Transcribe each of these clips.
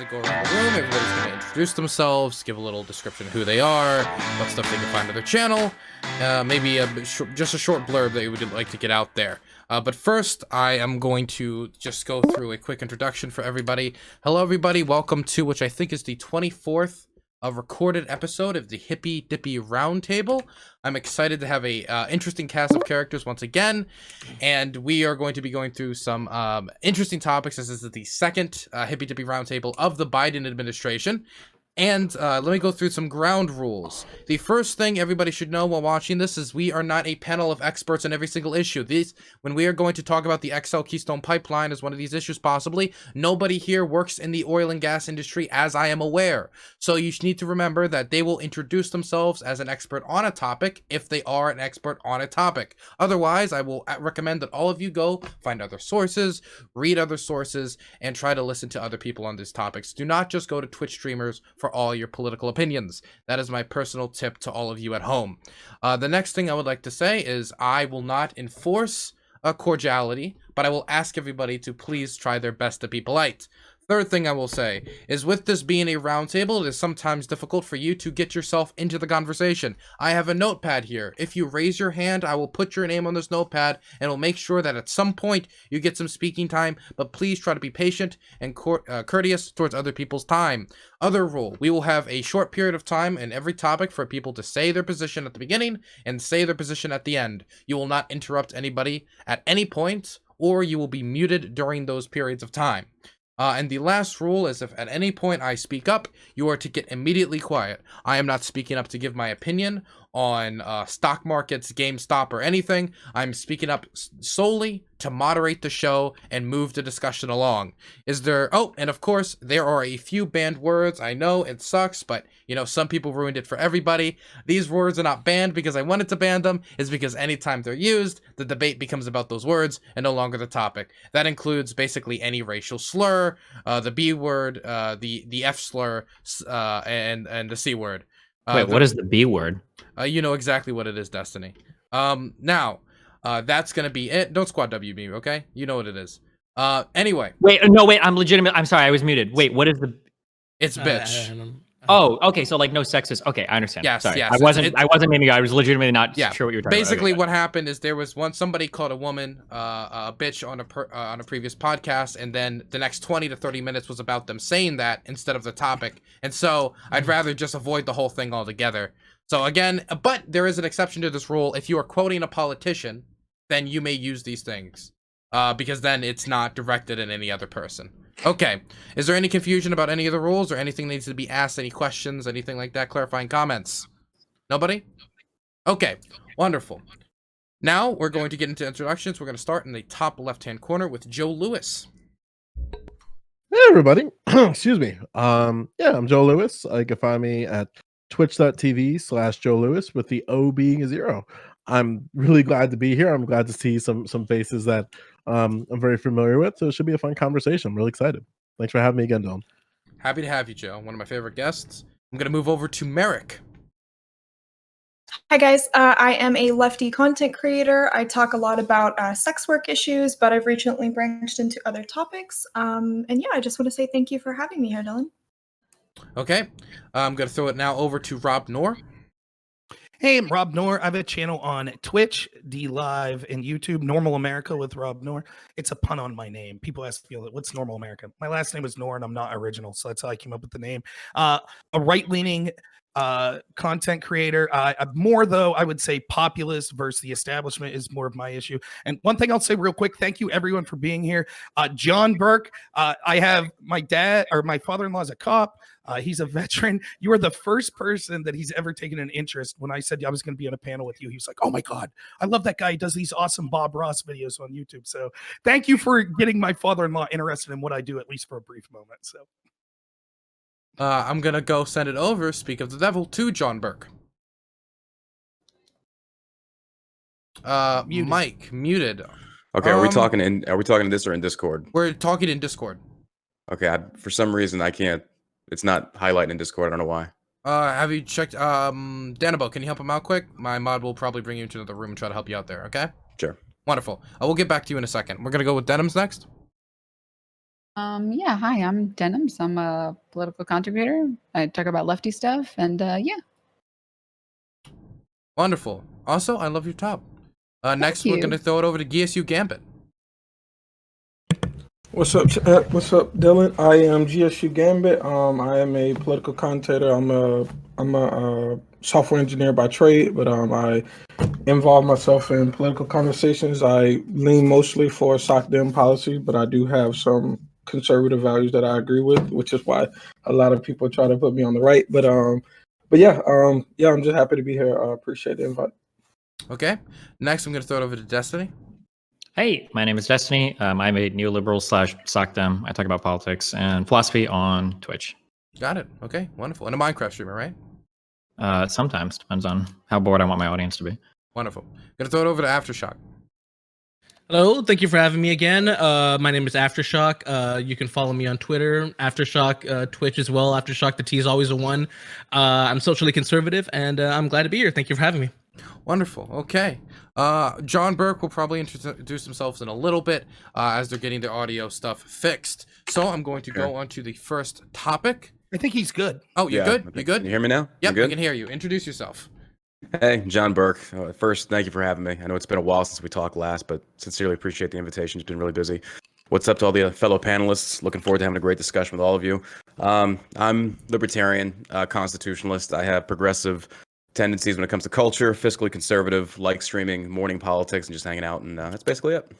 to go around the room. Everybody's going to introduce themselves, give a little description of who they are, what stuff they can find on their channel, maybe just a short blurb that you would like to get out there. But first, I am going to just go through a quick introduction for everybody. Hello, everybody. Welcome to, which I think is the 24th recorded episode of the Hippy Dippy Roundtable. I'm excited to have a interesting cast of characters once again, and we are going to be going through some interesting topics. This is the second Hippy Dippy Roundtable of the Biden administration. And let me go through some ground rules. The first thing everybody should know while watching this is we are not a panel of experts on every single issue. When we are going to talk about the XL Keystone Pipeline as one of these issues possibly, nobody here works in the oil and gas industry as I am aware. So you need to remember that they will introduce themselves as an expert on a topic if they are an expert on a topic. Otherwise, I will recommend that all of you go find other sources, read other sources, and try to listen to other people on these topics. Do not just go to Twitch streamers for all your political opinions. That is my personal tip to all of you at home. The next thing I would like to say is I will not enforce a cordiality, but I will ask everybody to please try their best to be polite. Third thing I will say is with this being a roundtable, it is sometimes difficult for you to get yourself into the conversation. I have a notepad here. If you raise your hand, I will put your name on this notepad and will make sure that at some point you get some speaking time, but please try to be patient and courteous towards other people's time. Other rule, we will have a short period of time in every topic for people to say their position at the beginning and say their position at the end. You will not interrupt anybody at any point, or you will be muted during those periods of time. And the last rule is if at any point I speak up, you are to get immediately quiet. I am not speaking up to give my opinion on stock markets, GameStop, or anything. I'm speaking up solely to moderate the show and move the discussion along. And of course, there are a few banned words. I know it sucks, but you know, some people ruined it for everybody. These words are not banned because I wanted to ban them. It's because anytime they're used, the debate becomes about those words and no longer the topic. That includes basically any racial slur, the B word, the F slur, and the C word. Wait, what is the B word? You know exactly what it is, Destiny. Now, that's gonna be it. Don't squad W me, okay? You know what it is. Anyway. Wait, I'm legitimate. I'm sorry, I was muted. Wait, what is the? It's bitch. Oh, okay. So like no sexist. Okay, I understand. Yes, sorry. yes. I wasn't meaning. I was legitimately not sure what you were talking Basically, about. what happened is there was somebody called a woman a bitch on a previous podcast, and then the next 20 to 30 minutes was about them saying that instead of the topic. And so I'd rather just avoid the whole thing altogether. So again, but there is an exception to this rule. If you are quoting a politician, then you may use these things because then it's not directed at any other person. Okay, is there any confusion about any of the rules or anything needs to be asked, any questions, anything like that, clarifying comments? Nobody? Okay, wonderful. Now we're going to get into introductions. We're going to start in the top left-hand corner with Joe Lewis. Hey everybody, excuse me. Yeah, I'm Joe Lewis. You can find me at twitch.tv/Joe Lewis with the O being a 0. I'm really glad to be here. I'm glad to see some faces that I'm very familiar with. So it should be a fun conversation. I'm really excited. Thanks for having me again, Dylan. Happy to have you, Joe. One of my favorite guests. I'm going to move over to Merrick. Hi guys, I am a lefty content creator. I talk a lot about sex work issues, but I've recently branched into other topics. And yeah, I just want to say thank you for having me here, Dylan. Okay, I'm going to throw it now over to Rob Noerr. Hey, I'm Rob Noerr. I have a channel on Twitch, D-Live, and YouTube, Normal America with Rob Noerr. It's a pun on my name. People ask me, what's Normal America? My last name is Noerr, and I'm not original, so that's how I came up with the name. A right-leaning content creator. More, though, I would say populist versus the establishment is more of my issue. And one thing I'll say real quick, thank you, everyone, for being here. John Burk, I have my father-in-law is a cop. He's a veteran. You are the first person that he's ever taken an interest. When I said I was going to be on a panel with you, he was like, oh my God, I love that guy. He does these awesome Bob Ross videos on YouTube. So thank you for getting my father-in-law interested in what I do, at least for a brief moment. So I'm going to go send it over, speak of the devil, to John Burk. Muted. Mike, muted. Okay, are we talking in this or in Discord? We're talking in Discord. Okay, for some reason I can't. It's not highlighting in Discord. I don't know why. Have you checked Danabo, can you help him out quick? My mod will probably bring you into another room and try to help you out there, okay? Sure. Wonderful. I will get back to you in a second. We're gonna go with Denims next. Yeah, hi, I'm Denims. I'm a political contributor. I talk about lefty stuff, and yeah. Wonderful. Also, I love your top. Next, we're you. going to throw it over to GSUGambit. What's up, chat? What's up, Dylan? I am GSUGambit. I am a political commentator. I'm a software engineer by trade, but I involve myself in political conversations. I lean mostly for SOC-Dem policy, but I do have some conservative values that I agree with, which is why a lot of people try to put me on the right. But yeah, I'm just happy to be here. I appreciate the invite. Okay. Next, I'm going to throw it over to Destiny. Hey, my name is Destiny. I'm a neoliberal / SOC-Dem. I talk about politics and philosophy on Twitch. Got it. Okay, wonderful. And a Minecraft streamer, right? Sometimes. Depends on how bored I want my audience to be. Wonderful. Going to throw it over to Aftershock. Hello, thank you for having me again. My name is Aftershock. You can follow me on Twitter, Aftershock, Twitch as well. Aftershock, the T is always a 1. I'm socially conservative, and I'm glad to be here. Thank you for having me. Wonderful. Okay. John Burk will probably introduce themselves in a little bit as they're getting their audio stuff fixed. So I'm going to go on to the first topic. I think he's good. Oh, you're good? You good? Can you hear me now? Yep, I can hear you. Introduce yourself. Hey, John Burk. First, thank you for having me. I know it's been a while since we talked last, but sincerely appreciate the invitation. It's been really busy. What's up to all the fellow panelists? Looking forward to having a great discussion with all of you. I'm libertarian, constitutionalist. I have progressive tendencies when it comes to culture, fiscally conservative, like streaming, morning politics, and just hanging out, and that's basically it.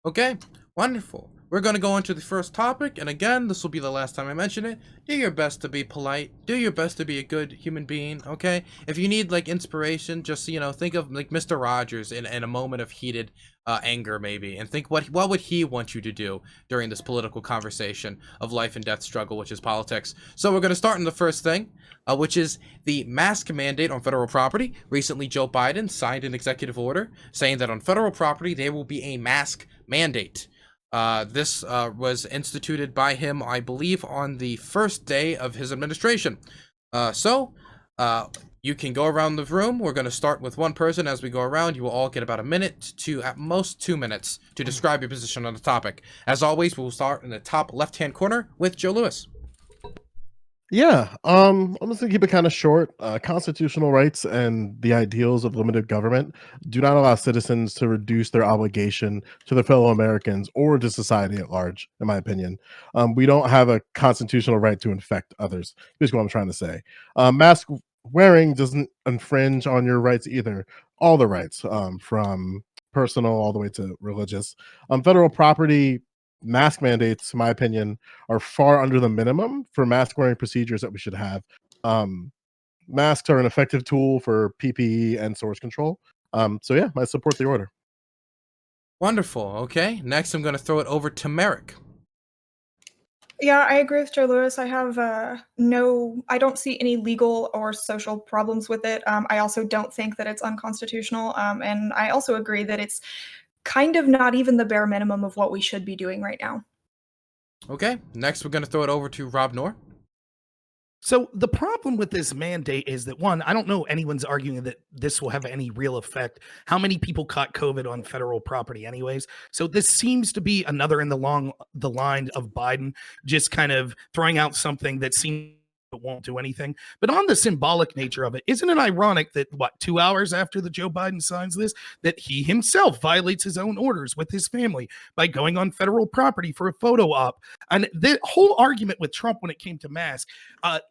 Okay, wonderful. We're going to go on to the first topic, and again, this will be the last time I mention it. Do your best to be polite. Do your best to be a good human being, okay? If you need, like, inspiration, just, think of, like, Mr. Rogers in a moment of heated anger, maybe, and think what would he want you to do during this political conversation of life and death struggle, which is politics. So we're going to start in the first thing, which is the mask mandate on federal property. Recently, Joe Biden signed an executive order saying that on federal property, there will be a mask mandate. This was instituted by him, I believe, on the first day of his administration. So you can go around the room. We're going to start with one person as we go around. You will all get about a minute to at most 2 minutes to describe your position on the topic. As always, we'll start in the top left-hand corner with Joe Lewis. Yeah, I'm just gonna keep it kind of short. Constitutional rights and the ideals of limited government do not allow citizens to reduce their obligation to their fellow Americans or to society at large, in my opinion. We don't have a constitutional right to infect others. Basically, what I'm trying to say. Mask wearing doesn't infringe on your rights either. All the rights, from personal all the way to religious. Federal property mask mandates, in my opinion, are far under the minimum for mask wearing procedures that we should have. Masks are an effective tool for PPE and source control. So yeah, I support the order. Wonderful. Okay. Next, I'm going to throw it over to Merrick. Yeah, I agree with Joe Lewis. I have I don't see any legal or social problems with it. I also don't think that it's unconstitutional. And I also agree that it's kind of not even the bare minimum of what we should be doing right now. Okay, next we're going to throw it over to Rob Noerr. So the problem with this mandate is that, one, I don't know anyone's arguing that this will have any real effect. How many people caught COVID on federal property anyways? So this seems to be another in the line of Biden just kind of throwing out something that seems won't do anything. But on the symbolic nature of it, isn't it ironic that 2 hours after the Joe Biden signs this, that he himself violates his own orders with his family by going on federal property for a photo op? And the whole argument with Trump when it came to masks,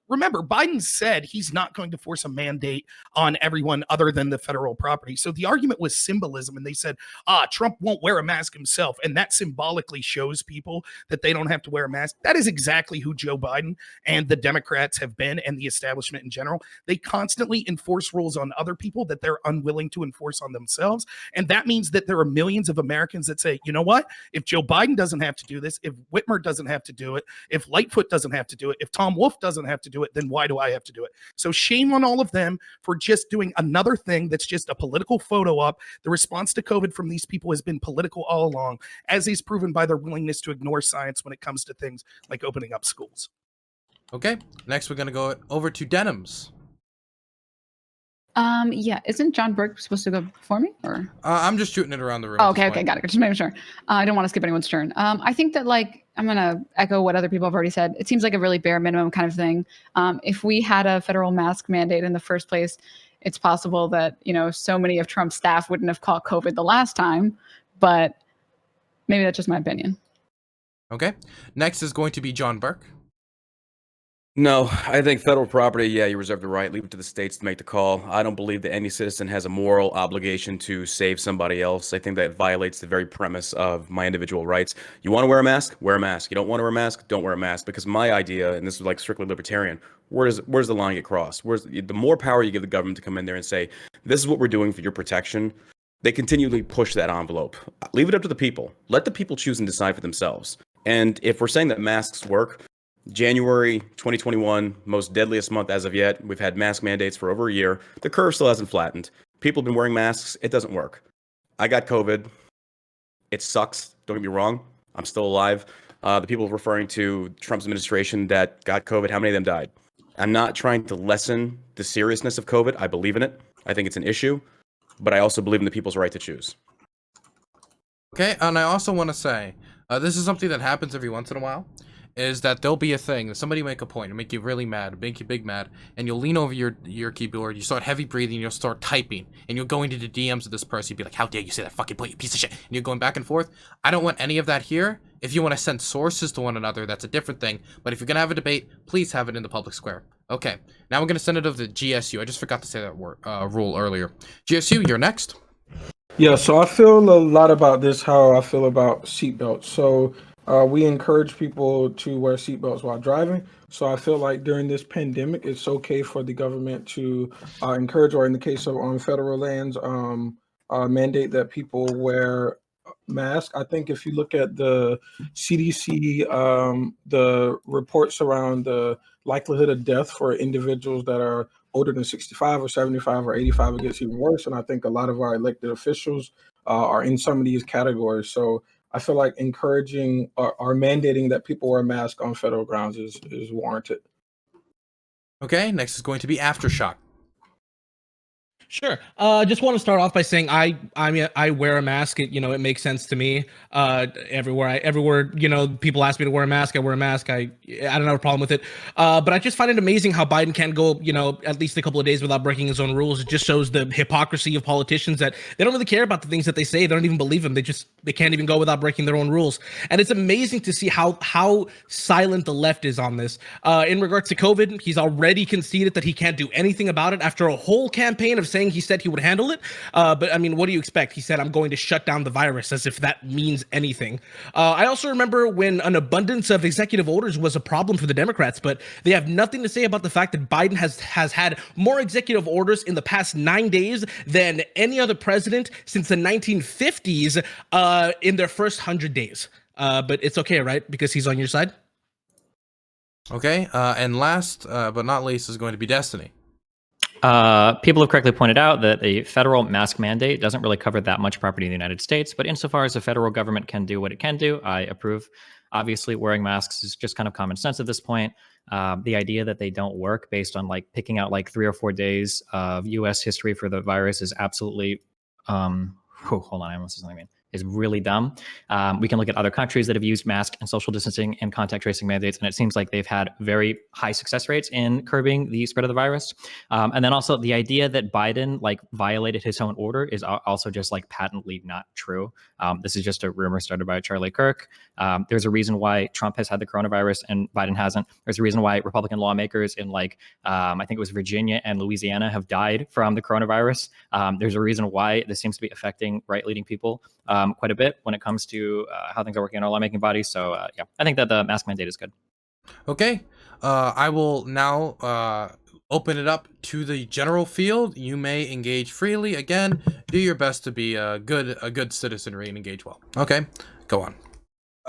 remember, Biden said he's not going to force a mandate on everyone other than the federal property. So the argument was symbolism, and they said, Trump won't wear a mask himself, and that symbolically shows people that they don't have to wear a mask. That is exactly who Joe Biden and the Democrats have been, and the establishment in general. They constantly enforce rules on other people that they're unwilling to enforce on themselves. And that means that there are millions of Americans that say, you know what? If Joe Biden doesn't have to do this, if Whitmer doesn't have to do it, if Lightfoot doesn't have to do it, if Tom Wolf doesn't have to do it, then why do I have to do it? So shame on all of them for just doing another thing that's just a political photo op. The response to COVID from these people has been political all along, as is proven by their willingness to ignore science when it comes to things like opening up schools. Okay, next we're going to go over to Denims. Yeah, isn't John Burke supposed to go before me, or? I'm just shooting it around the room. Oh, at this okay, point. got it. Just making sure. I don't want to skip anyone's turn. I think that I'm gonna echo what other people have already said. It seems like a really bare minimum kind of thing. If we had a federal mask mandate in the first place, it's possible that so many of Trump's staff wouldn't have caught COVID the last time. But maybe that's just my opinion. Okay. Next is going to be John Burke. No, I think federal property, yeah, you reserve the right. Leave it to the states to make the call. I don't believe that any citizen has a moral obligation to save somebody else. I think that violates the very premise of my individual rights. You want to wear a mask? Wear a mask. You don't want to wear a mask? Don't wear a mask. Because my idea, and this is like strictly libertarian, where's the line get crossed? The more power you give the government to come in there and say, this is what we're doing for your protection, they continually push that envelope. Leave it up to the people. Let the people choose and decide for themselves. And if we're saying that masks work, January 2021, most deadliest month as of yet. We've had mask mandates for over a year. The curve still hasn't flattened. People have been wearing masks. It doesn't work. I got COVID. It sucks. Don't get me wrong. I'm still alive. The people referring to Trump's administration that got COVID, how many of them died? I'm not trying to lessen the seriousness of COVID. I believe in it. I think it's an issue. But I also believe in the people's right to choose. Okay, and I also want to say, this is something that happens every once in a while. Is that there'll be a thing that somebody make a point and make you really mad, make you big mad, and you'll lean over your keyboard, you start heavy breathing, you'll start typing, and you'll go into the DMs of this person, you'll be like, how dare you say that fucking point, you piece of shit, and you're going back and forth. I don't want any of that here. If you want to send sources to one another, that's a different thing, but if you're gonna have a debate, please have it in the public square. Okay, now we're gonna send it over to GSU. I just forgot to say that rule earlier. GSU, you're next. Yeah, so I feel a lot about this, how I feel about seatbelts. So we encourage people to wear seatbelts while driving. So I feel like during this pandemic, it's okay for the government to encourage, or in the case of on federal lands, mandate that people wear masks. I think if you look at the CDC, the reports around the likelihood of death for individuals that are older than 65 or 75 or 85, it gets even worse. And I think a lot of our elected officials are in some of these categories. So I feel like encouraging or mandating that people wear a mask on federal grounds is warranted. Okay, next is going to be Aftershock. Sure. Just want to start off by saying I wear a mask. It makes sense to me. Everywhere people ask me to wear a mask, I wear a mask. I don't have a problem with it. But I just find it amazing how Biden can't go at least a couple of days without breaking his own rules. It just shows the hypocrisy of politicians that they don't really care about the things that they say. They don't even believe them. They can't even go without breaking their own rules. And it's amazing to see how silent the left is on this. In regards to COVID, he's already conceded that he can't do anything about it after a whole campaign of saying he said he would handle it. But I mean, what do you expect? He said, I'm going to shut down the virus, as if that means anything. I also remember when an abundance of executive orders was a problem for the Democrats, but they have nothing to say about the fact that Biden has had more executive orders in the past 9 days than any other president since the 1950s in their first 100 days. But it's okay, right? Because he's on your side. Okay, and last but not least is going to be Destiny. People have correctly pointed out that a federal mask mandate doesn't really cover that much property in the United States, but insofar as the federal government can do what it can do, I approve. Obviously, wearing masks is just kind of common sense at this point. The idea that they don't work based on picking out 3 or 4 days of U.S. history for the virus is absolutely, hold on, I almost said something. Is really dumb. We can look at other countries that have used mask and social distancing and contact tracing mandates, and it seems like they've had very high success rates in curbing the spread of the virus. And then also the idea that Biden violated his own order is also just patently not true. This is just a rumor started by Charlie Kirk. There's a reason why Trump has had the coronavirus and Biden hasn't. There's a reason why Republican lawmakers in I think it was Virginia and Louisiana have died from the coronavirus. There's a reason why this seems to be affecting right-leaning people quite a bit when it comes to how things are working in our lawmaking bodies. So yeah, I think that the mask mandate is good. Okay, I will now open it up to the general field. You may engage freely. Again, do your best to be a good citizenry and engage well. Okay, go on.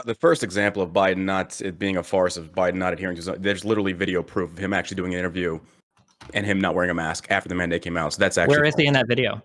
The first example of Biden it being a farce of Biden not adhering to there's literally video proof of him actually doing an interview and him not wearing a mask after the mandate came out. So that's actually where is he in that video?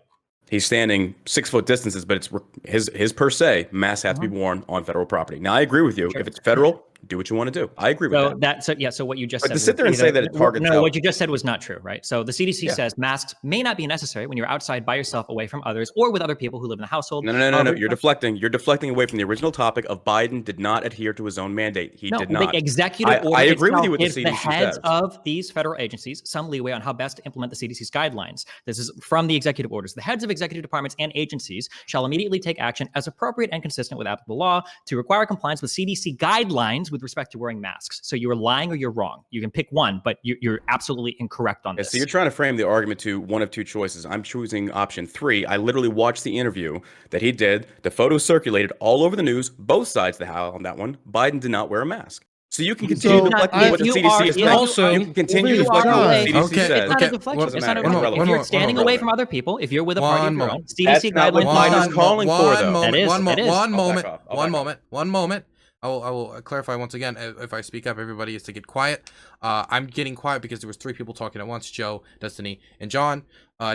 He's standing 6 foot distances, but it's his per se masks have to be worn on federal property. Now I agree with you. Sure. If it's federal, do what you want to do. I agree with that. So what you just But said. to sit there and say that it targets no, out. what you just said was not true, right? So the CDC says masks may not be necessary when you're outside by yourself, away from others, or with other people who live in the household. No. You're deflecting. You're deflecting away from the original topic of Biden did not adhere to his own mandate. He did not. The executive order I agree with you with the gives CDC the heads says. of these federal agencies some leeway on how best to implement the CDC's guidelines. This is from the executive orders. The heads of executive departments and agencies shall immediately take action as appropriate and consistent with applicable law to require compliance with CDC guidelines with respect to wearing masks. So you are lying or you're wrong. You can pick one, but you're absolutely incorrect on this. So you're trying to frame the argument to one of two choices. I'm choosing option 3. I literally watched the interview that he did. The photos circulated all over the news, both sides of the house on that one. Biden did not wear a mask. So you can continue deflecting what the CDC is saying. Also, you can continue deflecting what the CDC says. It's not a deflection. It's not a Irrelevant. If you're standing away from other people, if you're with a party of your own, CDC That's not what guidelines. Biden's calling for, though. One moment. I will clarify once again. If I speak up, everybody is to get quiet. I'm getting quiet because there was 3 people talking at once: Joe, Destiny, and John.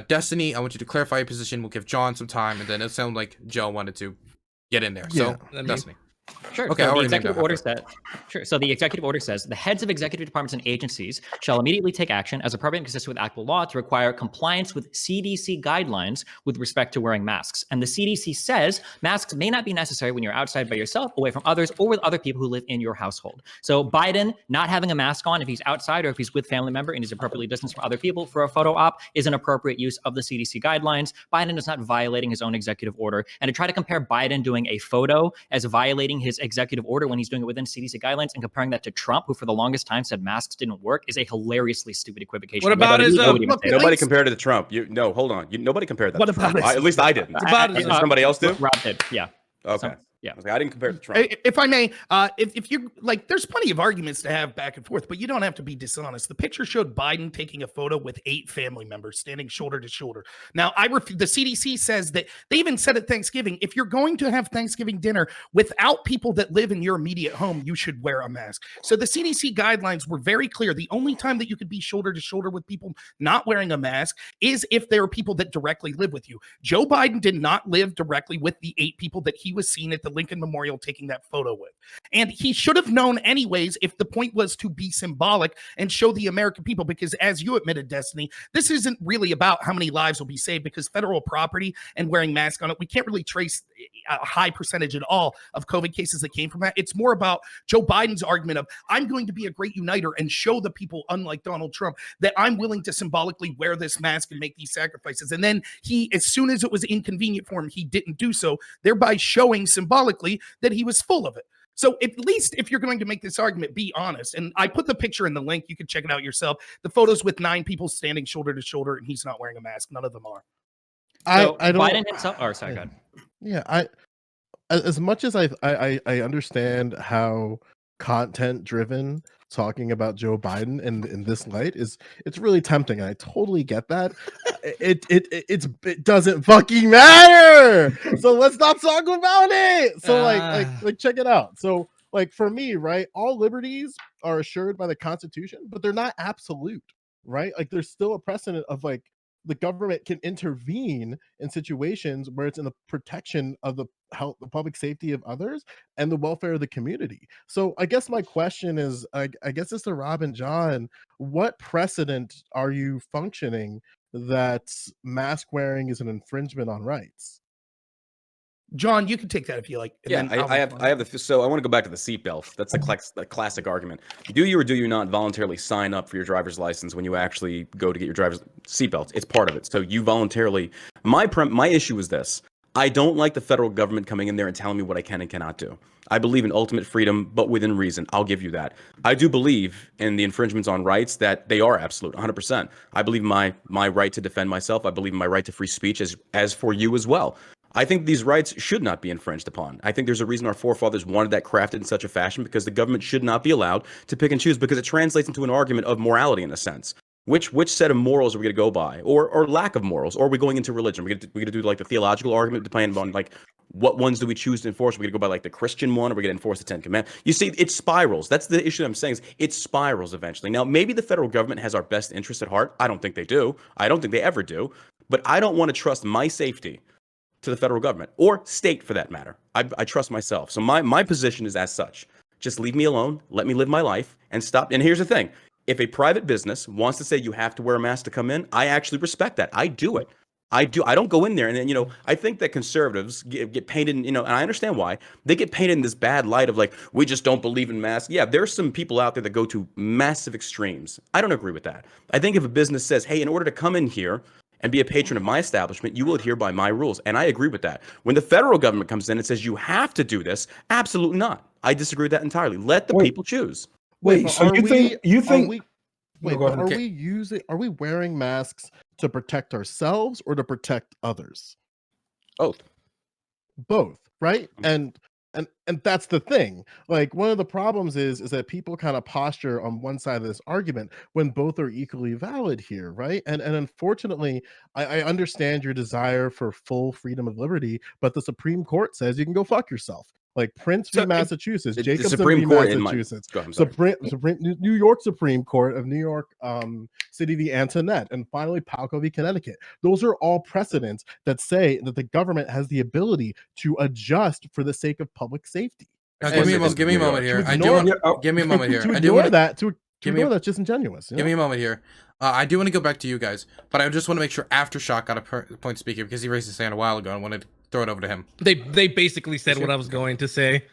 Destiny, I want you to clarify your position. We'll give John some time, and then it sounded like Joe wanted to get in there. So, Destiny. Sure. Okay. So the executive order says. Sure. So the executive order says the heads of executive departments and agencies shall immediately take action as appropriate and consistent with applicable law to require compliance with CDC guidelines with respect to wearing masks. And the CDC says masks may not be necessary when you're outside by yourself, away from others, or with other people who live in your household. So Biden not having a mask on if he's outside or if he's with family member and he's appropriately distanced from other people for a photo op is an appropriate use of the CDC guidelines. Biden is not violating his own executive order. And to try to compare Biden doing a photo as violating his executive order when he's doing it within CDC guidelines and comparing that to Trump, who for the longest time said masks didn't work, is a hilariously stupid equivocation. What about his? Nobody compared it to Trump. Hold on. Nobody compared that. What to about Trump. At least I didn't. Did somebody else do? Rob did. Yeah. Okay. Yeah. I didn't compare it to Trump. If I may, if you're like, there's plenty of arguments to have back and forth, but you don't have to be dishonest. The picture showed Biden taking a photo with 8 family members standing shoulder to shoulder. Now, the CDC says that they even said at Thanksgiving, if you're going to have Thanksgiving dinner without people that live in your immediate home, you should wear a mask. So the CDC guidelines were very clear. The only time that you could be shoulder to shoulder with people not wearing a mask is if there are people that directly live with you. Joe Biden did not live directly with the 8 people that he was seen at the Lincoln Memorial taking that photo with. And he should have known anyways if the point was to be symbolic and show the American people, because as you admitted, Destiny, this isn't really about how many lives will be saved, because federal property and wearing masks on it, we can't really trace a high percentage at all of COVID cases that came from that. It's more about Joe Biden's argument of, I'm going to be a great uniter and show the people, unlike Donald Trump, that I'm willing to symbolically wear this mask and make these sacrifices. And then he, as soon as it was inconvenient for him, he didn't do so, thereby showing symbolically that he was full of it. So at least if you're going to make this argument, be honest. And I put the picture in the link. You can check it out yourself. The photos with 9 people standing shoulder to shoulder, and he's not wearing a mask. None of them are. So I don't. Biden himself. Oh, sorry, go ahead. Yeah, as much as I understand how content driven talking about Joe Biden in this light it's really tempting, and I totally get that. It doesn't fucking matter. So let's not talk about it. So like check it out. So like for me, right, all liberties are assured by the Constitution, but they're not absolute, right? Like there's still a precedent of like the government can intervene in situations where it's in the protection of the health, the public safety of others and the welfare of the community. So I guess my question is, I guess it's to Rob and John, what precedent are you functioning that mask wearing is an infringement on rights? John, you can take that if you like. Yeah, I have the. So I want to go back to the seatbelt. That's the classic argument. Do you or do you not voluntarily sign up for your driver's license when you actually go to get your driver's seatbelt? It's part of it. So you voluntarily. My issue is this. I don't like the federal government coming in there and telling me what I can and cannot do. I believe in ultimate freedom, but within reason. I'll give you that. I do believe in the infringements on rights, that they are absolute, 100%. I believe my right to defend myself. I believe in my right to free speech, as for you as well. I think these rights should not be infringed upon. I think there's a reason our forefathers wanted that crafted in such a fashion, because the government should not be allowed to pick and choose, because it translates into an argument of morality in a sense. Which set of morals are we going to go by, or lack of morals, or are we going into religion? We're going to do like the theological argument, depending on like what ones do we choose to enforce? We're going to go by like the Christian one, or we're going to enforce the 10 Commandments. You see, it spirals. That's the issue I'm saying, is it spirals eventually. Now, maybe the federal government has our best interest at heart. I don't think they do. I don't think they ever do. But I don't want to trust my safety to the federal government, or state for that matter. I trust myself. So my position is as such. Just leave me alone. Let me live my life and stop. And here's the thing. If a private business wants to say you have to wear a mask to come in, I actually respect that. I do it. I don't go in there. And then, I think that conservatives get painted, and I understand why. They get painted in this bad light of like, we just don't believe in masks. Yeah, there's some people out there that go to massive extremes. I don't agree with that. I think if a business says, hey, in order to come in here and be a patron of my establishment, you will adhere by my rules. And I agree with that. When the federal government comes in and says you have to do this, absolutely not. I disagree with that entirely. Let the people choose. Wait, so you think Wait, but are we wearing masks to protect ourselves or to protect others? Both, right? And that's the thing. Like, one of the problems is that people kind of posture on one side of this argument when both are equally valid here, right? And unfortunately, I understand your desire for full freedom of liberty, but the Supreme Court says you can go fuck yourself. Like Prince v. Massachusetts, Jacobson v. Massachusetts, New York Supreme Court of New York City v. Antoinette, and finally Palco v. Connecticut. Those are all precedents that say that the government has the ability to adjust for the sake of public safety. Give me a moment here. Give me a moment here. To ignore that's disingenuous. Give me a moment here. I do want to go back to you guys, but I just want to make sure Aftershock got a point to speak here because he raised his hand a while ago and I wanted to throw it over to him. They basically said what I was going to say.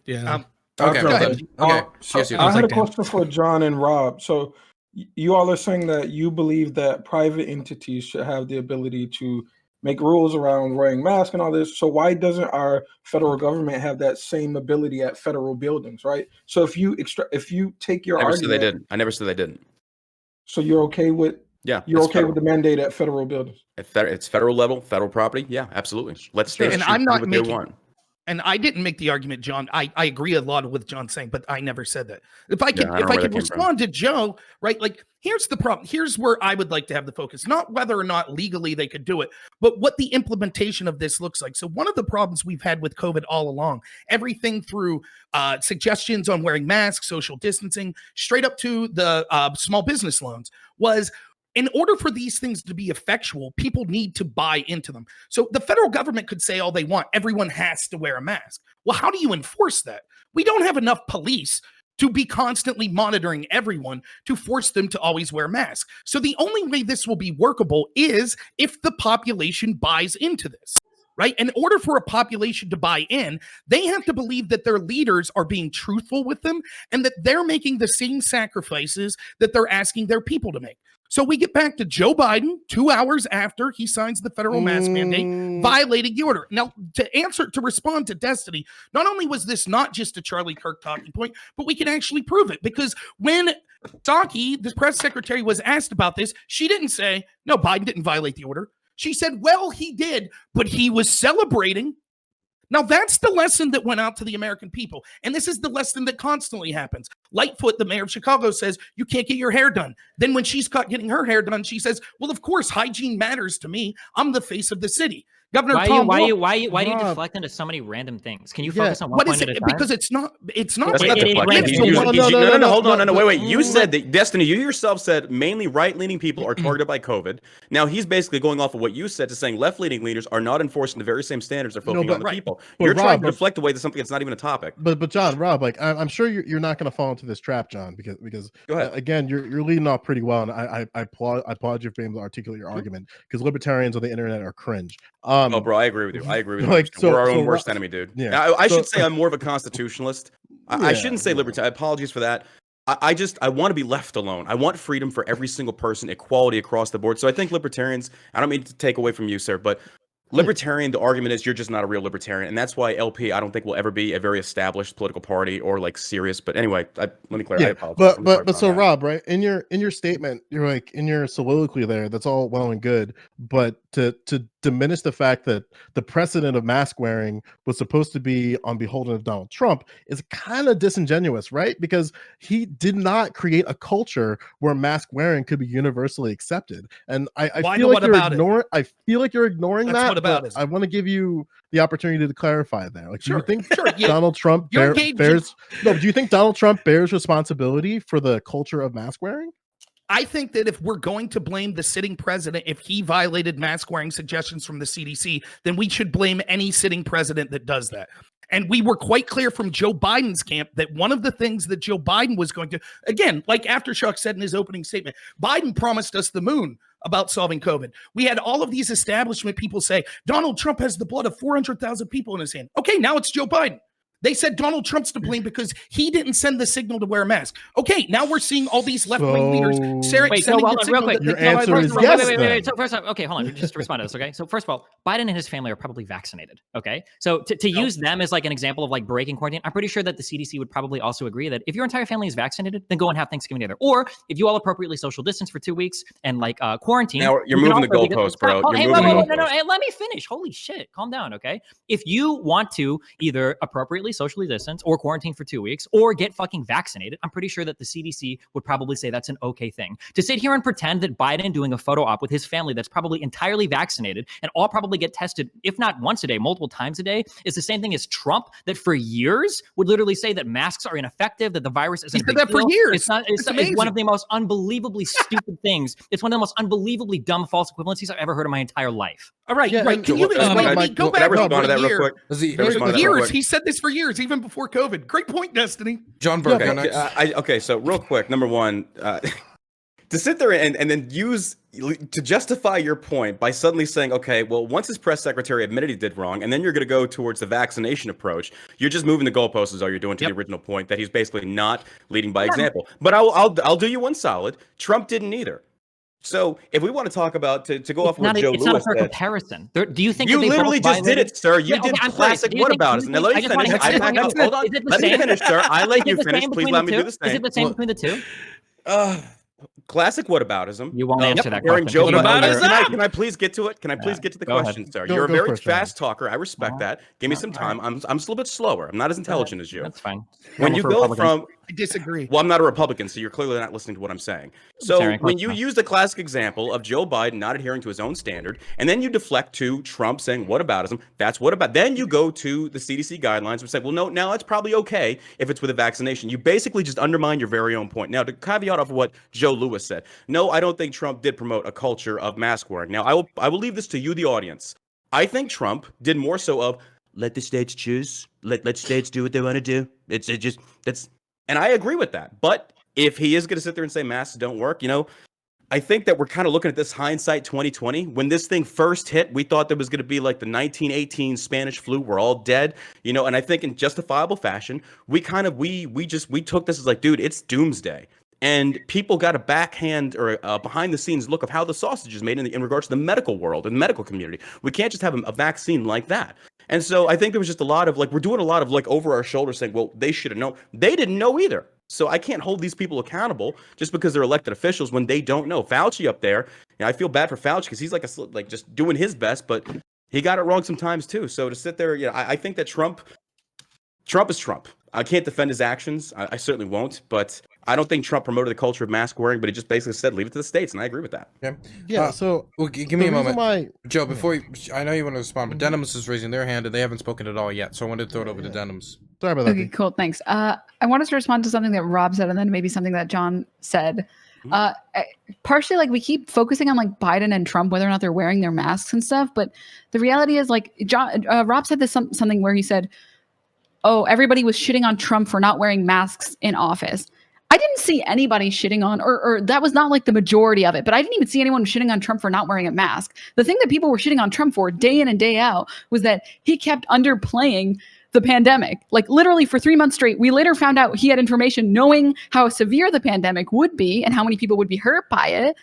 Yeah. Okay. Go ahead. Okay. I had a question for John and Rob. So you all are saying that you believe that private entities should have the ability to make rules around wearing masks and all this. So why doesn't our federal government have that same ability at federal buildings, right? So if you take your argument, I never said they didn't. So you're okay with with the mandate at federal buildings? It's federal level, federal property. Yeah, absolutely. Let's and I'm not making. And I didn't make the argument, John. I agree a lot with John saying, but I never said that. If I could respond to Joe, right? Like, here's the problem. Here's where I would like to have the focus, not whether or not legally they could do it, but what the implementation of this looks like. So one of the problems we've had with COVID all along, everything through suggestions on wearing masks, social distancing, straight up to the small business loans, was in order for these things to be effectual, people need to buy into them. So the federal government could say all they want. Everyone has to wear a mask. Well, how do you enforce that? We don't have enough police to be constantly monitoring everyone to force them to always wear masks. So the only way this will be workable is if the population buys into this. Right? In order for a population to buy in, they have to believe that their leaders are being truthful with them and that they're making the same sacrifices that they're asking their people to make. So we get back to Joe Biden 2 hours after he signs the federal mask mandate, violating the order. Now, to respond to Destiny, not only was this not just a Charlie Kirk talking point, but we can actually prove it, because when Psaki, the press secretary, was asked about this, she didn't say, no, Biden didn't violate the order. She said, well, he did, but he was celebrating. Now, that's the lesson that went out to the American people. And this is the lesson that constantly happens. Lightfoot, the mayor of Chicago, says, you can't get your hair done. Then when she's caught getting her hair done, she says, well, of course, hygiene matters to me. I'm the face of the city. Governor Tom Wolf. Why do you deflect into so many random things? Can you focus on one point at a time? Because it's not. That's not deflecting. No, hold on. Wait. You said that, Destiny, you yourself said mainly right-leaning people are targeted by COVID. Now he's basically going off of what you said to saying left-leaning leaders are not enforcing the very same standards they're focusing on the people. You're trying to deflect away to something that's not even a topic. But John, Rob, like I'm sure you're not going to fall into this trap, John, because again, you're leading off pretty well, and I applaud you for being able to articulate your argument, because libertarians on the internet are cringe. Oh, bro, I agree with you. Like, we're our own worst enemy, dude. Yeah. I should say I'm more of a constitutionalist. I shouldn't say libertarian. Apologies for that. I want to be left alone. I want freedom for every single person, equality across the board. So I think libertarians, I don't mean to take away from you, sir, but libertarian, the argument is you're just not a real libertarian. And that's why LP, I don't think, will ever be a very established political party or like serious. But anyway, let me clarify. I apologize. But so Rob, right, in your statement, you're like, in your soliloquy there, that's all well and good. But to diminish the fact that the precedent of mask wearing was supposed to be on beholden of Donald Trump is kind of disingenuous, right? Because he did not create a culture where mask wearing could be universally accepted. And I feel like you're ignoring that. What about it? I want to give you the opportunity to clarify there. Like, do you think Donald Trump bears? No, do you think Donald Trump bears responsibility for the culture of mask wearing? I think that if we're going to blame the sitting president if he violated mask wearing suggestions from the CDC, then we should blame any sitting president that does that. And we were quite clear from Joe Biden's camp that one of the things that Joe Biden was going to, again, like Aftershock said in his opening statement, Biden promised us the moon about solving COVID. We had all of these establishment people say, Donald Trump has the blood of 400,000 people in his hand. Okay, now it's Joe Biden. They said Donald Trump's to blame because he didn't send the signal to wear a mask. Okay, now we're seeing all these left-wing leaders sending the signal. Real quick. Your answer is yes. Wait. So first off, okay, hold on. Just to respond to this, okay? So first of all, Biden and his family are probably vaccinated, okay? So to use them as like an example of like breaking quarantine, I'm pretty sure that the CDC would probably also agree that if your entire family is vaccinated, then go and have Thanksgiving together. Or if you all appropriately social distance for 2 weeks and like quarantine. Now you're moving the goalpost, bro. You're moving the goalpost. No, hey, let me finish. Holy shit. Calm down, okay? If you want to either appropriately socially distance or quarantine for 2 weeks or get fucking vaccinated, I'm pretty sure that the CDC would probably say that's an okay thing. To sit here and pretend that Biden doing a photo op with his family that's probably entirely vaccinated and all probably get tested, if not once a day, multiple times a day, is the same thing as Trump that for years would literally say that masks are ineffective, that the virus isn't a big that for deal. years. It's one of the most unbelievably stupid things. It's one of the most unbelievably dumb false equivalencies I've ever heard in my entire life. All right, right. Can you explain me? Go Can I back respond to that real year. quick? For years, he said this for years, even before COVID. Great point, Destiny. John Burk. Okay, so real quick, number one, to sit there and then use to justify your point by suddenly saying, okay, well, once his press secretary admitted he did wrong, and then you're going to go towards the vaccination approach, you're just moving the goalposts is all you're doing to the original point that he's basically not leading by example. But I'll do you one solid. Trump didn't either. So if we want to talk about to go off what Joe Lewis said, it's not a fair comparison. Do you think you literally just did it, sir? You did classic whataboutism. Now let me finish. I back up. Hold on. Let me finish, sir. I let you finish. Please let me do the same. Is it the same between the two? Classic whataboutism. You won't answer that question. Joe Can I please get to it? Can I please get to the question, sir? You're a very fast talker. I respect that. Give me some time. I'm just a little bit slower. I'm not as intelligent as you. That's fine. When you go from I disagree. Well, I'm not a Republican, so you're clearly not listening to what I'm saying. So when you use the classic example of Joe Biden not adhering to his own standard, and then you deflect to Trump saying whataboutism, that's what about. Then you go to the CDC guidelines and say, well, no, now it's probably okay if it's with a vaccination. You basically just undermine your very own point. Now, to caveat off of what Joe Lewis said, no, I don't think Trump did promote a culture of mask wearing. Now, I will leave this to you, the audience. I think Trump did more so of let the states choose, let states do what they want to do. And I agree with that. But if he is going to sit there and say masks don't work, I think that we're kind of looking at this hindsight 2020. When this thing first hit, we thought there was going to be like the 1918 Spanish flu. We're all dead, and I think in justifiable fashion, we took this as like, dude, it's doomsday. And people got a backhand or a behind the scenes look of how the sausage is made in regards to the medical world and the medical community. We can't just have a vaccine like that. And so I think there was just a lot of we're doing a lot of over our shoulder saying, well, they should have known. They didn't know either. So I can't hold these people accountable just because they're elected officials when they don't know. Fauci up there, I feel bad for Fauci because he's just doing his best, but he got it wrong sometimes too. So to sit there, I think that Trump is Trump. I can't defend his actions. I certainly won't, but I don't think Trump promoted the culture of mask wearing, but he just basically said, leave it to the states. And I agree with that. Okay. Yeah. So give me a moment. Joe, before I know you want to respond, but Denims is raising their hand and they haven't spoken at all yet. So I wanted to throw it over to Denims. Sorry about that. Okay, cool. Thanks. I wanted to respond to something that Rob said and then maybe something that John said. Partially, we keep focusing on Biden and Trump, whether or not they're wearing their masks and stuff. But the reality is Rob said this something where he said, oh, everybody was shitting on Trump for not wearing masks in office. I didn't see anybody shitting on, or that was not the majority of it, but I didn't even see anyone shitting on Trump for not wearing a mask. The thing that people were shitting on Trump for day in and day out was that he kept underplaying the pandemic. Literally for 3 months straight, we later found out he had information knowing how severe the pandemic would be and how many people would be hurt by it.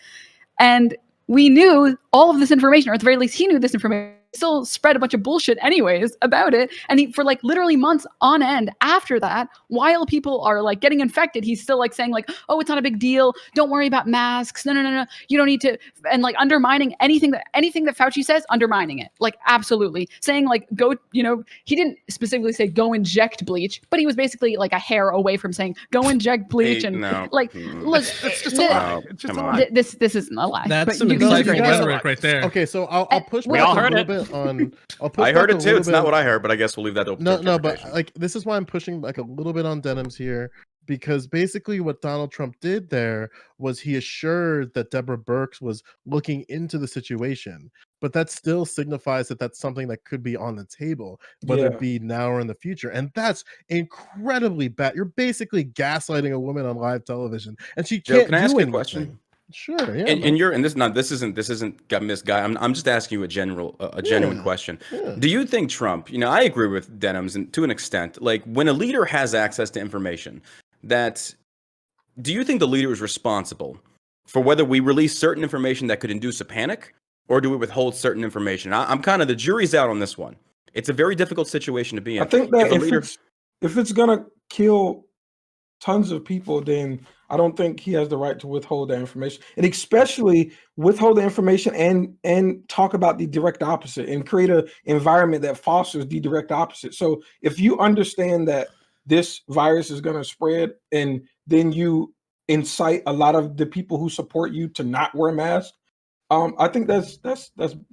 And we knew all of this information, or at the very least, he knew this information. Still spread a bunch of bullshit anyways about it. And he, for literally months on end after that, while people are getting infected, he's still saying oh, it's not a big deal. Don't worry about masks. No. You don't need to. And undermining anything that Fauci says, undermining it. Absolutely. Saying go, he didn't specifically say go inject bleach, but he was basically a hair away from saying go inject bleach. And look, it's just a lie. It's just a lie. This isn't a lie. That's some insightful rhetoric right there. Okay, so I'll push back a little bit on. I heard it too. It's not what I heard, but I guess we'll leave that open. No, but this is why I'm pushing a little bit on Denims here, because basically what Donald Trump did there was he assured that Deborah Burks was looking into the situation. but that still signifies that that's something that could be on the table, whether Yeah. it be now or in the future. And that's incredibly bad. You're basically gaslighting a woman on live television, and she Joe, can't can I ask do you a question? anything. Sure, yeah, And man. you're and this isn't got Miss Guy. I'm just asking you a genuine Yeah, question. yeah. Do you think Trump? I agree with Denims and to an extent. Like when a leader has access to information, that do you think the leader is responsible for whether we release certain information that could induce a panic, or do we withhold certain information? I'm kind of the jury's out on this one. It's a very difficult situation to be I in. think that If a leader, if it's gonna kill tons of people, then I don't think he has the right to withhold that information, and especially withhold the information and talk about the direct opposite and create an environment that fosters the direct opposite. So if you understand that this virus is going to spread, and then you incite a lot of the people who support you to not wear masks, I think that's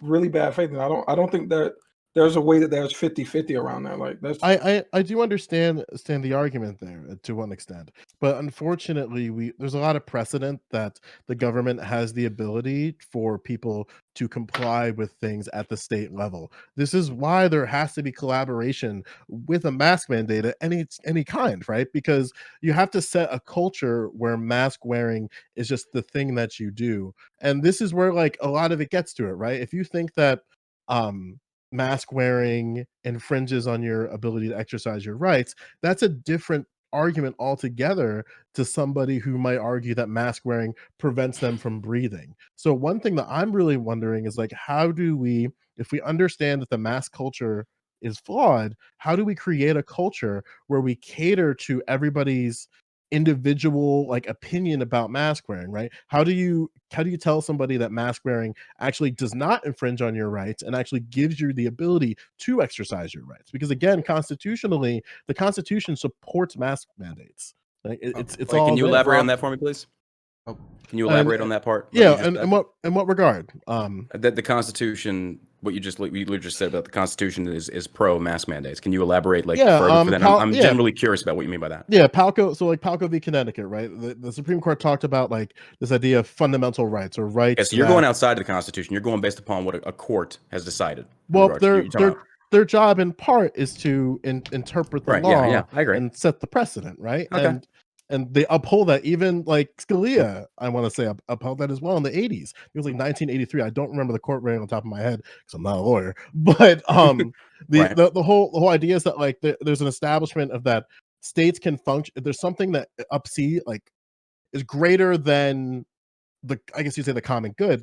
really bad faith, and I don't think that there's a way that there's 50-50 around that. Like that's I do understand the argument there to one extent, but unfortunately, there's a lot of precedent that the government has the ability for people to comply with things at the state level. This is why there has to be collaboration with a mask mandate at any kind, right? Because you have to set a culture where mask wearing is just the thing that you do, and this is where like a lot of it gets to it, right? If you think that um mask wearing infringes on your ability to exercise your rights, that's a different argument altogether to somebody who might argue that mask wearing prevents them from breathing. So one thing that I'm really wondering is like, how do we, if we understand that the mask culture is flawed, how do we create a culture where we cater to everybody's individual like opinion about mask wearing, right? How do you tell somebody that mask wearing actually does not infringe on your rights and actually gives you the ability to exercise your rights? Because again, constitutionally, the Constitution supports mask mandates. Like it's like, all can you there. elaborate on that for me, please? Oh, Can you And elaborate on that part? What yeah, you just and said? in what regard? That the Constitution, what you just said about the Constitution is pro mask mandates. Can you elaborate like Yeah, further for that? I'm yeah, genuinely curious about what you mean by that. yeah, Palco. So like Palco v. Connecticut, right? The Supreme Court talked about like this idea of fundamental rights or Okay, rights so you're that, going outside of the Constitution. You're going based upon what a court has decided in well, regards to you talking about. their job in part is to interpret the Right. Yeah. law Yeah. I agree. and set the precedent, right? Okay. And they uphold that. Even like Scalia, I want to say upheld that as well in the 80s. It was like 1983. I don't remember the court rate on the top of my head because I'm not a lawyer. But Right. the whole idea is that like there's an establishment of that states can function. There's something that upsee like is greater than the, I guess you say, the common good.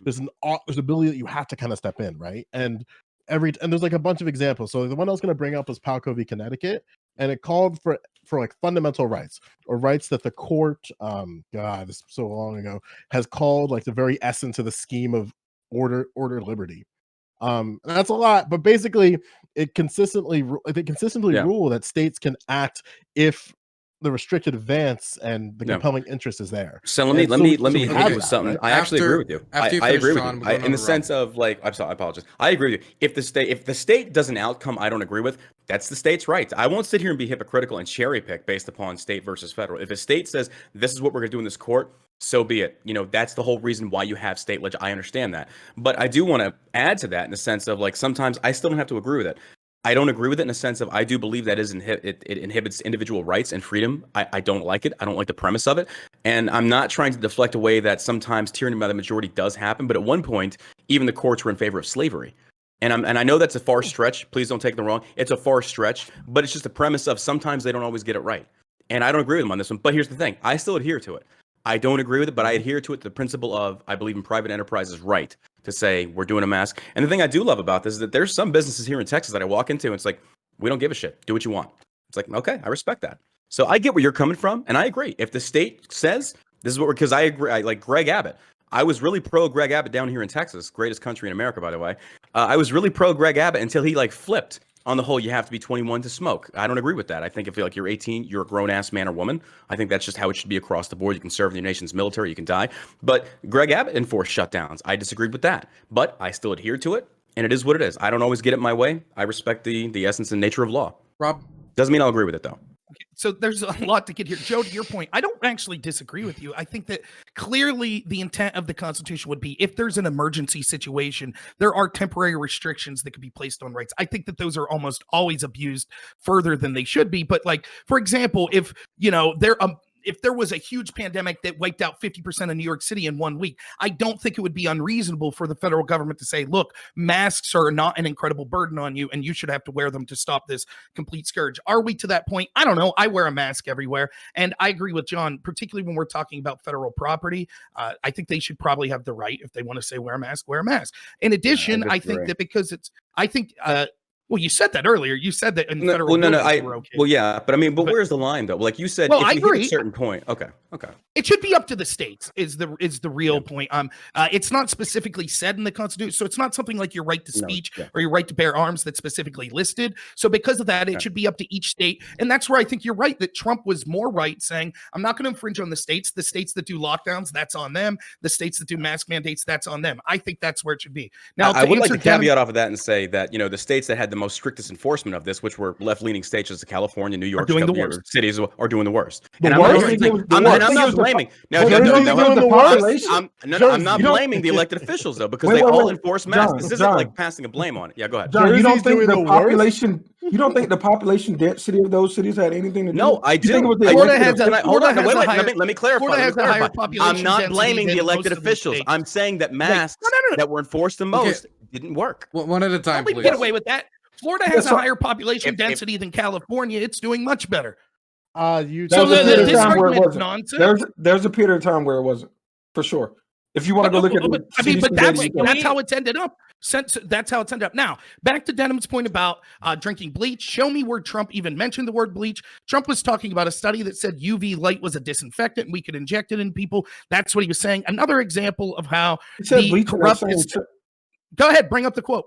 There's an ability that you have to kind of step in, right? And there's like a bunch of examples. So the one I was going to bring up was Palco v. Connecticut, and it called for like fundamental rights or rights that the court, God, this is so long ago, has called like the very essence of the scheme of order, liberty. That's a lot, but basically they consistently Yeah. rule that states can act if the restricted advance and the Yeah. compelling interest is there. So let And me we hit have you with that, something. right? I actually agree with you. After you I finish, agree with Sean, you. we're going In on the to sense of like, I'm sorry, I apologize. I agree with you. If the state does an outcome I don't agree with, that's the state's right. I won't sit here and be hypocritical and cherry pick based upon state versus federal. If a state says this is what we're going to do in this court, so be it. That's the whole reason why you have state leg. I understand that, but I do want to add to that in the sense of like sometimes I still don't have to agree with it. I don't agree with it in the sense of I do believe that it inhibits individual rights and freedom. I don't like it. I don't like the premise of it. And I'm not trying to deflect away that sometimes tyranny by the majority does happen. But at one point, even the courts were in favor of slavery. And I know that's a far stretch. Please don't take it wrong. It's a far stretch, but it's just the premise of sometimes they don't always get it right. And I don't agree with them on this one. But here's the thing. I still adhere to it. I don't agree with it, but I adhere to it. The principle of I believe in private enterprise's right to say we're doing a mask. And the thing I do love about this is that there's some businesses here in Texas that I walk into and it's like, we don't give a shit. Do what you want. It's like, okay, I respect that. So I get where you're coming from, and I agree. If the state says this is what we're, because I agree, I like Greg Abbott. I was really pro Greg Abbott down here in Texas, greatest country in America, by the way. I was really pro Greg Abbott until he like flipped on the whole. You have to be 21 to smoke. I don't agree with that. I think if like you're 18, you're a grown ass man or woman. I think that's just how it should be across the board. You can serve in your nation's military, you can die. But Greg Abbott enforced shutdowns. I disagreed with that, but I still adhere to it, and it is what it is. I don't always get it my way. I respect the essence and nature of law. Rob, Doesn't mean I'll agree with it though. so there's a lot to get here. Joe, to your point, I don't actually disagree with you. I think that clearly the intent of the Constitution would be if there's an emergency situation, there are temporary restrictions that could be placed on rights. I think that those are almost always abused further than they should be. But like, for example, if if there was a huge pandemic that wiped out 50% of New York City in 1 week, I don't think it would be unreasonable for the federal government to say, look, masks are not an incredible burden on you, and you should have to wear them to stop this complete scourge. Are we to that point? I don't know. I wear a mask everywhere. And I agree with John, particularly when we're talking about federal property. I think they should probably have the right, if they want to say wear a mask, wear a mask. In addition, I think that because well, you said that earlier. You said that in federal buildings were okay. Well, yeah, but I mean, but where's the line though? Like you said, well, if I you agree. hit a certain point, okay. It should be up to the states. Is the real point? It's not specifically said in the Constitution, so it's not something like your right to speech or your right to bear arms that's specifically listed. So because of that, it should be up to each state, and that's where I think you're right. That Trump was more right, saying, "I'm not going to infringe on the states. The states that do lockdowns, that's on them. The states that do mask mandates, that's on them." I think that's where it should be. Now, I would like to caveat off of that and say that the states that had the most strictest enforcement of this, which were left-leaning states as California, New York, doing the worst. Cities are doing the worst. And I'm not blaming. I'm not blaming the elected officials though, because they all enforce masks. This isn't like passing a blame on it. Yeah, go ahead. John, you don't think the population? You don't think the population density of those cities had anything to do? No, I do. Florida has a let me clarify. I'm not blaming the elected officials. I'm saying that masks that were enforced the most didn't work. One at a time, please. Get away with that. Florida has a higher population density than California. It's doing much better. This argument is nonsense. There's a period of time where it wasn't, for sure. If you want to go look at that's how it's ended up. That's how it's ended up. Now, back to Denim's point about drinking bleach. Show me where Trump even mentioned the word bleach. Trump was talking about a study that said UV light was a disinfectant and we could inject it in people. That's what he was saying. Another example of how the corrupt is. Go ahead, bring up the quote.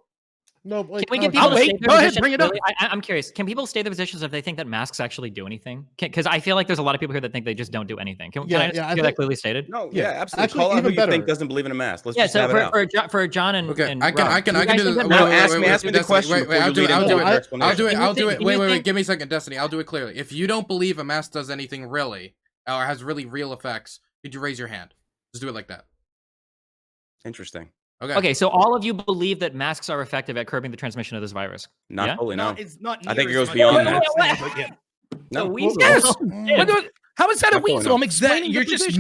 No, can we get people to state their Go ahead, bring it up. I'm curious. Can people state their positions if they think that masks actually do anything? Because I feel like there's a lot of people here that think they just don't do anything. Can I just hear that clearly stated? No, absolutely. Actually, call out who you think doesn't believe in a mask. Let's just have it out. For John and I can do this. No, ask me the question. Wait, I'll do it. Wait. Give me a second, Destiny. I'll do it clearly. If you don't believe a mask does anything really, or has really real effects, could you raise your hand? Just do it like that. Interesting. Okay, so all of you believe that masks are effective at curbing the transmission of this virus? Not fully, no. I think it goes beyond that. No, yes. How is that a weasel? I'm explaining. You're just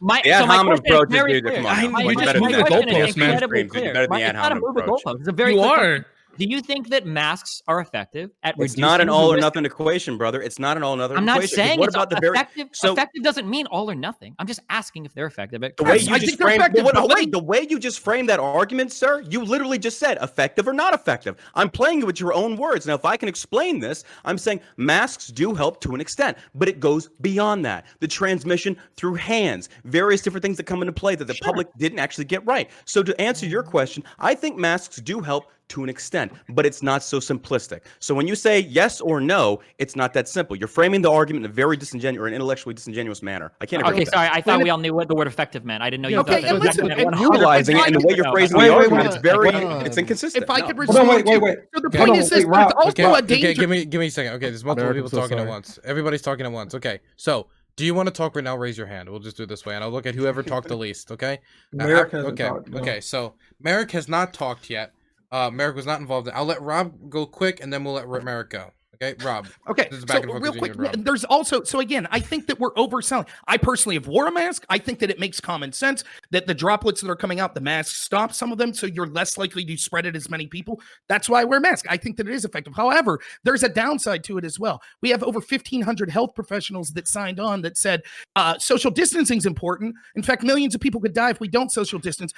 my approach is very clear. Come on, you're just moving the goalposts, man. It's not a move the goalposts. It's a very. You are. Do you think that masks are effective at reducing? It's not an all or nothing equation, brother. It's not an all or nothing equation. I'm not saying what it's about effective. Effective doesn't mean all or nothing. I'm just asking if they're effective at. The way you just framed the way you just framed that argument, sir, you literally just said effective or not effective. I'm playing it with your own words. Now, if I can explain this, I'm saying masks do help to an extent, but it goes beyond that. The transmission through hands, various different things that come into play that the public didn't actually get right. So to answer your question, I think masks do help to an extent, but it's not so simplistic. So when you say yes or no, it's not that simple. You're framing the argument in a very disingenuous or an intellectually disingenuous manner. I can't agree with that. Sorry. I thought we all knew what the word effective meant. I didn't know you thought that. And utilizing it and the way you're phrasing the argument, it's inconsistent. If I could respond, wait. So the point is this: there's also a danger. Give me a second. Okay, there's multiple people talking at once. Everybody's talking at once. Okay, so. Do you want to talk right now? Raise your hand. We'll just do it this way, and I'll look at whoever talked the least. Okay. Merrick hasn't talked, no. Okay. So Merrick has not talked yet. Merrick was not involved. I'll let Rob go quick, and then we'll let Merrick go. Okay, Rob. Okay, so real quick, there's also, so again, I think that we're overselling. I personally have wore a mask. I think that it makes common sense that the droplets that are coming out, the mask stops some of them, so you're less likely to spread it as many people. That's why I wear a mask. I think that it is effective. However, there's a downside to it as well. We have over 1,500 health professionals that signed on that said social distancing is important. In fact, millions of people could die if we don't social distance.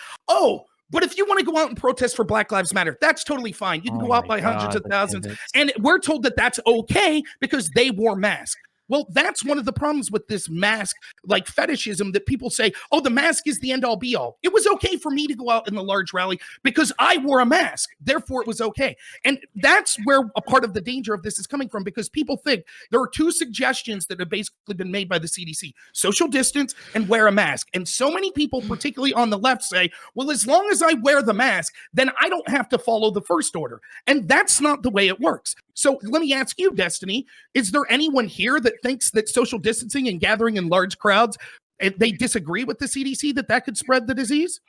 But if you want to go out and protest for Black Lives Matter, that's totally fine. You can go out by hundreds of thousands. And we're told that that's okay because they wore masks. Well, that's one of the problems with this mask, like fetishism, that people say, oh, the mask is the end all be all. It was okay for me to go out in the large rally because I wore a mask. Therefore, it was okay. And that's where a part of the danger of this is coming from, because people think there are two suggestions that have basically been made by the CDC: social distance and wear a mask. And so many people, particularly on the left, say, well, as long as I wear the mask, then I don't have to follow the first order. And that's not the way it works. So let me ask you, Destiny, is there anyone here that thinks that social distancing and gathering in large crowds, they disagree with the CDC that could spread the disease?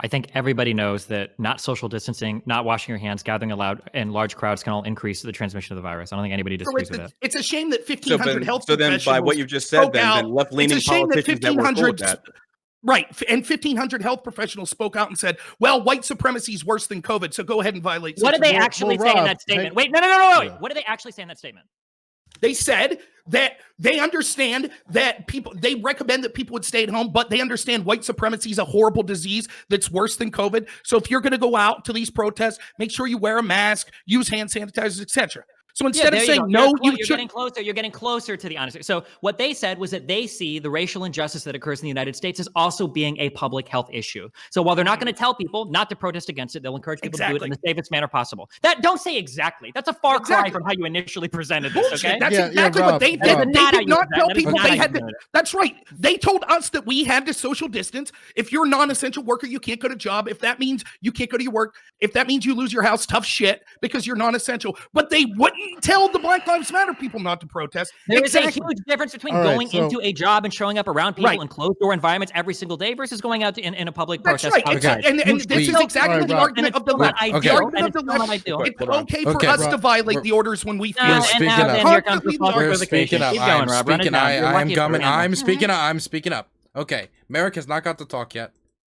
I think everybody knows that not social distancing, not washing your hands, gathering in large crowds can all increase the transmission of the virus. I don't think anybody disagrees with that. It's a shame that 1,500 health professionals. So then, by what you've just said, then left-leaning politicians that were cool with that. Right, and 1,500 health professionals spoke out and said, "Well, white supremacy is worse than COVID, so go ahead and violate." What did they actually say in that statement? Wait, no. Wait. What did they actually say in that statement? They said that they understand that they recommend that people would stay at home, but they understand white supremacy is a horrible disease that's worse than COVID. So if you're going to go out to these protests, make sure you wear a mask, use hand sanitizers, etc. So instead of saying no, you're getting closer. You're getting closer to the honest. So what they said was that they see the racial injustice that occurs in the United States as also being a public health issue. So while they're not going to tell people not to protest against it, they'll encourage people to do it in the safest manner possible. Don't say exactly. That's a far cry from how you initially presented this. Okay, that's exactly what they did. They did not tell people they had to. That's right. They told us that we had to social distance. If you're a non-essential worker, you can't go to job. If that means you can't go to your work, if that means you lose your house, tough shit because you're non-essential. But they wouldn't tell the Black Lives Matter people not to protest. There is a huge difference between going into a job and showing up around people in closed door environments every single day versus going out in a public protest. That's right. And this is exactly the argument of the left. The argument of the left. It's okay for us to violate the orders when we feel We're speaking up. I'm speaking up. Okay, Merrick has not got to talk yet.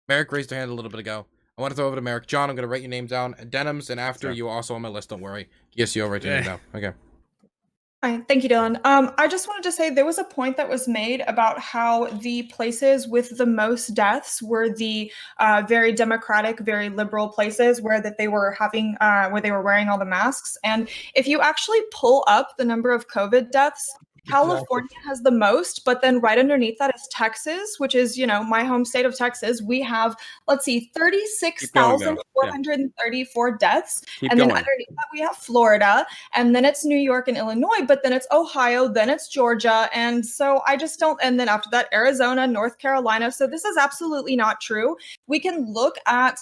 Merrick raised her hand a little bit ago. I want to throw over to Merrick. John, I'm going to write your name down. Denims, and after you also on my list. Don't worry. Yes, you'll write your name down. Okay. All right, thank you, Dylan. I just wanted to say there was a point that was made about how the places with the most deaths were the very democratic, very liberal places where they were having, where they were wearing all the masks. And if you actually pull up the number of COVID deaths, California has the most, but then right underneath that is Texas, which is, my home state of Texas. We have, 36,434 deaths. And then underneath that, we have Florida, and then it's New York and Illinois, but then it's Ohio, then it's Georgia. And so I just don't, and then after that, Arizona, North Carolina. So this is absolutely not true. We can look at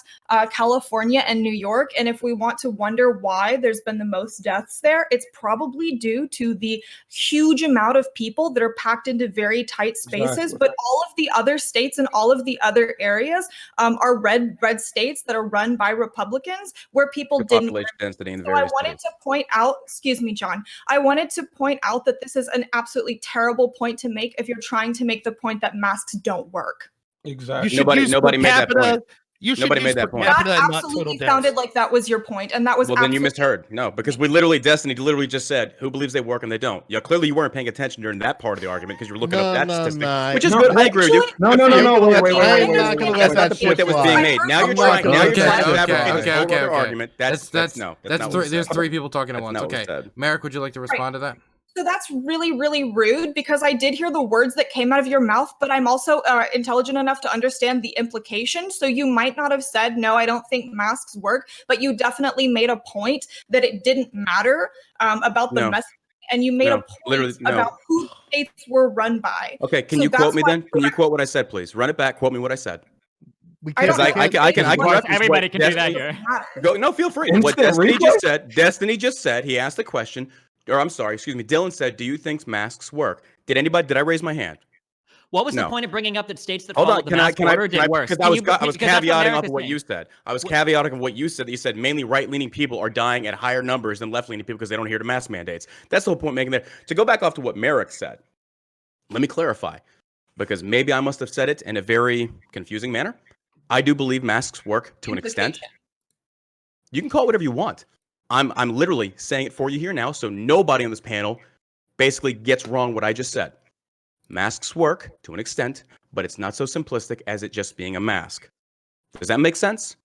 California and New York, and if we want to wonder why there's been the most deaths there, it's probably due to the huge amount of people that are packed into very tight spaces. But all of the other states and all of the other areas are red states that are run by Republicans where people didn't. Population density in the so I wanted to point out, excuse me, John, I wanted to point out that this is an absolutely terrible point to make if you're trying to make the point that masks don't work. Exactly. Nobody made that point. Nobody made that point. That absolutely sounded like that was your point, and that was. Well, then you misheard. No, because Destiny literally just said who believes they work and they don't. Yeah, clearly you weren't paying attention during that part of the argument because you were looking up that statistic, which is good. I agree with you. No. Wait. That's not the point that was being made. Now you're trying to advocate this whole other argument. That's There's three people talking at once. Okay, Merrick, would you like to respond to that? So that's really, really rude because I did hear the words that came out of your mouth, but I'm also intelligent enough to understand the implication. So you might not have said, no, I don't think masks work, but you definitely made a point that it didn't matter about the message. And you made a point about who states were run by. Okay, can you quote me then? Can you quote what I said, please? Run it back. Quote me what I said. Everybody can do that here. No, feel free. What Destiny just said, he asked the question. Or I'm sorry, excuse me. Dylan said, "Do you think masks work?" Did I raise my hand? What was the point of bringing up that states that followed the mask order did worse? Because I was caveating off of what you said. I was caveating of what you said. That you said mainly right-leaning people are dying at higher numbers than left-leaning people because they don't adhere to mask mandates. That's the whole point making there. To go back off to what Merrick said, let me clarify, because maybe I must have said it in a very confusing manner. I do believe masks work to an extent. You can call it whatever you want. I'm literally saying it for you here now, so nobody on this panel basically gets wrong what I just said. Masks work to an extent, but it's not so simplistic as it just being a mask. Does that make sense?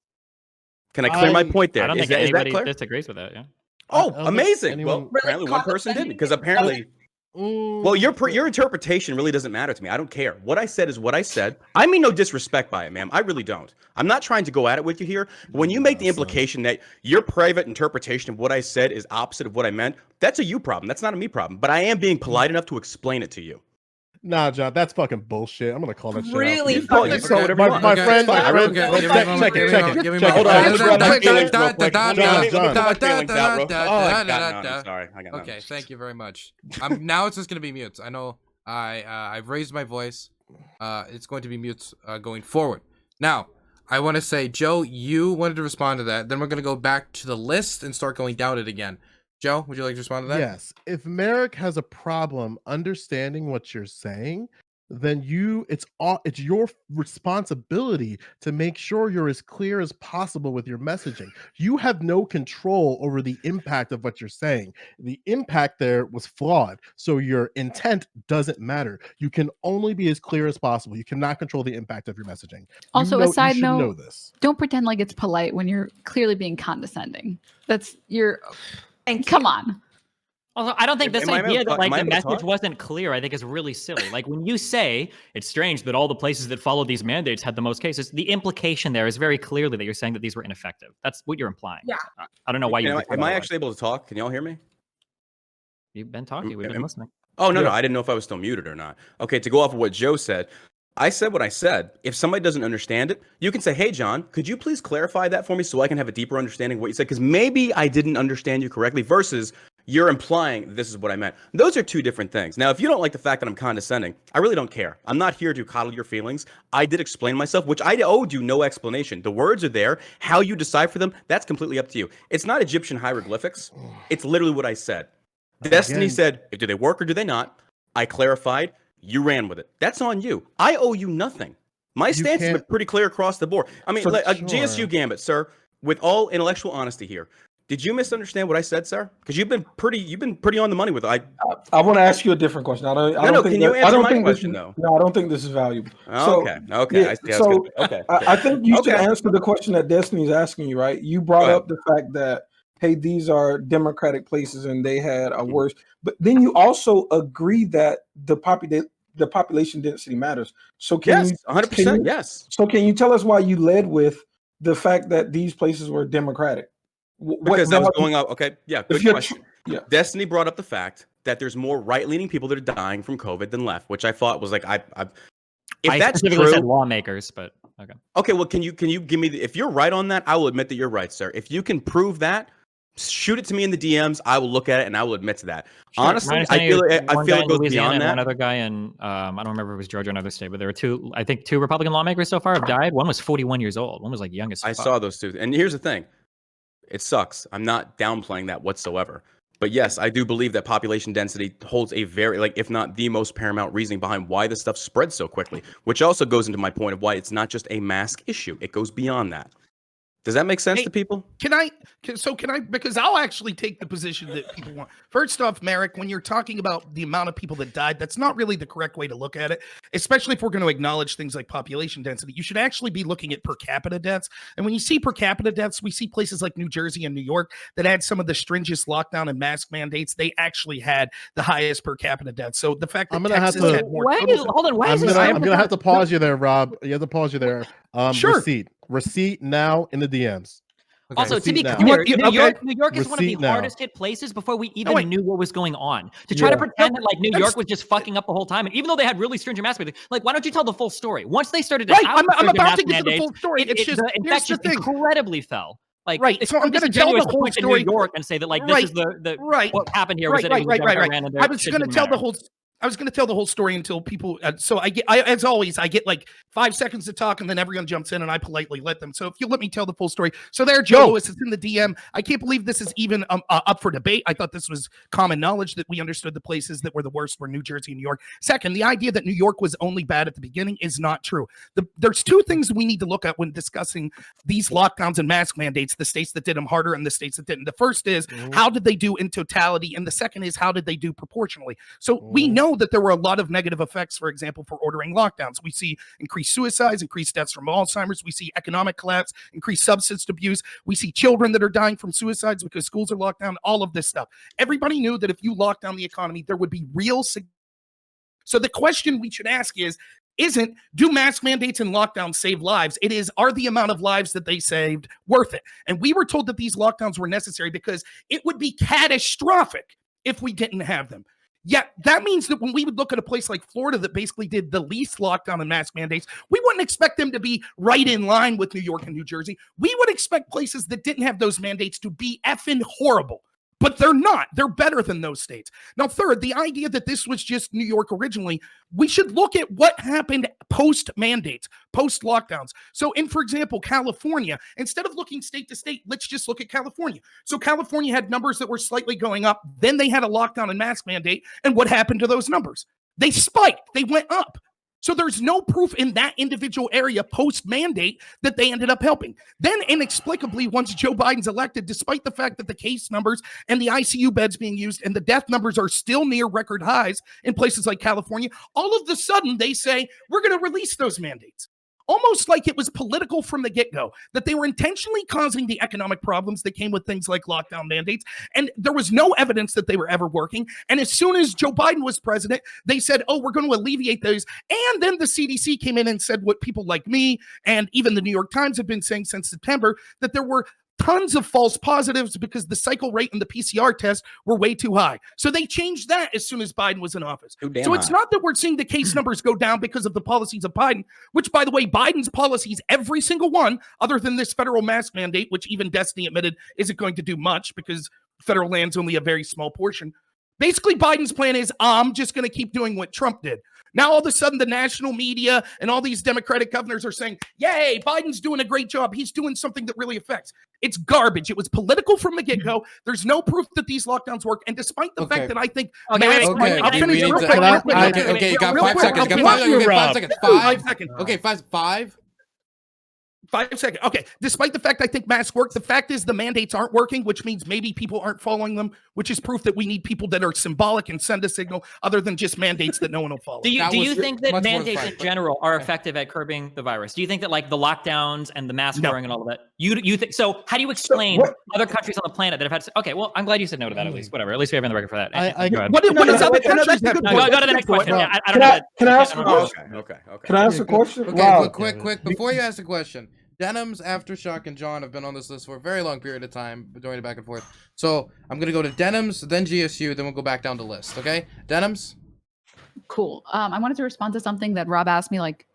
Can I clear my point there? I don't think anybody disagrees with that. Yeah. Oh, amazing. Well, apparently one person didn't, because apparently. Well, your interpretation really doesn't matter to me. I don't care. What I said is what I said. I mean no disrespect by it, ma'am. I really don't. I'm not trying to go at it with you here. But when you make the implication that your private interpretation of what I said is opposite of what I meant, that's a you problem. That's not a me problem. But I am being polite enough to explain it to you. Nah, John, that's fucking bullshit. I'm gonna call that shit Really out. You call it whatever you want. My Okay, friend, fine. I really check don't- it. Hold on, Check let me it. get my feelings real quick. John, Let me John. get my feelings out real quick. Oh, I got none. I'm sorry. I got none. Okay, thank you very much. Now it's just gonna be mutes. I know I've raised my voice. It's going to be mutes going forward. Now, I want to say, Joe, you wanted to respond to that. Then we're gonna go back to the list and start going down it again. Joe, would you like to respond to that? Yes. If Merrick has a problem understanding what you're saying, then it's your responsibility to make sure you're as clear as possible with your messaging. You have no control over the impact of what you're saying. The impact there was flawed, so your intent doesn't matter. You can only be as clear as possible. You cannot control the impact of your messaging. Also, you a side should know note, this. don't pretend like it's polite when you're clearly being condescending. Thank you. Come on. Also, I don't think this Am I idea able to that talk? like Am I the able to message talk? wasn't clear, I think is really silly. Like when you say it's strange that all the places that followed these mandates had the most cases, the implication there is very clearly that you're saying that these were ineffective. That's what you're implying. Yeah. I don't know why you. Am I actually able to talk? Can y'all hear me? You've been talking. We've been listening. Oh, no, Yeah. no. I didn't know if I was still muted or not. Okay, to go off of what Joe said, I said what I said. If somebody doesn't understand it, you can say, hey, John, could you please clarify that for me so I can have a deeper understanding of what you said? Because maybe I didn't understand you correctly versus you're implying this is what I meant. Those are two different things. Now, if you don't like the fact that I'm condescending, I really don't care. I'm not here to coddle your feelings. I did explain myself, which I owed you no explanation. The words are there. How you decipher them, that's completely up to you. It's not Egyptian hieroglyphics. It's literally what I said. Destiny said, do they work or do they not? I clarified. You ran with it. That's on you. I owe you nothing. My stance has been pretty clear across the board. I mean, For sure. GSUGambit, sir, with all intellectual honesty here, did you misunderstand what I said, sir? Because you've been pretty on the money with it. I want to ask you a different question. I don't think can you answer my question, though? No, I don't think this is valuable. Okay. Yeah, I see how it's gonna be. Okay. I think you should answer the question that Destiny's asking you, right? You brought up the fact that, hey, these are democratic places and they had a worse, but then you also agree that the population density matters. So can you 100%, yes. So can you tell us why you led with the fact that these places were democratic? Because that was going up. Okay, yeah, good question. Yeah. Destiny brought up the fact that there's more right-leaning people that are dying from COVID than left, which I thought was like, if that's specifically true, said lawmakers, but okay. Okay, well, can you give me if you're right on that? I will admit that you're right, sir. If you can prove that, shoot it to me in the DMs. I will look at it and I will admit to that. Sure. Honestly, I feel it goes beyond that. One other guy in I don't remember if it was Georgia or another state, but there were two Republican lawmakers so far have died. One was 41 years old. One was like young as fuck. I saw those two. And here's the thing. It sucks. I'm not downplaying that whatsoever. But yes, I do believe that population density holds a very, if not the most paramount reasoning behind why this stuff spreads so quickly, which also goes into my point of why it's not just a mask issue. It goes beyond that. Does that make sense to people? Can I, because I'll actually take the position that people want. First off, Merrick, when you're talking about the amount of people that died, that's not really the correct way to look at it, especially if we're going to acknowledge things like population density. You should actually be looking at per capita deaths. And when you see per capita deaths, we see places like New Jersey and New York that had some of the stringest lockdown and mask mandates. They actually had the highest per capita deaths. So the fact that Texas had more. I'm gonna have to pause you there, Rob. You have to pause you there. Sure. Receipt now in the DMs. Okay. Also, to be Receipt clear, now. New York is one of the Receipt now. hardest hit places before we even knew what was going on. To try Yeah. to pretend that like New York was just fucking up the whole time, and even though they had really stringent mask mandates, like why don't you tell the full story? Once they started to have I'm stringent about mask to get to the mandates, full story. It's just the here's the infection thing. incredibly fell. Like, Right, it's so I'm gonna tell the whole point to story. New York and say that like this is the right. what happened here was that it was ran and I was going to tell the whole. I was going to tell the whole story until people. So as always, I get like 5 seconds to talk, and then everyone jumps in, and I politely let them. So if you let me tell the full story. So there, Joe Lewis is in the DM. I can't believe this is even up for debate. I thought this was common knowledge that we understood the places that were the worst were New Jersey and New York. Second, the idea that New York was only bad at the beginning is not true. There's two things we need to look at when discussing these lockdowns and mask mandates: the states that did them harder and the states that didn't. The first is how did they do in totality, and the second is how did they do proportionally. So we know that there were a lot of negative effects, for example, for ordering lockdowns. We see increased suicides, increased deaths from Alzheimer's. We see economic collapse, increased substance abuse. We see children that are dying from suicides because schools are locked down, all of this stuff. Everybody knew that if you lock down the economy, there would be real. So the question we should ask isn't do mask mandates and lockdowns save lives? It is, are the amount of lives that they saved worth it? And we were told that these lockdowns were necessary because it would be catastrophic if we didn't have them. Yeah, that means that when we would look at a place like Florida that basically did the least lockdown and mask mandates, we wouldn't expect them to be right in line with New York and New Jersey. We would expect places that didn't have those mandates to be effing horrible. But they're not. They're better than those states. Now, third, the idea that this was just New York originally, we should look at what happened post-mandates, post-lockdowns. So for example, California, instead of looking state to state, let's just look at California. So California had numbers that were slightly going up. Then they had a lockdown and mask mandate. And what happened to those numbers? They spiked. They went up. So there's no proof in that individual area post-mandate that they ended up helping. Then inexplicably, once Joe Biden's elected, despite the fact that the case numbers and the ICU beds being used and the death numbers are still near record highs in places like California, all of a sudden they say, we're going to release those mandates. Almost like it was political from the get-go, that they were intentionally causing the economic problems that came with things like lockdown mandates. And there was no evidence that they were ever working. And as soon as Joe Biden was president, they said, oh, we're going to alleviate those. And then the CDC came in and said what people like me and even the New York Times have been saying since September, that there were tons of false positives because the cycle rate and the PCR test were way too high. So they changed that as soon as Biden was in office. So it's not that we're seeing the case numbers go down because of the policies of Biden, which, by the way, Biden's policies, every single one, other than this federal mask mandate, which even Destiny admitted isn't going to do much because federal land's only a very small portion. Basically, Biden's plan is, I'm just going to keep doing what Trump did. Now, all of a sudden, the national media and all these Democratic governors are saying, yay, Biden's doing a great job. He's doing something that really affects. It's garbage. It was political from the get-go. There's no proof that these lockdowns work. And despite the fact that I think... I'll finish real quick. Okay, got 5 seconds. Got 5 seconds. 5 seconds. 5 seconds. Okay, 5. 5 seconds. Okay. Despite the fact I think masks work, the fact is the mandates aren't working, which means maybe people aren't following them, which is proof that we need people that are symbolic and send a signal other than just mandates that no one will follow. Do you think that mandates in general are effective at curbing the virus? Do you think that like the lockdowns and the mask wearing and all of that? You think so? How do you explain other countries on the planet that have had? Okay, well, I'm glad you said no to that at least. Whatever. At least we have on the record for that. What does other countries have? Go to the next question. Can I ask a question? Okay. Can I ask a question? Okay, quick. Before you ask the question, Denims, Aftershock, and John have been on this list for a very long period of time, going back and forth. So I'm gonna go to Denims, then GSU, then we'll go back down the list. Okay, Denims. Cool. I wanted to respond to something that Rob asked me like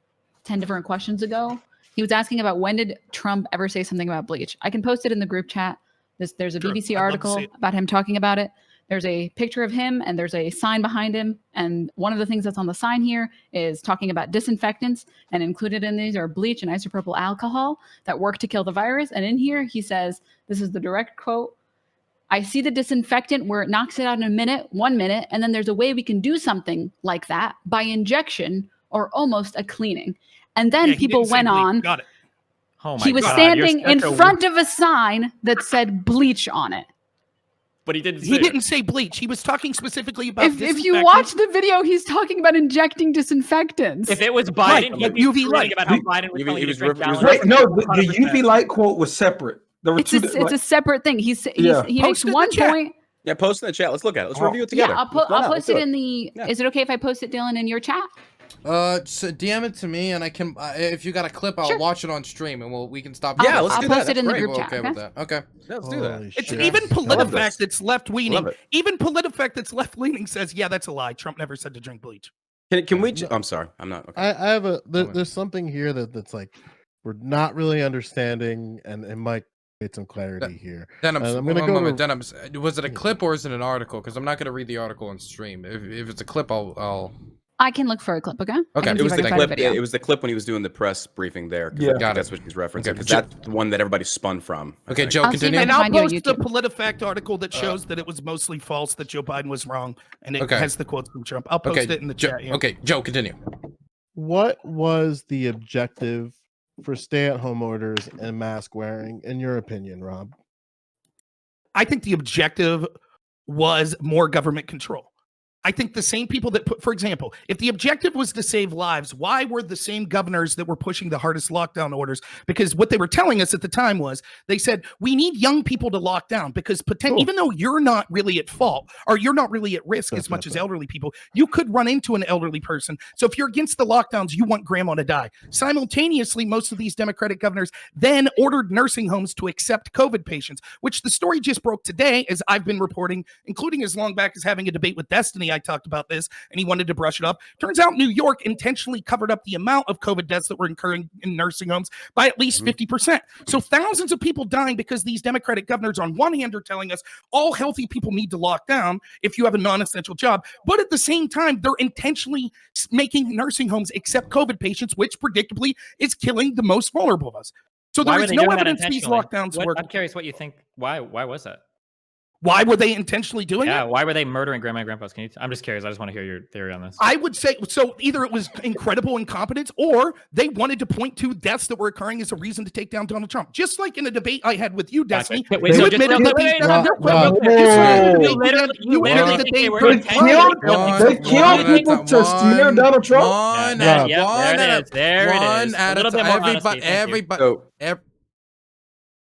10 different questions ago. He was asking about when did Trump ever say something about bleach? I can post it in the group chat. There's a BBC article about him talking about it. There's a picture of him and there's a sign behind him. And one of the things that's on the sign here is talking about disinfectants, and included in these are bleach and isopropyl alcohol that work to kill the virus. And in here, he says, this is the direct quote, I see the disinfectant where it knocks it out in 1 minute. And then there's a way we can do something like that by injection or almost a cleaning. And then people went on. Got it. Oh my he was God, standing in front of a sign that said bleach on it. But he didn't. He didn't say bleach. He was talking specifically about. If you watch the video, he's talking about injecting disinfectants. If it was Biden, he'd be UV light. about how Biden was telling you to drink gallons. Right, no, the UV light quote was separate. There were it's a separate thing. He makes one point. Yeah, post in the chat. Let's look at it. Let's review it together. Yeah, I'll post it in the. Yeah. Is it okay if I post it, Dylan, in your chat? So DM it to me, and I can. If you got a clip, I'll watch it on stream, and we can stop. Yeah, let's do that. I'll post it in the group chat. Okay with that. Okay. Yeah, let's do that. It's even PolitiFact that's left-leaning. Even PolitiFact that's left-leaning says, yeah, that's a lie. Trump never said to drink bleach. Can we? I'm sorry. I'm not. Okay. I have a. There's something here that's like we're not really understanding, and it might get some clarity here. Denims, I'm gonna go with Denims. Was it a clip or is it an article? Because I'm not gonna read the article on stream. If it's a clip, I'll. I can look for a clip, okay? Okay. It was the clip. It was the clip when he was doing the press briefing there. Yeah, that's what he's referencing. Because that's the one that everybody spun from. Okay, Joe, continue. And I'll post the PolitiFact article that shows that it was mostly false, that Joe Biden was wrong, and it has the quotes from Trump. I'll post it in the chat. Yeah. Okay, Joe, continue. What was the objective for stay-at-home orders and mask wearing, in your opinion, Rob? I think the objective was more government control. I think the same people that put, for example, if the objective was to save lives, why were the same governors that were pushing the hardest lockdown orders? Because what they were telling us at the time was they said, we need young people to lock down because even though you're not really at fault or you're not really at risk as much as elderly people, you could run into an elderly person. So if you're against the lockdowns, you want grandma to die. Simultaneously, most of these Democratic governors then ordered nursing homes to accept COVID patients, which the story just broke today, as I've been reporting, including as long back as having a debate with Destiny recently I talked about this and he wanted to brush it up. Turns out New York intentionally covered up the amount of COVID deaths that were occurring in nursing homes by at least 50%. So thousands of people dying because these Democratic governors on one hand are telling us all healthy people need to lock down if you have a non-essential job. But at the same time, they're intentionally making nursing homes accept COVID patients, which predictably is killing the most vulnerable of us. So there is no evidence these lockdowns work. I'm curious what you think. Why was that? Why were they intentionally doing it? Yeah, why were they murdering grandma and grandpas? I'm just curious. I just want to hear your theory on this. I would say, so either it was incredible incompetence or they wanted to point to deaths that were occurring as a reason to take down Donald Trump. Just like in a debate I had with you, Destiny. You admitted they killed people to smear Donald Trump.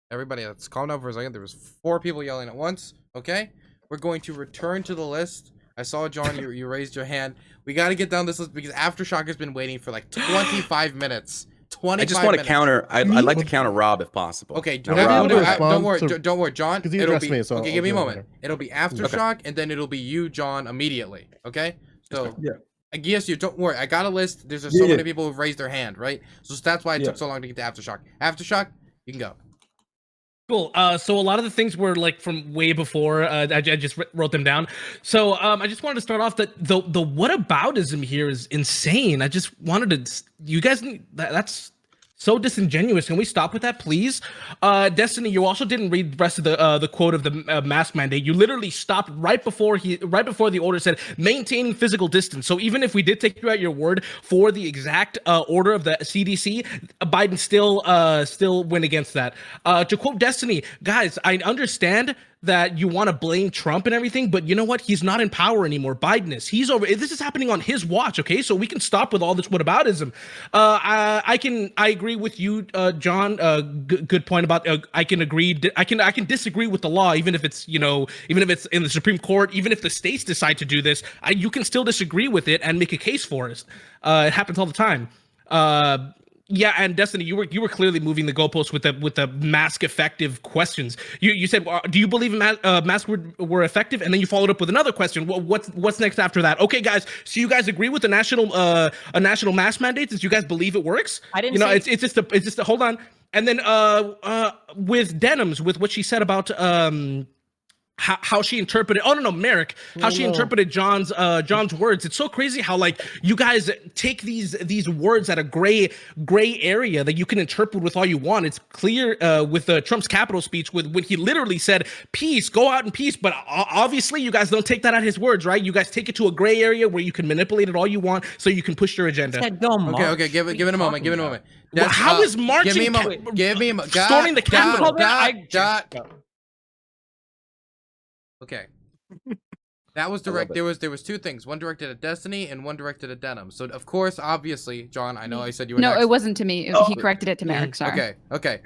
Everybody, let's calm down for a second. There was 4 people yelling at once. Okay, we're going to return to the list. I saw John, you raised your hand. We got to get down this list because Aftershock has been waiting for like 25 minutes. 25 I just want to counter. I'd like to counter Rob if possible. Okay, don't worry, John. It'll be okay. Give me a moment. It'll be Aftershock, and then it'll be you, John, immediately. Okay. So yeah. I guess you don't worry. I got a list. There's so many people who've raised their hand, right? So that's why it took so long to get to Aftershock. Aftershock, you can go. Cool. So a lot of the things were like from way before. I just wrote them down. So I just wanted to start off that the whataboutism here is insane. I just wanted to. You guys, that's so disingenuous. Can we stop with that, please? Destiny, you also didn't read the rest of the quote of the mask mandate. You literally stopped right before the order said maintaining physical distance. So even if we did take you at your word for the exact order of the CDC, Biden still went against that. To quote Destiny, guys, I understand that you want to blame Trump and everything, but you know what? He's not in power anymore. Biden is. He's over. This is happening on his watch, okay? So we can stop with all this whataboutism. I agree with you, John. Good point about. I can agree. I can disagree with the law, even if it's even if it's in the Supreme Court, even if the states decide to do this. You can still disagree with it and make a case for it. It happens all the time. Yeah, and Destiny, you were clearly moving the goalposts with the mask effective questions. You said, do you believe masks were effective? And then you followed up with another question. What's next after that? Okay, guys, so you guys agree with the national mask mandate? Since you guys believe it works? I didn't. It's just hold on. And then with Denims, with what she said about how she interpreted Merrick, how she interpreted John's words. It's so crazy how like you guys take these words at a gray area that you can interpret with all you want. It's clear with Trump's Capitol speech when he literally said peace, go out in peace, but obviously you guys don't take that at his words, right? You guys take it to a gray area where you can manipulate it all you want so you can push your agenda. Okay, give it a moment. Well, how is marching? Give me a moment. Storming the Capitol. Okay. That was direct. There was 2 things. One directed at Destiny and one directed at Denim. So of course, obviously, John, I know I said you were No, next. it wasn't to me. He corrected it to Merrick. Sorry. Okay.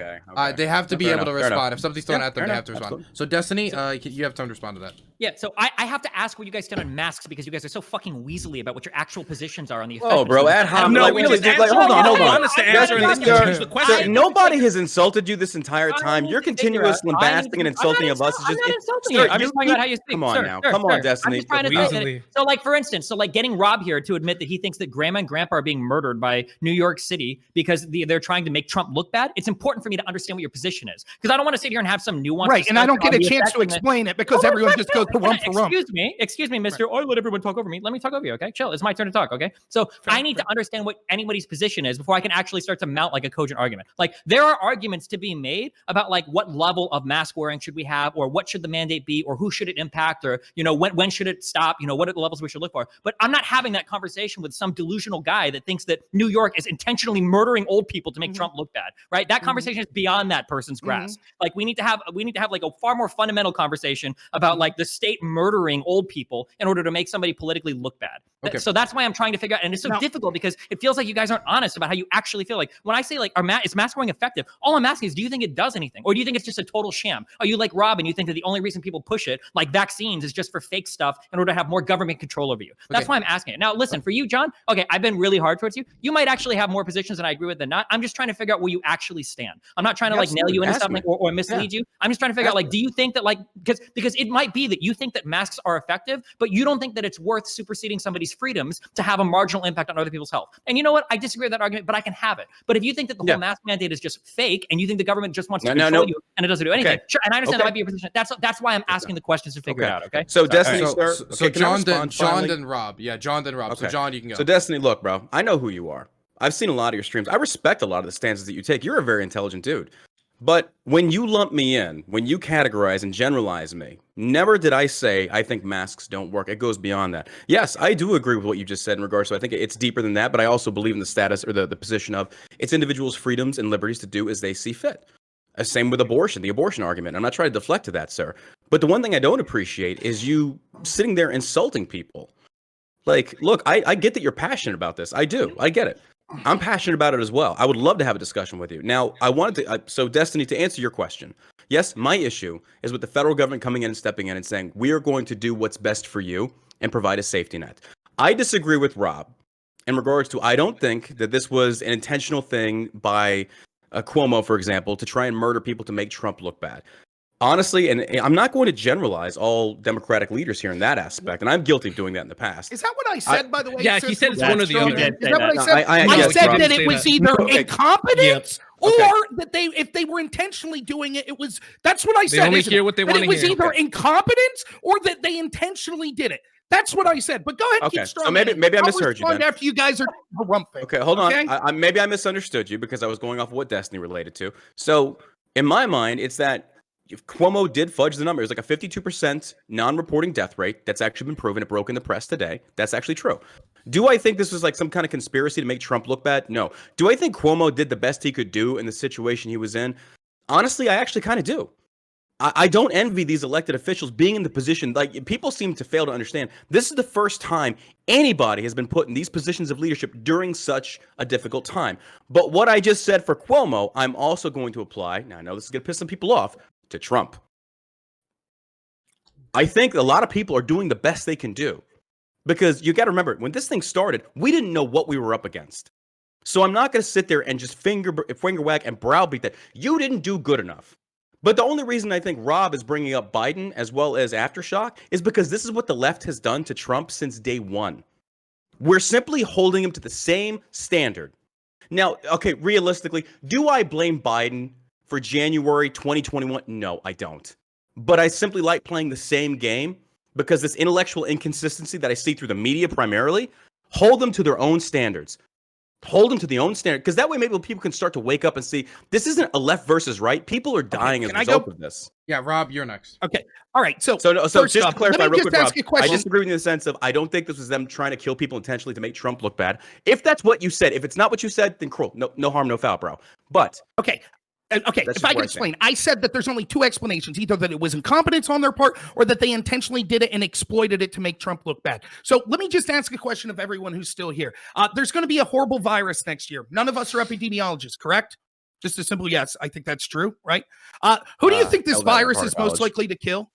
They have to be able to respond. If something's thrown at them, they have to respond. So Destiny, you have time to respond to that. Yeah, so I have to ask where you guys stand on masks because you guys are so fucking weaselly about what your actual positions are on the. Oh, bro, ad hoc. No, we just answered. Hold on. Honest to answer, and then you change the question. Nobody has insulted you this entire time. You're continuous lambasting and insulting of us. I'm not insulting you. I'm just talking about how you speak. Come on now. Come on, Destiny. So, like, for instance, getting Rob here to admit that he thinks that grandma and grandpa are being murdered by New York City because they're trying to make Trump look bad. It's important for me to understand what your position is because I don't want to sit here and have some nuance. Right, and I don't get a chance to explain it because everyone just goes to rump for rump. Excuse me, mister. I let everyone talk over me. Let me talk over you, okay? Chill. It's my turn to talk, okay? So I need to understand what anybody's position is before I can actually start to mount like a cogent argument. Like there are arguments to be made about like what level of mask wearing should we have, or what should the mandate be, or who should it impact, or when should it stop? What are the levels we should look for? But I'm not having that conversation with some delusional guy that thinks that New York is intentionally murdering old people to make Trump look bad, right? That conversation is beyond that person's grasp. Like we need to have like a far more fundamental conversation about like the state murdering old people in order to make somebody politically look bad. Okay. So that's why I'm trying to figure out, and it's so difficult because it feels like you guys aren't honest about how you actually feel. Like when I say like, is mask wearing effective? All I'm asking is, do you think it does anything? Or do you think it's just a total sham? Are you like Rob and you think that the only reason people push it, like vaccines, is just for fake stuff in order to have more government control over you. That's why I'm asking it. Now, listen, for you, John, okay, I've been really hard towards you. You might actually have more positions than I agree with than not. I'm just trying to figure out where you actually stand. I'm not trying to like nail you into something or mislead you. I'm just trying to figure out like, do you think that like, because it might be that you think that masks are effective, but you don't think that it's worth superseding somebody's freedoms to have a marginal impact on other people's health. And you know what? I disagree with that argument, but I can have it. But if you think that the whole mask mandate is just fake and you think the government just wants to control you and it doesn't do anything, sure. And I understand that might be your position. That's why I'm asking the questions to figure it out. Okay. So Destiny, so John then Rob. Yeah, John then Rob. So John, you can go. So Destiny, look, bro, I know who you are. I've seen a lot of your streams. I respect a lot of the stances that you take. You're a very intelligent dude. But when you lump me in, when you categorize and generalize me, never did I say I think masks don't work. It goes beyond that. Yes, I do agree with what you just said in regards to, I think it's deeper than that, but I also believe in the status or the position of it's individuals' freedoms and liberties to do as they see fit. Same with abortion, the abortion argument. I'm not trying to deflect to that, sir. But the one thing I don't appreciate is you sitting there insulting people. Like, look, I get that you're passionate about this. I do. I get it. I'm passionate about it as well. I would love to have a discussion with you. Now, I wanted to, so Destiny, to answer your question, yes, my issue is with the federal government coming in and stepping in and saying, we are going to do what's best for you and provide a safety net. I disagree with Rob in regards to, I don't think that this was an intentional thing by Cuomo, for example, to try and murder people to make Trump look bad. Honestly, and I'm not going to generalize all Democratic leaders here in that aspect, and I'm guilty of doing that in the past. Is that what I said, by the way? Yeah, he said it's one or the other. Is that what I said? I said that it was either incompetence or that if they were intentionally doing it, it was, that's what I said. They only hear what they want to hear. It was either incompetence or that they intentionally did it. That's what I said. But go ahead, keep strong. So maybe I misheard you then. After you guys are harumping. Okay, hold on. Maybe I misunderstood you because I was going off of what Destiny related to. So in my mind, it's that if Cuomo did fudge the number, it was like a 52% non-reporting death rate. That's actually been proven. It broke in the press today. That's actually true. Do I think this was like some kind of conspiracy to make Trump look bad? No. Do I think Cuomo did the best he could do in the situation he was in? Honestly, I actually kind of do. I don't envy these elected officials being in the position. Like, people seem to fail to understand. This is the first time anybody has been put in these positions of leadership during such a difficult time. But what I just said for Cuomo, I'm also going to apply. Now, I know this is going to piss some people off, to Trump. I think a lot of people are doing the best they can do, because you got to remember, when this thing started, we didn't know what we were up against. So I'm not going to sit there and just finger wag and browbeat that you didn't do good enough. But the only reason I think Rob is bringing up Biden as well as Aftershock is because this is what the left has done to Trump since day one. We're simply holding him to the same standard. Now, okay, realistically, do I blame Biden for January 2021? No, I don't. But I simply like playing the same game because this intellectual inconsistency that I see through the media primarily, hold them to their own standards. Hold them to the own standard, because that way maybe people can start to wake up and see this isn't a left versus right. People are dying as a result of this. Yeah, Rob, you're next. Okay. All right. So just to clarify real quick, Rob, I disagree with you in the sense of I don't think this was them trying to kill people intentionally to make Trump look bad. If that's what you said, if it's not what you said, then cool. No harm, no foul, bro. But okay, if I can explain, I said that there's only two explanations, either that it was incompetence on their part or that they intentionally did it and exploited it to make Trump look bad. So let me just ask a question of everyone who's still here. There's going to be a horrible virus next year. None of us are epidemiologists, correct? Just a simple yes. I think that's true, right? Who do you think this virus is most likely to kill?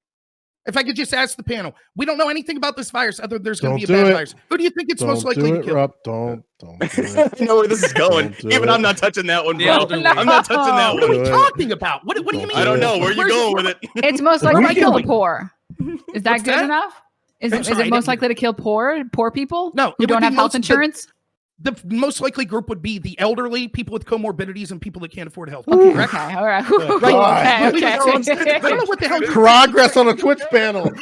If I could just ask the panel, we don't know anything about this virus other than there's going to be a bad virus. Who do you think it's most likely to kill? Rob. Don't do it. I know where this is going. Even I'm not touching that one, bro. I'm not touching that one. What are we talking about? What do you mean? I don't know. Where are you going with it? It's most likely to kill the poor. Is that good enough? Is it most likely to kill poor people? No, who don't have health insurance? The most likely group would be the elderly, people with comorbidities, and people that can't afford health. Okay, all right. Okay. I don't know what the hell. Progress on a Twitch panel. Okay,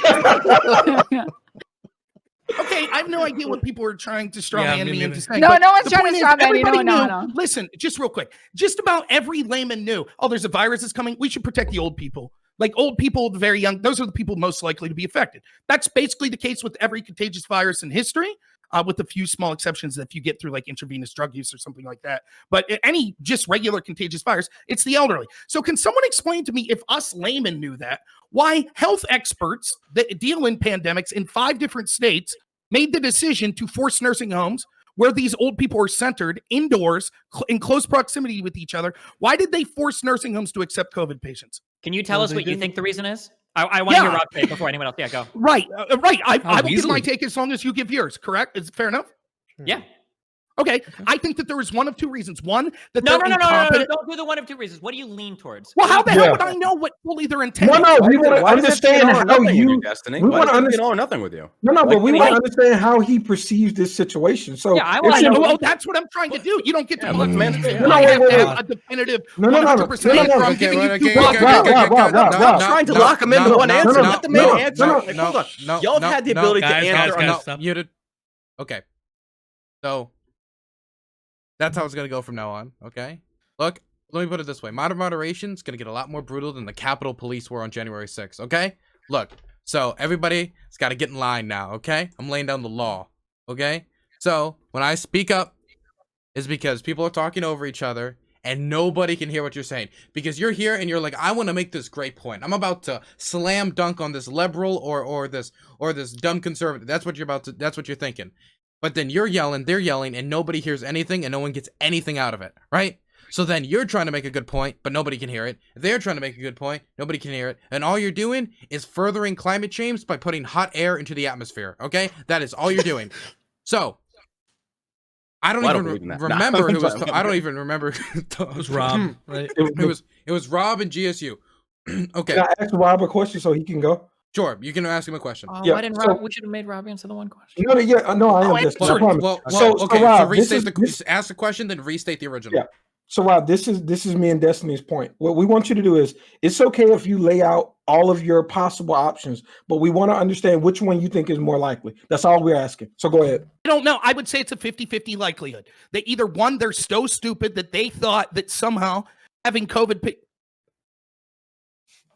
I have no idea what people are trying to strawman me into saying. No one's trying to strawman you. No. Listen, just real quick. Just about every layman knew, there's a virus that's coming. We should protect the old people. Like old people, the very young, those are the people most likely to be affected. That's basically the case with every contagious virus in history. With a few small exceptions if you get through like intravenous drug use or something like that. But any just regular contagious virus, it's the elderly. So can someone explain to me, if us laymen knew that, why health experts that deal in pandemics in 5 different states made the decision to force nursing homes where these old people are centered indoors in close proximity with each other? Why did they force nursing homes to accept COVID patients? Can you tell us what you think the reason is? I want to hear Rob take before anyone else. Yeah, go. Right. I will give easily. my take as long as you give yours. Correct? Is it fair enough? Yeah. Okay. I think that there is one of two reasons. One, that No, they're no. incompetent. Don't do the one of two reasons. What do you lean towards? Well, how the hell Yeah. would I know what fully their intent? No, we want to Why does that be understand all or how nothing with you. you, Destiny? We Why want to does that be understand. all or nothing with you? No, Like, but we you want to know- understand how he perceives this situation. So Yeah, I if wanna you- know. Well, that's what I'm trying to do. You don't get to Yeah, look let the man me. speak. You No, I wait, have wait, to have wait. a definitive No. 100% answer. I'm Okay, giving well, you okay, two okay, blocks. Rob. Stop trying to lock him into one answer. Let the man answer. No, Like, hold on. Y'all have had the no, ability to guys, answer. guys, on- stop. Muted. Okay. So that's how it's gonna go from now on. Okay. Look, let me put it this way: modern moderation is gonna get a lot more brutal than the Capitol Police were on January 6th. Okay. Look. So everybody has got to get in line now. Okay. I'm laying down the law. Okay. So when I speak up, is because people are talking over each other and nobody can hear what you're saying, because you're here and you're like, I want to make this great point. I'm about to slam dunk on this liberal or this dumb conservative. That's what you're thinking. But then you're yelling, they're yelling, and nobody hears anything and no one gets anything out of it, right? So then you're trying to make a good point, but nobody can hear it. They're trying to make a good point, nobody can hear it. And all you're doing is furthering climate change by putting hot air into the atmosphere, okay? That is all you're doing. So I don't even believe in that. remember Nah. who was. I don't even remember. It was Rob, right? It was Rob and GSU. Okay, Can I ask Rob a question so he can go? sure. You can ask him a question. Oh, Yeah, why didn't so- Rob? We should have made Rob answer the one question. No, I am just. I promise. Okay. Rob, So this restate is- ask the question, then restate the original. Yeah. So Rob, this is me and Destiny's point. What we want you to do is, it's okay if you lay out all of your possible options, but we want to understand which one you think is more likely. That's all we're asking. So go ahead. I don't know. I would say it's a 50-50 likelihood that either one, they're so stupid that they thought that somehow having COVID.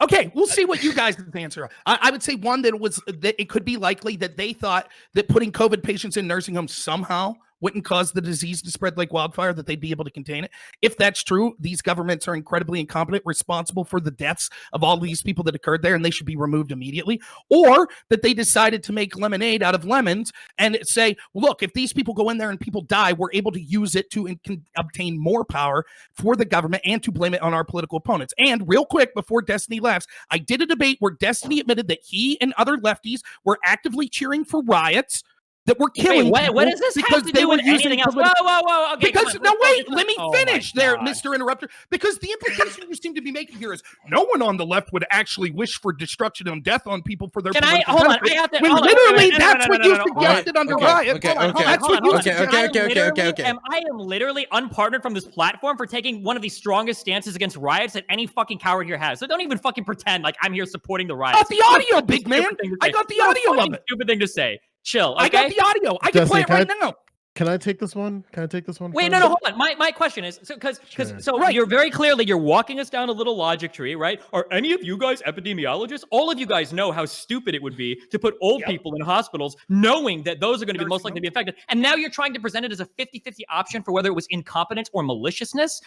Okay, we'll see what you guys answer. I would say one, that it could be likely that they thought that putting COVID patients in nursing homes somehow wouldn't cause the disease to spread like wildfire, that they'd be able to contain it. If that's true, these governments are incredibly incompetent, responsible for the deaths of all these people that occurred there, and they should be removed immediately. Or that they decided to make lemonade out of lemons and say, look, if these people go in there and people die, we're able to use it to obtain more power for the government and to blame it on our political opponents. And real quick, before Destiny laughs, I did a debate where Destiny admitted that he and other lefties were actively cheering for riots that were killing Wait, people what does this because have to they do were with using anything else? political- Whoa. Okay, because come on, no, let's wait, focus let me on- oh my finish there, God. Mr. Interrupter. Because the implication you seem to be making here is no one on the left would actually wish for destruction and death on people for their Can I political hold on? benefit, I have to. when hold on, literally no, that's what you no. suggested under Okay, riot. okay, Hold on, okay, that's what you okay, suggested. okay. I am literally unpartnered from this platform for taking one of the strongest stances against riots that any fucking coward here has. So don't even fucking pretend like I'm here supporting the I riots. got the audio, big man. I got the audio of it. Stupid thing to say. Chill. Okay? I got the audio. I can Destiny, play it right can now. Can I take this one? Wait, first? no, hold on. My question is because Sure. you're very clearly you're walking us down a little logic tree, right? Are any of you guys epidemiologists? All of you guys know how stupid it would be to put old people in hospitals, knowing that those are going to be most likely to be affected. And now you're trying to present it as a 50-50 option for whether it was incompetence or maliciousness.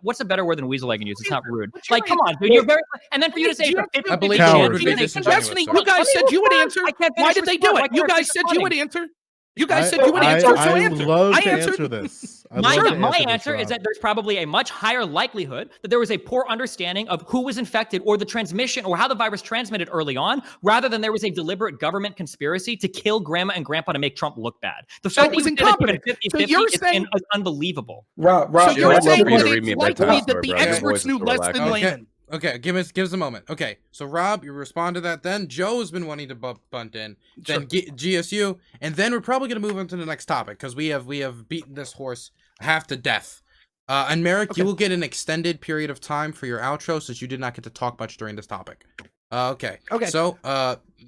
What's a better word than weasel I can use? It's not rude. Like, come on, dude. You're very. And then for you to say it's a 50-50 I believe chance, coward would be you're gonna- disingenuous, Destiny, sir. you guys said you would answer. I can't Why finish did they do responding. it? Why You can't I guys finish said you would responding? answer. You guys said you would I answer. So I answer. love I to answered. answer this. I'd My love to answer answer this, is that Rob. there's probably a much higher likelihood that there was a poor understanding of who was infected or the transmission or how the virus transmitted early on, rather than there was a deliberate government conspiracy to kill grandma and grandpa to make Trump look bad. The So fact it was that you said it's even incompetent. 50-50 So you're is saying- unbelievable. Rob, So Rob, I'd you're love saying for you to that read me it's a bedtime likely that story, the bro. Your experts voice is knew so less relaxed. than Okay. laymen. Okay, give us a moment. Okay, so Rob, you respond to that. Then Joe has been wanting to bunt in. Then GSU, and then we're probably gonna move on to the next topic because we have beaten this horse half to death. And Merrick, you will get an extended period of time for your outro since you did not get to talk much during this topic. Okay. Okay. So,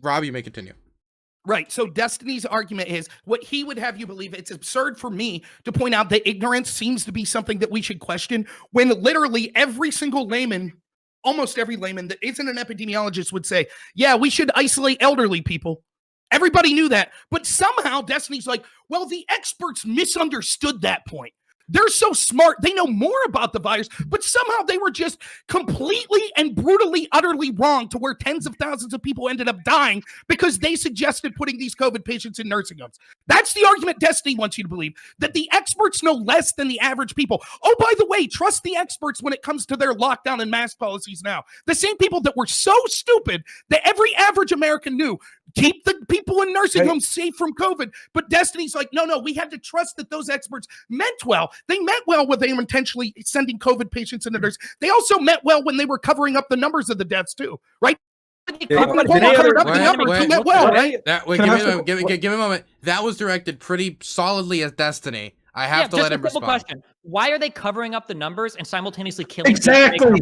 Rob, you may continue. Right. So Destiny's argument is what he would have you believe. It's absurd for me to point out that ignorance seems to be something that we should question when literally every single layman, almost every layman that isn't an epidemiologist would say, yeah, we should isolate elderly people. Everybody knew that. But somehow Destiny's like, well, the experts misunderstood that point. They're so smart. They know more about the virus, but somehow they were just completely and brutally, utterly wrong to where tens of thousands of people ended up dying because they suggested putting these COVID patients in nursing homes. That's the argument Destiny wants you to believe, that the experts know less than the average people. Oh, by the way, trust the experts when it comes to their lockdown and mask policies now. The same people that were so stupid that every average American knew, keep the people in nursing homes safe from COVID. But Destiny's like, no, we had to trust that those experts meant well. They meant well when they were intentionally sending COVID patients into nurses. They also meant well when they were covering up the numbers of the deaths too, right? Give me a moment. That was directed pretty solidly at Destiny. I have to let him respond. Question. Why are they covering up the numbers and simultaneously killing? Exactly.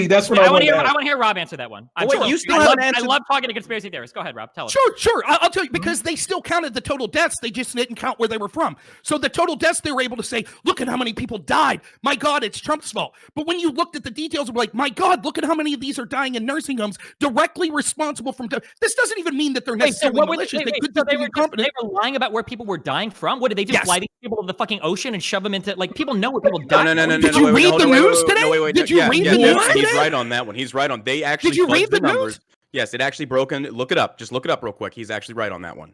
That's what I want to hear. I want to hear Rob answer that one. I love talking to conspiracy theorists. Go ahead, Rob. Tell us. Sure. I'll tell you, because they still counted the total deaths. They just didn't count where they were from. So the total deaths, they were able to say, look at how many people died. My God, it's Trump's fault. But when you looked at the details, we're like, my God, look at how many of these are dying in nursing homes, directly responsible from death. This doesn't even mean that they're necessarily malicious. They were lying about where people were dying from. What did they just fly these people to the fucking ocean and shove them into, like, people know where people die? No. Did you read the news today? Did you read the news today? He's right on that one. He's right on. They actually. Did you read the numbers? Yes, it actually broke. Look it up. Just look it up real quick. He's actually right on that one.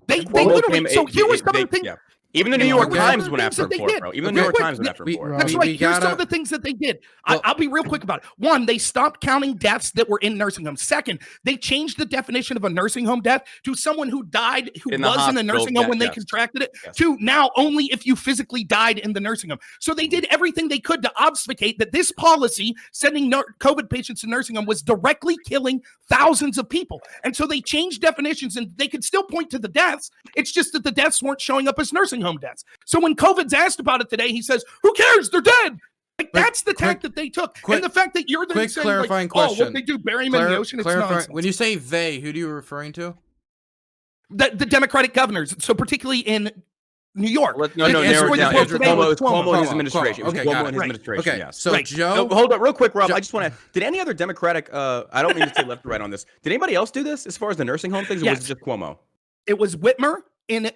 They literally. So here was some of the things. Yeah. Even the New York Times went after him for it, bro. Even the New York Times went after him for it. That's right. Here's some of the things that they did. I'll be real quick about it. One, they stopped counting deaths that were in nursing homes. Second, they changed the definition of a nursing home death to someone who died who was in a nursing home when they contracted it, to now only if you physically died in the nursing home. So they did everything they could to obfuscate that this policy, sending COVID patients to nursing home, was directly killing thousands of people. And so they changed definitions, and they could still point to the deaths. It's just that the deaths weren't showing up as nursing home deaths. So when COVID's asked about it today, he says, who cares? They're dead. Like, that's the tack that they took. And the fact that you're then saying, clarifying like, question. oh, what they do, bury them in the ocean, it's nonsense. When you say they, who do you referring to? The Democratic governors. So particularly in New York. Narrow it down. Cuomo and his administration. Okay, Cuomo and his administration, yes. So Joe... hold up real quick, Rob. I just want to... Did any other Democratic... I don't mean to say left or right on this. Did anybody else do this as far as the nursing home things, or was it just Cuomo? It was Whitmer in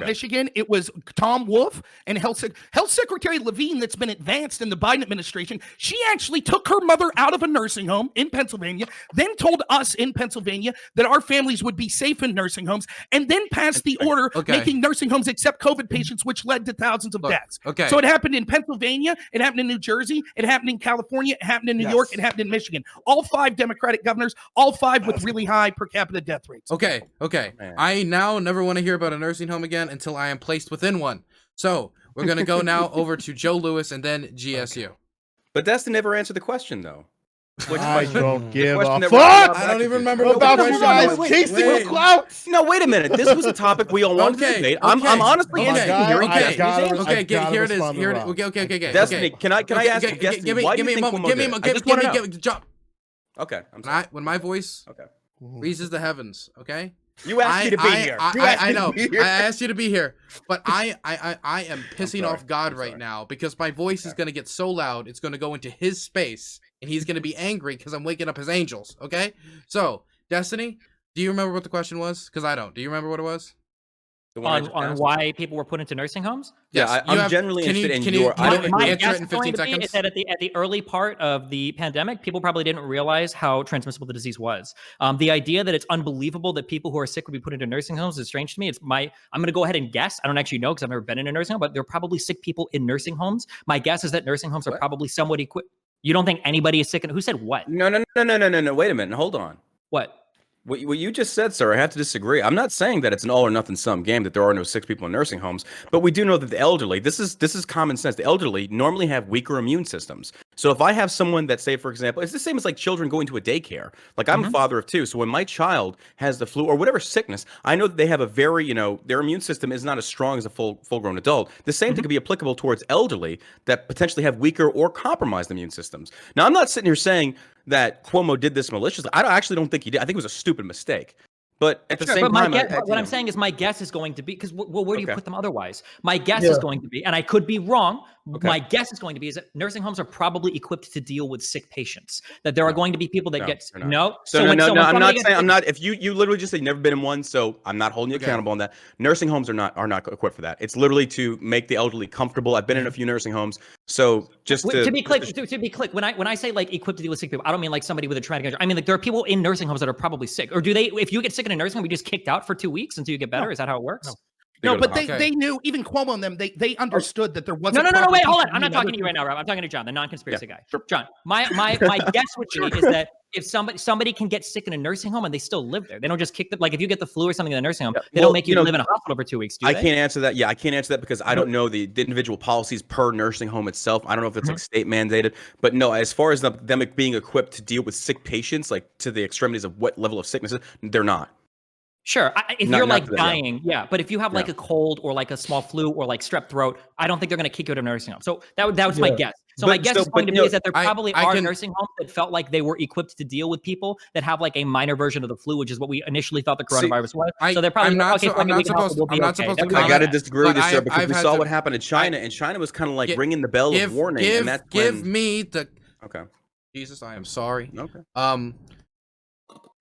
Michigan. It was Tom Wolf and Health Secretary Levine that's been advanced in the Biden administration. She actually took her mother out of a nursing home in Pennsylvania, then told us in Pennsylvania that our families would be safe in nursing homes, and then passed the order making nursing homes accept COVID patients, which led to thousands of deaths. So it happened in Pennsylvania, it happened in New Jersey, it happened in California, it happened in New York, it happened in Michigan. All 5 Democratic governors, all 5 with really high per capita death rates. Okay. I now never want to hear about a nursing home again until I am placed within one. So we're going to go now over to Joe Lewis and then GSU. Okay. But Destin never answered the question, though. I don't give a fuck. I don't even remember about you guys chasing with clout. No, wait a minute. This was a topic we all wanted to debate. I'm honestly interested in hearing here it is. Okay. Destiny, can I ask you, Destiny, why do you think Cuomo did? Okay, I'm sorry. When my voice reaches the heavens, okay? You asked me to be here. I know. I asked you to be here, but I am pissing off God right now because my voice is going to get so loud, it's going to go into his space, and he's going to be angry because I'm waking up his angels, okay? So, Destiny, do you remember what the question was? Because I don't. Do you remember what it was? On why people were put into nursing homes? Yeah, I'm generally interested in your... My guess is going to be is that at the early part of the pandemic, people probably didn't realize how transmissible the disease was. The idea that it's unbelievable that people who are sick would be put into nursing homes is strange to me. I'm going to go ahead and guess. I don't actually know because I've never been in a nursing home, but there are probably sick people in nursing homes. My guess is that nursing homes are probably somewhat equipped. You don't think anybody is sick? Who said what? No. Wait a minute. Hold on. What? What you just said, sir, I have to disagree. I'm not saying that it's an all or nothing sum game, that there are no sick people in nursing homes, but we do know that the elderly, this is common sense. The elderly normally have weaker immune systems. So if I have someone that, say, for example, it's the same as like children going to a daycare. Like I'm a father of 2. So when my child has the flu or whatever sickness, I know that they have a very, their immune system is not as strong as a full-grown adult. The same thing could be applicable towards elderly that potentially have weaker or compromised immune systems. Now, I'm not sitting here saying that Cuomo did this maliciously. I actually don't think he did. I think it was a stupid mistake. But at the Sure, same but my time, guess, what I'm saying is my guess is going to be because well, where do you Okay. put them otherwise? My guess Yeah. is going to be, and I could be wrong. Okay. My guess is going to be is that nursing homes are probably equipped to deal with sick patients. That there are No. going to be people that No, get they're not. no. So, when no, somebody I'm not gets saying I'm sick- not. If you literally just say never been in one, so I'm not holding you Okay. accountable on that. Nursing homes are not equipped for that. It's literally to make the elderly comfortable. I've been in a few nursing homes, so just to be clear, when I say like equipped to deal with sick people, I don't mean like somebody with a traumatic injury. I mean like there are people in nursing homes that are probably sick. Or do they? If you get sick in a nursing home, you just kicked out for 2 weeks until you get better. No. Is that how it works? No. They No, go to but the they knew, even Cuomo and them, they understood that there No, wasn't. no, proper wait, hold on. PPE I'm not and talking other to you right things. now, Rob. I'm talking to John, the non-conspiracy guy. Sure. John, my guess would be is that if somebody can get sick in a nursing home and they still live there, they don't just kick the like if you get the flu or something in a nursing home, they Well, don't make you live in a hospital for 2 weeks, do I they? can't answer that. Yeah, I can't answer that because I don't know the individual policies per nursing home itself. I don't know if it's like state mandated, but no, as far as them being equipped to deal with sick patients, like to the extremities of what level of sickness, they're not. Sure. If Not- you're not like to that, yeah. dying, yeah. But if you have like a cold or like a small flu or like strep throat, I don't think they're going to kick you to a nursing home. So that was my Yeah. guess. So my But guess so- is going to but be no, is that there I- probably I are can- nursing homes that felt like they were equipped to deal with people that have like a minor version of the flu, which is what we initially thought the See, coronavirus was. I- So they're probably I'm not okay. so- fuck I'm it, not we can help, supposed- we'll be I'm not okay. supposed to That's I what got to I'm- disagree with But you, sir, I've because we had saw to- what happened in China, and China was kind of like Gi- ringing the bell of warning, and that's give when... me the Okay. Jesus. I am sorry. Okay.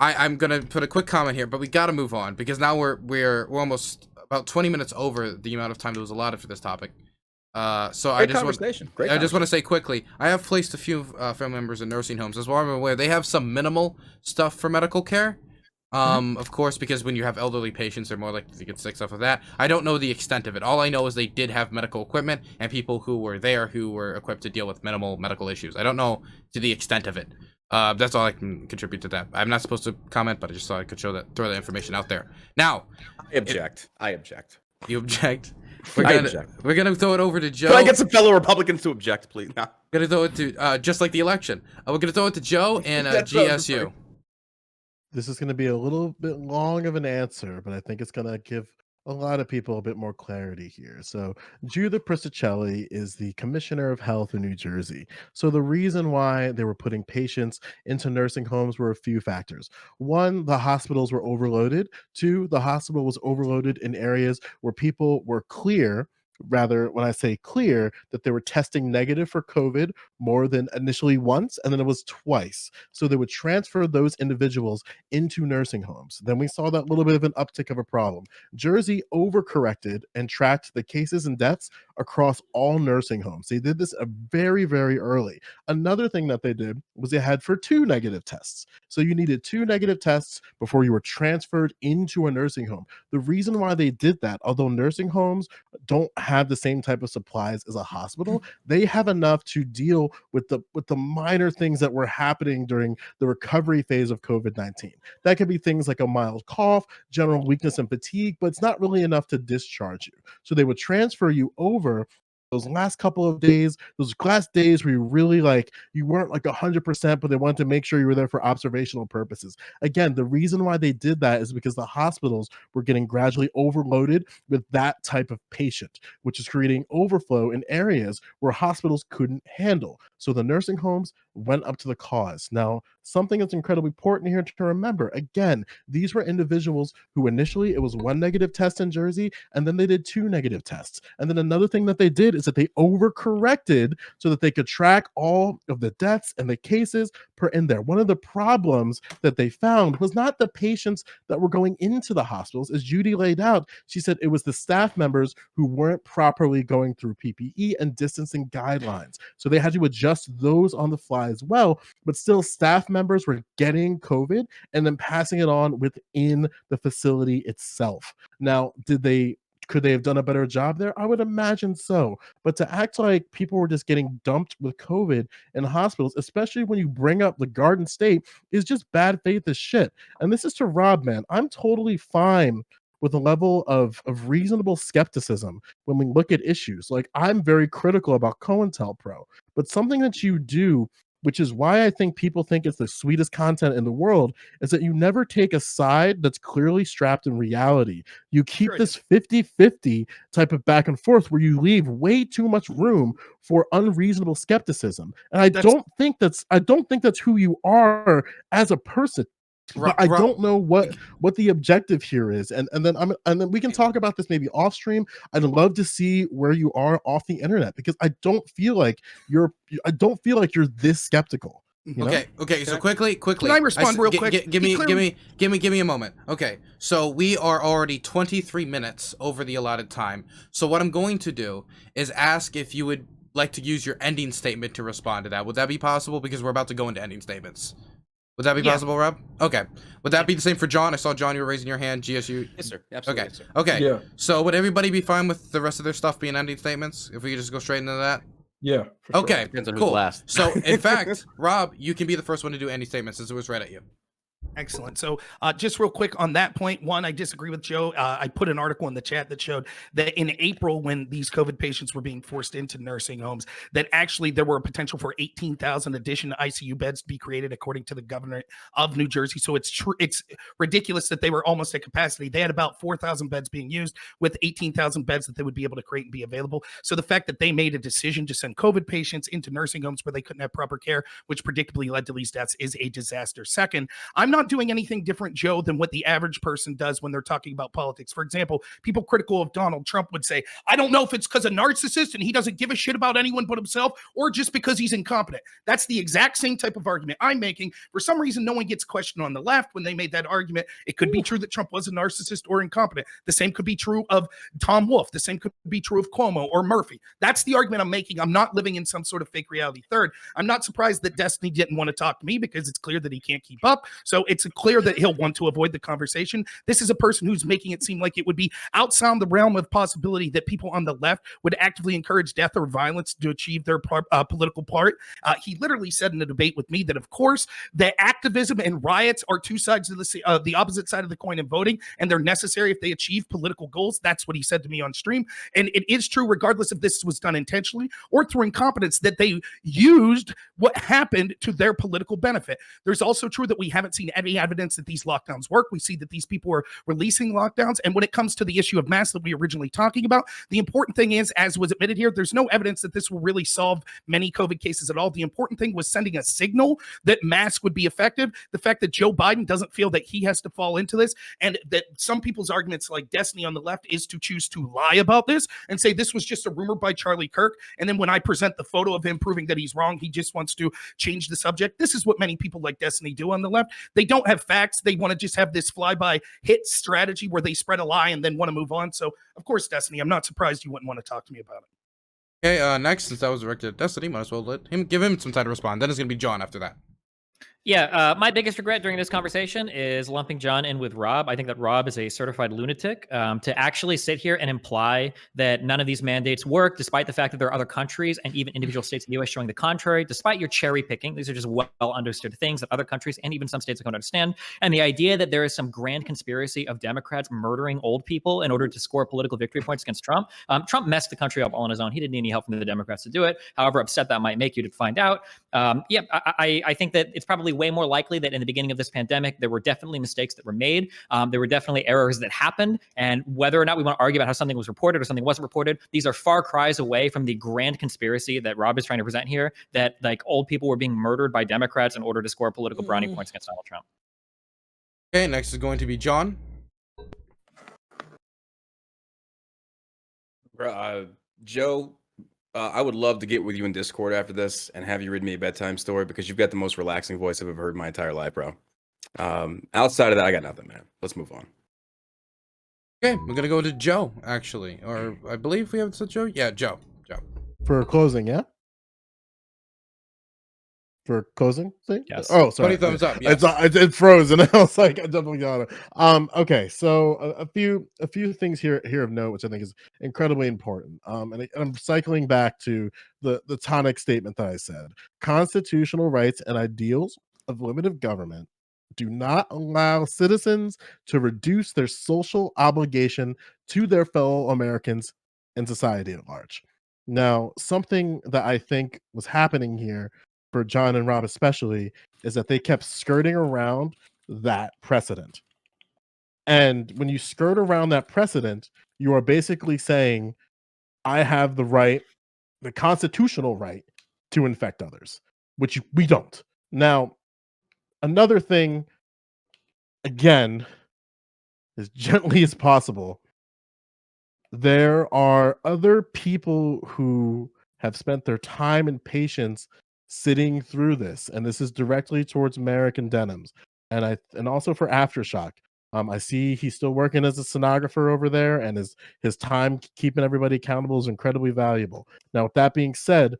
I'm gonna put a quick comment here, but we gotta move on because now we're almost about 20 minutes over the amount of time that was allotted for this topic. So I Great just want conversation. Great I just want to say quickly, I have placed a few family members in nursing homes. As far as I'm aware, they have some minimal stuff for medical care. Of course, because when you have elderly patients, they're more likely to get sick, stuff like that. I don't know the extent of it. All I know is they did have medical equipment and people who were there who were equipped to deal with minimal medical issues. I don't know to the extent of it. That's all I can contribute to that. I'm not supposed to comment, but I just thought I could throw that information out there. Now, I object. I object. you object. I object. We're gonna throw it over to Joe. Can I get some fellow Republicans to object, please? No. Gonna throw it to just like the election. We're gonna throw it to Joe and That's what I was GSU. referring- This is going to be a little bit long of an answer, but I think it's going to give a lot of people a bit more clarity here. So, Giuda Pristicelli is the Commissioner of Health in New Jersey. So, the reason why they were putting patients into nursing homes were a few factors. One, the hospitals were overloaded. Two, the hospital was overloaded in areas where people were clear. Rather, when I say clear, that they were testing negative for COVID more than initially once, and then it was twice. So they would transfer those individuals into nursing homes. Then we saw that little bit of an uptick of a problem. Jersey overcorrected and tracked the cases and deaths across all nursing homes. They did this very, very early. Another thing that they did was they had for 2 negative tests. So you needed 2 negative tests before you were transferred into a nursing home. The reason why they did that, although nursing homes don't have the same type of supplies as a hospital, they have enough to deal with the minor things that were happening during the recovery phase of COVID-19. That could be things like a mild cough, general weakness and fatigue, but it's not really enough to discharge you. So they would transfer you over those last couple of days, those last days where you really you weren't 100%, but they wanted to make sure you were there for observational purposes. Again, the reason why they did that is because the hospitals were getting gradually overloaded with that type of patient, which is creating overflow in areas where hospitals couldn't handle. So the nursing homes went up to the cause. Now, something that's incredibly important here to remember, again, these were individuals who initially it was 1 negative test in Jersey, and then they did 2 negative tests. And then another thing that they did is that they overcorrected so that they could track all of the deaths and the cases per in there. One of the problems that they found was not the patients that were going into the hospitals. As Judy laid out, she said it was the staff members who weren't properly going through PPE and distancing guidelines. So they had to adjust those on the fly as well, but still staff members were getting COVID and then passing it on within the facility itself. Now, could they have done a better job there? I would imagine so. But to act like people were just getting dumped with COVID in hospitals, especially when you bring up the Garden State, is just bad faith as shit. And this is to Rob, man. I'm totally fine with a level of reasonable skepticism when we look at issues. I'm very critical about COINTELPRO, but something that you do, which is why I think people think it's the sweetest content in the world, is that you never take a side that's clearly strapped in reality. You keep this 50-50 type of back and forth where you leave way too much room for unreasonable skepticism. And I don't think that's who you are as a person. but I don't know what the objective here is, and then we can talk about this maybe off stream. I'd love to see where you are off the internet, because I don't feel like you're this skeptical. You know? Okay. So quickly. Can I respond real quick? Give me a moment. Okay. So we are already 23 minutes over the allotted time. So what I'm going to do is ask if you would like to use your ending statement to respond to that. Would that be possible? Because we're about to go into ending statements. Would that be possible, Rob? Okay. Would that be the same for John? I saw John, you were raising your hand. GSU. Yes, sir. Absolutely. Okay. Yes, sir. Okay. Yeah. So would everybody be fine with the rest of their stuff being ending statements? If we could just go straight into that. Yeah. For sure. Okay. Depends on who's Cool. last. So in fact, Rob, you can be the first one to do ending statements since it was right at you. Excellent. So just real quick on that point, one, I disagree with Joe. I put an article in the chat that showed that in April, when these COVID patients were being forced into nursing homes, that actually there were a potential for 18,000 additional ICU beds to be created, according to the governor of New Jersey. So it's ridiculous that they were almost at capacity. They had about 4,000 beds being used with 18,000 beds that they would be able to create and be available. So the fact that they made a decision to send COVID patients into nursing homes where they couldn't have proper care, which predictably led to these deaths, is a disaster. Second, I'm not doing anything different, Joe, than what the average person does when they're talking about politics. For example, people critical of Donald Trump would say, I don't know if it's because a narcissist and he doesn't give a shit about anyone but himself, or just because he's incompetent. That's the exact same type of argument I'm making. For some reason, no one gets questioned on the left when they made that argument. It could be true that Trump was a narcissist or incompetent. The same could be true of Tom Wolfe. The same could be true of Cuomo or Murphy. That's the argument I'm making. I'm not living in some sort of fake reality. Third, I'm not surprised that Destiny didn't want to talk to me, because it's clear that he can't keep up. So it's clear that he'll want to avoid the conversation. This is a person who's making it seem like it would be outside the realm of possibility that people on the left would actively encourage death or violence to achieve their political part. He literally said in a debate with me that, of course, that activism and riots are two sides of the opposite side of the coin in voting, and they're necessary if they achieve political goals. That's what he said to me on stream. And it is true, regardless if this was done intentionally or through incompetence, that they used what happened to their political benefit. There's also true that we haven't seen any evidence that these lockdowns work. We see that these people are releasing lockdowns. And when it comes to the issue of masks that we originally talking about, the important thing is, as was admitted here, there's no evidence that this will really solve many COVID cases at all. The important thing was sending a signal that masks would be effective. The fact that Joe Biden doesn't feel that he has to fall into this, and that some people's arguments, like Destiny on the left, is to choose to lie about this and say this was just a rumor by Charlie Kirk. And then when I present the photo of him proving that he's wrong, he just wants to change the subject. This is what many people like Destiny do on the left. They don't have facts. They want to just have this fly-by hit strategy where they spread a lie and then want to move on. So, of course, Destiny, I'm not surprised you wouldn't want to talk to me about it. Okay, next, since that was directed at Destiny, might as well give him some time to respond. Then it's going to be John after that. Yeah, my biggest regret during this conversation is lumping John in with Rob. I think that Rob is a certified lunatic. To actually sit here and imply that none of these mandates work, despite the fact that there are other countries and even individual states in the U.S. showing the contrary, despite your cherry picking, these are just well understood things that other countries and even some states don't understand. And the idea that there is some grand conspiracy of Democrats murdering old people in order to score political victory points against Trump. Trump messed the country up all on his own. He didn't need any help from the Democrats to do it. However upset that might make you to find out. I think that it's probably way more likely that in the beginning of this pandemic, there were definitely mistakes that were made. There were definitely errors that happened. And whether or not we want to argue about how something was reported or something wasn't reported, these are far cries away from the grand conspiracy that Rob is trying to present here, that like old people were being murdered by Democrats in order to score political brownie points against Donald Trump. Okay, next is going to be John. Joe, I would love to get with you in Discord after this and have you read me a bedtime story, because you've got the most relaxing voice I've ever heard in my entire life, bro. Outside of that, I got nothing, man. Let's move on. Okay, we're going to go to Joe, actually. Or I believe we have said Joe? Yeah, Joe. For closing, yeah? For closing thing? Yes. Oh, sorry. 20 thumbs up. Yes. It froze, and I was like, I definitely got it. Okay, so a few things here of note, which I think is incredibly important. And I'm cycling back to the tonic statement that I said. Constitutional rights and ideals of limited government do not allow citizens to reduce their social obligation to their fellow Americans and society at large. Now, something that I think was happening here for John and Rob especially is that they kept skirting around that precedent. And when you skirt around that precedent, you are basically saying, I have the right, the constitutional right to infect others, which we don't. Now, another thing again, as gently as possible, there are other people who have spent their time and patience sitting through this, and this is directly towards Merrick and Denims, and also for Aftershock. I see he's still working as a stenographer over there, and his time keeping everybody accountable is incredibly valuable. Now, with that being said,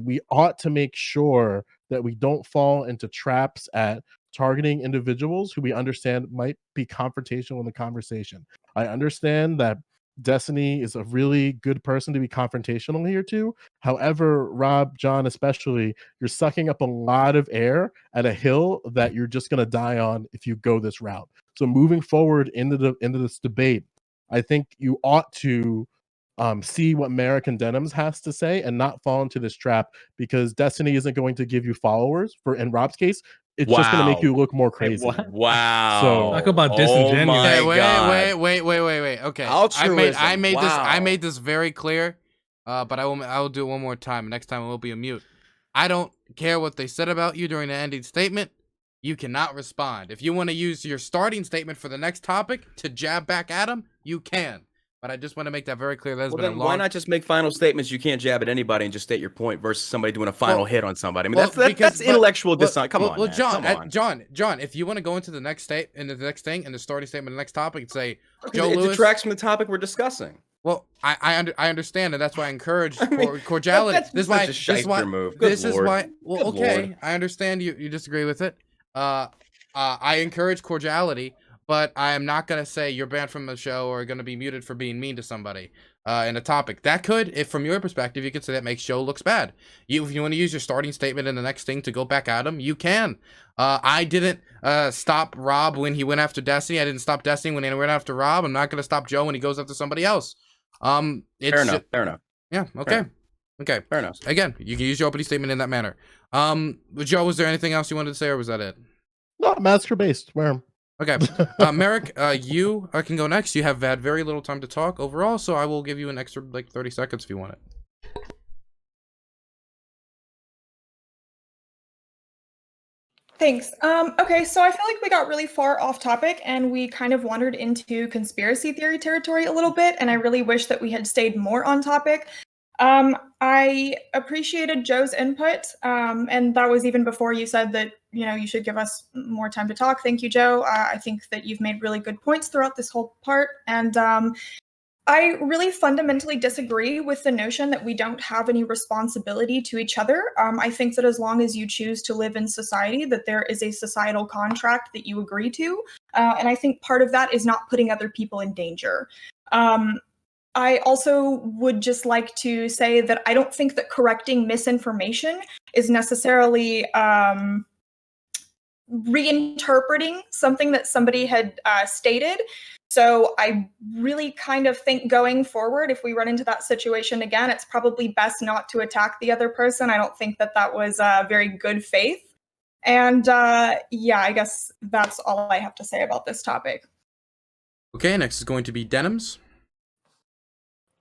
we ought to make sure that we don't fall into traps at targeting individuals who we understand might be confrontational in the conversation. I understand that Destiny is a really good person to be confrontational here too. However, Rob, John, especially, you're sucking up a lot of air at a hill that you're just going to die on if you go this route. So moving forward into this debate, I think you ought to see what Merrick and Denims has to say and not fall into this trap, because Destiny isn't going to give you followers. In Rob's case, it's just going to make you look more crazy. what? Wow. So Talk about Oh disingenuous. my Okay, God. wait. Okay, Altruism. I Wow. made this very clear. But I will do it one more time. Next time it will be a mute. I don't care what they said about you during the ending statement. You cannot respond. If you want to use your starting statement for the next topic to jab back at them, you can. But I just want to make that very clear. That's Well, been a then long. why not just make final statements? You can't jab at anybody and just state your point versus somebody doing a final Well- hit on somebody. I mean, well, that's because- intellectual well, dissent. Come on, well, man. John, Come on. John, if you want to go into the next thing and the starting statement, the next topic, and say, Okay, Joe it Lewis. detracts from the topic we're discussing. Well, I understand, and that's why I encourage I mean, cordiality. that's This is such why. a This is why. shyster move. Good This is Lord. why. Well, Good okay, Lord. I understand you disagree with it. I encourage cordiality, but I am not gonna say you're banned from the show or gonna be muted for being mean to somebody in a topic. That could, if from your perspective, you could say that makes Joe looks bad. If you want to use your starting statement in the next thing to go back at him, you can. I didn't stop Rob when he went after Destiny. I didn't stop Destiny when he went after Rob. I'm not gonna stop Joe when he goes after somebody else. Fair enough. Fair enough. Yeah. Okay. Okay. Fair enough. Again, you can use your opening statement in that manner. Joe, was there anything else you wanted to say, or was that it? No, master based. Wear 'em. Okay. Merrick, you can go next. You have had very little time to talk overall, so I will give you an extra 30 seconds if you want it. Thanks. Okay, so I feel like we got really far off topic and we kind of wandered into conspiracy theory territory a little bit, and I really wish that we had stayed more on topic. I appreciated Joe's input, and that was even before you said that, you should give us more time to talk. Thank you, Joe. I think that you've made really good points throughout this whole part, and I really fundamentally disagree with the notion that we don't have any responsibility to each other. I think that as long as you choose to live in society, that there is a societal contract that you agree to, and I think part of that is not putting other people in danger. I also would just like to say that I don't think that correcting misinformation is necessarily reinterpreting something that somebody had stated. So I really kind of think going forward, if we run into that situation again, it's probably best not to attack the other person. I don't think that that was very good faith. And yeah, I guess that's all I have to say about this topic. Okay, next is going to be Denims.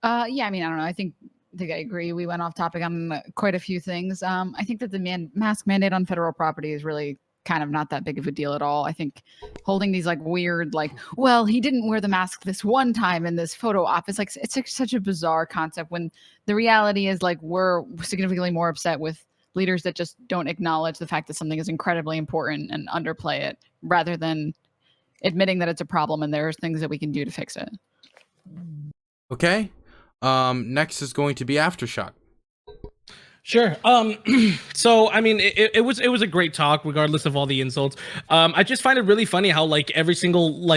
Yeah, I mean, I don't know. I think I agree. We went off topic on quite a few things. I think that the mask mandate on federal property is really kind of not that big of a deal at all. I think holding these weird, well, he didn't wear the mask this one time in this photo op. It's such a bizarre concept when the reality is we're significantly more upset with leaders that just don't acknowledge the fact that something is incredibly important and underplay it rather than admitting that it's a problem and there's things that we can do to fix it. Okay. Next is going to be Aftershock. Sure. So I mean, it was a great talk, regardless of all the insults. I just find it really funny how every single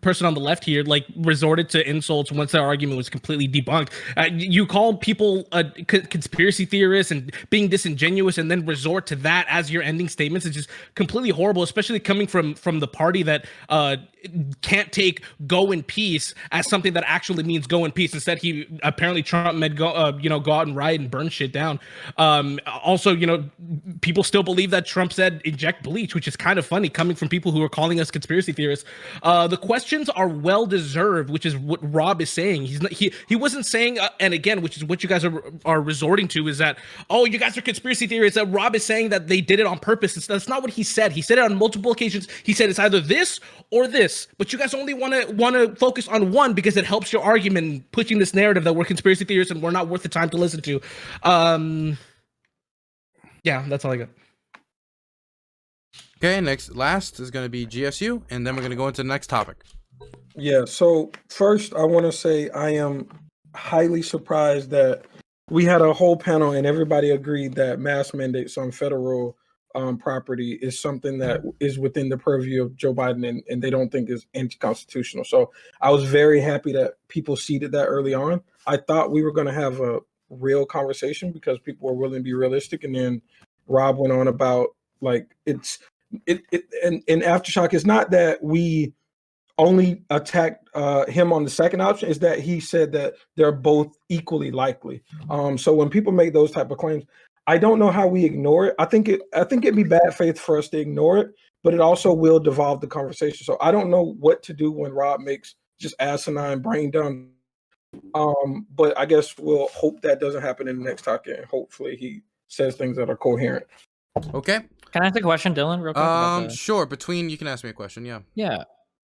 person on the left here resorted to insults once their argument was completely debunked. You call people conspiracy theorists and being disingenuous, and then resort to that as your ending statements is just completely horrible, especially coming from the party that can't take "go in peace" as something that actually means "go in peace." Instead, Trump meant go out and riot and burn shit down. Also, people still believe that Trump said inject bleach, which is kind of funny coming from people who are calling us conspiracy theorists. The question questions are well deserved, which is what Rob is saying. He wasn't saying, and again, which is what you guys are resorting to, is that, oh, you guys are conspiracy theorists. That Rob is saying that they did it on purpose. That's not what he said. He said it on multiple occasions. He said it's either this or this, but you guys only want to focus on one because it helps your argument, pushing this narrative that we're conspiracy theorists and we're not worth the time to listen to. Yeah, that's all I got. Okay, last is going to be GSU, and then we're going to go into the next topic. Yeah, so first I want to say I am highly surprised that we had a whole panel and everybody agreed that mask mandates on federal property is something that is within the purview of Joe Biden and they don't think is anti-constitutional. So I was very happy that people seeded that early on. I thought we were going to have a real conversation because people were willing to be realistic, and then Rob went on about like and Aftershock is not that we only attacked him on the second option, is that he said that they're both equally likely. So when people make those type of claims, I don't know how we ignore it. I think it'd be bad faith for us to ignore it, but it also will devolve the conversation. So I don't know what to do when Rob makes just asinine brain dumb. But I guess we'll hope that doesn't happen in the next talk, and hopefully he says things that are coherent. Okay. Can I ask a question, Dylan, real quick? Sure. You can ask me a question. Yeah. Yeah.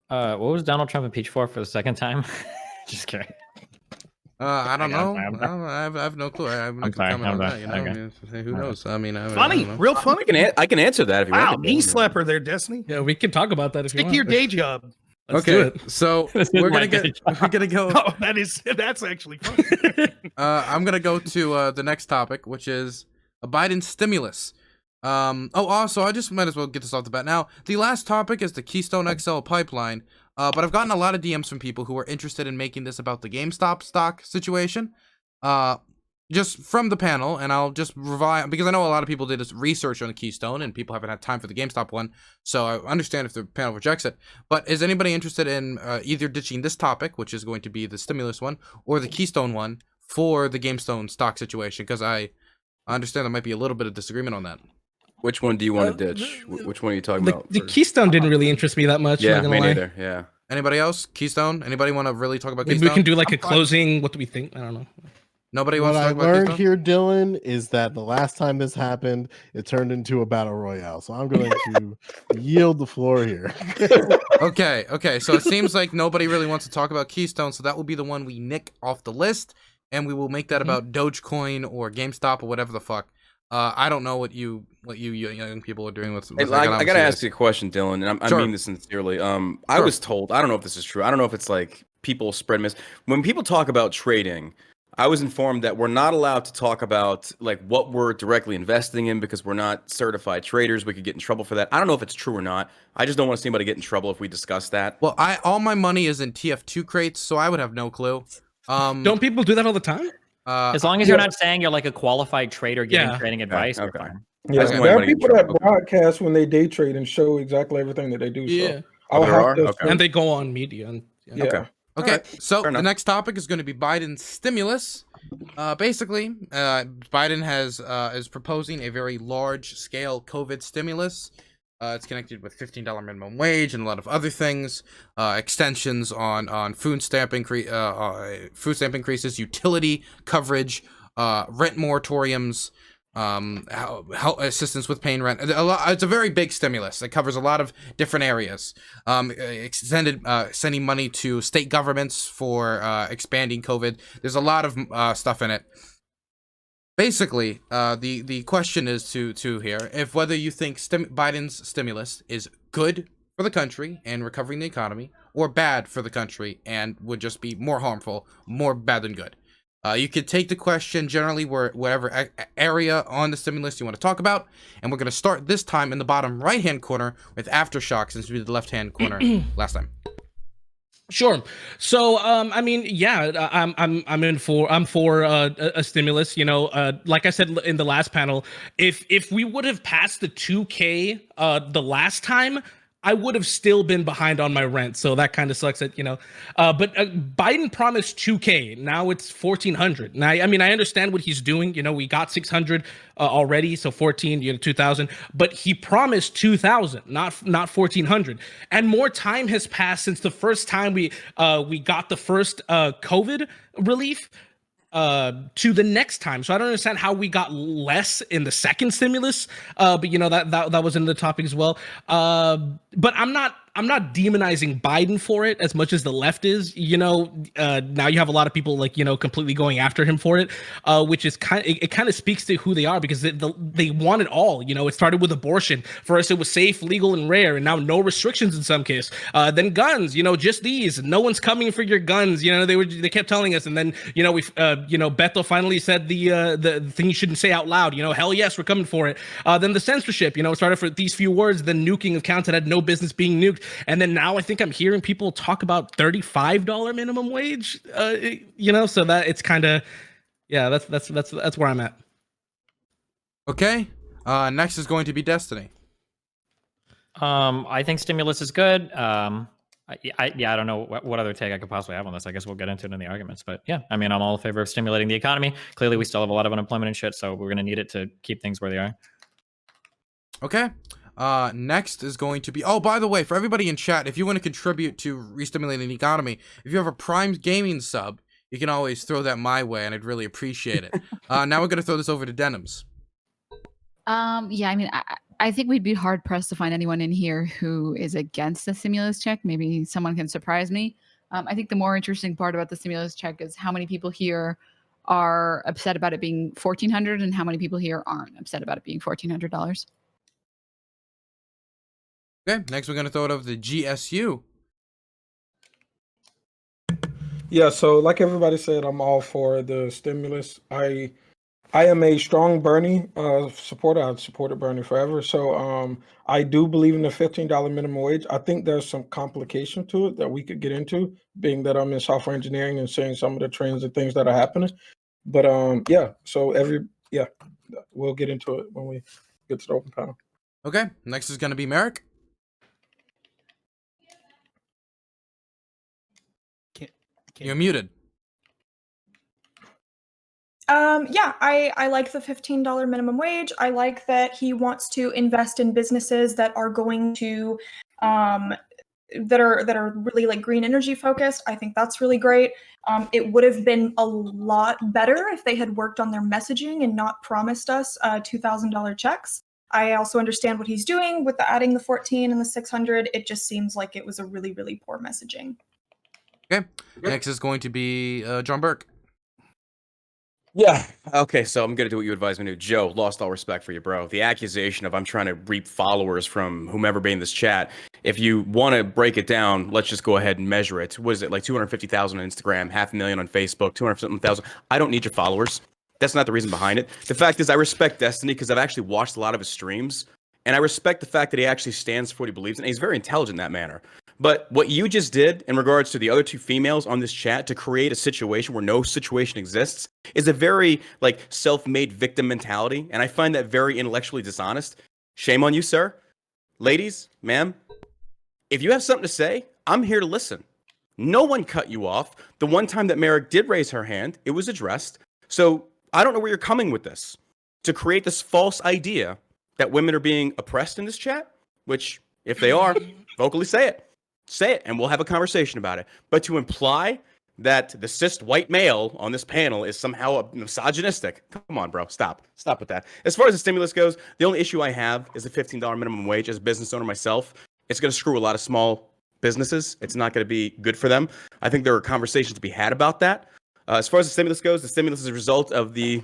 What was Donald Trump impeached for the second time? Just kidding. I don't know. I have no clue. I have no comment on that. You know, Okay. I mean, who knows? I mean, Funny, real funny. I can answer that if you Wow, want. knee slapper there, Destiny. Yeah, we can talk about that if you Stick want. to your day job. Let's do Okay, it. so we're gonna go. Oh, that's actually funny. I'm gonna go to the next topic, which is a Biden stimulus. Also, I just might as well get this off the bat now. The last topic is the Keystone XL pipeline. But I've gotten a lot of DMs from people who are interested in making this about the GameStop stock situation. Just from the panel, and I'll just revive, because I know a lot of people did this research on the Keystone, and people haven't had time for the GameStop one, so I understand if the panel rejects it. But is anybody interested in either ditching this topic, which is going to be the stimulus one, or the Keystone one for the GameStone stock situation? Because I understand there might be a little bit of disagreement on that. Which one do you want to ditch? Which one are you talking about? The Keystone didn't really interest me that much. Yeah, not gonna me lie. neither. Yeah. Anybody else? Keystone? Anybody want to really talk about Maybe Keystone? we can do like a closing. What do we think? I don't know. Nobody What wants to I talk about learned Keystone? here, Dylan, is that the last time this happened, it turned into a battle royale. So I'm going to yield the floor here. Okay. So it seems like nobody really wants to talk about Keystone, so that will be the one we nick off the list, and we will make that about Dogecoin or GameStop or whatever the fuck. I don't know what you young people are doing with. Hey, I gotta ask you a question, Dylan, and I mean this sincerely. I was told, I don't know if this is true. I don't know if it's like people spread when people talk about trading. I was informed that we're not allowed to talk about like what we're directly investing in because we're not certified traders. We could get in trouble for that. I don't know if it's true or not. I just don't want to see anybody get in trouble if we discuss that. Well, all my money is in TF2 crates, so I would have no clue. Don't people do that all the time? As long as you're not saying you're like a qualified trader giving trading advice, you're fine. Yeah, Okay. there are people that broadcast when they day trade and show exactly everything that they do. Yeah. So I would have to And they go on media. And, Yeah. Okay. Okay, so Fair the enough. next topic is going to be Biden's stimulus. Basically, Biden is proposing a very large-scale COVID stimulus. It's connected with $15 minimum wage and a lot of other things. Extensions on food stamp increases, utility coverage, rent moratoriums, help assistance with paying rent. It's a very big stimulus. It covers a lot of different areas. Sending money to state governments for expanding COVID. There's a lot of stuff in it. Basically, the question is to here if whether you think Biden's stimulus is good for the country and recovering the economy, or bad for the country and would just be more harmful, more bad than good. You could take the question generally whatever area on the stimulus you want to talk about, and we're going to start this time in the bottom right-hand corner with Aftershock, since we did the left-hand corner last time. Sure. So, I mean, yeah, I'm for a stimulus. You know, like I said in the last panel, if we would have passed the 2K the last time, I would have still been behind on my rent. So that kind of sucks that, but Biden promised 2K. Now it's 1,400. Now, I mean, I understand what he's doing. We got 600 already. So 14, 2,000, but he promised 2,000, not 1,400. And more time has passed since the first time we got the first COVID relief to the next time. So I don't understand how we got less in the second stimulus. But that was in the topic as well. But I'm not demonizing Biden for it as much as the left is. Now you have a lot of people completely going after him for it, which is kind of speaks to who they are, because they want it all. It started with abortion. First it was safe, legal, and rare, and now no restrictions in some case. Then guns, just these. No one's coming for your guns. They kept telling us, and then Bethel finally said the thing you shouldn't say out loud. Hell yes, we're coming for it. Then the censorship. It started for these few words. Then nuking accounts that had no business being nuked. And then now I think I'm hearing people talk about $35 minimum wage, so that it's kind of, yeah, that's where I'm at. Okay. Next is going to be Destiny. I think stimulus is good. I don't know what other take I could possibly have on this. I guess we'll get into it in the arguments, but yeah, I mean, I'm all in favor of stimulating the economy. Clearly we still have a lot of unemployment and shit, so we're going to need it to keep things where they are. Okay. Next is going to be, oh, by the way, for everybody in chat, if you want to contribute to re-stimulating the economy, if you have a Prime Gaming sub, you can always throw that my way, and I'd really appreciate it. Now we're going to throw this over to Denims. Yeah, I mean, I think we'd be hard pressed to find anyone in here who is against the stimulus check. Maybe someone can surprise me. I think the more interesting part about the stimulus check is how many people here are upset about it being $1,400 and how many people here aren't upset about it being $1,400. Okay, next we're going to throw it over to GSU. Yeah, so like everybody said, I'm all for the stimulus. I am a strong Bernie supporter. I've supported Bernie forever. So I do believe in the $15 minimum wage. I think there's some complication to it that we could get into, being that I'm in software engineering and seeing some of the trends and things that are happening. But yeah, so we'll get into it when we get to the open panel. Okay, next is going to be Merrick. You're muted. Yeah, I like the $15 minimum wage. I like that he wants to invest in businesses that are going to that are really like green energy focused. I think that's really great. It would have been a lot better if they had worked on their messaging and not promised us $2,000 checks. I also understand what he's doing with adding the 14 and the 600. It just seems like it was a really, really poor messaging. Okay, next is going to be John Burk. Yeah. Okay, so I'm gonna do what you advised me to. Joe, lost all respect for you, bro. The accusation of I'm trying to reap followers from whomever being in this chat. If you want to break it down, let's just go ahead and measure it. Was it like 250,000 on Instagram, 500,000 on Facebook, 200,000? I don't need your followers. That's not the reason behind it. The fact is, I respect Destiny because I've actually watched a lot of his streams, and I respect the fact that he actually stands for what he believes in. And he's very intelligent in that manner. But what you just did in regards to the other two females on this chat to create a situation where no situation exists is a very self-made victim mentality. And I find that very intellectually dishonest. Shame on you, sir. Ladies, ma'am, if you have something to say, I'm here to listen. No one cut you off. The one time that Merrick did raise her hand, it was addressed. So I don't know where you're coming with this. To create this false idea that women are being oppressed in this chat, which if they are, vocally say it. Say it, and we'll have a conversation about it. But to imply that the cis white male on this panel is somehow misogynistic, come on, bro, stop with that. As far as the stimulus goes, the only issue I have is the $15 minimum wage. As a business owner myself, it's going to screw a lot of small businesses. It's not going to be good for them. I think there are conversations to be had about that. As far as the stimulus goes, the stimulus is a result of the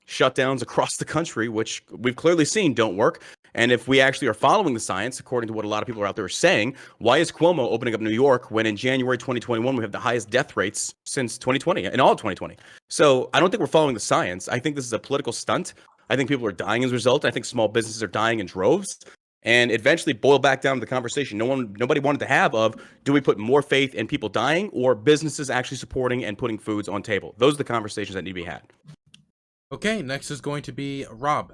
shutdowns across the country, which we've clearly seen don't work. And if we actually are following the science, according to what a lot of people are out there are saying, why is Cuomo opening up New York when in January 2021 we have the highest death rates since 2020, in all of 2020? So I don't think we're following the science. I think this is a political stunt. I think people are dying as a result. I think small businesses are dying in droves. And eventually boil back down to the conversation nobody wanted to have of, do we put more faith in people dying or businesses actually supporting and putting foods on table? Those are the conversations that need to be had. Okay, next is going to be Rob.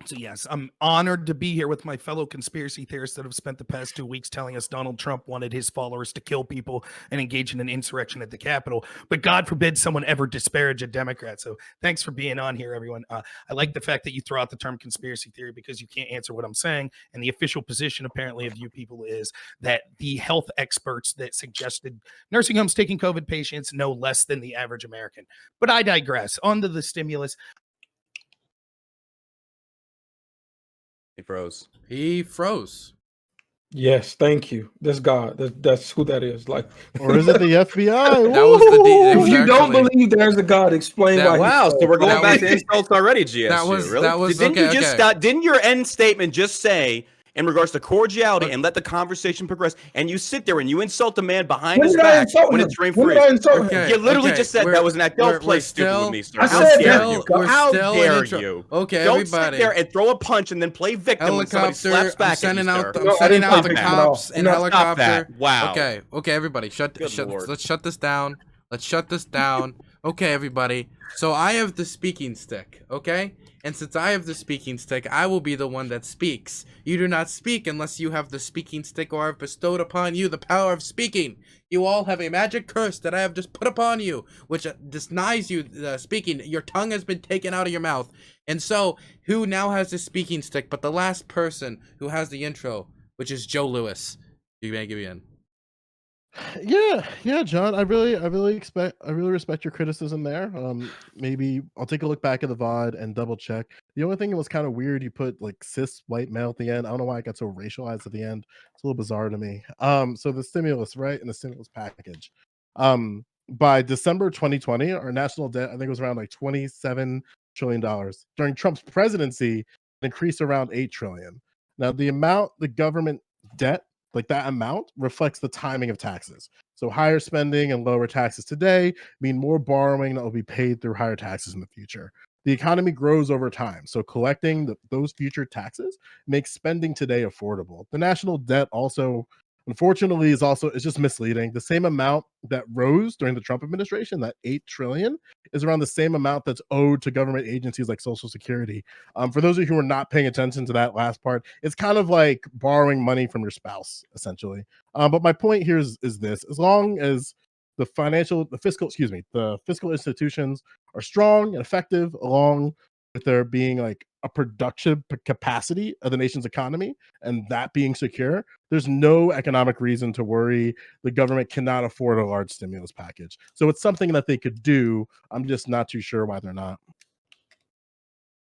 So yes, I'm honored to be here with my fellow conspiracy theorists that have spent the past 2 weeks telling us Donald Trump wanted his followers to kill people and engage in an insurrection at the Capitol. But God forbid someone ever disparage a Democrat. So thanks for being on here, everyone. I like the fact that you throw out the term conspiracy theory because you can't answer what I'm saying. And the official position apparently of you people is that the health experts that suggested nursing homes taking COVID patients know less than the average American. But I digress. On to the stimulus. He froze. He froze. Yes, thank you. That's God. That's who that is. Like, Or is it the FBI? That was the D. if you don't believe there's a God, explain That- why. Wow, so we're going That back was- to insults already, GSU. that was Didn't okay, you just okay. stop? Didn't your end statement just say, in regards to cordiality and let the conversation progress, and you sit there and you insult a man behind When his did I back insult when him? it's rain When free? did I insult him? Okay, You literally okay, just said we're- that was an act. we're- Don't play we're stupid still- with me, sir. I How said dare that. you? We're How still in dare intro- you? Okay, Don't everybody. sit there and throw a punch and then play victim when somebody slaps back I'm sending at you, out. sir. I'm No, I sending didn't out play the victim at all. cops in No, stop helicopter. that. Wow. Okay, everybody, Good Lord. let's shut this down. Let's shut this down. Okay, everybody. So I have the speaking stick. Okay, and since I have the speaking stick, I will be the one that speaks. You do not speak unless you have the speaking stick, or I've bestowed upon you the power of speaking. You all have a magic curse that I have just put upon you, which denies you speaking. Your tongue has been taken out of your mouth. And so, who now has the speaking stick but the last person who has the intro, which is Joe Lewis. You may give me in. Yeah, John. I really respect your criticism there. Maybe I'll take a look back at the VOD and double check. The only thing that was kind of weird, you put like cis white male at the end. I don't know why it got so racialized at the end. It's a little bizarre to me. So the stimulus, right, and the stimulus package. By December 2020, our national debt, I think, was around like $27 trillion. During Trump's presidency, it increased around $8 trillion. Now, the amount the government debt, like that amount, reflects the timing of taxes. So higher spending and lower taxes today mean more borrowing that will be paid through higher taxes in the future. The economy grows over time, so collecting those future taxes makes spending today affordable. The national debt also, unfortunately, is just misleading. The same amount that rose during the Trump administration, that $8 trillion, is around the same amount that's owed to government agencies like Social Security. For those of you who are not paying attention to that last part, it's kind of like borrowing money from your spouse, essentially. But my point here is this: as long as the fiscal institutions are strong and effective, along with there being like a production capacity of the nation's economy and that being secure, there's no economic reason to worry the government cannot afford a large stimulus package. So it's something that they could do. I'm just not too sure why they're not.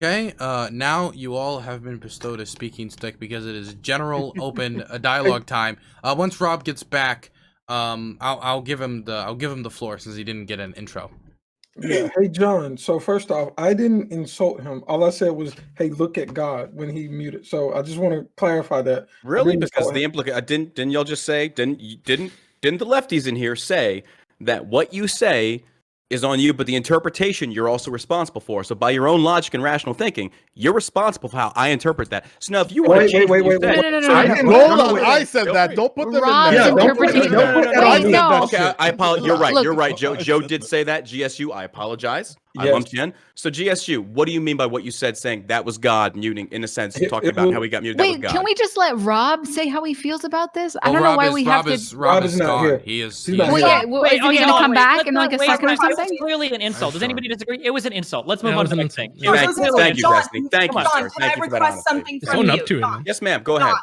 Okay, now you all have been bestowed a speaking stick because it is general open dialogue time. Once Rob gets back, I'll give him the floor since he didn't get an intro. Yeah. Hey, John. So first off, I didn't insult him. All I said was, "Hey, look at God," when he muted. So I just want to clarify that. Really? Because the didn't y'all just say didn't the lefties in here say that what you say is on you, but the interpretation you're also responsible for. So by your own logic and rational thinking, you're responsible for how I interpret that. So now if you want to change what you said, No. I didn't- Hold on, I said that. Don't put them Rob's in there. interpretation- Don't put that I on said me. that Okay, shit. I apologize. You're right. Look- You're right. Joe did say that. GSU, I apologize. I Yes. lumped you in. So GSU, what do you mean by what you said, saying that was God muting, in a sense, It- talking it about will- how he got muted? That was Wait, God. can we just let Rob say how he feels about this? I Well, don't know Rob why is, we Rob have is, to. Rob Rob is is not gone. here. He is. He's he not is- Well, here. yeah, well, is he going to come back in like a second or It was something? clearly an insult. Does Sure. anybody disagree? It was an insult. Let's Yeah, move it on was to the an next thing. insult. Thank you, John, Destiny. Thank you, John, sir. can Thank I you for that request honesty. something It's from own you? up to it, John, man. Yes, ma'am. Go ahead.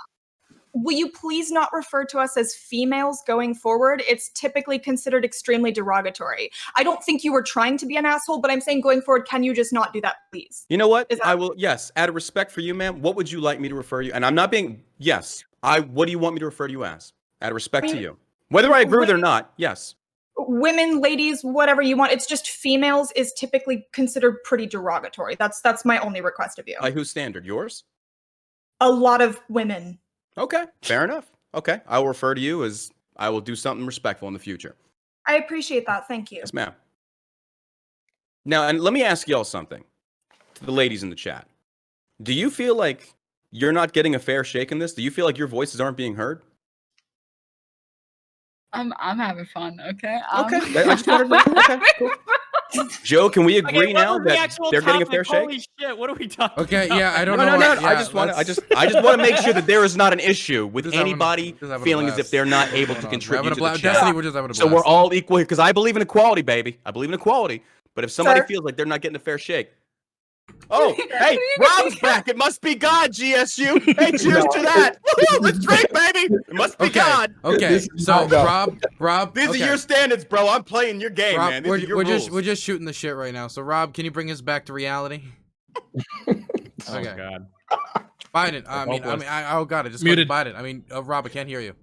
will you please not refer to us as females going forward? It's typically considered extremely derogatory. I don't think you were trying to be an asshole, but I'm saying going forward, can you just not do that, please? You know what? Is that- I will. Yes, out of respect for you, ma'am. What would you like me to refer you? And I'm not being. Yes, what do you want me to refer to you as? Out of respect to you, whether I agree with it or not. Yes. Women, ladies, whatever you want. It's just females is typically considered pretty derogatory. That's my only request of you. By whose standard? Yours? A lot of women. Okay, fair enough. Okay, I will refer to you as I will do something respectful in the future. I appreciate that. Thank you. Yes, ma'am. Now, and let me ask y'all something, to the ladies in the chat. Do you feel like you're not getting a fair shake in this? Do you feel like your voices aren't being heard? I'm having fun, okay? Okay, I just wanted to. Okay, cool. Joe, can we agree Okay, what now was the that actual they're getting a topic? fair Holy shake? shit! What are we talking? Okay, about? yeah, I don't No, know. no, what- no. yeah, I just want let's- to make sure that there is not an issue with Just having a- anybody just having a feeling as blast. if they're not What's able going to on? contribute We're having to a the blast. chat. Destiny, we're just having a So blast. we're all equal here because I believe in equality, baby. I believe in equality. But if somebody Sir? feels like they're not getting a fair shake, oh, hey, Rob's back. It must be God, GSU. Hey, cheers to that. Woo-hoo, let's drink, baby. It must be Okay, God. okay. This is So not Rob, These okay. are your standards, bro. I'm playing your game, Rob, man. These are your rules. we're just shooting the shit right now. So Rob, can you bring us back to reality? Oh Okay. God. Biden. Oh god, I just Muted. Biden. I mean, Rob, I can't hear you.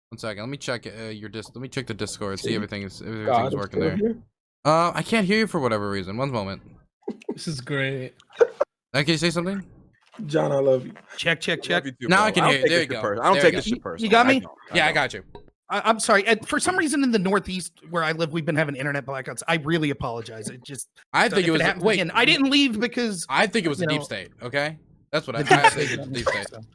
One second. Let me check your Let me check the Discord. See everything's God, working still there. here? I can't hear you for whatever reason. One moment. This is great. Can you say something? John, I love you. Check. Love you too, Now bro. I can don't hear you. take There this you shit go. personal. I don't There take you this go. shit personal. You got me? Yeah, I got you. I'm sorry. For some reason in the Northeast where I live, we've been having internet blackouts. I really apologize. It just I think if it was. happens Wait, again, I didn't leave because I think it was you the deep know, state. Okay, that's what I the deep think. state. It's the deep state.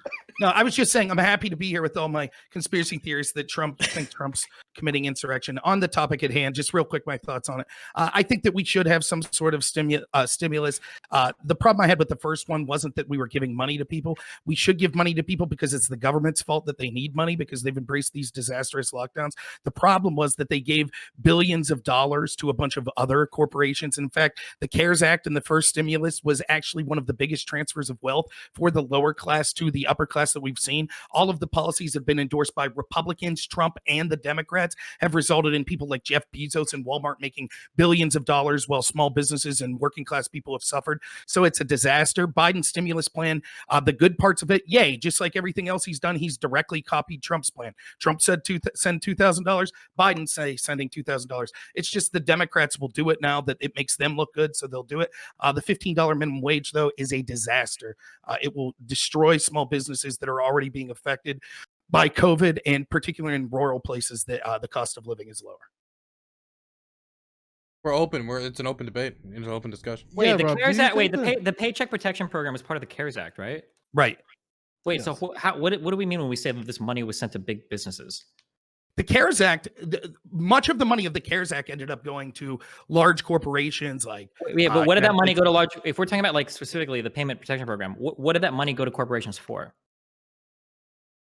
No, I was just saying I'm happy to be here with all my conspiracy theories that Trump's committing insurrection. On the topic at hand, just real quick, my thoughts on it. I think that we should have some sort of stimulus. The problem I had with the first one wasn't that we were giving money to people. We should give money to people because it's the government's fault that they need money because they've embraced these disastrous lockdowns. The problem was that they gave billions of dollars to a bunch of other corporations. In fact, the CARES Act and the first stimulus was actually one of the biggest transfers of wealth for the lower class to the upper class that we've seen. All of the policies have been endorsed by Republicans, Trump, and the Democrats, have resulted in people like Jeff Bezos and Walmart making billions of dollars while small businesses and working class people have suffered. So it's a disaster. Biden's stimulus plan, the good parts of it, yay. Just like everything else he's done, he's directly copied Trump's plan. Trump said send $2,000. Biden say sending $2,000. It's just the Democrats will do it now that it makes them look good, so they'll do it. The $15 minimum wage, though, is a disaster. It will destroy small businesses that are already being affected by COVID, and particularly in rural places that the cost of living is lower. We're open. It's an open debate. It's an open discussion. Wait, Yeah, the Rob, CARES do you Act. Wait, think the Paycheck Protection Program is part of the CARES Act, right? Right. Wait, so what do we mean when we say that this money was sent to big businesses? The CARES Act, much of the money of the CARES Act ended up going to large corporations like. Yeah, but what did that money go to large? If we're talking about like specifically the Payment Protection Program, what did that money go to corporations for?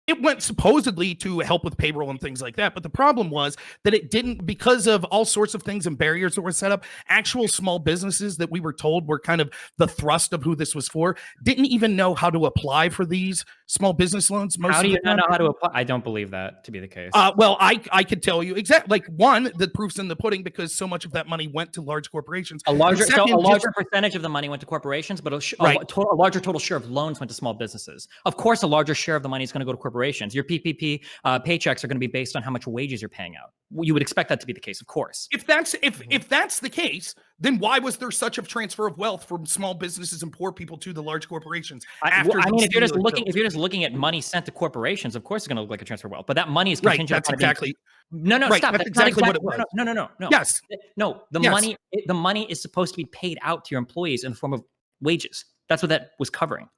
It went supposedly to help with payroll and things like that. But the problem was that it didn't, because of all sorts of things and barriers that were set up. Actual small businesses that we were told were kind of the thrust of who this was for didn't even know how to apply for these small business loans. How do you not know how to apply? I don't believe that to be the case. Well, I could tell you exactly. Like, one, the proof's in the pudding because so much of that money went to large corporations. A larger Second, percentage of the money went to corporations, but a Right. larger total share of loans went to small businesses. Of course, a larger share of the money is going to go to corporations. Your PPP paychecks are going to be based on how much wages you're paying out. You would expect that to be the case, of course. If that's the case, then why was there such a transfer of wealth from small businesses and poor people to the large corporations? If you're just looking at money sent to corporations, of course it's going to look like a transfer of wealth. But that money is contingent. Right. That's exactly. No, Right, stop. that's exactly what it was. No. Yes. No, Yes. the money is supposed to be paid out to your employees in the form of wages. That's what that was covering.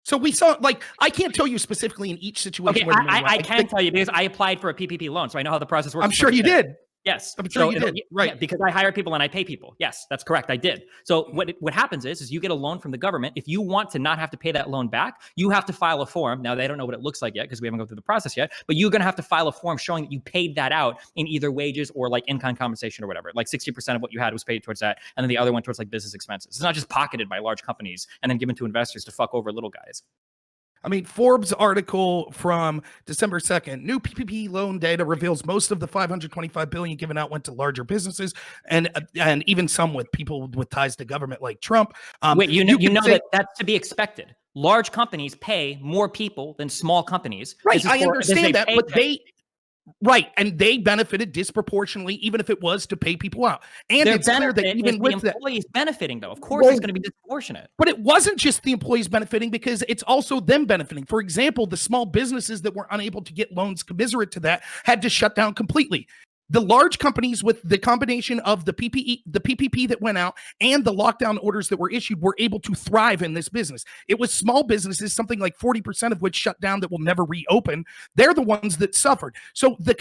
So we saw, like, I can't tell you specifically in each situation. Okay, I can tell you because I applied for a PPP loan, so I know how the process works. I'm sure you did. Yes, I'm sure you did. Right. Yeah, because I hire people and I pay people. Yes, that's correct. I did. So what happens is you get a loan from the government. If you want to not have to pay that loan back, you have to file a form. Now they don't know what it looks like yet because we haven't gone through the process yet. But you're going to have to file a form showing that you paid that out in either wages or like in-kind compensation or whatever. Like 60% of what you had was paid towards that, and then the other went towards like business expenses. It's not just pocketed by large companies and then given to investors to fuck over little guys. I mean, Forbes article from December 2nd, new PPP loan data reveals most of the $525 billion given out went to larger businesses and even some with people with ties to government like Trump. Wait, you know that's to be expected. Large companies pay more people than small companies. Right, I understand that, but and they benefited disproportionately, even if it was to pay people out. And it's clear that even with the employees benefiting, though, of course, it's going to be disproportionate. But it wasn't just the employees benefiting because it's also them benefiting. For example, the small businesses that were unable to get loans commensurate to that had to shut down completely. The large companies with the combination of the PPP that went out and the lockdown orders that were issued were able to thrive in this business. It was small businesses, something like 40% of which shut down, that will never reopen. They're the ones that suffered. So the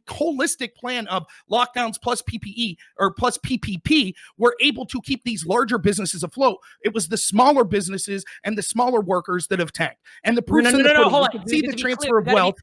holistic plan of lockdowns plus PPE or plus PPP were able to keep these larger businesses afloat. It was the smaller businesses and the smaller workers that have tanked. And the proof No, hold on. you can see the transfer of You wealth.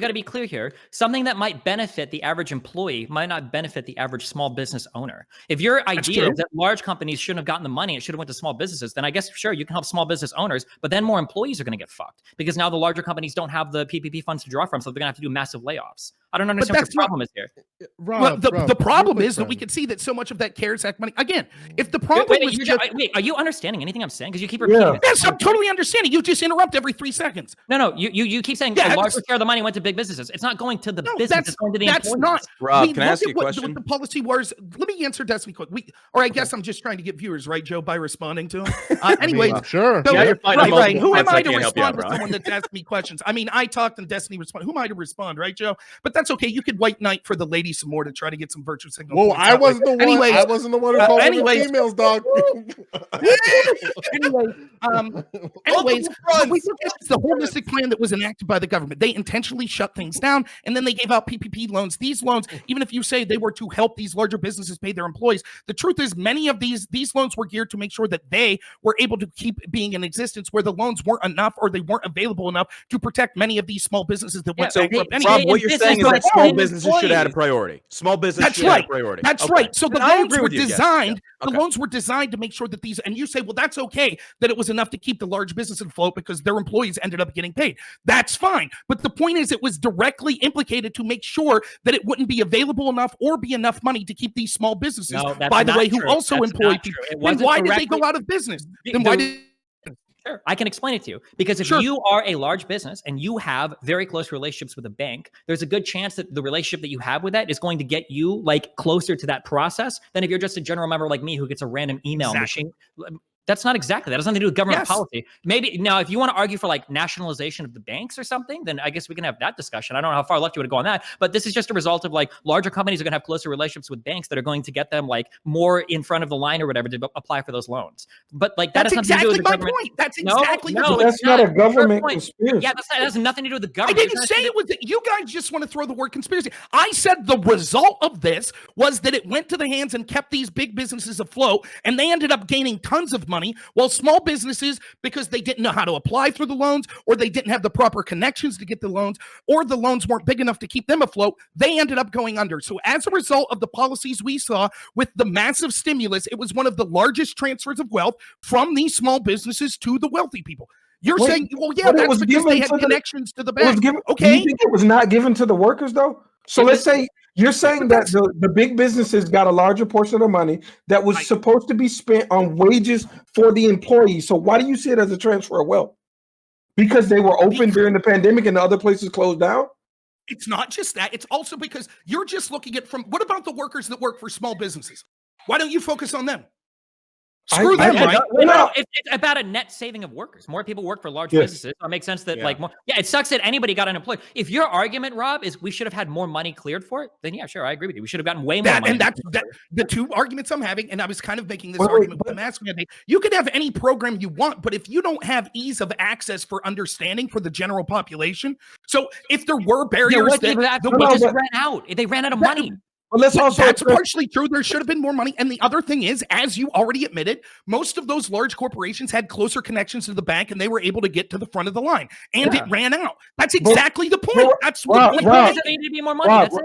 got to be clear here. Something that might benefit the average employee might not benefit the average small business owner. If your idea is that large companies shouldn't have gotten the money, it should have went to small businesses, then I guess, sure, you can help small business owners, but then more employees are going to get fucked because now the larger companies don't have the PPP funds to draw from, so they're going to have to do massive layoffs. I don't understand what the problem is here. Rob, the problem is that we friend. can see that so much of that CARES Act money, again, if the problem was wait, are you understanding anything I'm saying? Because you keep repeating it. Yes, I'm totally understanding. You just interrupt every 3 seconds. No, you keep saying a larger share of the money went to big businesses. It's not going to the business, it's going to the employees. Not. Rob, can I ask you a question? What the policy was, let me answer Destiny quick. I guess I'm just trying to get viewers, right, Joe, by responding to him. Anyway, sure. So, Yeah, you're fine. right. Who am I I to can't help you out, respond to Rob. someone that's asked me questions? I mean, I talked and Destiny responded. Who am I to respond, right, Joe? But that's okay. You could white knight for the lady some more to try to get some virtue signal. Whoa, points I that way. wasn't the one. Anyways, I wasn't the one who called them females, dog. Anyways, we look at the holistic plan that was enacted by the government. They intentionally shut things down, and then they gave out PPP loans. These loans, even if you say they were to help these larger businesses pay their employees, the truth is many of these loans were geared to make sure that they were able to keep being in existence, where the loans weren't enough or they weren't available enough to protect many of these small businesses that went bankrupt. Rob, what you're saying is that small businesses should have a priority. Small business should have a priority. That's right. So the loans were designed. Yeah. The loans were designed to make sure that these, and you say, well, that's okay that it was enough to keep the large business afloat because their employees ended up getting paid. That's fine. But the point is, it was directly implicated to make sure that it wouldn't be available enough or be enough money to keep these small businesses, by the way, who also employ people. Then why did they go out of business? Then why did... Sure, I can explain it to you. Because if you are a large business and you have very close relationships with a bank, there's a good chance that the relationship that you have with that is going to get you like closer to that process than if you're just a general member like me who gets a random email machine. That's not exactly. That has nothing to do with government policy. Maybe now, if you want to argue for like nationalization of the banks or something, then I guess we can have that discussion. I don't know how far left you would go on that, but this is just a result of like larger companies are going to have closer relationships with banks that are going to get them like more in front of the line or whatever to apply for those loans. But like that that's has nothing exactly to do with the my government. point. That's exactly no, my point. That's not a government conspiracy. Yeah, that has nothing to do with the I government. didn't say it was. You guys just want to throw the word conspiracy. I said the result of this was that it went to the hands and kept these big businesses afloat, and they ended up gaining tons of money, while small businesses, because they didn't know how to apply for the loans, or they didn't have the proper connections to get the loans, or the loans weren't big enough to keep them afloat, they ended up going under. So as a result of the policies we saw with the massive stimulus, it was one of the largest transfers of wealth from these small businesses to the wealthy people. You're saying, well, yeah, that's because they had connections to the bank. Okay. Do you think it was not given to the workers, though? So let's say you're saying that the big businesses got a larger portion of the money that was supposed to be spent on wages for the employees. So why do you see it as a transfer of wealth? Because they were open during the pandemic and the other places closed down? It's not just that. It's also because you're just looking at what about the workers that work for small businesses? Why don't you focus on them? Screw them, right? No, it's about a net saving of workers. More people work for large businesses. So it makes sense that like more. Yeah, it sucks that anybody got unemployed. If your argument, Rob, is we should have had more money cleared for it, then yeah, sure, I agree with you. We should have gotten way more money. And that's the two arguments I'm having. And I was kind of making this argument with the mask mandate. You could have any program you want, but if you don't have ease of access for understanding for the general population, so if there were barriers, they just ran out. They ran out of money. Well, that's partially true. There should have been more money. And the other thing is, as you already admitted, most of those large corporations had closer connections to the bank and they were able to get to the front of the line. And it ran out. That's exactly the point. That's what needed to be more money. That's it.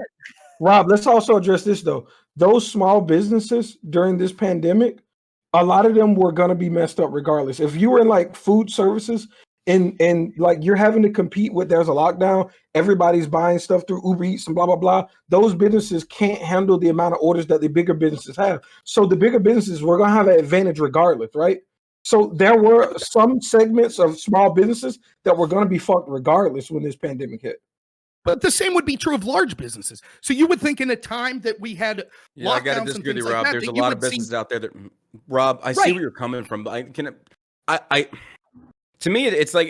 Rob, let's also address this, though. Those small businesses during this pandemic, a lot of them were going to be messed up regardless. If you were in like food services, and like you're having to compete with, there's a lockdown, everybody's buying stuff through Uber Eats and blah, blah, blah. Those businesses can't handle the amount of orders that the bigger businesses have. So the bigger businesses were going to have an advantage regardless, right? So there were some segments of small businesses that were going to be fucked regardless when this pandemic hit. But the same would be true of large businesses. So you would think in a time that we had lockdowns, I got to disagree with you, Rob. There's a lot of businesses out there that, Rob, I see where you're coming from. To me, it's like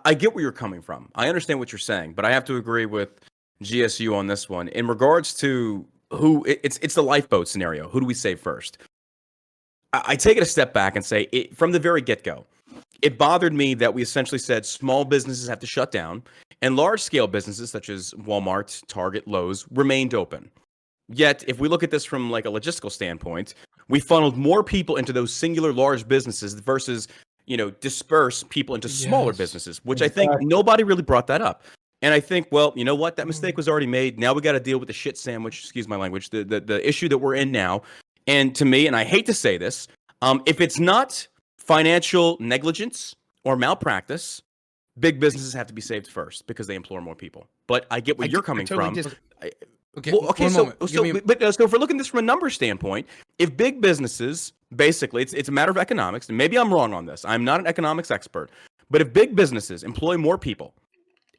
I get where you're coming from. I understand what you're saying, but I have to agree with GSU on this one. In regards to it's the lifeboat scenario. Who do we save first? I take it a step back and say from the very get-go, it bothered me that we essentially said small businesses have to shut down and large-scale businesses such as Walmart, Target, Lowe's remained open. Yet, if we look at this from like a logistical standpoint, we funneled more people into those singular large businesses versus, disperse people into smaller businesses, which I think nobody really brought that up. And I think, well, you know what? That mistake was already made. Now we got to deal with the shit sandwich, excuse my language, the issue that we're in now. And to me, and I hate to say this, if it's not financial negligence or malpractice, big businesses have to be saved first because they employ more people. But I get where you're coming from. Okay. Okay. So if we're looking at this from a number standpoint, if big businesses, basically, it's a matter of economics, and maybe I'm wrong on this. I'm not an economics expert, but if big businesses employ more people,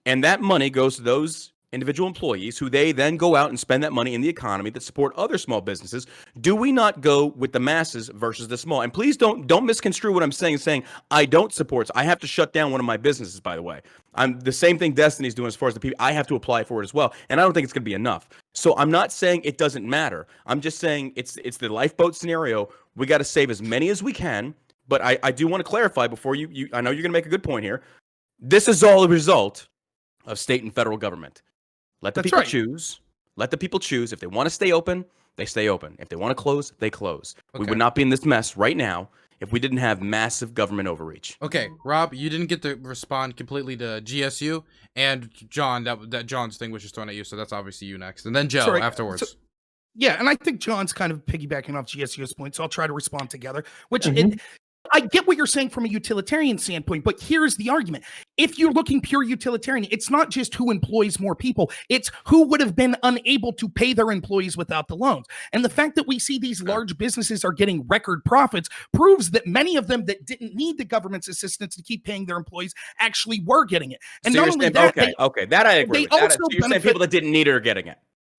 and that money goes to those individual employees who they then go out and spend that money in the economy that support other small businesses, do we not go with the masses versus the small? And please don't misconstrue what I'm saying I don't support. I have to shut down one of my businesses, by the way. I'm the same thing Destiny's doing as far as the people. I have to apply for it as well. And I don't think it's going to be enough. So I'm not saying it doesn't matter. I'm just saying it's the lifeboat scenario. We got to save as many as we can. But I do want to clarify before you I know you're going to make a good point here. This is all a result of state and federal government. Let the people choose. Let the people choose. If they want to stay open, they stay open. If they want to close, they close. Okay. We would not be in this mess right now if we didn't have massive government overreach. Okay, Rob, you didn't get to respond completely to GSU, and John, that John's thing was just thrown at you, so that's obviously you next. And then Joe afterwards. Yeah, and I think John's kind of piggybacking off GSU's point, so I'll try to respond together, which I get what you're saying from a utilitarian standpoint, but here's the argument. If you're looking pure utilitarian, it's not just who employs more people. It's who would have been unable to pay their employees without the loans. And the fact that we see these large businesses are getting record profits proves that many of them that didn't need the government's assistance to keep paying their employees actually were getting it. And so not only that, that I agree with. Also so you're saying people that didn't need it are getting it.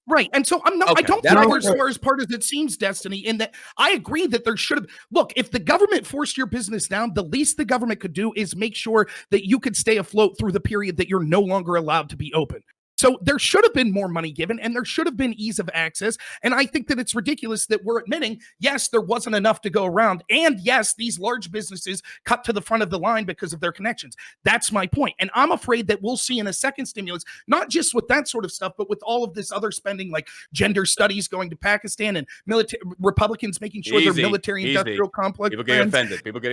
Right. And so I don't think we're as far as part as it seems, Destiny, in that I agree that there should have, look, if the government forced your business down, the least the government could do is make sure that you could stay afloat through the period that you're no longer allowed to be open. So there should have been more money given, and there should have been ease of access. And I think that it's ridiculous that we're admitting, yes, there wasn't enough to go around. And yes, these large businesses cut to the front of the line because of their connections. That's my point. And I'm afraid that we'll see in a second stimulus, not just with that sort of stuff, but with all of this other spending, like gender studies going to Pakistan and Republicans making sure their military industrial complex. People getting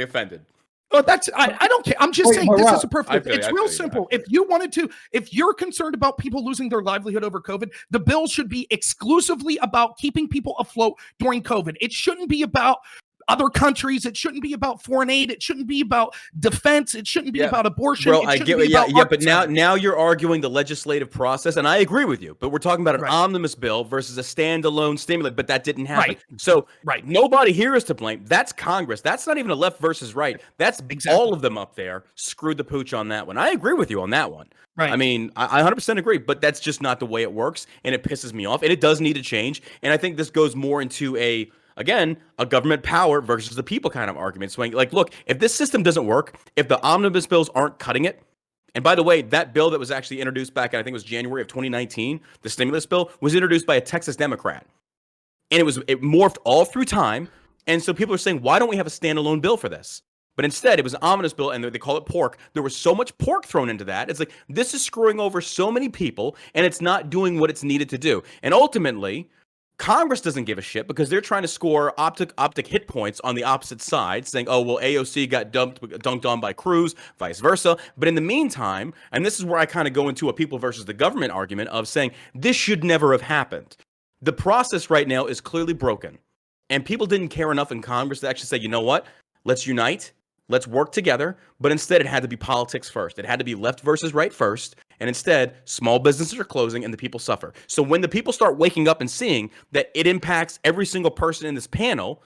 offended. Oh, I don't care. I'm just saying this is a perfect. It's real simple. If you're concerned about people losing their livelihood over COVID, the bill should be exclusively about keeping people afloat during COVID. It shouldn't be about other countries. It shouldn't be about foreign aid. It shouldn't be about defense. It shouldn't be about abortion. Bro, I get it. But now you're arguing the legislative process, and I agree with you. But we're talking about an omnibus bill versus a standalone stimulant, but that didn't happen. So nobody here is to blame. That's Congress. That's not even a left versus right. That's all of them up there screwed the pooch on that one. I agree with you on that one. Right. I mean, I 100% agree, but that's just not the way it works, and it pisses me off, and it does need to change. And I think this goes more into a government power versus the people kind of argument. So, like, look, if this system doesn't work, if the omnibus bills aren't cutting it, and by the way, that bill that was actually introduced back in, I think it was January of 2019, the stimulus bill, was introduced by a Texas Democrat. And it morphed all through time. And so people are saying, why don't we have a standalone bill for this? But instead, it was an omnibus bill, and they call it pork. There was so much pork thrown into that. It's like, this is screwing over so many people, and it's not doing what it's needed to do. And ultimately, Congress doesn't give a shit because they're trying to score optic hit points on the opposite side, saying, oh, well, AOC got dunked on by Cruz, vice versa. But in the meantime, and this is where I kind of go into a people versus the government argument of saying this should never have happened. The process right now is clearly broken. And people didn't care enough in Congress to actually say, you know what? Let's unite. Let's work together. But instead, it had to be politics first. It had to be left versus right first. And instead, small businesses are closing and the people suffer. So when the people start waking up and seeing that it impacts every single person in this panel,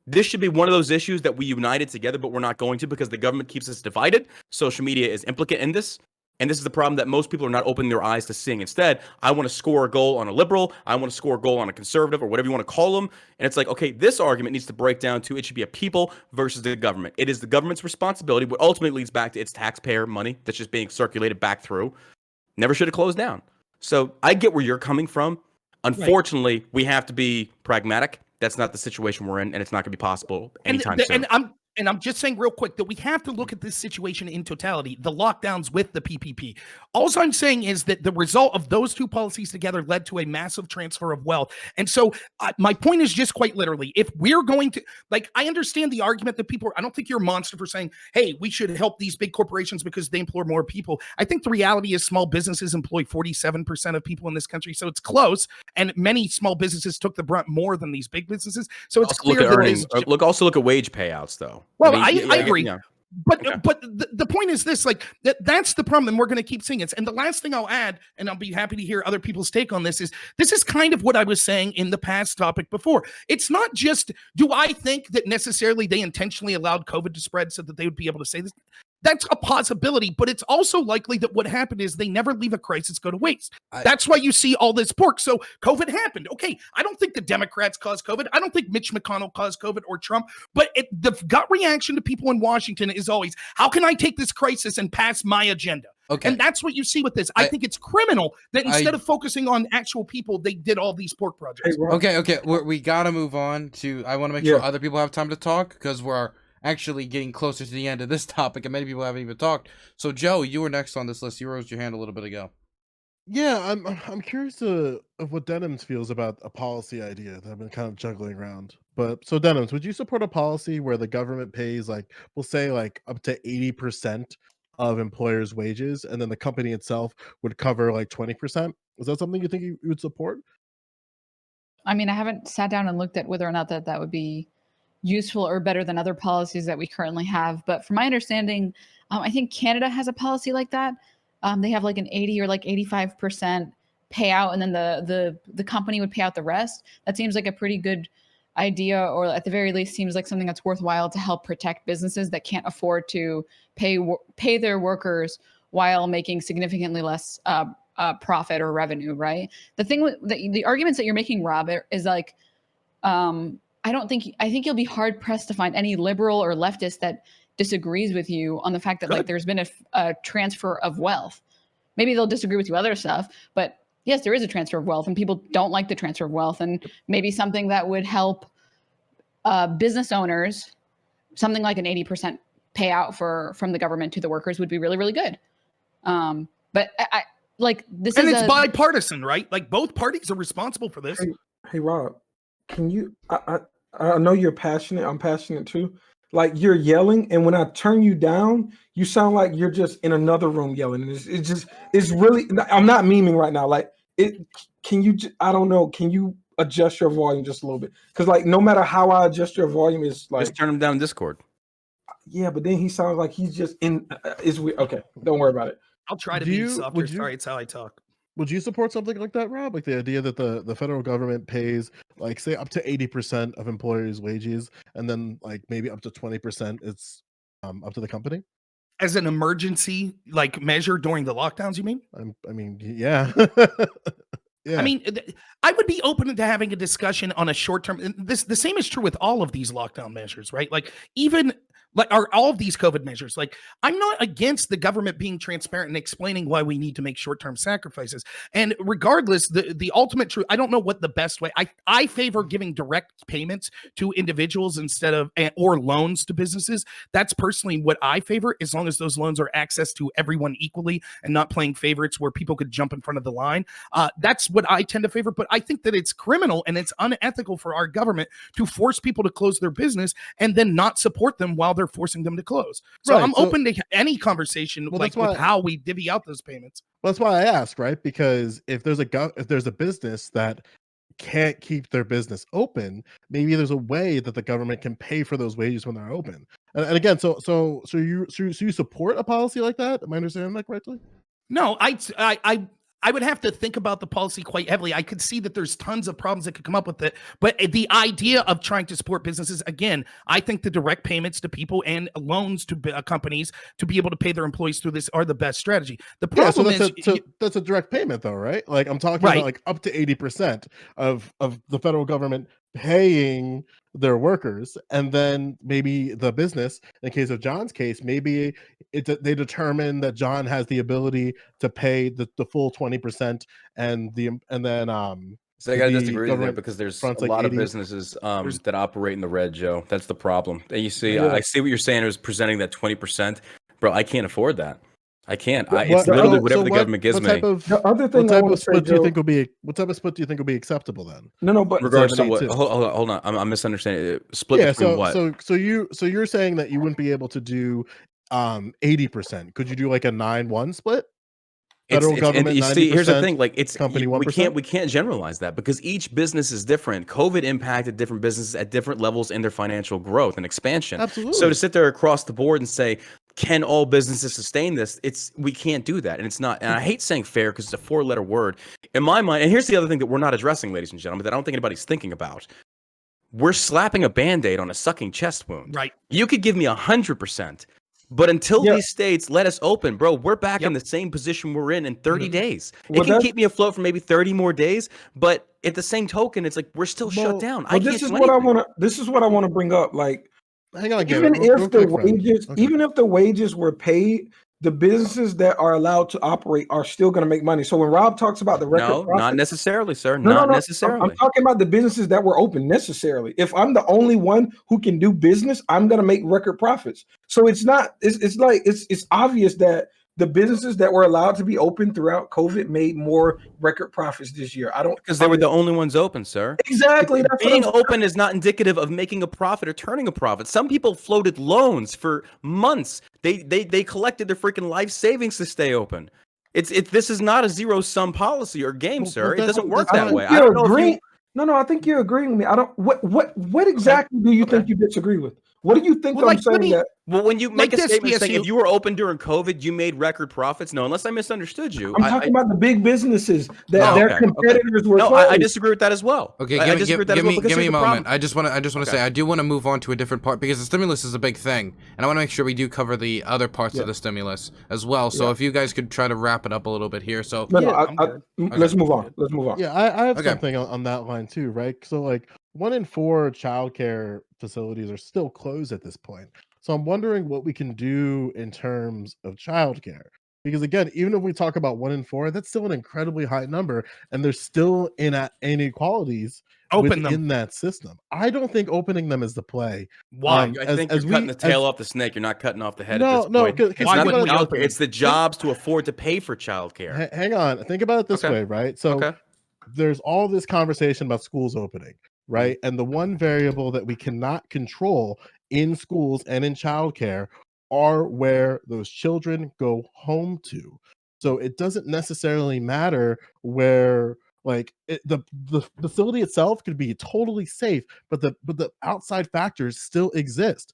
this should be one of those issues that we united together, but we're not going to because the government keeps us divided. Social media is implicit in this. And this is the problem that most people are not opening their eyes to seeing. Instead, I want to score a goal on a liberal. I want to score a goal on a conservative or whatever you want to call them. And it's like, okay, this argument needs to break down to it should be a people versus the government. It is the government's responsibility, what ultimately leads back to its taxpayer money that's just being circulated back through. Never should have closed down. So I get where you're coming from. Unfortunately, we have to be pragmatic. That's not the situation we're in, and it's not going to be possible anytime soon. And I'm just saying real quick that we have to look at this situation in totality, the lockdowns with the PPP. All I'm saying is that the result of those two policies together led to a massive transfer of wealth. And so my point is just quite literally, if we're going to, like, I understand the argument that people, I don't think you're a monster for saying, hey, we should help these big corporations because they employ more people. I think the reality is small businesses employ 47% of people in this country. So it's close. And many small businesses took the brunt more than these big businesses. So it's also clear look at that earnings. Also look at wage payouts, though. Well, I mean, I agree. Yeah. But the point is this, like, that's the problem, and we're going to keep seeing it. And the last thing I'll add, and I'll be happy to hear other people's take on this is kind of what I was saying in the past topic before. It's not just, do I think that necessarily they intentionally allowed COVID to spread so that they would be able to say this? That's a possibility, but it's also likely that what happened is they never leave a crisis go to waste. That's why you see all this pork. So COVID happened. Okay, I don't think the Democrats caused COVID. I don't think Mitch McConnell caused COVID or Trump, but the gut reaction to people in Washington is always, how can I take this crisis and pass my agenda? Okay. And that's what you see with this. I think it's criminal that instead of focusing on actual people, they did all these pork projects. Okay. We got to move on to, I want to make sure other people have time to talk because we're actually getting closer to the end of this topic and many people haven't even talked. So Joe, you were next on this list. You raised your hand a little bit ago. Yeah, I'm curious of what Denims feels about a policy idea that I've been kind of juggling around. But so Denims, would you support a policy where the government pays, like, we'll say, like, up to 80% of employers' wages, and then the company itself would cover like 20%? Is that something you think you would support? I mean, I haven't sat down and looked at whether or not that would be useful or better than other policies that we currently have. But from my understanding, I think Canada has a policy like that. They have like an 80 or like 85% payout, and then the company would pay out the rest. That seems like a pretty good idea, or at the very least seems like something that's worthwhile to help protect businesses that can't afford to pay their workers while making significantly less profit or revenue, right? The thing with the arguments that you're making, Rob, is like, I think you'll be hard pressed to find any liberal or leftist that disagrees with you on the fact that like there's been a transfer of wealth. Maybe they'll disagree with you other stuff, but yes, there is a transfer of wealth and people don't like the transfer of wealth, and maybe something that would help business owners, something like an 80% payout from the government to the workers would be really, really good. But I like this, and it's bipartisan, right? Like both parties are responsible for this. Hey Rob, can you? I know you're passionate. I'm passionate too. Like you're yelling, and when I turn you down, you sound like you're just in another room yelling. It's really. I'm not memeing right now. Like it. Can you? I don't know. Can you adjust your volume just a little bit? Because like no matter how I adjust your volume, is like just turn him down in Discord. Yeah, but then he sounds like he's just in. It's weird. Okay, don't worry about it. I'll try to be softer. Sorry, it's how I talk. Would you support something like that, Rob? Like the idea that the federal government pays, like, say, up to 80% of employers' wages, and then like maybe up to 20% it's up to the company? As an emergency like measure during the lockdowns, you mean? I mean, yeah. Yeah. I mean, I would be open to having a discussion on a short term. The same is true with all of these lockdown measures, right? Like even like are all of these COVID measures. Like I'm not against the government being transparent and explaining why we need to make short term sacrifices. And regardless, the ultimate truth, I don't know what the best way. I favor giving direct payments to individuals instead of or loans to businesses. That's personally what I favor, as long as those loans are access to everyone equally and not playing favorites where people could jump in front of the line. That's what I tend to favor, but I think that it's criminal and it's unethical for our government to force people to close their business and then not support them while they're forcing them to close. So I'm open to any conversation with how we divvy out those payments. Well, that's why I ask, right? Because if there's a business that can't keep their business open, maybe there's a way that the government can pay for those wages when they're open. And again, so you support a policy like that? Am I understanding that correctly? No, I would have to think about the policy quite heavily. I could see that there's tons of problems that could come up with it. But the idea of trying to support businesses, again, I think the direct payments to people and loans to companies to be able to pay their employees through this are the best strategy. The problem that's a direct payment though, right? Like I'm talking about like up to 80% of the federal government paying their workers, and then maybe the business, in the case of John's case, maybe they determine that John has the ability to pay the full 20%, and then So I got to the disagree with you there government because there's fronts a like lot of 80. businesses that operate in the red, Joe. That's the problem. And you see, Yeah. I see what you're saying is presenting that 20%. Bro, I can't afford that. I can't. But It's the literally other- whatever the government gives what type me. of The other thing what I type want of to say, split do you Joe, think will be what type of split do you think will be acceptable then? no, but Regardless of 70, what, too. hold on. I'm misunderstanding. Split Yeah, between what? so you're saying that you wouldn't be able to do 80%. Could you do like a 9-1 split? Federal government you see, here's the 90%, thing, like company we 1%? can't generalize that because each business is different. COVID impacted different businesses at different levels in their financial growth and expansion. So Absolutely. to sit there across the board and say, can all businesses sustain this? We can't do that. And it's not, and I hate saying fair because it's a 4-letter word in my mind. And here's the other thing that we're not addressing, ladies and gentlemen, that I don't think anybody's thinking about. We're slapping a Band-Aid on a sucking chest wound. Right. You could give me 100%. But until Yeah. these states let us open, bro, we're back in Yep. the same position we're in 30 days. Well, It can that's- keep me afloat for maybe 30 more days, but at the same token, it's like we're still shut down. I Well, can't this is do what I anything. want to. This is what I want to bring up. Like, Hang on, even Gavin, real if the quick, friend. wages, Okay. even if the wages were paid, the businesses that are allowed to operate are still going to make money. So when Rob talks about the record No, profit, not necessarily, sir. No, Not no, no. necessarily. I'm talking about the businesses that were open necessarily. If I'm the only one who can do business, I'm gonna make record profits. So it's not. It's obvious that the businesses that were allowed to be open throughout COVID made more record profits this year. I don't Because they were the only ones open, sir. exactly. That's Being what I'm, open is not indicative of making a profit or turning a profit. Some people floated loans for months. They collected their freaking life savings to stay open. This is not a zero-sum policy or game, sir. It doesn't work that's that fine. way. I don't know if you. No, I think you're agreeing with me. I don't. What exactly do you think you disagree with? What do you think Well, I'm like, let saying me- that? Well, when you make Like a this, statement saying GSU if you were open during COVID, you made record profits. No, unless I misunderstood you. I'm talking about the big businesses that Oh, their okay, competitors were. No, closed. I disagree with that as well. Okay, I disagree with that as well because give me here's a the moment. problem. I just want to say I do want to move on to a different part because the stimulus is a big thing, and I want to make sure we do cover the other parts of the stimulus as well. So if you guys could try to wrap it up a little bit here. So Let's move on. Let's move on. Yeah, I have Okay. something on that line too, right? So like 1 in 4 childcare facilities are still closed at this point. So I'm wondering what we can do in terms of childcare. Because again, even if we talk about 1 in 4, that's still an incredibly high number, and there's still inequalities Open within them. that system. I don't think opening them is the play. Why? I think you're cutting the tail off the snake. You're not cutting off the head at this point. It's Why not wouldn't the we childcare. open It's the jobs to afford to pay for childcare. Hang on. Think about it this way, right? So there's all this conversation about schools opening, right? And the one variable that we cannot control in schools and in childcare are where those children go home to. So it doesn't necessarily matter where the facility itself could be totally safe, but the outside factors still exist.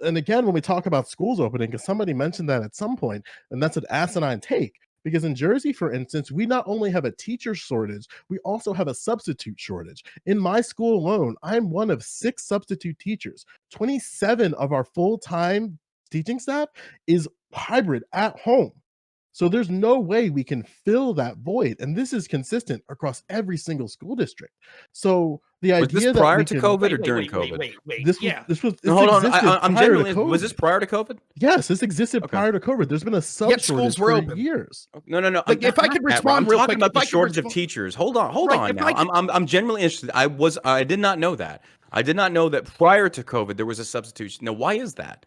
And again, when we talk about schools opening, because somebody mentioned that at some point, and that's an asinine take. Because in Jersey, for instance, we not only have a teacher shortage, we also have a substitute shortage. In my school alone, I'm one of 6 substitute teachers. 27 of our full-time teaching staff is hybrid at home. So there's no way we can fill that void. And this is consistent across every single school district. So the Was idea this prior that to COVID or during COVID? Hold on. I'm genuinely. Was this prior to COVID? Yes, this existed prior to COVID. There's been a sub Yet shortage schools were for open. years. No. Like, if I could respond I'm real talking quick, about the if I could shortage of respond- teachers. Hold on Right, if now. I could- I'm genuinely interested. I did not know that. I did not know that prior to COVID there was a substitution. Now, why is that?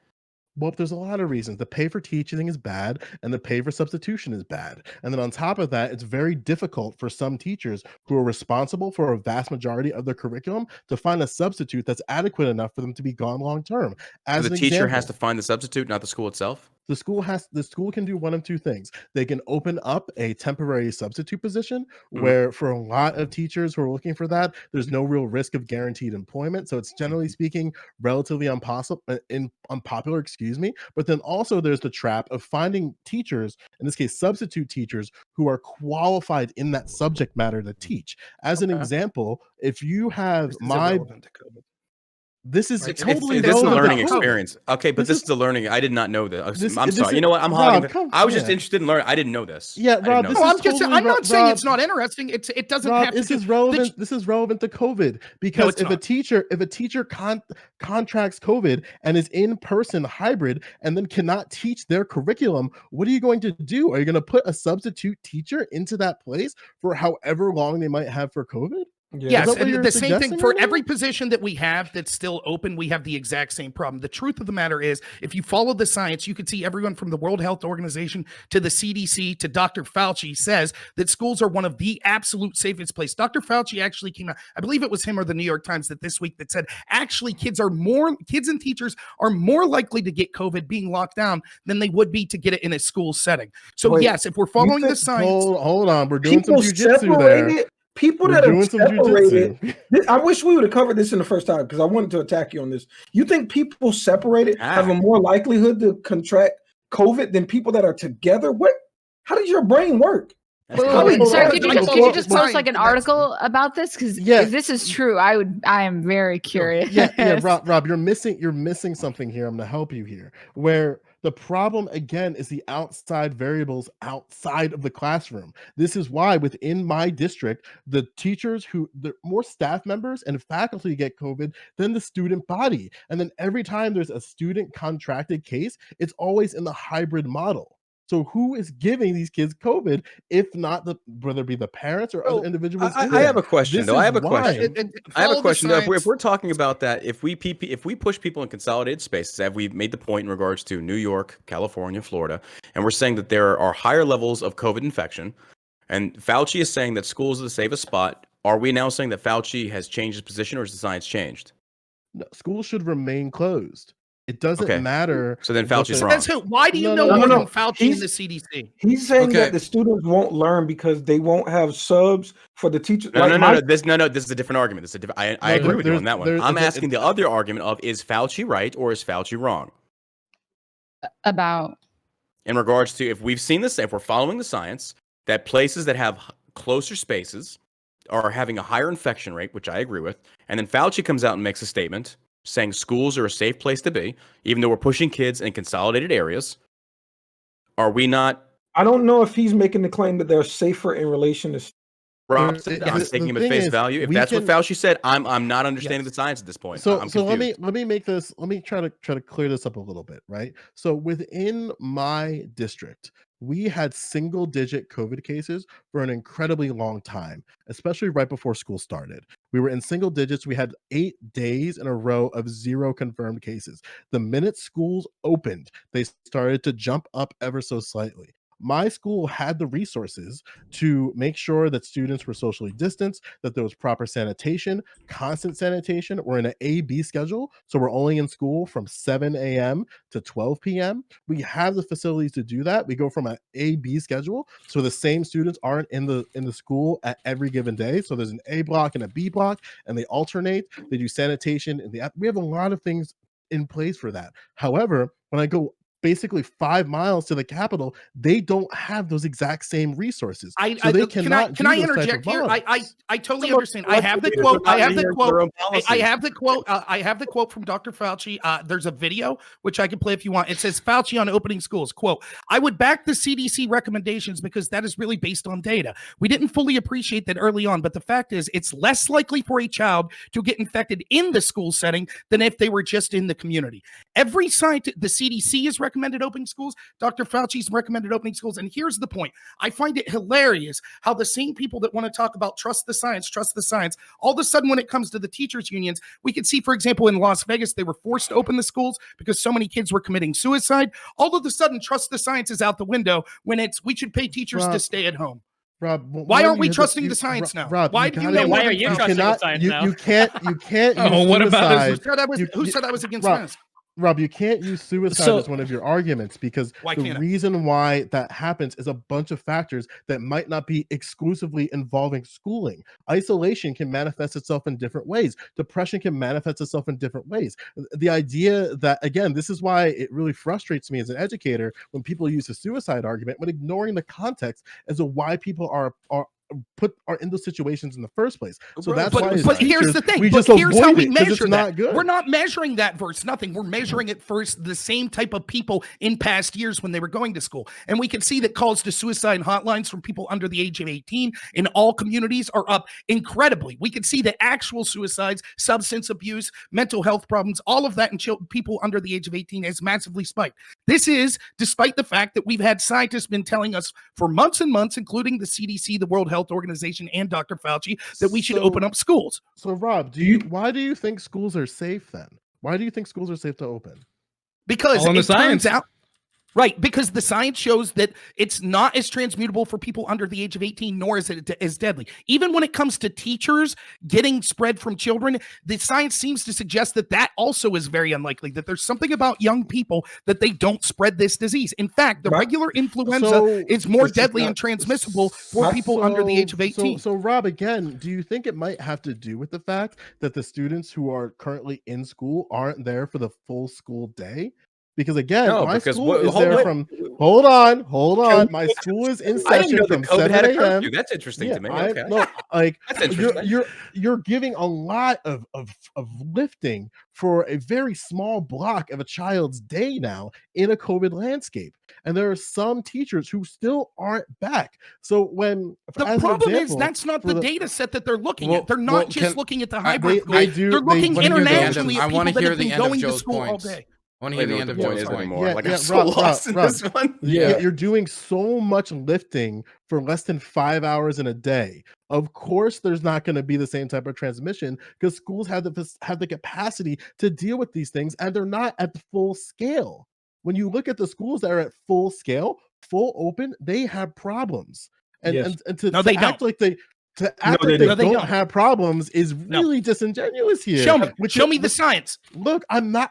Well, there's a lot of reasons. The pay for teaching is bad, and the pay for substitution is bad. And then on top of that, it's very difficult for some teachers who are responsible for a vast majority of their curriculum to find a substitute that's adequate enough for them to be gone long term. As So the an teacher example, has to find the substitute, not the school itself. the school can do one of two things. They can open up a temporary substitute position where for a lot of teachers who are looking for that, there's no real risk of guaranteed employment. So it's generally speaking relatively unpopular, but then also there's the trap of finding teachers, in this case substitute teachers, who are qualified in that subject matter to teach. As an example, if you have This is Right. totally This is a relevant learning to COVID. experience. Okay, but this is the learning. I did not know this. I'm sorry. You know what? I'm Rob, hogging. I was just yeah. interested in learning. I didn't know this. Yeah, I didn't Rob, know this No, is I'm just. totally I'm not saying Rob, it's not interesting. It doesn't Rob, have to. this is relevant. This is relevant to COVID because it's if not. a teacher contracts COVID and is in person hybrid and then cannot teach their curriculum, what are you going to do? Are you going to put a substitute teacher into that place for however long they might have for COVID? Yeah. Yes, what and you're the same thing suggesting for right now? every position that we have that's still open, we have the exact same problem. The truth of the matter is, if you follow the science, you can see everyone from the World Health Organization to the CDC to Dr. Fauci says that schools are one of the absolute safest places. Dr. Fauci actually came out, I believe it was him or the New York Times that this week that said actually kids and teachers are more likely to get COVID being locked down than they would be to get it in a school setting. So Wait, yes, if we're following the science, Hold on, we're doing people some jujitsu there. separated. People We're that are doing some separated. jujitsu. I wish we would have covered this in the first time because I wanted to attack you on this. You think people separated have a more likelihood to contract COVID than people that are together? What? How does your brain work? Sorry, could you just post like an That's- article about this? Because Yeah. if this is true, I am very curious. Yeah, Rob, you're missing something here. I'm gonna help you here. Where the problem again is the outside variables outside of the classroom. This is why within my district, the teachers the more staff members and faculty get COVID than the student body. And then every time there's a student contracted case, it's always in the hybrid model. So who is giving these kids COVID, if not whether it be the parents or other individuals? I have a question, though. I have a question. I have a question. Though. If we're talking about that, if we push people in consolidated spaces, as we've made the point in regards to New York, California, Florida, and we're saying that there are higher levels of COVID infection, and Fauci is saying that schools are the safest spot, are we now saying that Fauci has changed his position, or has the science changed? No, schools should remain closed. It doesn't matter. So then Fauci's wrong. Why do you know more than Fauci and the CDC? He's saying that the students won't learn because they won't have subs for the teachers. No. This is a different argument. I agree with you on that one. I'm asking the other argument of, is Fauci right or is Fauci wrong? About? In regards to, if we've seen this, if we're following the science, that places that have closer spaces are having a higher infection rate, which I agree with, and then Fauci comes out and makes a statement saying schools are a safe place to be, even though we're pushing kids in consolidated areas. Are we not? I don't know if he's making the claim that they're safer in relation to. Rob said, I'm taking him at face value. If that's what Fauci said, I'm not understanding the science at this point. So I'm so let confused. me try to clear this up a little bit, right? So within my district, we had single digit COVID cases for an incredibly long time, especially right before school started. We were in single digits. We had 8 days in a row of 0 confirmed cases. The minute schools opened, they started to jump up ever so slightly. My school had the resources to make sure that students were socially distanced, that there was proper sanitation, constant sanitation. We're in an A-B schedule, so we're only in school from 7 a.m. to 12 p.m. We have the facilities to do that. We go from an A-B schedule, so the same students aren't in the school at every given day. So there's an A block and a B block, and they alternate. They do sanitation, and we have a lot of things in place for that. However, when I go basically 5 miles to the capital, they don't have those exact same resources. So they Can I interject here? I totally understand. I have the quote. I have the quote from Dr. Fauci. There's a video which I can play if you want. It says Fauci on opening schools. Quote, I would back the CDC recommendations because that is really based on data. We didn't fully appreciate that early on, but the fact is it's less likely for a child to get infected in the school setting than if they were just in the community. Every scientist, the CDC is recommended opening schools. Dr. Fauci's recommended opening schools. And here's the point. I find it hilarious how the same people that want to talk about trust the science, all of a sudden when it comes to the teachers unions, we can see, for example, in Las Vegas, they were forced to open the schools because so many kids were committing suicide. All of a sudden, trust the science is out the window when we should pay teachers to stay at home. Rob, why aren't we trusting the science now? Rob, why are you trusting the science now? You can't. Oh, what about who said I was against masks? Rob, you can't use suicide as one of your arguments because the reason why that happens is a bunch of factors that might not be exclusively involving schooling. Isolation can manifest itself in different ways. Depression can manifest itself in different ways. The idea that, again, this is why it really frustrates me as an educator when people use a suicide argument when ignoring the context as to why people are are in those situations in the first place. So Bro, that's But, why as but here's teachers, the thing. we But just here's how avoid we it 'cause measure it's that. not good. We're not measuring that versus nothing. We're measuring it versus the same type of people in past years when they were going to school. And we can see that calls to suicide hotlines from people under the age of 18 in all communities are up incredibly. We can see that actual suicides, substance abuse, mental health problems, all of that in people under the age of 18 has massively spiked. This is despite the fact that we've had scientists been telling us for months and months, including the CDC, the World Health Organization, and Dr. Fauci, that we should open up schools. So Rob, why do you think schools are safe then? Why do you think schools are safe to open? Because All in the it turns science. out, right, because the science shows that it's not as transmutable for people under the age of 18, nor is it as deadly. Even when it comes to teachers getting spread from children, the science seems to suggest that that also is very unlikely, that there's something about young people that they don't spread this disease. In fact, the regular influenza is more deadly and transmissible for people under the age of 18. So Rob, again, do you think it might have to do with the fact that the students who are currently in school aren't there for the full school day? Because again, No, my because school is there from. Hold on. My school is in I didn't session know from that COVID 7 had a a.m. curfew. That's interesting to me. Okay. Like That's interesting. you're giving a lot of lifting for a very small block of a child's day now in a COVID landscape, and there are some teachers who still aren't back. So when the problem is that's not the data set that they're looking at. They're not just looking at the hybrid. They're looking internationally at people that have been going to school all day. I want to hear the end of Joe's point. I'm so lost in this one. You're doing so much lifting for less than 5 hours in a day. Of course, there's not going to be the same type of transmission because schools have the capacity to deal with these things, and they're not at the full scale. When you look at the schools that are at full scale, full open, they have problems. And to act like they don't have problems is really disengenuous here. Show me the science. Look, I'm not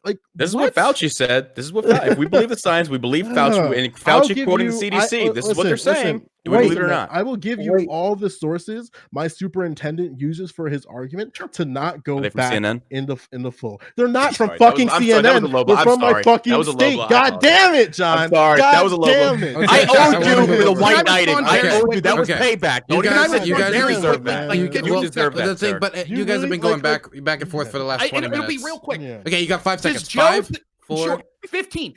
like this is what Fauci said. This is what if we believe the science, we believe Fauci, and Fauci quoting the CDC. This is what they're saying. Do we believe it or not? I will give you all the sources my superintendent uses for his argument to not go back CNN? in the full. They're not from fucking CNN. They're from my fucking state. God damn it, John. I'm sorry. That was a low blow. I owed you for the white knighting. I owed you. That was payback. You guys deserve that. You deserve that. The thing, but you guys have been going back and forth for the last 20 minutes. It'll be real quick. Okay, you got 5 seconds. 5, 4, 15.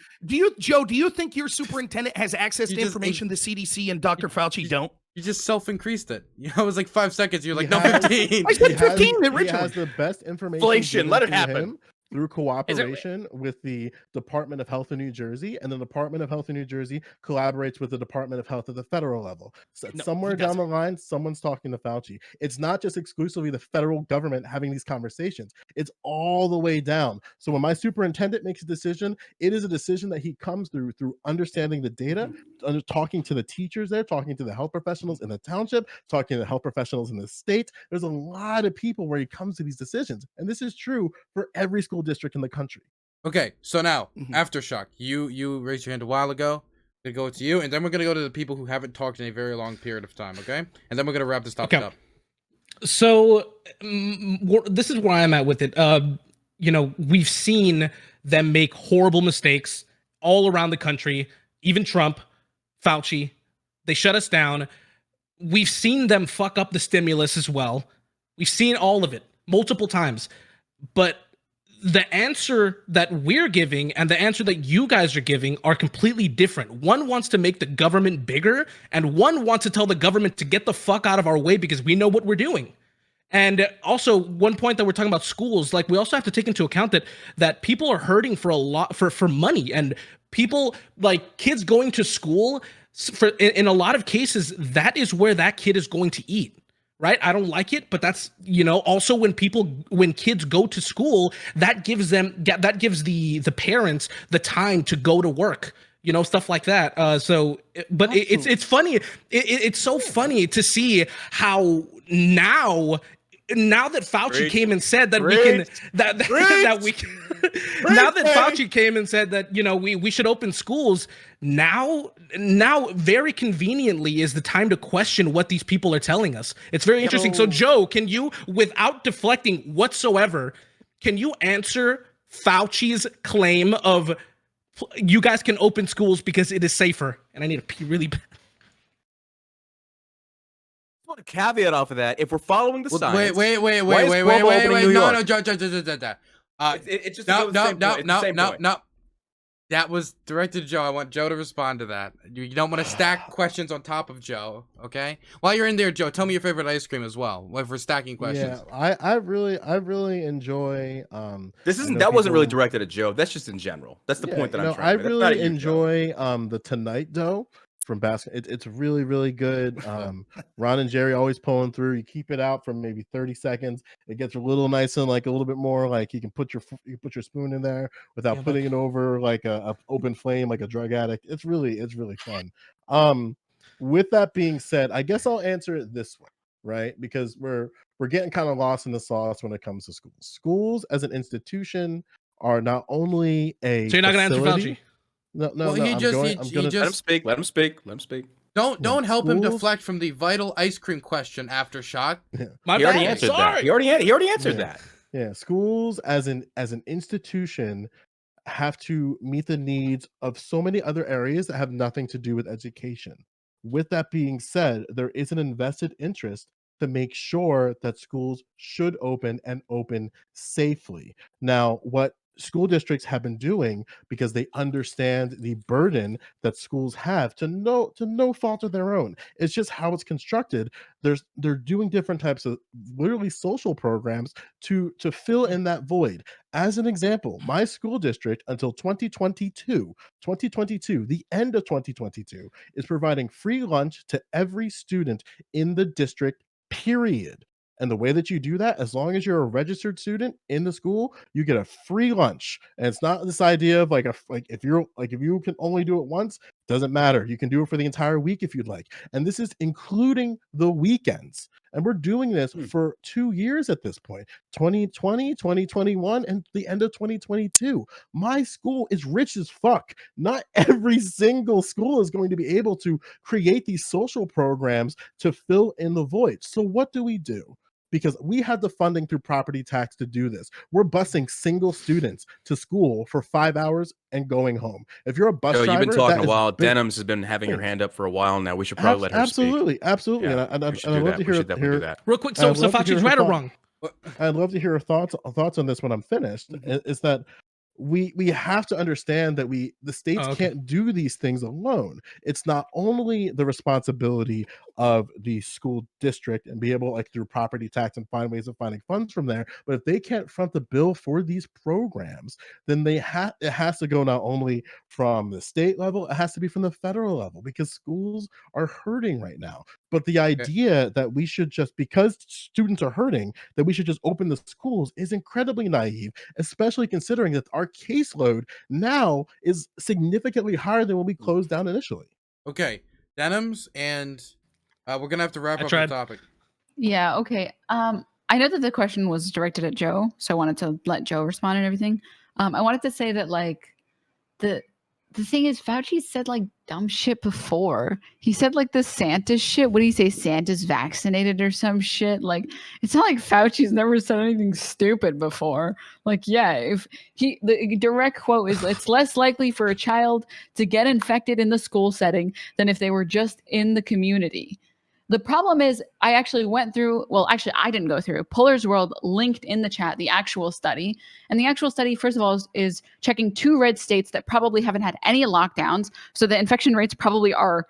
Joe, do you think your superintendent has access to information the CDC and Dr. Fauci don't? You just self-increased it. I was like 5 seconds. You're like, no, 15. I said 15 originally. He has the best information. Inflation, let it happen. Through cooperation with the Department of Health in New Jersey, and the Department of Health in New Jersey collaborates with the Department of Health at the federal level. So somewhere down the line, someone's talking to Fauci. It's not just exclusively the federal government having these conversations. It's all the way down. So when my superintendent makes a decision, it is a decision that he comes through understanding the data, talking to the teachers there, talking to the health professionals in the township, talking to the health professionals in the state. There's a lot of people where he comes to these decisions. And this is true for every school district in the country. Okay, so now Aftershock, you raised your hand a while ago. Gonna go to you, and then we're gonna go to the people who haven't talked in a very long period of time. Okay, and then we're gonna wrap this topic up. So this is where I'm at with it. We've seen them make horrible mistakes all around the country. Even Trump, Fauci, they shut us down. We've seen them fuck up the stimulus as well. We've seen all of it multiple times, but the answer that we're giving and the answer that you guys are giving are completely different. One wants to make the government bigger, and one wants to tell the government to get the fuck out of our way because we know what we're doing. And also, one point that we're talking about schools, like we also have to take into account that people are hurting for a lot for money, and people like kids going to school in a lot of cases, that is where that kid is going to eat. Right? I don't like it, but that's, also when kids go to school, that gives the parents the time to go to work, stuff like that. But it's funny. It's so funny to see how now that Fauci came and said that Fauci came and said that we should open schools, now very conveniently is the time to question what these people are telling us. It's very interesting. So Joe, can you, without deflecting whatsoever, can you answer Fauci's claim of you guys can open schools because it is safer? And I need to pee really bad. want a caveat off of that. If we're following the science, wait, why is Cuomo opening New no, York? Joe. It just goes the same point. It's the same point. No. That was directed to Joe. I want Joe to respond to that. You don't want to stack questions on top of Joe, okay? While you're in there, Joe, tell me your favorite ice cream as well. If we're stacking questions. Yeah, I really enjoy. That wasn't really directed at Joe. That's just in general. That's the point that I'm trying to make. I really enjoy the Tonight dough from Baskin. It's really, really good. Ron and Jerry always pulling through. You keep it out for maybe 30 seconds. It gets a little nice and like a little bit more like you can put your spoon in there without putting it over like a open flame like a drug addict. It's really fun. With that being said, I guess I'll answer it this way, right? Because we're getting kind of lost in the sauce when it comes to schools. Schools as an institution are not only a So you're not going to answer Fauci? No. Well, I'm gonna let him speak. Let him speak. Don't help him deflect from the vital ice cream question, Aftershock. Yeah. He already answered that. He already answered that. Yeah, schools as an institution have to meet the needs of so many other areas that have nothing to do with education. With that being said, there is an invested interest to make sure that schools should open and open safely. Now, what school districts have been doing, because they understand the burden that schools have to no fault of their own, it's just how it's constructed. They're doing different types of literally social programs to fill in that void. As an example, my school district until 2022, the end of 2022, is providing free lunch to every student in the district, period. And the way that you do that, as long as you're a registered student in the school, you get a free lunch. And it's not this idea of if you can only do it once, doesn't matter. You can do it for the entire week if you'd like. And this is including the weekends. And we're doing this for 2 years at this point, 2020, 2021, and the end of 2022. My school is rich as fuck. Not every single school is going to be able to create these social programs to fill in the void. So what do? Because we had the funding through property tax to do this. We're busing single students to school for 5 hours and going home. If you're a bus driver, you've been talking a while. Denims has been having your hand up for a while now. We should probably let her speak. Absolutely. Yeah, And I'd love to hear real quick. So Fauci's right or wrong? I'd love to hear her thoughts on this when I'm finished. Is that we have to understand that the states can't do these things alone. It's not only the responsibility of the school district and be able, like, through property tax and find ways of finding funds from there, but if they can't front the bill for these programs, then it has to go not only from the state level, it has to be from the federal level, because schools are hurting right now. But the idea that we should just, because students are hurting, that we should just open the schools is incredibly naive, especially considering that our caseload now is significantly higher than when we closed down initially. Okay, Denims, and we're gonna have to wrap up the topic. Yeah. Okay. I know that the question was directed at Joe, so I wanted to let Joe respond and everything. I wanted to say that, like, the thing is, Fauci said like dumb shit before. He said like the Santa shit. What do you say? Santa's vaccinated or some shit? Like, it's not like Fauci's never said anything stupid before. Like, yeah, the direct quote is, it's less likely for a child to get infected in the school setting than if they were just in the community. The problem is, I actually went through, well, actually, I didn't go through. Puller's World linked in the chat the actual study. And the actual study, first of all, is checking 2 red states that probably haven't had any lockdowns. So the infection rates probably are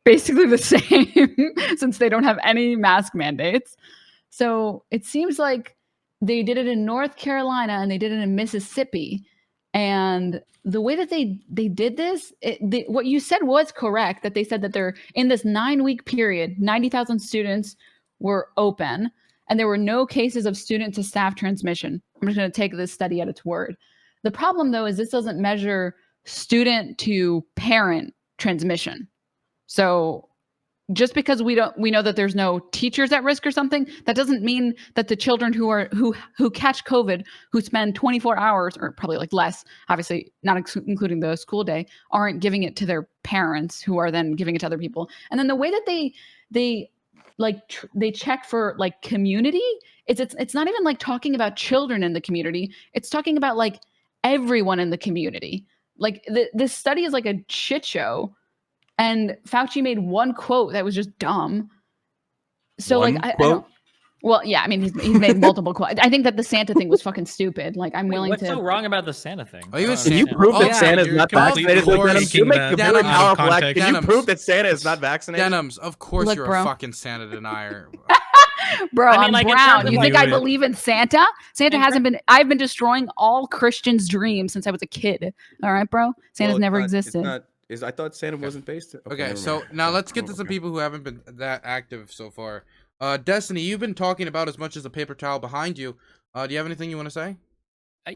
basically the same since they don't have any mask mandates. So it seems like they did it in North Carolina and they did it in Mississippi. And the way that they did this, what you said was correct, that they said that they're in this 9-week period, 90,000 students were open and there were no cases of student to staff transmission. I'm just going to take this study at its word. The problem, though, is this doesn't measure student to parent transmission. So just because we know that there's no teachers at risk or something, that doesn't mean that the children who catch COVID, who spend 24 hours or probably like less, obviously not including the school day, aren't giving it to their parents, who are then giving it to other people. And then the way that they check for like community, it's not even like talking about children in the community. It's talking about like everyone in the community. Like this study is like a shit show. And Fauci made one quote that was just dumb. So One like I quote? don't. Well, yeah, I mean he's made multiple quotes. I think that the Santa thing was fucking stupid. Like I'm willing What's to. so wrong about the Santa thing? Are you a Can you Santa? prove Oh, that yeah, Santa's you're not completely vaccinated? Of course. Denims? You make a taking very that out of powerful act. context. Can you prove Denims. that Santa is not vaccinated? Denims, of course Look, you're bro. a fucking Santa denier. Bro, I mean, I'm like, in brown. terms of, You like, think I wait. believe in Santa? Santa In hasn't been. I've been destroying all Christians' dreams since I was a kid. All right, bro. Santa's Well, never it's existed. not. I thought Santa wasn't based. Okay, never so mind. now Okay. let's get to some people who haven't been that active so far. Destiny, you've been talking about as much as a paper towel behind you. Do you have anything you want to say?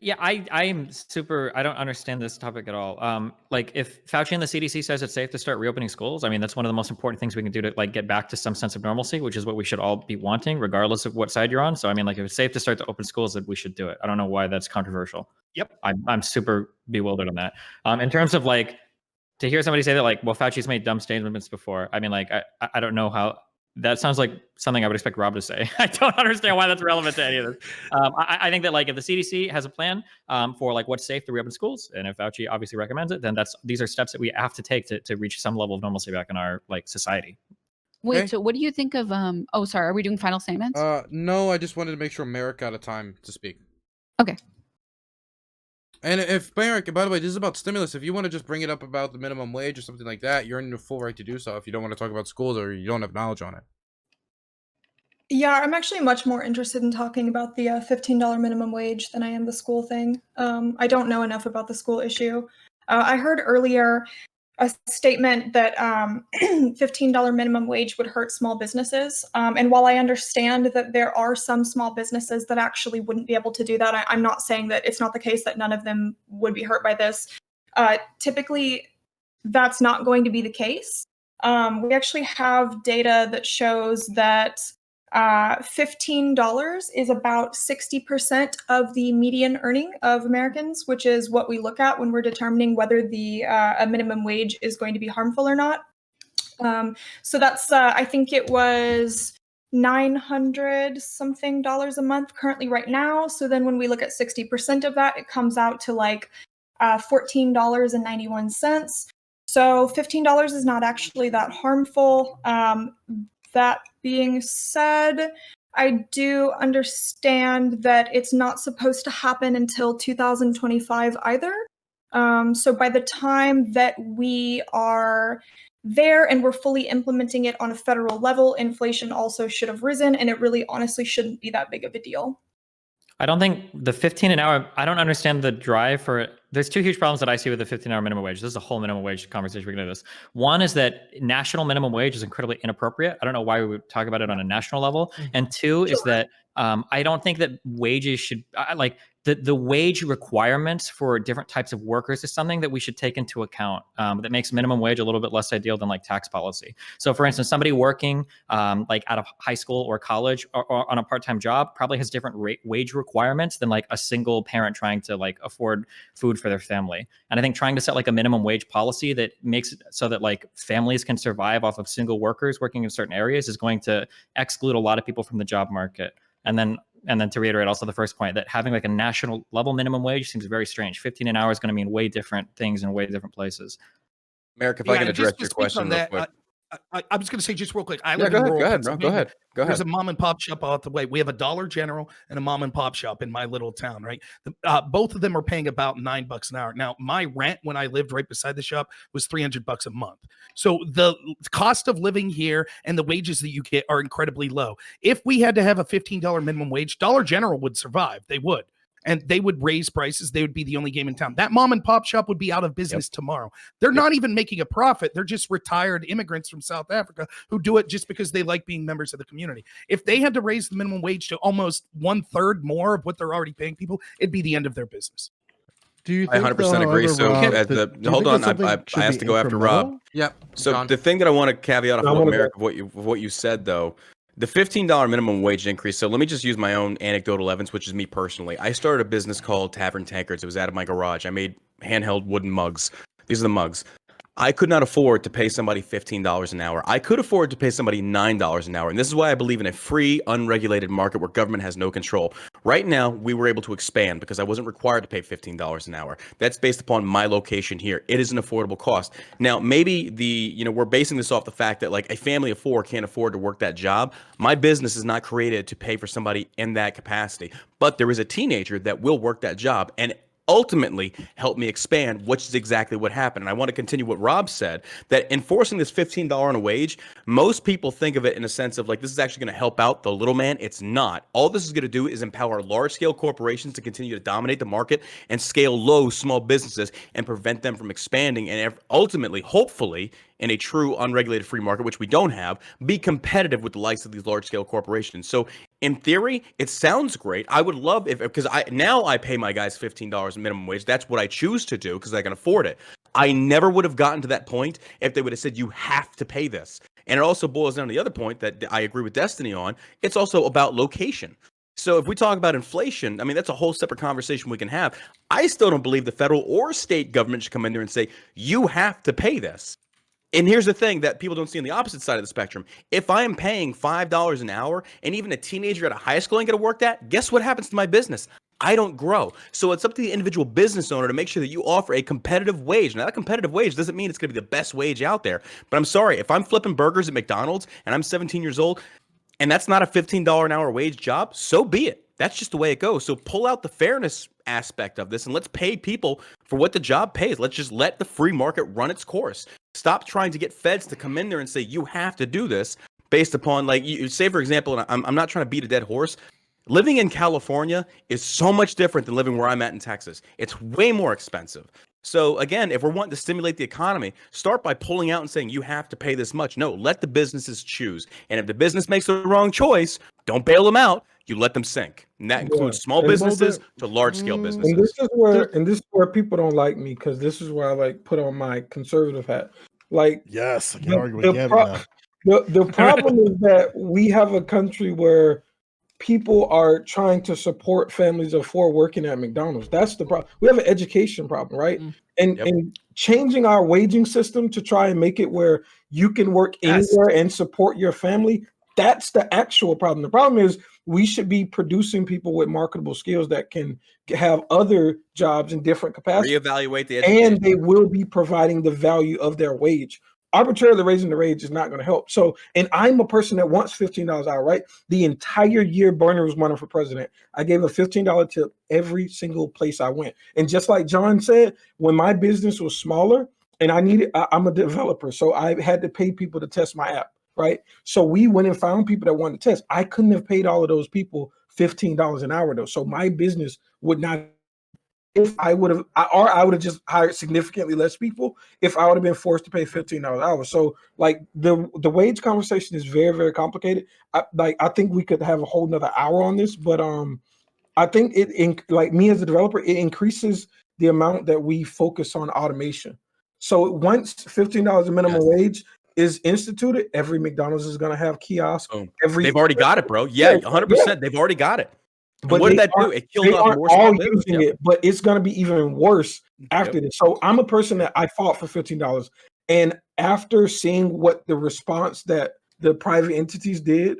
Yeah, I'm super. I don't understand this topic at all. Like if Fauci and the CDC says it's safe to start reopening schools, I mean that's one of the most important things we can do to like get back to some sense of normalcy, which is what we should all be wanting, regardless of what side you're on. So I mean, like if it's safe to start to open schools, then we should do it. I don't know why that's controversial. Yep. I'm super bewildered on that. In terms of like to hear somebody say that like, well, Fauci's made dumb statements before. I mean, like I don't know how. That sounds like something I would expect Rob to say. I don't understand why that's relevant to any of this. I think that like if the CDC has a plan for like what's safe to reopen schools, and if Fauci obviously recommends it, then these are steps that we have to take to reach some level of normalcy back in our like society. Wait, Okay. so what do you think of? Oh, sorry. Are we doing final statements? No, I just wanted to make sure Merrick got a time to speak. Okay. And if Merrick, by the way, this is about stimulus. If you want to just bring it up about the minimum wage or something like that, you're in your full right to do so. If you don't want to talk about schools or you don't have knowledge on it. Yeah, I'm actually much more interested in talking about the $15 minimum wage than I am the school thing. I don't know enough about the school issue. I heard earlier a statement that $15 minimum wage would hurt small businesses. And while I understand that there are some small businesses that actually wouldn't be able to do that, I'm not saying that it's not the case that none of them would be hurt by this. Typically, that's not going to be the case. We actually have data that shows that $15 is about 60% of the median earning of Americans, which is what we look at when we're determining whether the a minimum wage is going to be harmful or not. So that's I think it was $900 something a month currently right now. So then when we look at 60% of that, it comes out to like $14.91. So $15 is not actually that harmful. That being said, I do understand that it's not supposed to happen until 2025 either. So by the time that we are there and we're fully implementing it on a federal level, inflation also should have risen, and it really honestly shouldn't be that big of a deal. I don't think the 15 an hour, I don't understand the drive for it. There's two huge problems that I see with the 15-hour minimum wage. This is a whole minimum wage conversation. We're going to do this. One is that national minimum wage is incredibly inappropriate. I don't know why we would talk about it on a national level. And two is that I don't think that wages should, like the wage requirements for different types of workers is something that we should take into account that makes minimum wage a little bit less ideal than like tax policy. So for instance, somebody working like out of high school or college or on a part-time job probably has different wage requirements than like a single parent trying to like afford food for their family. And I think trying to set like a minimum wage policy that makes it so that like families can survive off of single workers working in certain areas is going to exclude a lot of people from the job market. And then to reiterate also the first point, that having like a national level minimum wage seems very strange. 15 an hour is going to mean way different things in way different places. Merrick, if I can address your question real quick. I was going to say just real quick. I Yeah, live go in ahead, rural go ahead, bro. Go Pennsylvania. ahead. Go There's ahead. a mom and pop shop out the way. We have a Dollar General and a mom and pop shop in my little town, right? Both of them are paying about $9 an hour. Now, my rent when I lived right beside the shop was $300 a month. So the cost of living here and the wages that you get are incredibly low. If we had to have a $15 minimum wage, Dollar General would survive. They would. And they would raise prices. They would be the only game in town. That mom and pop shop would be out of business tomorrow. They're not even making a profit. They're just retired immigrants from South Africa who do it just because they like being members of the community. If they had to raise the minimum wage to almost 1/3 more of what they're already paying people, it'd be the end of their business. Do you I think, 100% agree. however, So Rob, at that- do you hold think on, that something I should asked be to go after Rob. incremental? Yep. So John. the thing that I want to caveat off I of wanna Merrick, what you said though, the $15 minimum wage increase. So let me just use my own anecdotal evidence, which is me personally. I started a business called Tavern Tankards. It was out of my garage. I made handheld wooden mugs. These are the mugs. I could not afford to pay somebody $15 an hour. I could afford to pay somebody $9 an hour. And this is why I believe in a free, unregulated market where government has no control. Right now, we were able to expand because I wasn't required to pay $15 an hour. That's based upon my location here. It is an affordable cost. Now, maybe we're basing this off the fact that like a family of 4 can't afford to work that job. My business is not created to pay for somebody in that capacity. But there is a teenager that will work that job and ultimately help me expand, which is exactly what happened. And I want to continue what Rob said, that enforcing this $15 on a wage, most people think of it in a sense of like, this is actually going to help out the little man. It's not. All this is going to do is empower large-scale corporations to continue to dominate the market and scale low, small businesses and prevent them from expanding and ultimately, hopefully, in a true unregulated free market, which we don't have, be competitive with the likes of these large-scale corporations. So in theory, it sounds great. I would love because I pay my guys $15 minimum wage. That's what I choose to do because I can afford it. I never would have gotten to that point if they would have said, you have to pay this. And it also boils down to the other point that I agree with Destiny on. It's also about location. So if we talk about inflation, I mean, that's a whole separate conversation we can have. I still don't believe the federal or state government should come in there and say, you have to pay this. And here's the thing that people don't see on the opposite side of the spectrum. If I am paying $5 an hour and even a teenager at a high school ain't going to work that, guess what happens to my business? I don't grow. So it's up to the individual business owner to make sure that you offer a competitive wage. Now, that competitive wage doesn't mean it's going to be the best wage out there. But I'm sorry, if I'm flipping burgers at McDonald's and I'm 17 years old and that's not a $15 an hour wage job, so be it. That's just the way it goes. So pull out the fairness aspect of this and let's pay people for what the job pays. Let's just let the free market run its course. Stop trying to get feds to come in there and say, you have to do this based upon, like, you say, for example, and I'm not trying to beat a dead horse. Living in California is so much different than living where I'm at in Texas. It's way more expensive. So again, if we're wanting to stimulate the economy, start by pulling out and saying you have to pay this much. No, let the businesses choose. And if the business makes the wrong choice, don't bail them out. You let them sink. And that includes small businesses to large scale businesses. And this is where people don't like me because this is where I like put on my conservative hat. Like, yes, I can argue with Gavin now. The problem is that we have a country where people are trying to support families of 4 working at McDonald's. That's the problem. We have an education problem, right? And changing our waging system to try and make it where you can work anywhere and support your family, that's the actual problem. The problem is we should be producing people with marketable skills that can have other jobs in different capacities. Reevaluate the education. And they will be providing the value of their wage. Arbitrarily raising the wage is not going to help. So, and I'm a person that wants $15 an hour, right? The entire year Bernie was running for president, I gave a $15 tip every single place I went. And just like John said, when my business was smaller and I'm a developer, so I had to pay people to test my app, right? So we went and found people that wanted to test. I couldn't have paid all of those people $15 an hour though. So my business would not, if I would have, or I would have just hired significantly less people if I would have been forced to pay $15 an hour. So like the wage conversation is very, very complicated. I think we could have a whole nother hour on this, but I think like me as a developer, it increases the amount that we focus on automation. So once $15 a minimum wage is instituted, every McDonald's is going to have kiosks. They've already got it, bro. Yeah, 100%. They've already got it. But what did that do? It killed off more small business. Using it, but it's going to be even worse after this. So I'm a person that I fought for $15. And after seeing what the response that the private entities did,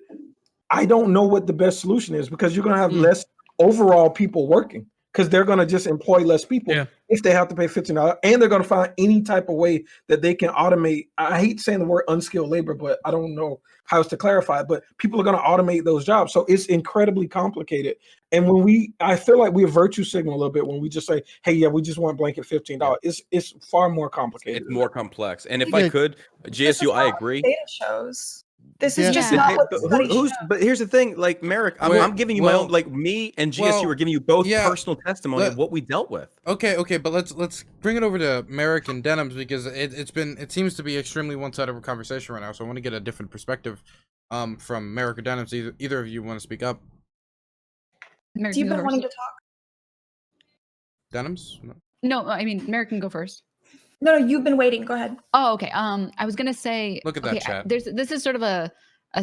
I don't know what the best solution is because you're going to have less overall people working because they're going to just employ less people if they have to pay $15. And they're going to find any type of way that they can automate. I hate saying the word unskilled labor, but I don't know how else to clarify it. But people are going to automate those jobs. So it's incredibly complicated. And when I feel like we virtue signal a little bit when we just say, hey, yeah, we just want blanket $15. It's far more complicated. It's more complex. And if I could, GSU, I agree. Data shows. This is just not what the study shows. But here's the thing, like Merrick, I'm giving you my own, like me and GSU are giving you both personal testimony of what we dealt with. Okay, but let's bring it over to Merrick and Denims because it seems to be extremely one-sided conversation right now. So I want to get a different perspective from Merrick or Denims. Either of you want to speak up? Merrick, You've been wanting to talk. Denims? No, I mean Merrick can go first. No, you've been waiting. Go ahead. Oh, okay. I was gonna say. Look at that chat. This is sort of a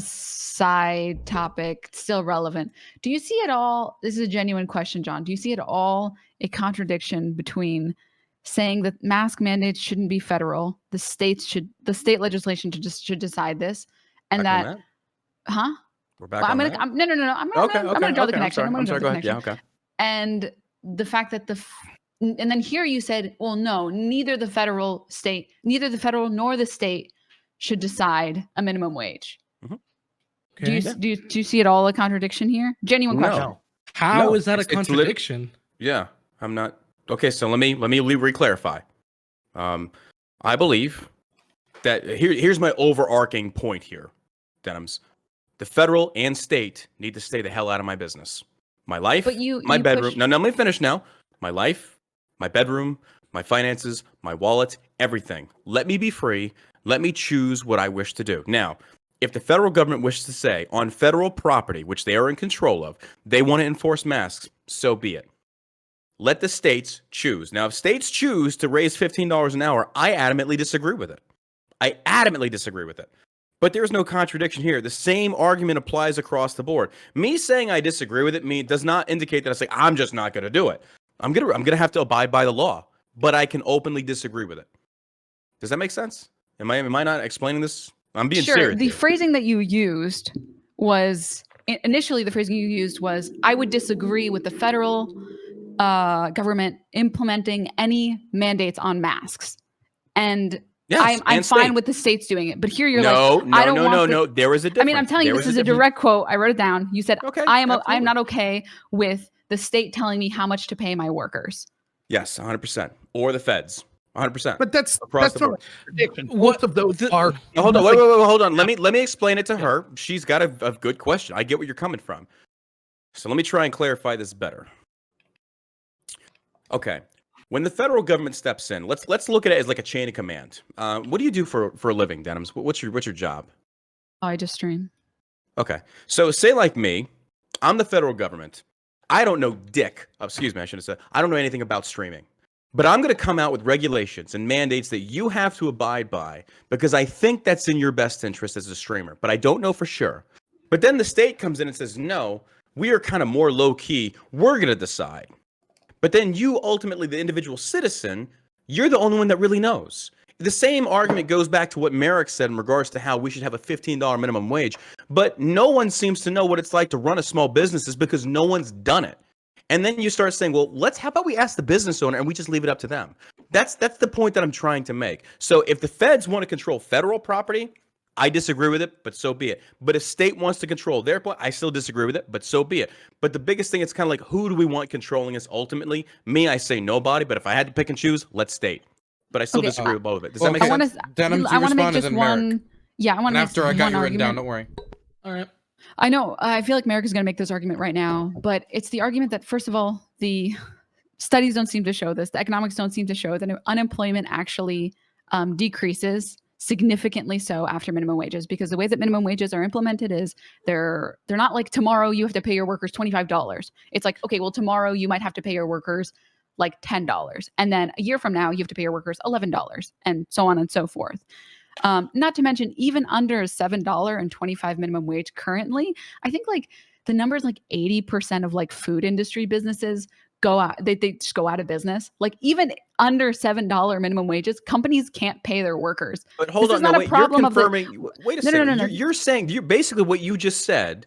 side topic, still relevant. Do you see at all? This is a genuine question, John. Do you see at all a contradiction between saying that mask mandates shouldn't be federal. The state legislation should decide this, and Back that, on huh? We're back Well, on no, that. I'm gonna draw the connection. I'm sorry. Go ahead. Yeah. Okay. And the fact that and then here you said, well, no, neither the federal nor the state should decide a minimum wage. Okay. Do you see it all a contradiction here? Genuine question. No. How is that a it's contradiction? Yeah, I'm not. Okay, so let me re-clarify. I believe that here's my overarching point here, Denims. The federal and state need to stay the hell out of my business. My life, my bedroom. No, let me finish now. My life, my bedroom, my finances, my wallet, everything. Let me be free. Let me choose what I wish to do. Now, if the federal government wishes to say on federal property, which they are in control of, they want to enforce masks, so be it. Let the states choose. Now, if states choose to raise $15 an hour, I adamantly disagree with it. But there's no contradiction here. The same argument applies across the board. Me saying I disagree with it does not indicate that I say I'm just not going to do it. I'm gonna have to abide by the law, but I can openly disagree with it. Does that make sense? Am I not explaining this? I'm being serious. The phrasing that you used was initially I would disagree with the federal government implementing any mandates on masks, and I'm fine with the states doing it. But here you're no. There is a difference. I mean, I'm telling you, this is a direct quote. I wrote it down. You said, okay, I'm not okay with the state telling me how much to pay my workers. Yes, 100%. Or the feds. 100%. But that's across the board. Prediction. Both of those are. No, hold on, wait, hold on. Let me explain it to her. She's got a good question. I get where you're coming from. So let me try and clarify this better. Okay, when the federal government steps in, let's look at it as like a chain of command. What do you do for a living, Denims? What's your job? I just stream. Okay, so say like me, I'm the federal government. I don't know dick. Excuse me, I should have said. I don't know anything about streaming. But I'm going to come out with regulations and mandates that you have to abide by because I think that's in your best interest as a streamer, but I don't know for sure. But then the state comes in and says, no, we are kind of more low key. We're going to decide. But then you ultimately, the individual citizen, you're the only one that really knows. The same argument goes back to what Merrick said in regards to how we should have a $15 minimum wage. But no one seems to know what it's like to run a small business because no one's done it. And then you start saying, well, how about we ask the business owner and we just leave it up to them? That's the point that I'm trying to make. So if the feds want to control federal property, I disagree with it, but so be it. But if state wants to control their point, I still disagree with it, but so be it. But the biggest thing, it's kind of like, who do we want controlling us ultimately? Me, I say nobody, but if I had to pick and choose, let's state. But I still disagree with both of it. Does that make sense? Denims, I want to make just one. Merrick. Yeah, I want to make after I got you written down, argument. don't worry. All right. I know. I feel like Merrick is going to make this argument right now, but it's the argument that, first of all, the studies don't seem to show this. The economics don't seem to show that unemployment actually decreases significantly so after minimum wages, because the way that minimum wages are implemented is they're not like tomorrow you have to pay your workers $25. It's like, okay, well, tomorrow you might have to pay your workers like $10. And then a year from now, you have to pay your workers $11 and so on and so forth. Not to mention, even under $7.25 minimum wage currently, I think like the numbers like 80% of like food industry businesses go out, they just go out of business. Like even under $7 minimum wages, companies can't pay their workers. But hold on, wait, you're confirming. Wait a second. No. You're saying basically what you just said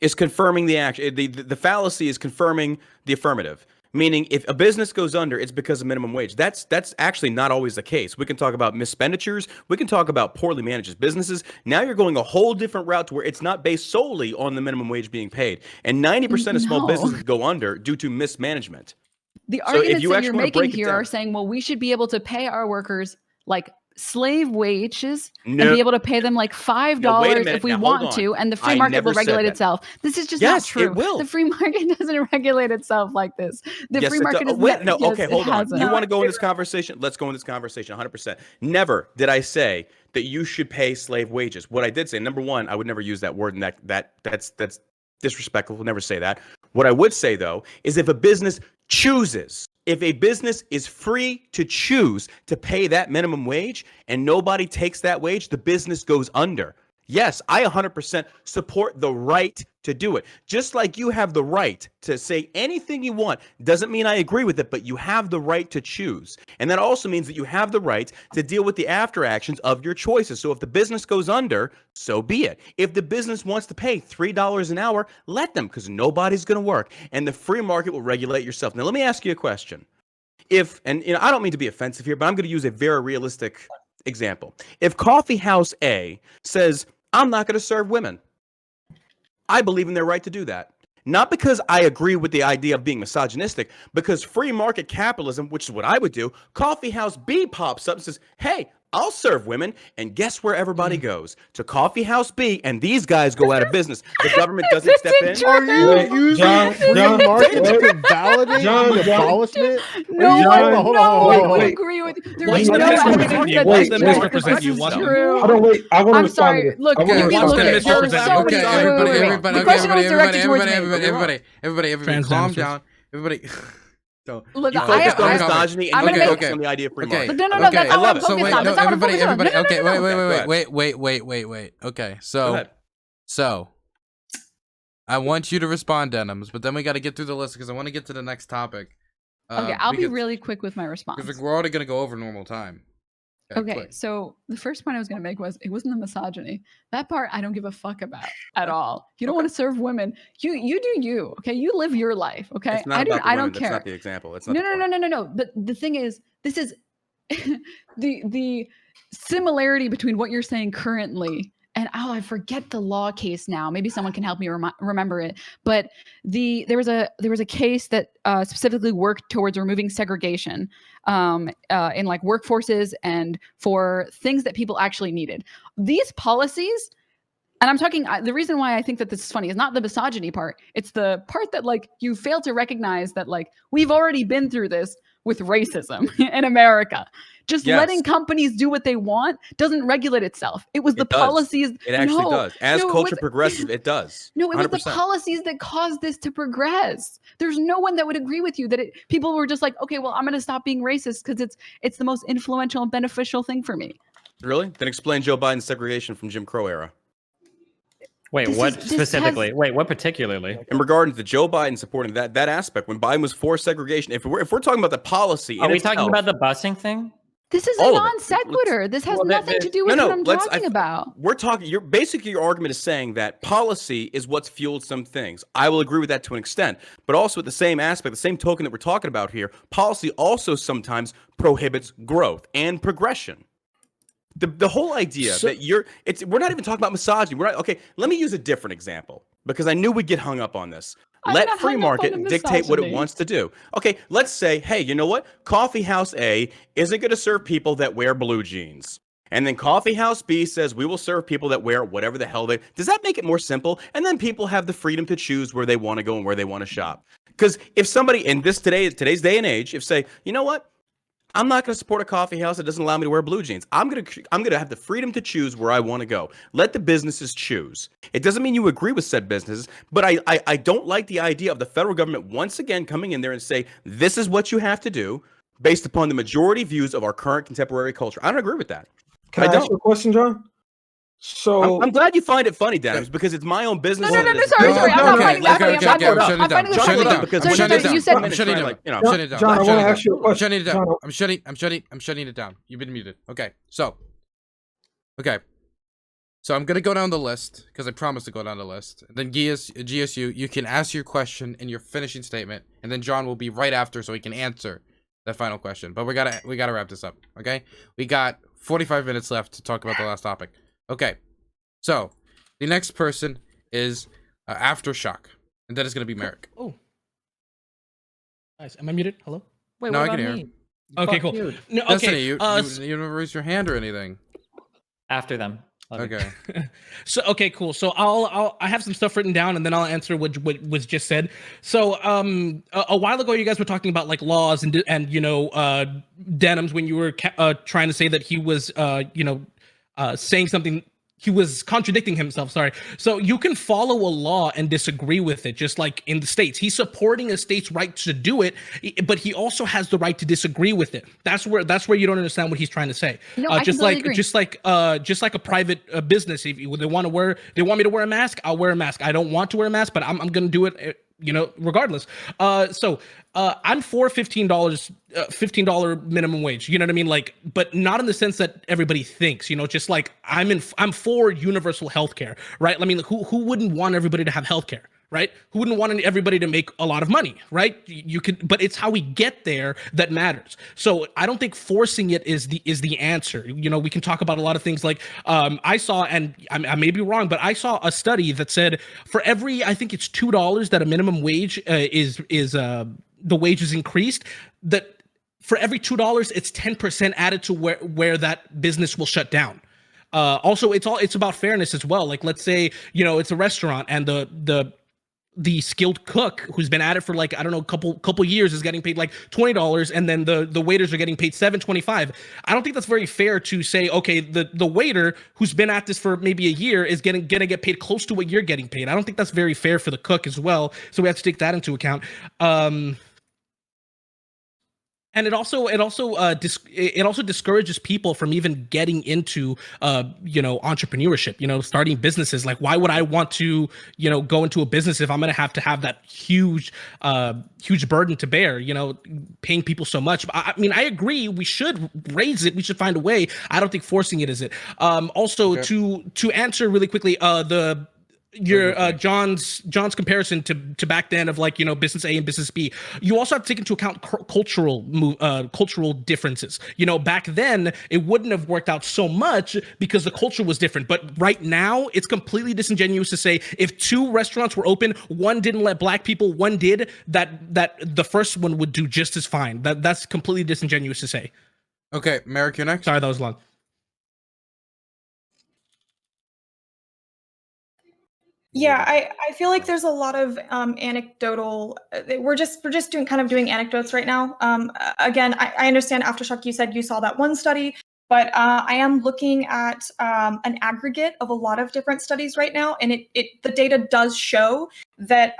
is confirming the action. The fallacy is confirming the affirmative. Meaning, if a business goes under, it's because of minimum wage. That's actually not always the case. We can talk about mispenditures. We can talk about poorly managed businesses. Now you're going a whole different route to where it's not based solely on the minimum wage being paid. And 90% of small businesses go under due to mismanagement. The arguments that you're making here are saying, well, we should be able to pay our workers like slave wages and be able to pay them like $5 if we want to, and the free market will regulate itself. This is just not true. It will. The free market doesn't regulate itself like this. The free market is okay, hold on. You want to go in this conversation? Let's go in this conversation 100%. Never did I say that you should pay slave wages. What I did say, number one, I would never use that word, and that's disrespectful. We'll never say that. What I would say though is if a business chooses, if a business is free to choose to pay that minimum wage and nobody takes that wage, the business goes under. Yes, I 100% support the right to do it. Just like you have the right to say anything you want. Doesn't mean I agree with it, but you have the right to choose. And that also means that you have the right to deal with the after actions of your choices. So if the business goes under, so be it. If the business wants to pay $3 an hour, let them, because nobody's going to work. And the free market will regulate yourself. Now, let me ask you a question. And I don't mean to be offensive here, but I'm going to use a very realistic example. If Coffee House A says, I'm not going to serve women, I believe in their right to do that. Not because I agree with the idea of being misogynistic, because free market capitalism, which is what I would do, Coffee House B pops up and says, hey, I'll serve women. And guess where everybody goes? To Coffee House B, and these guys go out of business. The government doesn't step in. Are you using free market to validate the abolishment? No, Hold on. I agree with you. Watch There's them no misrepresent evidence you. that Watch this them is misrepresent you. Watch them. true. Hold on, wait. I want to I'm respond sorry. to this. Look, I wanna you respond look to at this. there was Okay, so much. everybody, The question was directed towards me. everybody, Trans calm dancers. down. Everybody. So, Look, You I- focused on I- misogyny, and I'm you gonna focused make- on the idea of free okay. market. No, Okay, that's I not love what I'm it. So focused wait, on. no, That's not what I'm everybody, focused on. okay, No, no, no, no. wait. Okay, Go so, ahead. I want you to respond, Denims, but then we got to get through the list because I want to get to the next topic. Okay, I'll be because- really quick with my response. Because we're already gonna go over normal time. Okay, quick. so the first point I was going to make was it wasn't the misogyny. That part I don't give a fuck about at all. You don't want to serve women. You do you. Okay, you live your life. Okay, It's not I about the I women. don't care. That's not the example. It's not No, the no, point. no, no, no, no. But the thing is, this is the similarity between what you're saying currently and I forget the law case now. Maybe someone can help me remember it. But there was a case that specifically worked towards removing segregation in like workforces and for things that people actually needed. These policies. And I'm talking, the reason why I think that this is funny is not the misogyny part. It's the part that like you fail to recognize that like we've already been through this with racism in America. Just letting companies do what they want doesn't regulate itself. It was the policies. It actually does. As culture was, progresses, it does. No, it 100%. was the policies that caused this to progress. There's no one that would agree with you that people were just like, okay, well, I'm going to stop being racist because it's the most influential and beneficial thing for me. Really? Then explain Joe Biden's segregation from Jim Crow era. Wait, what specifically? Wait, what particularly? In regard to Joe Biden supporting that aspect, when Biden was for segregation, if we're talking about the policy, are we talking about the busing thing? This is a non sequitur. This has nothing to do with what I'm talking about. We're talking. Your argument is saying that policy is what's fueled some things. I will agree with that to an extent, but also at the same aspect, the same token that we're talking about here, policy also sometimes prohibits growth and progression. The whole idea that we're not even talking about misogyny. Okay, let me use a different example because I knew we'd get hung up on this. Let free market dictate what it wants to do. Okay, let's say, hey, you know what? Coffee House A isn't going to serve people that wear blue jeans. And then Coffee House B says we will serve people that wear whatever the hell does that make it more simple? And then people have the freedom to choose where they want to go and where they want to shop. Because if somebody in today's day and age, if say, you know what? I'm not going to support a coffee house that doesn't allow me to wear blue jeans. I'm going to have the freedom to choose where I want to go. Let the businesses choose. It doesn't mean you agree with said businesses, but I don't like the idea of the federal government once again coming in there and say, this is what you have to do based upon the majority views of our current contemporary culture. I don't agree with that. Can I ask you a question, John? So I'm glad you find it funny, Denims, because it's my own business. No, sorry. I'm not finding that funny. I'm finding this funny. I'm shutting it down. John, I want to ask you a question. I'm shutting it down. You've been muted. Okay. So I'm gonna go down the list because I promised to go down the list. Then GSU, you can ask your question in your finishing statement, and then John will be right after so he can answer that final question. But we gotta wrap this up. Okay. We got 45 minutes left to talk about the last topic. Okay, so the next person is Aftershock, and that is going to be Merrick. Oh, nice. Am I muted? Hello? Wait, no, what I can about hear. me? Okay, cool. No, Destiny, okay, you didn't raise your hand or anything. After them. Okay. So okay, cool. So I have some stuff written down, and then I'll answer what was just said. So a while ago, you guys were talking about like laws and Denims when you were trying to say that he was saying something contradicting himself. Sorry. So you can follow a law and disagree with it, just like in the States. He's supporting a state's right to do it, but he also has the right to disagree with it. That's where you don't understand what he's trying to say. No, I completely agree. Just like a private business. If they want me to wear a mask, I'll wear a mask. I don't want to wear a mask, but I'm going to do it, regardless. So I'm for $15 minimum wage. You know what I mean? Like, but not in the sense that everybody thinks. Just like I'm for universal healthcare, right? I mean, who wouldn't want everybody to have healthcare, right? Who wouldn't want everybody to make a lot of money, right? You could, but it's how we get there that matters. So I don't think forcing it is the answer. We can talk about a lot of things. Like I saw, and I may be wrong, but I saw a study that said for every, I think it's $2 that a minimum wage is the wage is increased, that for every $2, it's 10% added to where that business will shut down. Also, it's about fairness as well. Like, let's say, it's a restaurant and the skilled cook who's been at it for like, I don't know, couple years is getting paid like $20, and then the waiters are getting paid $7.25. I don't think that's very fair to say, okay, the waiter who's been at this for maybe a year is gonna get paid close to what you're getting paid. I don't think that's very fair for the cook as well. So we have to take that into account. And it also discourages people from even getting into entrepreneurship, starting businesses. Like, why would I want to go into a business if I'm going to have that huge burden to bear, paying people so much. I mean, I agree, we should raise it, we should find a way. I don't think forcing it is it. Also, okay. to answer really quickly, John's comparison to back then of like business A and business B, you also have to take into account cultural differences. Back then it wouldn't have worked out so much because the culture was different, but right now it's completely disingenuous to say if 2 restaurants were open, one didn't let black people, one did, that the first one would do just as fine. That's completely disingenuous to say. Okay, Merrick, you're next. Sorry, that was long. Yeah, I feel like there's a lot of anecdotal. We're just doing anecdotes right now. Again, I understand, Aftershock, you said you saw that one study, but I am looking at an aggregate of a lot of different studies right now, and the data does show that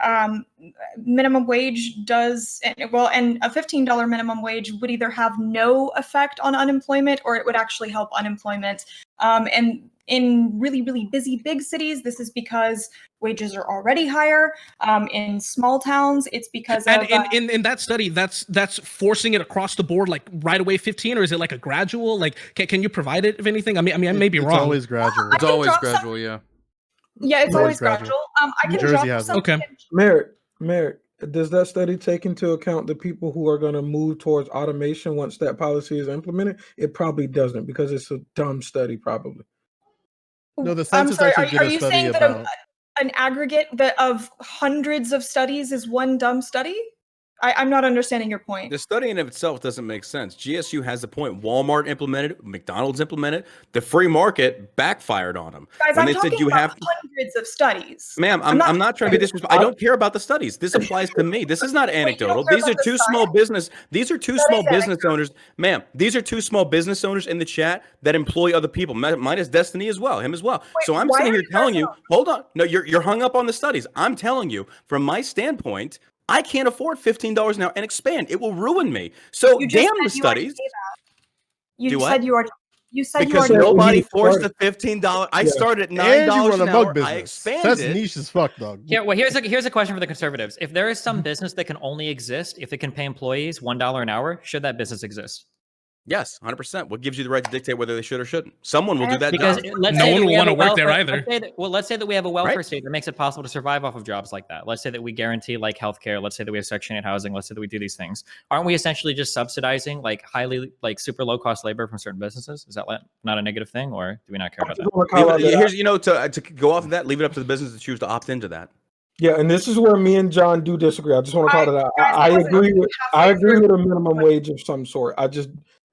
minimum wage does, and a $15 minimum wage would either have no effect on unemployment or it would actually help unemployment. And in really, really busy big cities, this is because wages are already higher. In small towns, it's because in that study, that's forcing it across the board, like right away 15, or is it like a gradual? Like, can you provide it, if anything? I mean, I may be wrong. It's always gradual. It's always gradual, yeah. Yeah, it's always gradual. I can Jersey drop has it. Okay. Merrick, does that study take into account the people who are going to move towards automation once that policy is implemented? It probably doesn't, because it's a dumb study, probably. No, the census actually did a study saying about... that an aggregate of hundreds of studies is one dumb study? I'm not understanding your point. The study in of itself doesn't make sense. GSU has the point. Walmart implemented, McDonald's implemented. The free market backfired on them. Guys, when I'm they talking said you about have hundreds of studies. Ma'am, I'm not trying to be disrespectful. I don't care about the studies. This applies to me. This is not anecdotal. These are two small business. These are two small business owners, ma'am. These are 2 small business owners in the chat that employ other people. Mine is Destiny as well. Him as well. Wait, so I'm sitting here telling you. Hold on. No, you're hung up on the studies. I'm telling you from my standpoint. I can't afford $15 an hour and expand. It will ruin me. So damn the studies. You said you already. You said because you already. nobody forced the $15. I started at $9 an hour. I expanded. That's niche as fuck, dog. Yeah, well, here's a question for the conservatives. If there is some business that can only exist if it can pay employees $1 an hour, should that business exist? Yes, 100%. What gives you the right to dictate whether they should or shouldn't? Someone will do that. Because no one will want to work there either. Let's say that we have a welfare state that makes it possible to survive off of jobs like that. Let's say that we guarantee like healthcare. Let's say that we have Section 8 housing. Let's say that we do these things. Aren't we essentially just subsidizing like highly, like super low cost labor from certain businesses? Is that not a negative thing, or do we not care about that? Here's, to go off of that, leave it up to the business to choose to opt into that. Yeah, and this is where me and John do disagree. I just want to call it out. I agree with a minimum wage of some sort.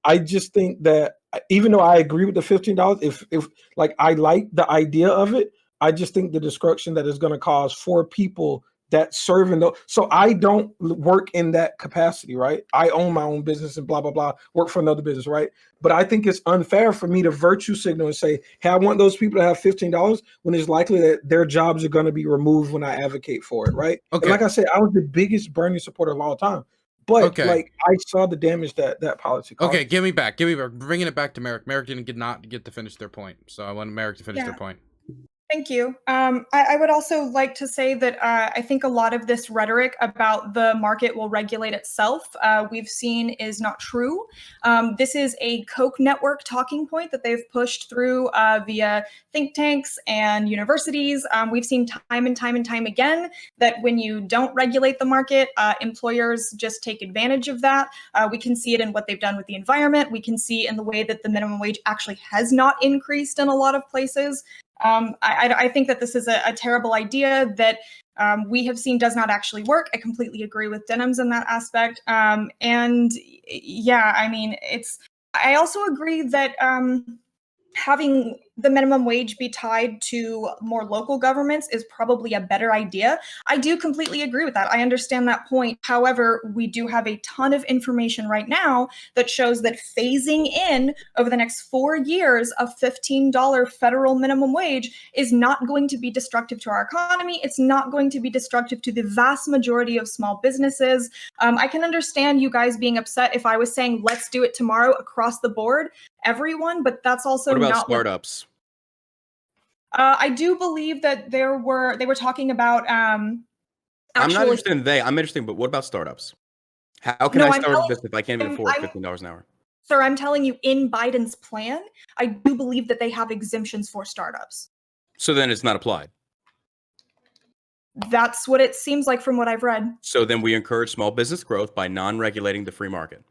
I just think that even though I agree with the $15, if like I like the idea of it, I just think the destruction that is going to cause for people that serving those. So I don't work in that capacity, right? I own my own business and blah, blah, blah, work for another business, right? But I think it's unfair for me to virtue signal and say, hey, I want those people to have $15 when it's likely that their jobs are going to be removed when I advocate for it, right? Okay. And like I said, I was the biggest Bernie supporter of all time. But like I saw the damage that policy caused. Okay, give me back. Bringing it back to Merrick. Merrick didn't get to finish their point, so I want Merrick to finish their point. Thank you. I would also like to say that I think a lot of this rhetoric about the market will regulate itself, we've seen is not true. This is a Koch network talking point that they've pushed through via think tanks and universities. We've seen time and time again that when you don't regulate the market, employers just take advantage of that. We can see it in what they've done with the environment. We can see in the way that the minimum wage actually has not increased in a lot of places. I think that this is a terrible idea that we have seen does not actually work. I completely agree with Denims in that aspect. And yeah, I mean, I also agree that having the minimum wage be tied to more local governments is probably a better idea. I do completely agree with that. I understand that point. However, we do have a ton of information right now that shows that phasing in over the next 4 years a $15 federal minimum wage is not going to be destructive to our economy. It's not going to be destructive to the vast majority of small businesses. I can understand you guys being upset if I was saying, let's do it tomorrow across the board, everyone, but that's also what about not startups? I do believe that they were talking about I'm not interested in I'm interested, but what about startups? How can I start a business if I can't even afford $15 an hour? Sir, I'm telling you, in Biden's plan, I do believe that they have exemptions for startups. So then it's not applied. That's what it seems like from what I've read. So then we encourage small business growth by non-regulating the free market.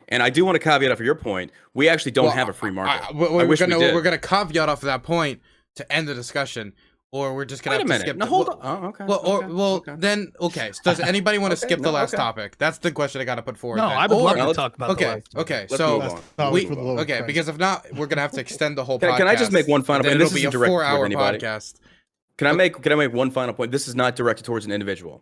And I do want to caveat off of your point. We actually don't have a free market. We're going to caveat off of that point to end the discussion, or we're just going to have to skip. No, hold on. Oh, okay. Then okay. So does anybody want to skip the last topic? That's the question I got to put forward. No, I would love to talk about. Okay. So because if not, we're going to have to extend the whole podcast. Can I just make one final point? This will be a 4-hour podcast. Can I make one final point? This is not directed towards an individual.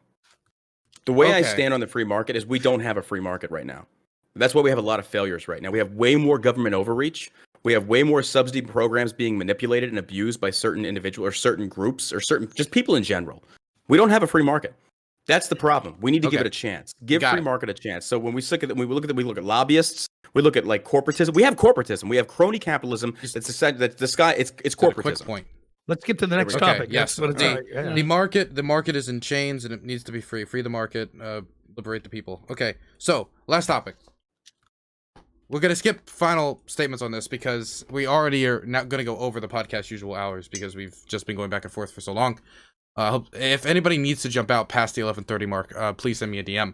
The way I stand on the free market is we don't have a free market right now. That's why we have a lot of failures right now. We have way more government overreach. We have way more subsidy programs being manipulated and abused by certain individuals or certain groups or certain just people in general. We don't have a free market. That's the problem. We need to give it a chance. Give free market a chance. So when we look at lobbyists, we look at like corporatism. We have corporatism. We have crony capitalism. It's corporatism. Quick point. Let's get to the next topic. Yes. The market is in chains and it needs to be free. Free the market. Liberate the people. Okay. So last topic. We're going to skip final statements on this because we already are not going to go over the podcast usual hours because we've just been going back and forth for so long. If anybody needs to jump out past the 11:30 mark, please send me a DM.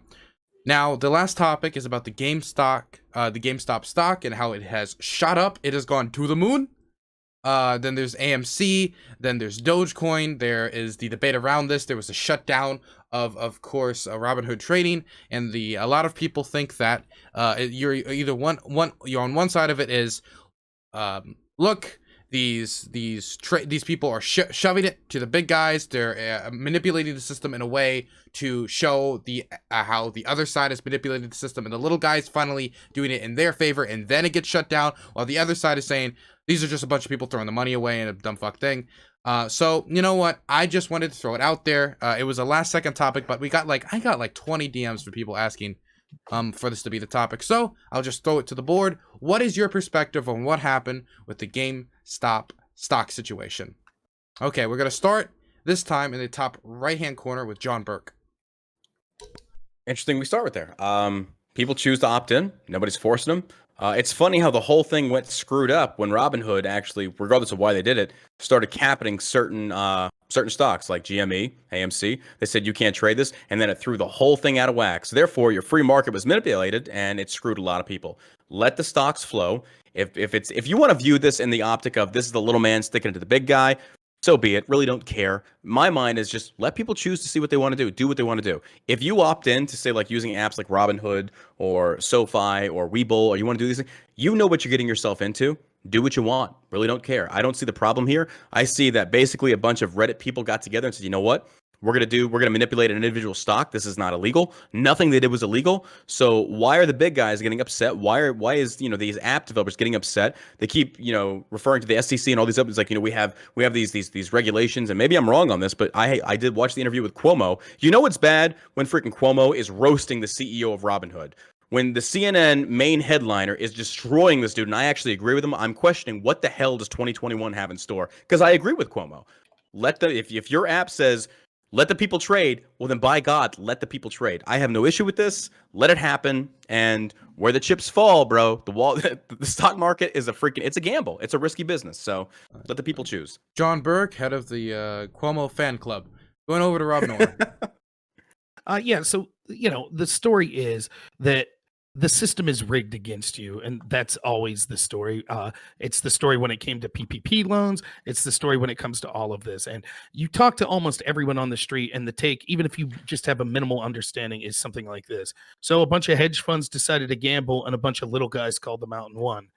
Now, the last topic is about the GameStop stock and how it has shot up. It has gone to the moon. Then there's AMC, then there's Dogecoin, there is the debate around this. There was a shutdown of course, Robinhood trading, and a lot of people think that you're either you're on one side of it is look, these people are shoving it to the big guys. They're manipulating the system in a way to show how the other side is manipulating the system, and the little guys finally doing it in their favor, and then it gets shut down, while the other side is saying these are just a bunch of people throwing the money away in a dumb fuck thing. So you know what? I just wanted to throw it out there. It was a last second topic, but I got like 20 DMs for people asking for this to be the topic. So I'll just throw it to the board. What is your perspective on what happened with the GameStop stock situation? Okay, we're gonna start this time in the top right-hand corner with John Burk. Interesting. We start with there. People choose to opt in. Nobody's forcing them. It's funny how the whole thing went screwed up when Robinhood actually, regardless of why they did it, started capping certain stocks like GME, AMC. They said you can't trade this, and then it threw the whole thing out of whack. So therefore, your free market was manipulated, and it screwed a lot of people. Let the stocks flow. If you want to view this in the optic of this is the little man sticking it to the big guy, so be it. Really don't care. My mind is just let people choose to see what they want to do what they want to do. If you opt in to say like using apps like Robinhood or SoFi or Webull, or you want to do these things, you know what you're getting yourself into. Do what you want. Really don't care. I don't see the problem here. I see that basically a bunch of Reddit people got together and said, you know what? we're gonna manipulate an individual stock. This is not illegal. Nothing they did was illegal. So why are the big guys getting upset? Why is these app developers getting upset? They keep referring to the SEC and all these others, like we have these regulations, and maybe I'm wrong on this, but I did watch the interview with Cuomo. It's bad when freaking Cuomo is roasting the CEO of Robinhood. When the CNN main headliner is destroying this dude, and I actually agree with him, I'm questioning what the hell does 2021 have in store? Because I agree with Cuomo. If your app says let the people trade, well then by God, let the people trade. I have no issue with this. Let it happen. And where the chips fall, bro, the stock market is it's a gamble. It's a risky business. So let the people choose. John Burk, head of the Cuomo fan club. Going over to Rob Noerr. Yeah, so the story is that the system is rigged against you, and that's always the story. It's the story when it came to PPP loans. It's the story when it comes to all of this. And you talk to almost everyone on the street, and the take, even if you just have a minimal understanding, is something like this. So a bunch of hedge funds decided to gamble, and a bunch of little guys called them out and won.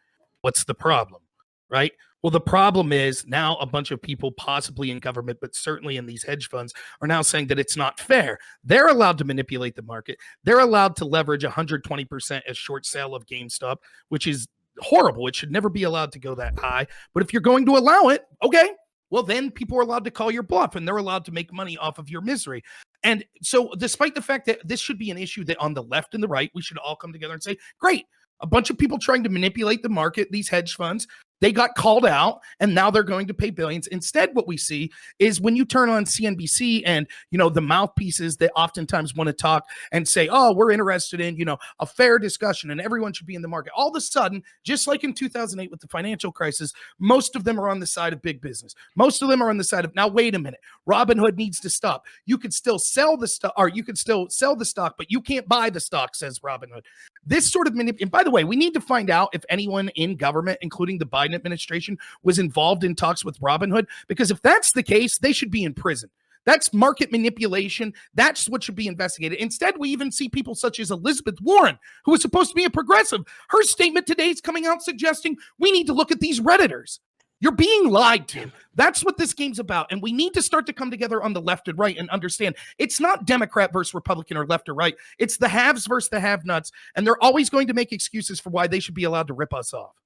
What's the problem, right? Well, the problem is now a bunch of people, possibly in government, but certainly in these hedge funds, are now saying that it's not fair. They're allowed to manipulate the market. They're allowed to leverage 120% as short sale of GameStop, which is horrible. It should never be allowed to go that high. But if you're going to allow it, okay, well, then people are allowed to call your bluff, and they're allowed to make money off of your misery. And so despite the fact that this should be an issue that on the left and the right, we should all come together and say, great, a bunch of people trying to manipulate the market, these hedge funds, they got called out, and now they're going to pay billions. Instead, what we see is when you turn on CNBC and, the mouthpieces that oftentimes want to talk and say, oh, we're interested in, a fair discussion and everyone should be in the market. All of a sudden, just like in 2008 with the financial crisis, most of them are on the side of big business. Most of them are on the side of, now, wait a minute, Robinhood needs to stop. You could still sell the stock, or you could still sell the stock, but you can't buy the stock, says Robinhood. This sort of and by the way, we need to find out if anyone in government, including the Biden administration, was involved in talks with Robinhood, because if that's the case, they should be in prison. That's market manipulation. That's what should be investigated. Instead, we even see people such as Elizabeth Warren, who is supposed to be a progressive. Her statement today is coming out suggesting we need to look at these Redditors. You're being lied to. That's what this game's about. And we need to start to come together on the left and right and understand it's not Democrat versus Republican or left or right. It's the haves versus the have-nots. And they're always going to make excuses for why they should be allowed to rip us off.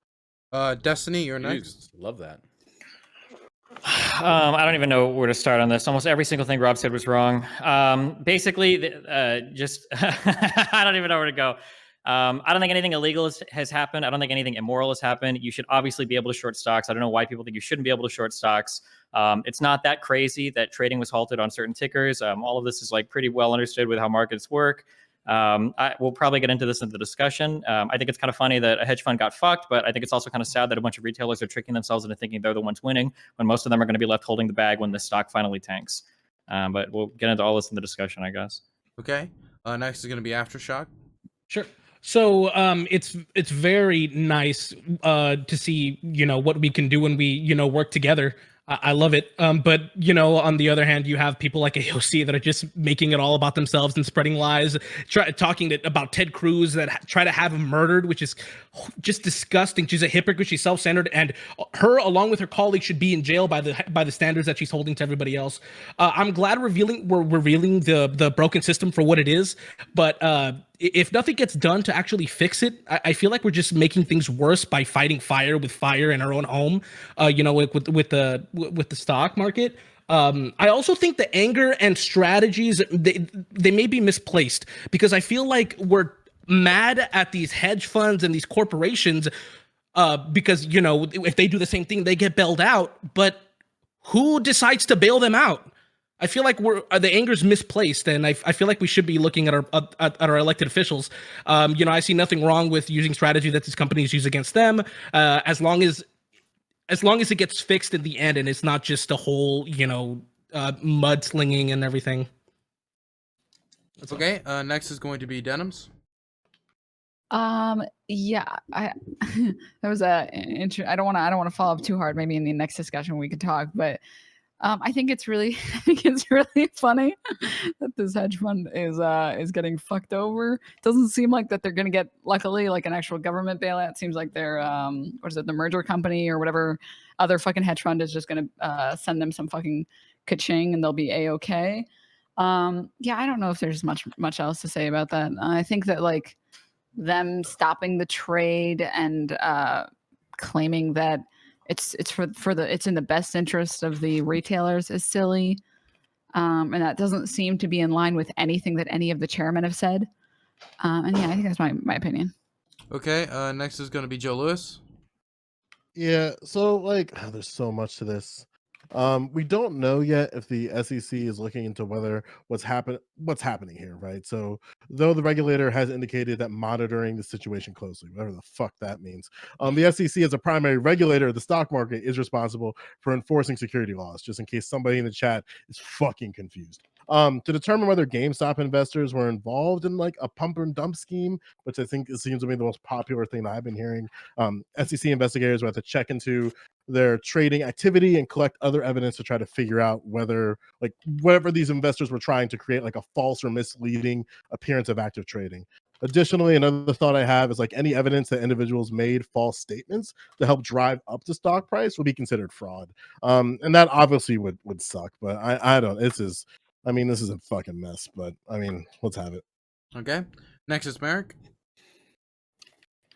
Destiny, you're next. Love that. I don't even know where to start on this. Almost every single thing Rob said was wrong. Basically, just I don't even know where to go. I don't think anything illegal has happened. I don't think anything immoral has happened. You should obviously be able to short stocks. I don't know why people think you shouldn't be able to short stocks. It's not that crazy that trading was halted on certain tickers. All of this is pretty well understood with how markets work. We'll probably get into this in the discussion. I think it's kind of funny that a hedge fund got fucked, but I think it's also kind of sad that a bunch of retailers are tricking themselves into thinking they're the ones winning when most of them are going to be left holding the bag when the stock finally tanks. But we'll get into all this in the discussion, I guess. Okay. Next is going to be Aftershock. Sure. So it's very nice to see what we can do when we work together. I love it. But on the other hand, you have people like AOC that are just making it all about themselves and spreading lies, talking about Ted Cruz that try to have him murdered, which is just disgusting. She's a hypocrite. She's self-centered, and her, along with her colleagues, should be in jail by the standards that she's holding to everybody else. I'm glad we're revealing the broken system for what it is, but if nothing gets done to actually fix it, I feel like we're just making things worse by fighting fire with fire in our own home. With the stock market. I also think the anger and strategies they may be misplaced, because I feel like we're mad at these hedge funds and these corporations because if they do the same thing, they get bailed out. But who decides to bail them out? I feel like the anger's misplaced, and I feel like we should be looking at our elected officials. I see nothing wrong with using strategy that these companies use against them, as long as it gets fixed in the end, and it's not just a whole mudslinging and everything. That's okay. Next is going to be Denims. Yeah, I that was I don't want to follow up too hard. Maybe in the next discussion we could talk, but I think it's really funny that this hedge fund is getting fucked over. It doesn't seem like that they're gonna get, luckily, like an actual government bailout. It seems like they're what is it, the merger company or whatever other fucking hedge fund is just gonna send them some fucking ka-ching and they'll be a-okay. Yeah, I don't know if there's much else to say about that. I think that like them stopping the trade and claiming that it's it's in the best interest of the retailers is silly. And that doesn't seem to be in line with anything that any of the chairmen have said. And yeah, I think that's my opinion. Okay, next is going to be Joe Lewis. Yeah, so like there's so much to this. We don't know yet if the SEC is looking into whether what's happening here, right? So though the regulator has indicated that monitoring the situation closely, whatever the fuck that means, the SEC as a primary regulator of the stock market is responsible for enforcing security laws, just in case somebody in the chat is fucking confused. To determine whether GameStop investors were involved in like a pump and dump scheme, which I think seems to be the most popular thing that I've been hearing. SEC investigators will have to check into their trading activity and collect other evidence to try to figure out whether like whatever these investors were trying to create like a false or misleading appearance of active trading. Additionally, another thought I have is like any evidence that individuals made false statements to help drive up the stock price will be considered fraud. And that obviously would suck, but I don't, this is a fucking mess, but I mean, let's have it. Okay, next is Merrick.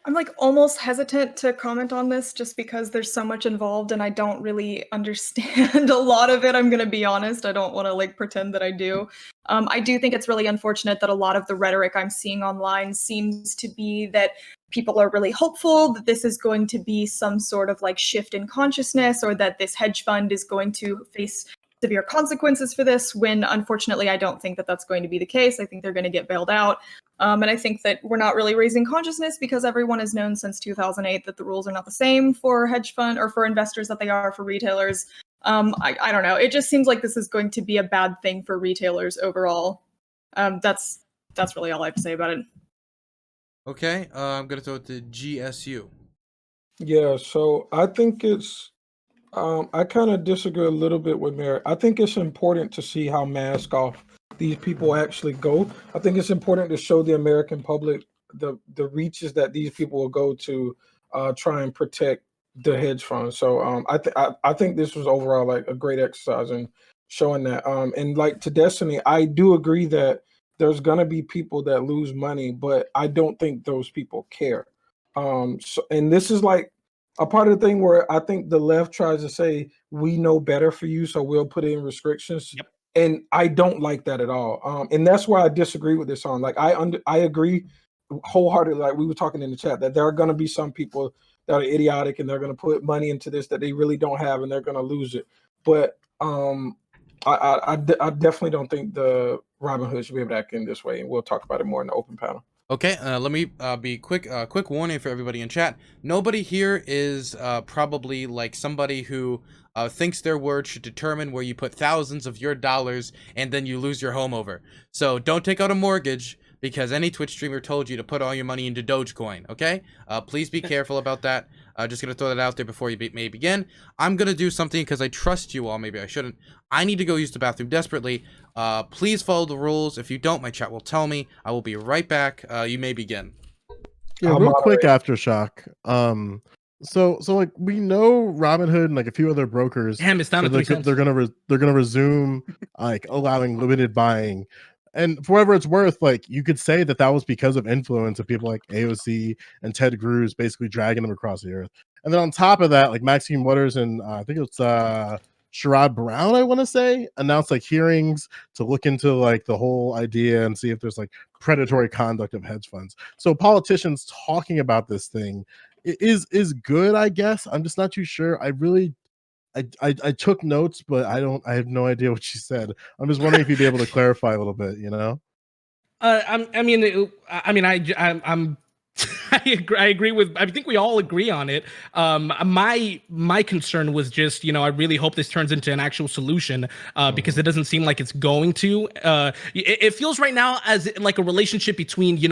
I'm like almost hesitant to comment on this just because there's so much involved and I don't really understand a lot of it. I'm going to be honest. I don't want to like pretend that I do. I do think it's really unfortunate that a lot of the rhetoric I'm seeing online seems to be that people are really hopeful that this is going to be some sort of like shift in consciousness or that this hedge fund is going to face severe consequences for this, when unfortunately I don't think that that's going to be the case. I think they're going to get bailed out. And I think that we're not really raising consciousness because everyone has known since 2008 that the rules are not the same for hedge fund or for investors that they are for retailers. I don't know. It just seems like this is going to be a bad thing for retailers overall. That's really all I have to say about it. Okay, I'm going to throw it to GSU. Yeah, so I think it's I kind of disagree a little bit with Merrick. I think it's important to see how mask off these people actually go. I think it's important to show the American public the reaches that these people will go to try and protect the hedge funds. So I think this was overall like a great exercise in showing that. And like to Destiny, I do agree that there's gonna be people that lose money, but I don't think those people care. So, and this is like a part of the thing where I think the left tries to say we know better for you, so we'll put in restrictions. Yep. And I don't like that at all. And that's why I disagree with this song. Like I agree wholeheartedly, like we were talking in the chat, that there are going to be some people that are idiotic and they're going to put money into this that they really don't have and they're going to lose it. But I definitely don't think the Robinhood should be able to act in this way. And we'll talk about it more in the open panel. Okay, let me be quick. Quick warning for everybody in chat. Nobody here is probably like somebody who thinks their word should determine where you put thousands of your dollars and then you lose your home over. So don't take out a mortgage because any Twitch streamer told you to put all your money into Dogecoin. Okay, please be careful about that. Just gonna throw that out there before you may begin. I'm gonna do something because I trust you all. Maybe I shouldn't. I need to go use the bathroom desperately. Please follow the rules. If you don't, my chat will tell me. I will be right back. You may begin. Yeah, real quick aftershock. So like we know Robinhood and like a few other brokers. Damn, it's down to 3 cents. They're gonna resume like allowing limited buying. And for whatever it's worth, like you could say that was because of influence of people like AOC and Ted Cruz basically dragging them across the earth. And then on top of that, like Maxine Waters and I think it's Sherrod Brown, I want to say, announced like hearings to look into like the whole idea and see if there's like predatory conduct of hedge funds. So politicians talking about this thing is good, I guess. I'm just not too sure. I took notes, but I have no idea what she said. I'm just wondering if you'd be able to clarify a little bit, you know? I'm I agree with. I think we all agree on it. My concern was just, I really hope this turns into an actual solution because it doesn't seem like it's going to. It feels right now as like a relationship between two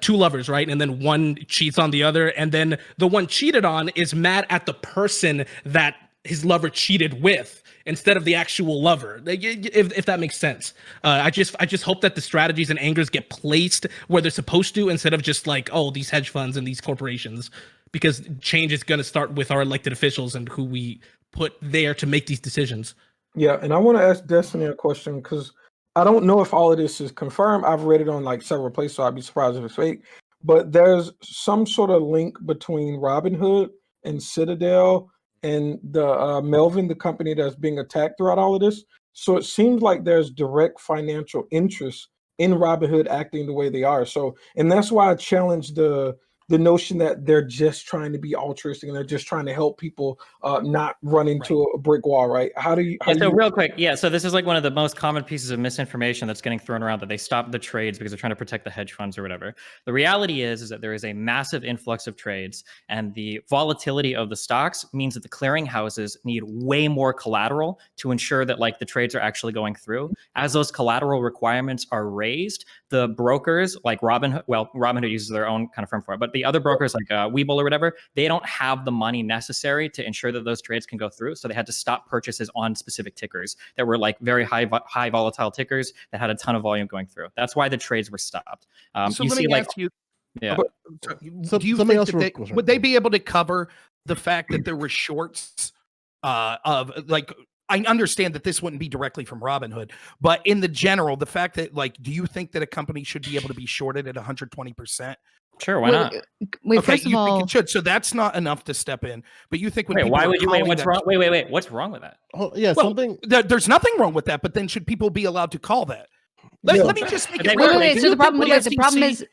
lovers, right? And then one cheats on the other, and then the one cheated on is mad at the person that his lover cheated with, instead of the actual lover, if that makes sense. I just hope that the strategies and angers get placed where they're supposed to, instead of just like, oh, these hedge funds and these corporations, because change is going to start with our elected officials and who we put there to make these decisions. Yeah, and I want to ask Destiny a question because I don't know if all of this is confirmed. I've read it on like several places, so I'd be surprised if it's fake. But there's some sort of link between Robinhood and Citadel and the Melvin, the company that's being attacked throughout all of this. So it seems like there's direct financial interest in Robinhood acting the way they are. So, and that's why I challenge the notion that they're just trying to be altruistic and they're just trying to help people not run into a brick wall, right? How do you? So real quick, so this is like one of the most common pieces of misinformation that's getting thrown around, that they stopped the trades because they're trying to protect the hedge funds or whatever. The reality is that there is a massive influx of trades, and the volatility of the stocks means that the clearinghouses need way more collateral to ensure that like the trades are actually going through. As those collateral requirements are raised, the brokers like Robinhood uses their own kind of firm for it, but the other brokers like Webull or whatever, they don't have the money necessary to ensure that those trades can go through. So they had to stop purchases on specific tickers that were like very high volatile tickers that had a ton of volume going through. That's why the trades were stopped. So let me ask you, yeah. Do you think that would they be able to cover the fact that there were shorts of like, I understand that this wouldn't be directly from Robinhood, but in the general, the fact that like, do you think that a company should be able to be shorted at 120%? Sure, why not? Wait, Okay, first of all, think it should. So that's not enough to step in. But you think when people why would you wait? calling What's that- wrong? Wait. What's wrong with that? Oh, yeah, Well, something. There's nothing wrong with that. But then should people be allowed to call that? Let me just make it wait. Do So you the problem, think the problem SEC is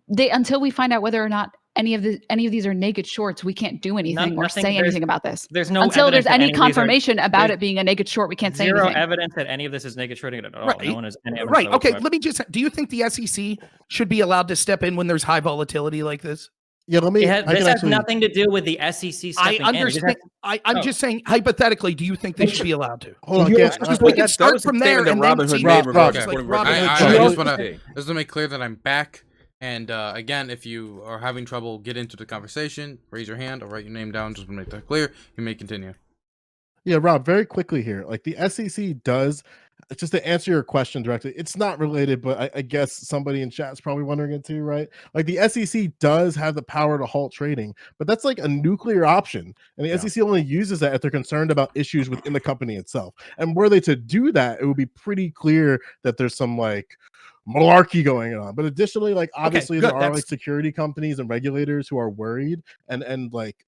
they, until we find out whether or not any of these are naked shorts, we can't do anything or say anything about this. There's no until there's evidence that any any of these are- confirmation about there's it being a naked short. We can't say Zero anything. evidence that any of this is naked shorting at all. Right. No one has any evidence. Right. of that Okay. whatsoever. Let me just. Do you think the SEC should be allowed to step in when there's high volatility like this? Yeah, let me. This has nothing to do with the SEC stepping I understand. in. I'm just saying, hypothetically, do you think they should be allowed to? Hold on, You- yeah, Because we can start from there and then see Rob, what Rob, just okay. like Rob, Robinhood I should. just want to make clear that I'm back. And again, if you are having trouble, get into the conversation, raise your hand, or write your name down. Just to make that clear. You may continue. Yeah, Rob, very quickly here. Like the SEC does, just to answer your question directly, it's not related, but I guess somebody in chat is probably wondering it too, right? Like the SEC does have the power to halt trading, but that's like a nuclear option. And the SEC only uses that if they're concerned about issues within the company itself. And were they to do that, it would be pretty clear that there's some like malarkey going on. But additionally, like obviously good. there are like security companies and regulators who are worried and like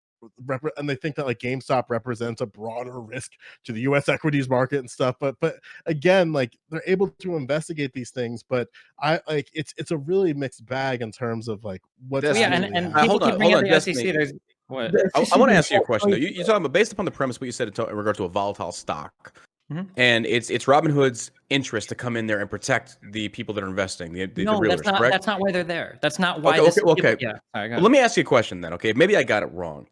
and they think that like GameStop represents a broader risk to the U.S. equities market and stuff. But again, like they're able to investigate these things. But I like it's a really mixed bag in terms of like what's and people hold keep on, bringing up hold the on, SEC. Destiny. There's what? I want to ask you a question though. You're talking about based upon the premise what you said in regard to a volatile stock, and it's Robinhood's interest to come in there and protect the people that are investing, the realtors, that's not. correct? That's not why they're there. That's not why. Okay. Yeah. All right, Well, let me ask you a question then. Okay, maybe I got it wrong.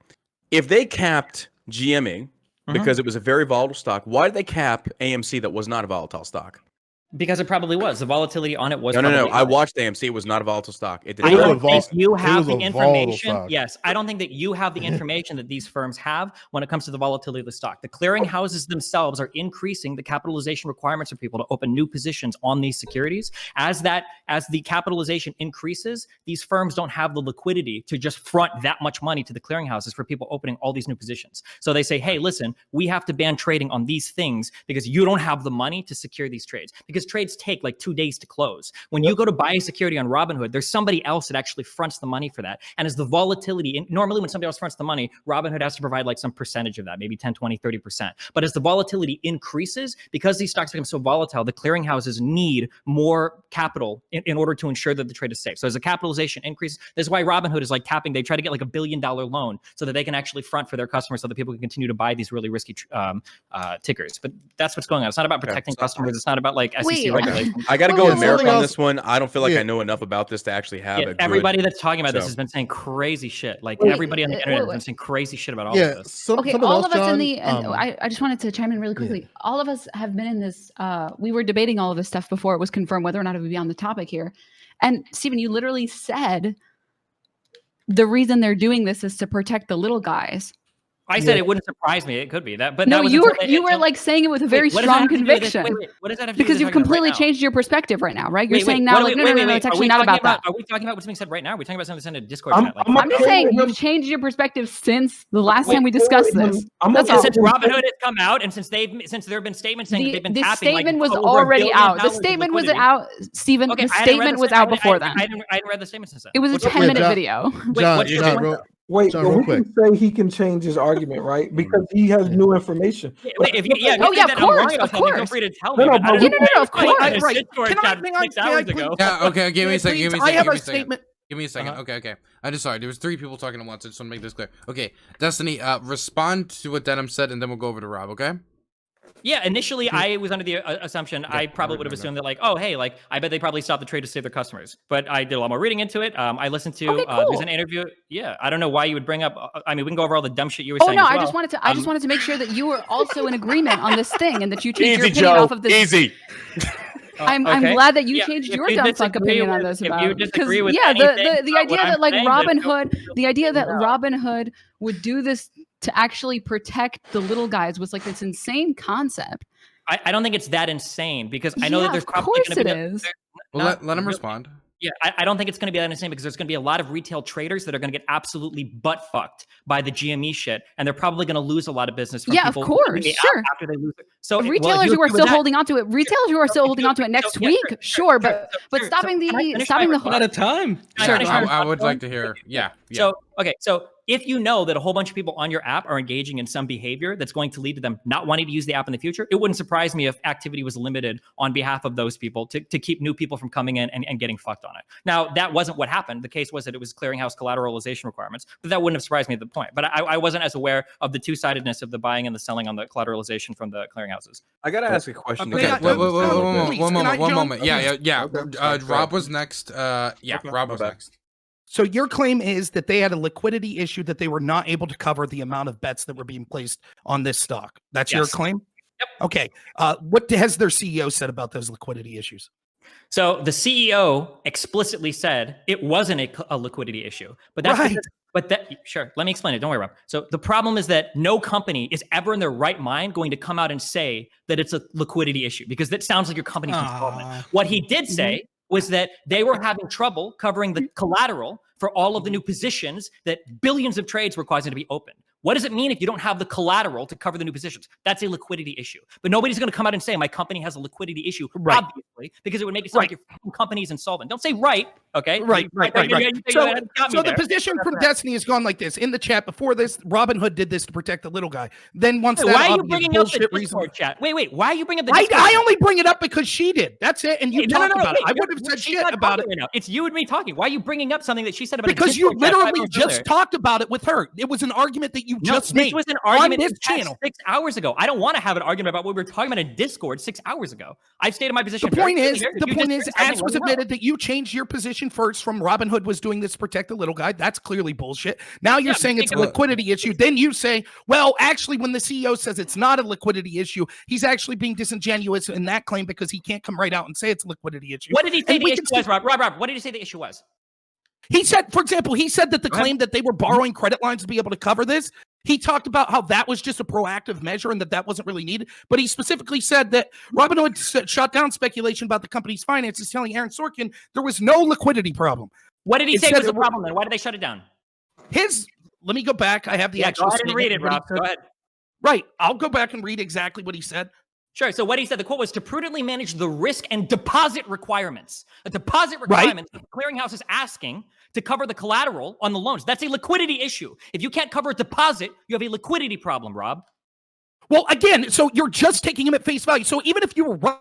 If they capped GME because it was a very volatile stock, why did they cap AMC that was not a volatile stock? Because it probably was. The volatility on it was. No. I watched AMC. It was not a volatile stock. It did I not. don't think you have the volatile information. stock. Yes, I don't think that you have the information that these firms have when it comes to the volatility of the stock. The clearinghouses themselves are increasing the capitalization requirements for people to open new positions on these securities. As the capitalization increases, these firms don't have the liquidity to just front that much money to the clearinghouses for people opening all these new positions. So they say, hey, listen, we have to ban trading on these things because you don't have the money to secure these trades. Because trades take like 2 days to close. When you go to buy a security on Robinhood, there's somebody else that actually fronts the money for that. And as the volatility, normally when somebody else fronts the money, Robinhood has to provide like some percentage of that, maybe 10, 20, 30%. But as the volatility increases, because these stocks become so volatile, the clearinghouses need more capital in order to ensure that the trade is safe. So as the capitalization increases, this is why Robinhood is like tapping, they try to get like $1 billion loan so that they can actually front for their customers so that people can continue to buy these really risky tickers. But that's what's going on. It's not about protecting customers. It's not about like SEC regulations. I got to go with Merrick on else- this one. I don't feel like I know enough about this to actually have a good... Everybody that's talking about this So- has been saying crazy shit. Like Wait, everybody on the internet has been saying crazy shit about all of this. Okay, something all else, of us John, in the, and I just wanted to chime in really quickly. All of us have been in this, we were debating all of this stuff before it was confirmed whether or not it would be on the topic here. And Stephen, you literally said the reason they're doing this is to protect the little guys. I said it wouldn't surprise me. It could be that, but No, that was you were like saying it with a very what does that strong have to do with this? conviction. Wait, what does that have to do with Because this you've argument completely right now? changed your perspective right now, right? You're Wait, saying wait, now, wait, like, wait, no, wait, it's are actually we not talking about that. Are we talking about what's being said right now? Are we talking about something that's in a Discord I'm- chat? Like, I'm I'm just okay saying with him. you've changed your perspective since the last Wait, time we discussed this. I'm That's okay all. since Robinhood has come out, and since there have been statements saying that they've been The tapping statement like was over $1 already billion out. The of statement was liquidity. out, Stephen. Okay, The I hadn't read statement the was sta- out before then. I hadn't read the statement since then. It was a What's your 10-minute John- video. John, what's your John, point? Wait, John, but real we quick. can say he can change his argument, right? Because he has new information. Wait, if you, yeah, if you Oh, think yeah, that of I'm wrong course, about of something, feel course. free to tell No, me. no, but I but don't we- know. of course. I Right. Discord Can I- chat hang on, 6 may I hours please- ago. Yeah, okay, give me a second, give me a I second, have give me a a second. statement. Give me a second. Okay. I'm just sorry. There was 3 people talking at once. I just want to make this clear. Okay, Destiny, respond to what Denim said, and then we'll go over to Rob, okay? Yeah, initially I was under the assumption I probably would have assumed that like, oh hey, like I bet they probably stopped the trade to save their customers. But I did a lot more reading into it. I listened to Okay, cool. there's an interview. Yeah, I don't know why you would bring up. I mean, we can go over all the dumb shit you were Oh saying. no, as I well. just wanted to make sure that you were also in agreement on this thing and that you changed your Easy, opinion Joe. off of this. Easy. I'm Okay. glad that you Yeah, changed if your you dumb fuck disagree opinion on with- this if about you because disagree with yeah, anything the about idea what that I'm like saying, Robin then feel Hood, free to the idea that no. Robin Hood would do this to actually protect the little guys was like this insane concept. I don't think it's that insane because I know Yeah, that there's of probably course going to it be. is. Well, let him respond. Yeah, I don't think it's going to be that insane because there's going to be a lot of retail traders that are going to get absolutely butt fucked by the GME shit, and they're probably going to lose a lot of business from Yeah, of people course, sure. after they lose it. So Retailers who are still holding on to it, retailers who are still holding on to it next week, sure, but stopping the One at a time. Sure. I would like to hear. Yeah. So okay, so if you know that a whole bunch of people on your app are engaging in some behavior that's going to lead to them not wanting to use the app in the future, it wouldn't surprise me if activity was limited on behalf of those people to keep new people from coming in and getting fucked on it. Now, that wasn't what happened. The case was that it was clearinghouse collateralization requirements, but that wouldn't have surprised me at the point. But I wasn't as aware of the two-sidedness of the buying and the selling on the collateralization from the clearinghouses. I gotta ask a question. Okay, Can I- one moment. John? Yeah. Okay. Rob was next. Yeah, Okay, Rob my was bad. next. So your claim is that they had a liquidity issue that they were not able to cover the amount of bets that were being placed on this stock. That's your Yes. claim? Yep. Okay. What has their CEO said about those liquidity issues? So the CEO explicitly said it wasn't a liquidity issue, but that's Right. because, but that sure. Let me explain it. Don't worry, Rob. So the problem is that no company is ever in their right mind going to come out and say that it's a liquidity issue because that sounds like your company's involvement. What he did say was that they were having trouble covering the collateral for all of the new positions that billions of trades were causing to be opened. What does it mean if you don't have the collateral to cover the new positions? That's a liquidity issue. But nobody's going to come out and say my company has a liquidity issue, Right. obviously, because it would make it sound like your fucking company's insolvent. Don't say right, okay? Right. So the there. position from Destiny has gone like this. In the chat before this, Robin Hood did this to protect the little guy. Then once Wait, that why are you obvious bringing up the bullshit reason, Discord chat? Wait, why are you bringing up the Discord I chat? only bring it up because she did. That's it. And you Hey, talked about it. wait, I would have said she's shit not about it talking right now. It's you and me talking. Why are you bringing up something that she said about because a you Discord chat 5 literally minutes just earlier? talked about it with her. It was an argument that you just This made. was an argument on this that passed channel. 6 hours ago. I don't want to have an argument about what we were talking about in Discord 6 hours ago. I've stated my position. The very point is, clearly. If the you point disagree is, with something, as was let me know. admitted that you changed your position first from Robin Hood was doing this to protect the little guy. That's clearly bullshit. Now you're Yeah, saying but it's a think liquidity issue. Then you say, well, actually, when the CEO says it's not a liquidity issue, he's actually being disingenuous in that claim because he can't come right out and say it's a liquidity issue. What did he say And the we issue can was, Rob? Rob, what did he say the issue was? He said, for example, he said that the Go ahead. claim that they were borrowing credit lines to be able to cover this, he talked about how that was just a proactive measure and that wasn't really needed. But he specifically said that Robinhood shut down speculation about the company's finances, telling Aaron Sorkin there was no liquidity problem. What did he It say said was the it wa- problem then? Why did they shut it down? Let me go back. I have the Yeah, actual go ahead and statement read it, of what he Rob. said. Go ahead. Right. I'll go back and read exactly what he said. Sure. So what he said, the quote was to prudently manage the risk and deposit requirements. The deposit requirements that the clearinghouse is asking to cover the collateral on the loans. That's a liquidity issue. If you can't cover a deposit, you have a liquidity problem, Rob. Well, again, so you're just taking him at face value. So even if you were right,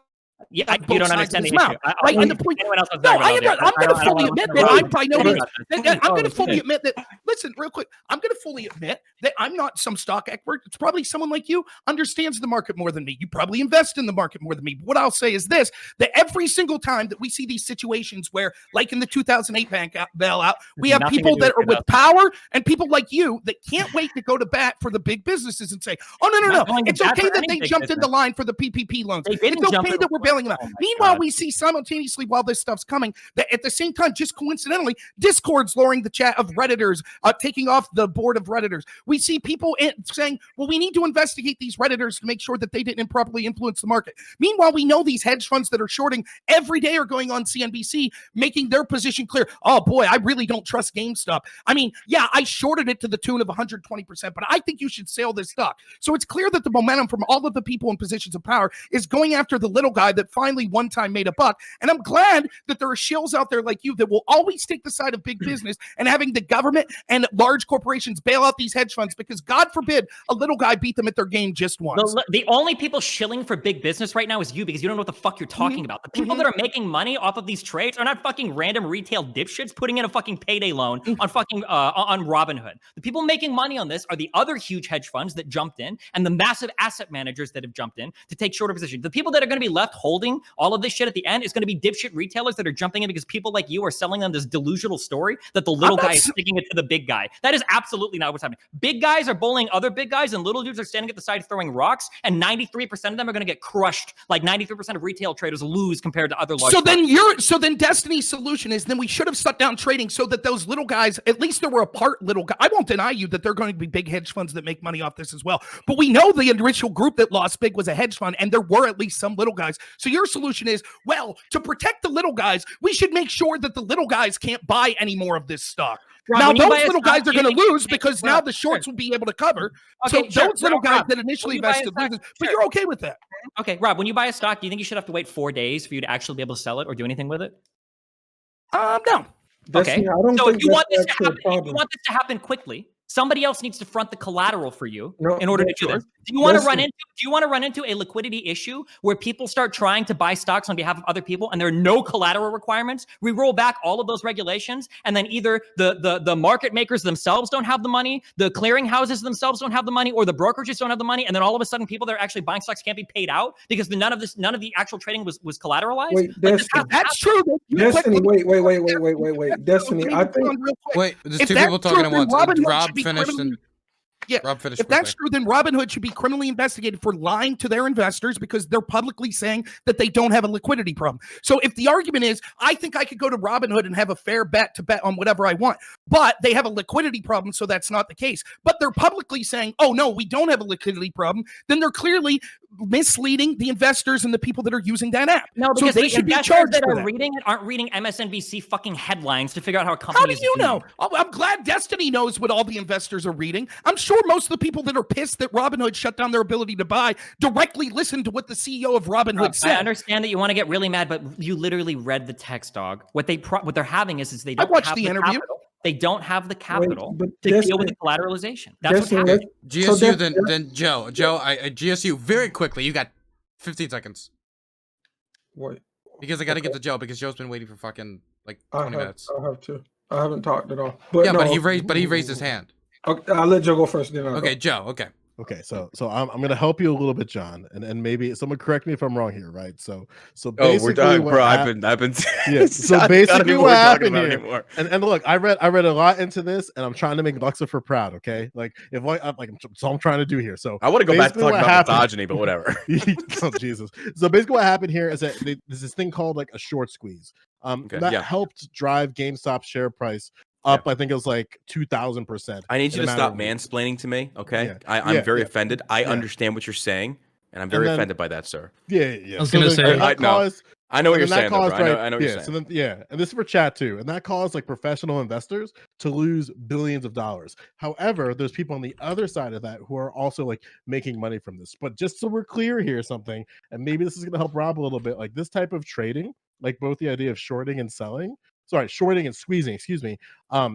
Yeah, on you both don't sides of understand his the issue. mouth, right? And the point, Anyone else has no, talked about it? I'm going to fully admit that I'm by no means. I'm going to fully admit. admit that. Listen, real quick. I'm going to fully admit that I'm not some stock expert. It's probably someone like you understands the market more than me. You probably invest in the market more than me. But what I'll say is this: that every single time that we see these situations where, like in the 2008 bank bailout, we have Nothing to people do that with are with power and people like you that can't wait to go to bat for the big businesses and say, "Oh Not no, going to it's bat okay for that any they big jumped in the business. line for the PPP loans. They didn't It's jump okay in. that we're bailing them out. Meanwhile, we see simultaneously while this stuff's coming that at the same time, just coincidentally, Discord's lowering the chat of Redditors, taking off the board of Redditors. We see people saying, well, we need to investigate these Redditors to make sure that they didn't improperly influence the market. Meanwhile, we know these hedge funds that are shorting every day are going on CNBC, making their position clear. Oh boy, I really don't trust GameStop. I mean, yeah, I shorted it to the tune of 120%, but I think you should sell this stock. So it's clear that the momentum from all of the people in positions of power is going after the little guy that finally one time made a buck. And I'm glad that there are shills out there like you that will always take the side of big business and having the government and large corporations bail out these hedge funds because God forbid a little guy beat them at their game just once. The only people shilling for big business right now is you because you don't know what the fuck you're talking about. The people that are making money off of these trades are not fucking random retail dipshits putting in a fucking payday loan on fucking on Robinhood. The people making money on this are the other huge hedge funds that jumped in and the massive asset managers that have jumped in to take shorter positions. The people that are going to be left holding all of this shit at the end is going to be dipshit retailers that are jumping in because people like you are selling them this delusional story that the little guy is sticking it to the big guy. That is absolutely not what's happening. Big guys are bullying other big guys and little dudes are standing at the side throwing rocks, and 93% of them are going to get crushed like 93% of retail traders lose compared to other large So then Destiny's solution is then we should have shut down trading so that those little guys, at least there were a part little guy. I won't deny you that there are going to be big hedge funds that make money off this as well. But we know the initial group that lost big was a hedge fund, and there were at least some little guys. So your solution is, well, to protect the little guys, we should make sure that the little guys can't buy any more of this stock. Rob, now, those little guys are going to lose because now the shorts will be able to cover. Okay, so those little guys that initially invested loses, but you're okay with that. Okay, Rob, when you buy a stock, do you think you should have to wait 4 days for you to actually be able to sell it or do anything with it? No. Okay. So if you want this to happen quickly, somebody else needs to front the collateral for you in order to do this. Do you want to run into a liquidity issue where people start trying to buy stocks on behalf of other people and there are no collateral requirements? We roll back all of those regulations, and then either the market makers themselves don't have the money, the clearing houses themselves don't have the money, or the brokerages don't have the money, and then all of a sudden people that are actually buying stocks can't be paid out because none of the actual trading was collateralized. Wait, that's true. Destiny, wait. Destiny, I think. Wait, there's two people talking at once. Rob finished and. Yeah, Rob finished if that's true, then Robinhood should be criminally investigated for lying to their investors because they're publicly saying that they don't have a liquidity problem. So if the argument is, I think I could go to Robinhood and have a fair bet to bet on whatever I want, but they have a liquidity problem, so that's not the case. But they're publicly saying, oh, no, we don't have a liquidity problem, then they're clearly misleading the investors and the people that are using that app. No, because so they should be charged that for are that. reading it aren't reading MSNBC fucking headlines to figure out how a company is How do you know? I'm glad Destiny knows what all the investors are reading. I'm sure most of the people that are pissed that Robinhood shut down their ability to buy directly listen to what the CEO of Robinhood said. I understand that you want to get really mad, but you literally read the text, dog. What they're having is they don't have the interview. Capital. They don't have the capital to deal with the collateralization. That's what's happening. GSU, then Joe, GSU, very quickly. You got 15 seconds. What? Because I got to get to Joe because Joe's been waiting for fucking like 20 minutes. I have to. I haven't talked at all. But yeah, no, but he raised his hand. Okay, I'll let Joe go first. Then okay, Joe. Okay, so I'm gonna help you a little bit, John, and maybe someone correct me if I'm wrong here, right? So basically, we're done, bro. I've been yeah. So basically, what happened here? And look, I read a lot into this, and I'm trying to make Lucifer proud. Okay, like so I'm trying to do here. So I want to go back to talking about misogyny, but whatever. Oh Jesus! So basically, what happened here is that there's this thing called like a short squeeze. Helped drive GameStop's share price up. I think it was like 2,000%. I need you to stop mansplaining to me, okay? I'm very offended. I understand what you're saying, and I'm very offended by that, sir. Yeah. I was gonna say, I know what you're saying. I know what you're saying. So then, and this is for chat too, and that caused like professional investors to lose billions of dollars. However, there's people on the other side of that who are also like making money from this. But just so we're clear here, something, and maybe this is going to help Rob a little bit, like this type of trading, like both the idea of shorting and squeezing, excuse me.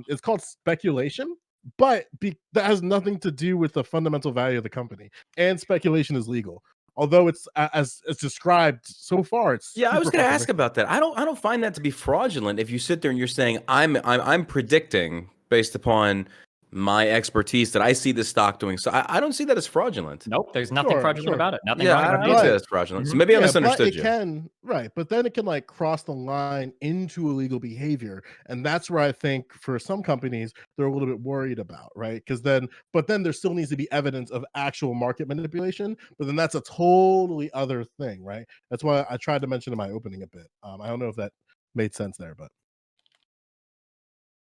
It's called speculation, but that has nothing to do with the fundamental value of the company. And speculation is legal, although it's as described so far. It's I was going to ask about that. I don't find that to be fraudulent. If you sit there and you're saying I'm predicting based upon my expertise that I see this stock doing. So I don't see that as fraudulent. Nope, there's nothing Sure, fraudulent sure. about it. Nothing Yeah, wrong I about don't it. see that as fraudulent. So maybe I But misunderstood it you. can, right, but then it can like cross the line into illegal behavior, and that's where I think for some companies they're a little bit worried about, right? Because then there still needs to be evidence of actual market manipulation, but then that's a totally other thing, right? That's why I tried to mention in my opening a bit. I don't know if that made sense there, but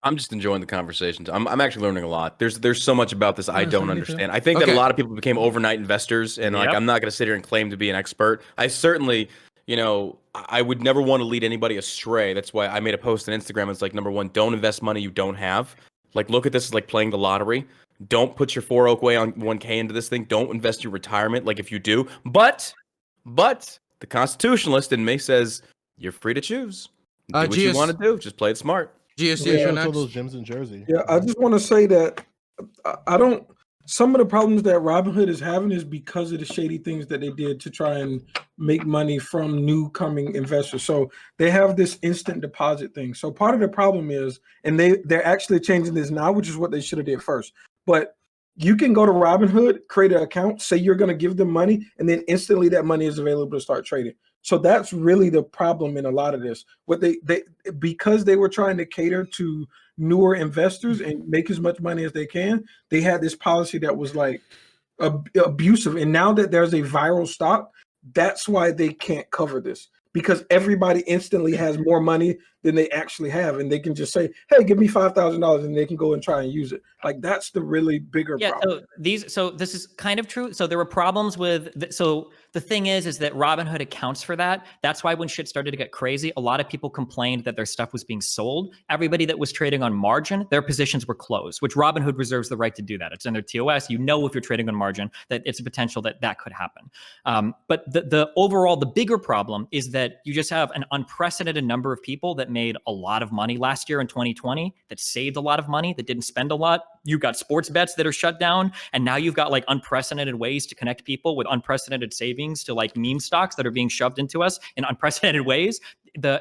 I'm just enjoying the conversation. I'm actually learning a lot. There's so much about this I Yeah, so don't me too. understand. I think that a Okay. lot of people became overnight investors, and like Yep. I'm not going to sit here and claim to be an expert. I certainly, I would never want to lead anybody astray. That's why I made a post on Instagram. It's like, number one, don't invest money you don't have. Like, look at this as like playing the lottery. Don't put your 401k into this thing. Don't invest your retirement. Like if you do, but the constitutionalist in me says you're free to choose. Do what you GS want to do. Just play it smart. GSU, yeah, you're it's all next. those gyms in Jersey. Yeah, I just want to say that I don't. Some of the problems that Robinhood is having is because of the shady things that they did to try and make money from new coming investors. So they have this instant deposit thing. So part of the problem is, and they're actually changing this now, which is what they should have did first. But you can go to Robinhood, create an account, say you're going to give them money, and then instantly that money is available to start trading. So that's really the problem in a lot of this. What they because they were trying to cater to newer investors and make as much money as they can, they had this policy that was like abusive. And now that there's a viral stock, that's why they can't cover this, because everybody instantly has more money than they actually have, and they can just say, "Hey, give me $5,000," and they can go and try and use it. Like that's the really bigger problem. So this is kind of true. So there were problems with so the thing is that Robinhood accounts for that. That's why when shit started to get crazy, a lot of people complained that their stuff was being sold. Everybody that was trading on margin, their positions were closed, which Robinhood reserves the right to do that. It's in their TOS. You know, if you're trading on margin, that it's a potential that could happen. But the overall, the bigger problem is that you just have an unprecedented number of people that made a lot of money last year in 2020, that saved a lot of money, that didn't spend a lot. You've got sports bets that are shut down, and now you've got like unprecedented ways to connect people with unprecedented savings to like meme stocks that are being shoved into us in unprecedented ways.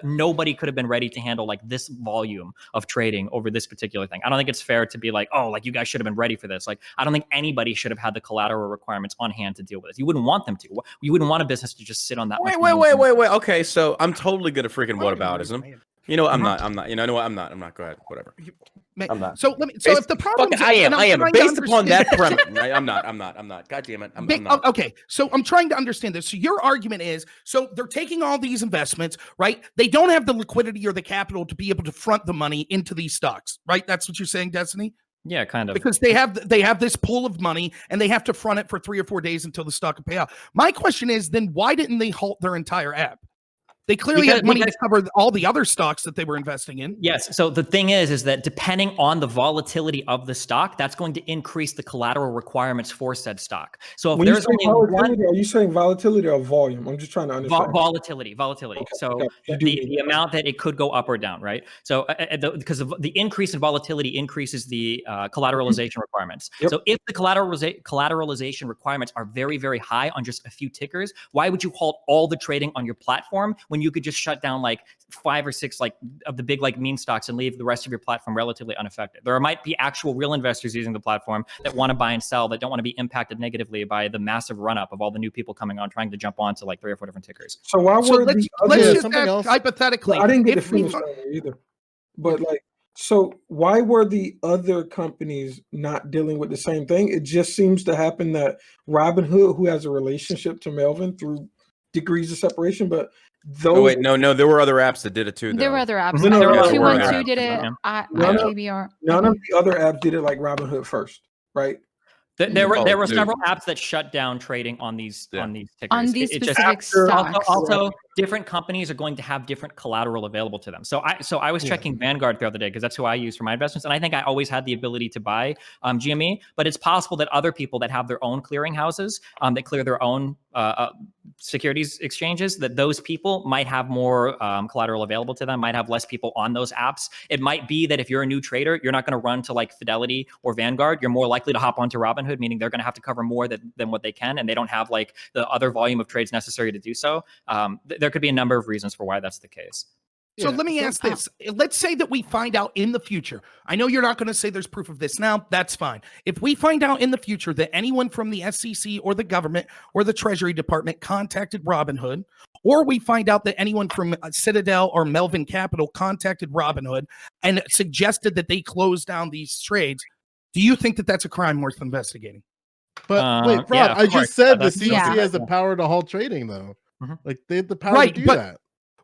Nobody could have been ready to handle like this volume of trading over this particular thing. I don't think it's fair to be like, oh, like you guys should have been ready for this. Like, I don't think anybody should have had the collateral requirements on hand to deal with it. You wouldn't want them to. You wouldn't want a business to just sit on that. Wait. Okay, so I'm totally gonna freaking whataboutism. You know, I'm not. You know what? I'm not. Go ahead. Whatever. I'm not. So let me. So if the problem, I am. Based upon that premise, right? I'm not. God damn it. I'm not. Okay, so I'm trying to understand this. So your argument is, so they're taking all these investments, right? They don't have the liquidity or the capital to be able to front the money into these stocks, right? That's what you're saying, Destiny? Yeah, kind of. Because they have this pool of money and they have to front it for 3 or 4 days until the stock can pay out. My question is, then why didn't they halt their entire app? They clearly had money to cover all the other stocks that they were investing in. Yes. So the thing is that depending on the volatility of the stock, that's going to increase the collateral requirements for said stock. So if When there's only one, are you saying volatility or volume? I'm just trying to understand. volatility. Okay, So okay. the amount that it could go up or down, right? So because of the increase in volatility increases the collateralization requirements. Yep. So if the collateralization requirements are very, very high on just a few tickers, why would you halt all the trading on your platform when you could just shut down like 5 or 6 like of the big like meme stocks and leave the rest of your platform relatively unaffected? There might be actual real investors using the platform that want to buy and sell, that don't want to be impacted negatively by the massive run up of all the new people coming on trying to jump on to like 3 or 4 different tickers. So why were let's just ask hypothetically. I didn't get to finish that either. But like, so why were the other companies not dealing with the same thing? It just seems to happen that Robinhood, who has a relationship to Melvin through degrees of separation, but those. Oh, wait, no, there were other apps that did it too. There were other apps. No, 212 did it. KBR. None of the other apps did it like Robinhood first, right? There were several apps that shut down trading on these tickers. On these specific stocks. Also, different companies are going to have different collateral available to them. So I was checking Vanguard the other day because that's who I use for my investments, and I think I always had the ability to buy GME. But it's possible that other people that have their own clearing houses that clear their own securities exchanges, that those people might have more collateral available to them, might have less people on those apps. It might be that if you're a new trader, you're not going to run to like Fidelity or Vanguard. You're more likely to hop onto Robinhood, meaning they're going to have to cover more than what they can, and they don't have like the other volume of trades necessary to do so. There could be a number of reasons for why that's the case. So let me ask this. Let's say that we find out in the future. I know you're not going to say there's proof of this now. That's fine. If we find out in the future that anyone from the SEC or the government or the Treasury Department contacted Robinhood, or we find out that anyone from Citadel or Melvin Capital contacted Robinhood and suggested that they close down these trades, do you think that that's a crime worth investigating? But wait, Rob, I just said the CC has the power to halt trading, though. Like they have the power to do that.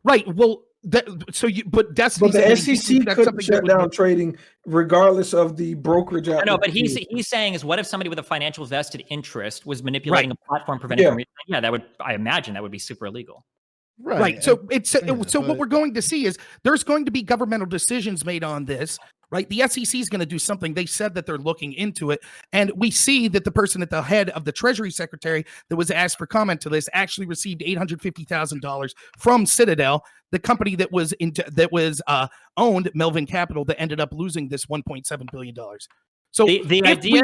Right. Well, but the SEC could shut down trading regardless of the brokerage. No, but he's saying is what if somebody with a financial vested interest was manipulating a platform, preventing from I imagine that would be super illegal. Right. So what we're going to see is there's going to be governmental decisions made on this. Right. The SEC is going to do something. They said that they're looking into it. And we see that the person at the head of the Treasury Secretary that was asked for comment to this actually received $850,000 from Citadel, the company that was owned Melvin Capital that ended up losing this $1.7 billion. So the idea,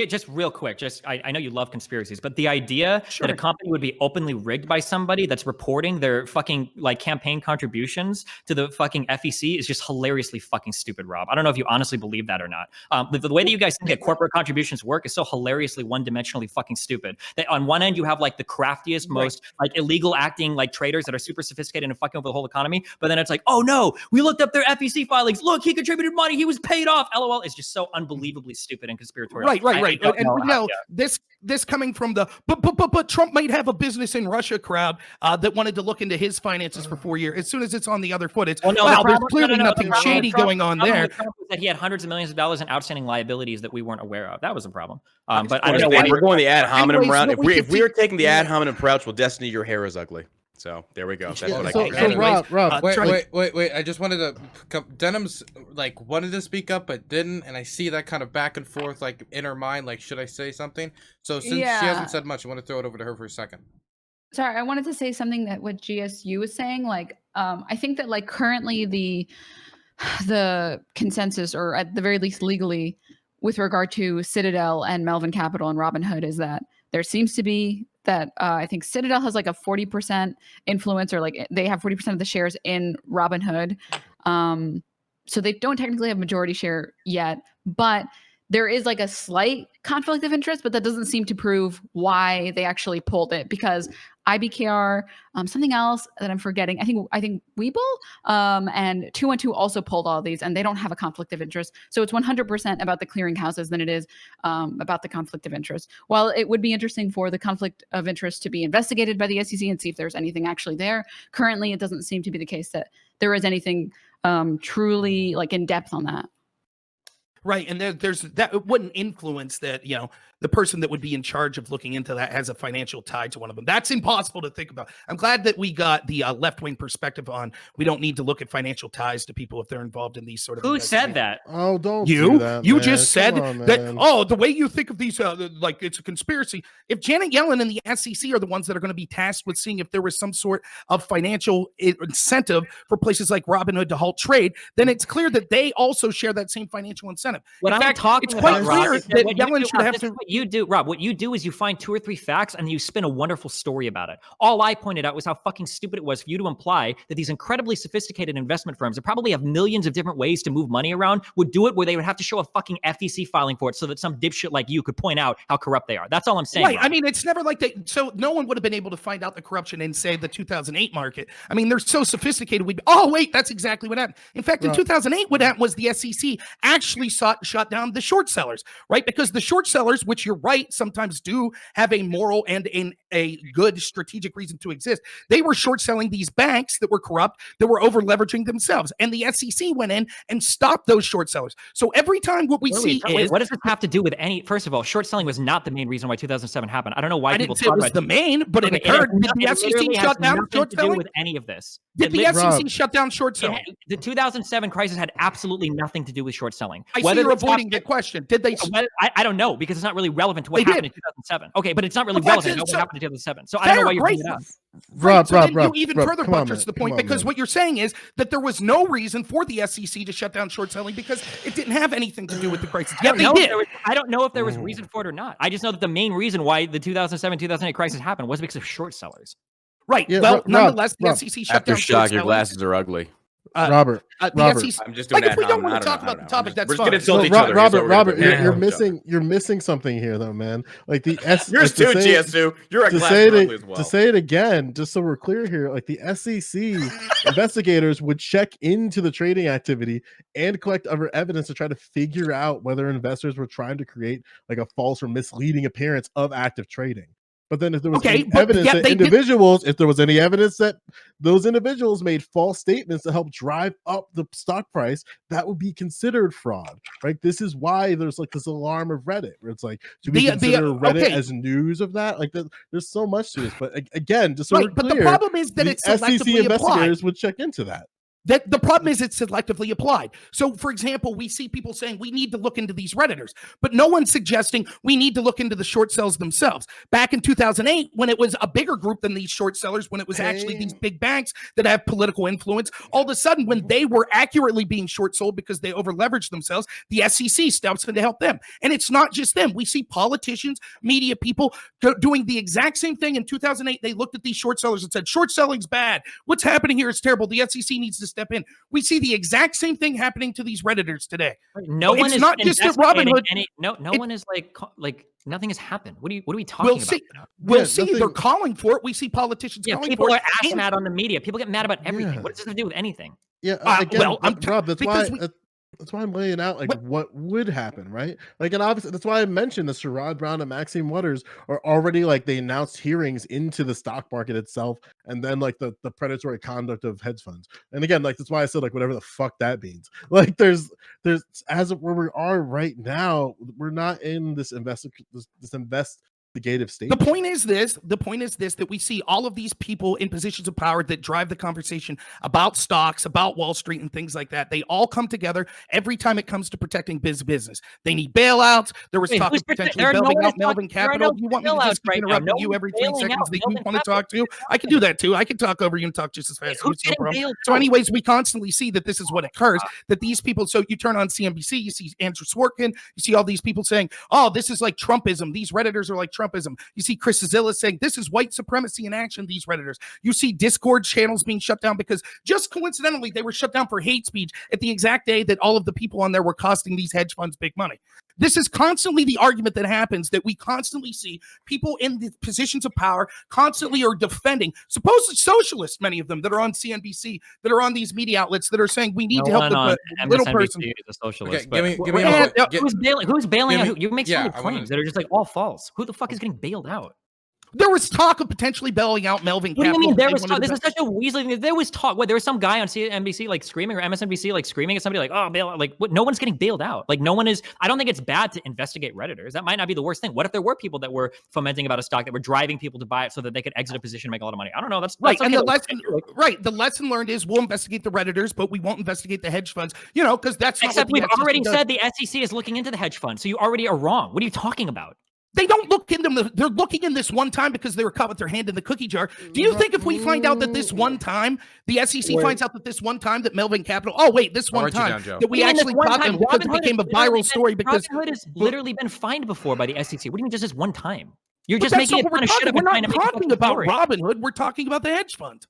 just real quick, I know you love conspiracies, but the idea that a company would be openly rigged by somebody that's reporting their fucking like campaign contributions to the fucking FEC is just hilariously fucking stupid, Rob. I don't know if you honestly believe that or not. The way that you guys think that corporate contributions work is so hilariously one-dimensionally fucking stupid. That on one end you have like the craftiest, most like illegal acting like traders that are super sophisticated and fucking over the whole economy, but then it's like, oh no, we looked up their FEC filings. Look, he contributed money. He was paid off. LOL. It's just so unbelievably stupid and conspiratorial. Right. And we know this coming from the but Trump might have a business in Russia crowd that wanted to look into his finances for 4 years. As soon as it's on the other foot, it's there's clearly nothing shady going on there. That he had hundreds of millions of dollars in outstanding liabilities that we weren't aware of. That was a problem. But I don't know why we're going the ad hominem route. If we are taking the ad hominem approach, well, Destiny, your hair is ugly. So there we go. That's what I can. Rob, wait. I just wanted to. Denims like wanted to speak up but didn't, and I see that kind of back and forth, like in her mind, like should I say something? So since she hasn't said much, I want to throw it over to her for a second. Sorry, I wanted to say something that what GSU was saying. Like, I think that like currently the consensus, or at the very least legally, with regard to Citadel and Melvin Capital and Robinhood, is that there seems to be that I think Citadel has like a 40% influence, or like they have 40% of the shares in Robinhood. So they don't technically have majority share yet, but there is like a slight conflict of interest, but that doesn't seem to prove why they actually pulled it, because IBKR, something else that I'm forgetting, I think Webull and 212 also pulled all these, and they don't have a conflict of interest. So it's 100% about the clearinghouses than it is about the conflict of interest. While it would be interesting for the conflict of interest to be investigated by the SEC and see if there's anything actually there, currently it doesn't seem to be the case that there is anything truly like in depth on that. Right. And there's that it wouldn't influence that, the person that would be in charge of looking into that has a financial tie to one of them. That's impossible to think about. I'm glad that we got the left-wing perspective on we don't need to look at financial ties to people if they're involved in these sort of Who said that? Oh, don't you do that, you man. just said Come on, that man. the way you think of these like it's a conspiracy. If Janet Yellen and the SEC are the ones that are going to be tasked with seeing if there was some sort of financial incentive for places like Robinhood to halt trade, then it's clear that they also share that same financial incentive. What in I'm fact, talking it's about, quite clear Rob, that Yellen should have to. What you do, Rob, what you do is you find 2 or 3 facts and you spin a wonderful story about it. All I pointed out was how fucking stupid it was for you to imply that these incredibly sophisticated investment firms that probably have millions of different ways to move money around would do it where they would have to show a fucking FEC filing for it so that some dipshit like you could point out how corrupt they are. That's all I'm saying. Right. Rob. I mean, it's never like that. So no one would have been able to find out the corruption in, say, the 2008 market. I mean, they're so sophisticated. Oh, wait, that's exactly what happened. In fact, in 2008, what happened was the SEC actually shut down the short sellers, right? Because the short sellers, which you're right, sometimes do have a moral and a good strategic reason to exist. They were short selling these banks that were corrupt, that were over leveraging themselves. And the SEC went in and stopped those short sellers. So every time what we see is. What does this have to do with any? First of all, short selling was not the main reason why 2007 happened. I don't know why I people didn't say it was the main, but it occurred. Did the SEC shut down short selling? With any of this? Did the SEC shut down short selling? The 2007 crisis had absolutely nothing to do with short selling. I see you're avoiding the question. Did they? I don't know, because it's not really relevant to what happened in 2007. Okay, but it's not really relevant to what happened in 2007. So I don't know why you're bringing it up. Rob, you even further buttress the point, because what you're saying is that there was no reason for the SEC to shut down short selling because it didn't have anything to do with the crisis. I don't know if there was reason for it or not. I just know that the main reason why the 2007-2008 crisis happened was because of short sellers. Right. Yeah, well, nonetheless, the SEC shut down short Aftershock, your glasses are ugly. Robert, the Robert. SEC. I'm just doing Like, that. if we don't I want to talk know. about the topic, that's We're just fine. gonna insult each No, other. Here's what we're Robert, gonna do. you're missing something here, though, man. Like the Yours too, GSU. You're a to glass say monthly it as well. to say it again, just so we're clear here. Like the SEC investigators would check into the trading activity and collect other evidence to try to figure out whether investors were trying to create like a false or misleading appearance of active trading. But then if there was any evidence that individuals, if there was any evidence that those individuals made false statements to help drive up the stock price, that would be considered fraud, right? This is why there's like this alarm of Reddit, where it's like, do we consider Reddit as news of that? Like, there's so much to this. But again, just so we're clear, but the problem is that it's SEC selectively investigators applied. would check into that. The problem is it's selectively applied. So, for example, we see people saying we need to look into these Redditors, but no one's suggesting we need to look into the short sellers themselves. Back in 2008, when it was a bigger group than these short sellers, when it was actually these big banks that have political influence, all of a sudden, when they were accurately being short sold because they over leveraged themselves, the SEC steps in to help them. And it's not just them. We see politicians, media people doing the exact same thing. In 2008, they looked at these short sellers and said, short selling's bad. What's happening here is terrible. The SEC needs to step in. We see the exact same thing happening to these Redditors today. No one it's is not just at Robinhood. No one is like nothing has happened. What are we talking about? We'll see. They're calling for it. We see politicians calling for it. People are ass mad on the media. People get mad about everything. What does this have to do with anything? Yeah, Rob, that's why I'm laying out like what would happen, right? Like, and obviously that's why I mentioned that Sherrod Brown and Maxine Waters are already like they announced hearings into the stock market itself, and then like the predatory conduct of hedge funds. And again, like that's why I said like whatever the fuck that means. Like there's as of where we are right now, we're not in this investigative state. The point is this, that we see all of these people in positions of power that drive the conversation about stocks, about Wall Street and things like that. They all come together every time it comes to protecting business. They need bailouts. There was talk of potentially bailing out Melvin Capital. You want me to just keep interrupting you every 3 seconds that you want to talk to? I can do that too. I can talk over you and talk just as fast as you. No problem. So anyways, we constantly see that this is what occurs, that these people, so you turn on CNBC, you see Andrew Swartkin, you see all these people saying, oh, this is like Trumpism. These Redditors are like Trumpism. You see Chris Zilla saying this is white supremacy in action, these Redditors. You see Discord channels being shut down because just coincidentally, they were shut down for hate speech at the exact day that all of the people on there were costing these hedge funds big money. This is constantly the argument that happens, that we constantly see people in the positions of power constantly are defending, supposedly socialists, many of them that are on CNBC, that are on these media outlets that are saying we need to help the little person. Is a socialist, Okay, who's bailing out? You make so many claims that are just like all false. Who the fuck is getting bailed out? There was talk of potentially bailing out Melvin Capital. What do you mean there was talk? This is such a Weasley thing. There was talk. What? There was some guy on CNBC like screaming, or MSNBC like screaming at somebody like, "Oh, bail out!" Like, what? No one's getting bailed out. Like, no one is. I don't think it's bad to investigate Redditors. That might not be the worst thing. What if there were people that were fomenting about a stock that were driving people to buy it so that they could exit a position and make a lot of money? I don't know. That's right. Okay. And the lesson learned is we'll investigate the Redditors, but we won't investigate the hedge funds. You know, because that's not except we've already said the SEC is looking into the hedge fund, so you already are wrong. What are you talking about? They don't look in them. They're looking in this one time because they were caught with their hand in the cookie jar. Do you think if we find out that this one time, the SEC finds out that this one time that Melvin Capital, this one time that we actually caught them because it became a viral story because Robinhood has literally been fined before by the SEC. What do you mean just this one time? You're just making it kind of shit up. We're not talking about Robinhood. We're talking about the hedge fund.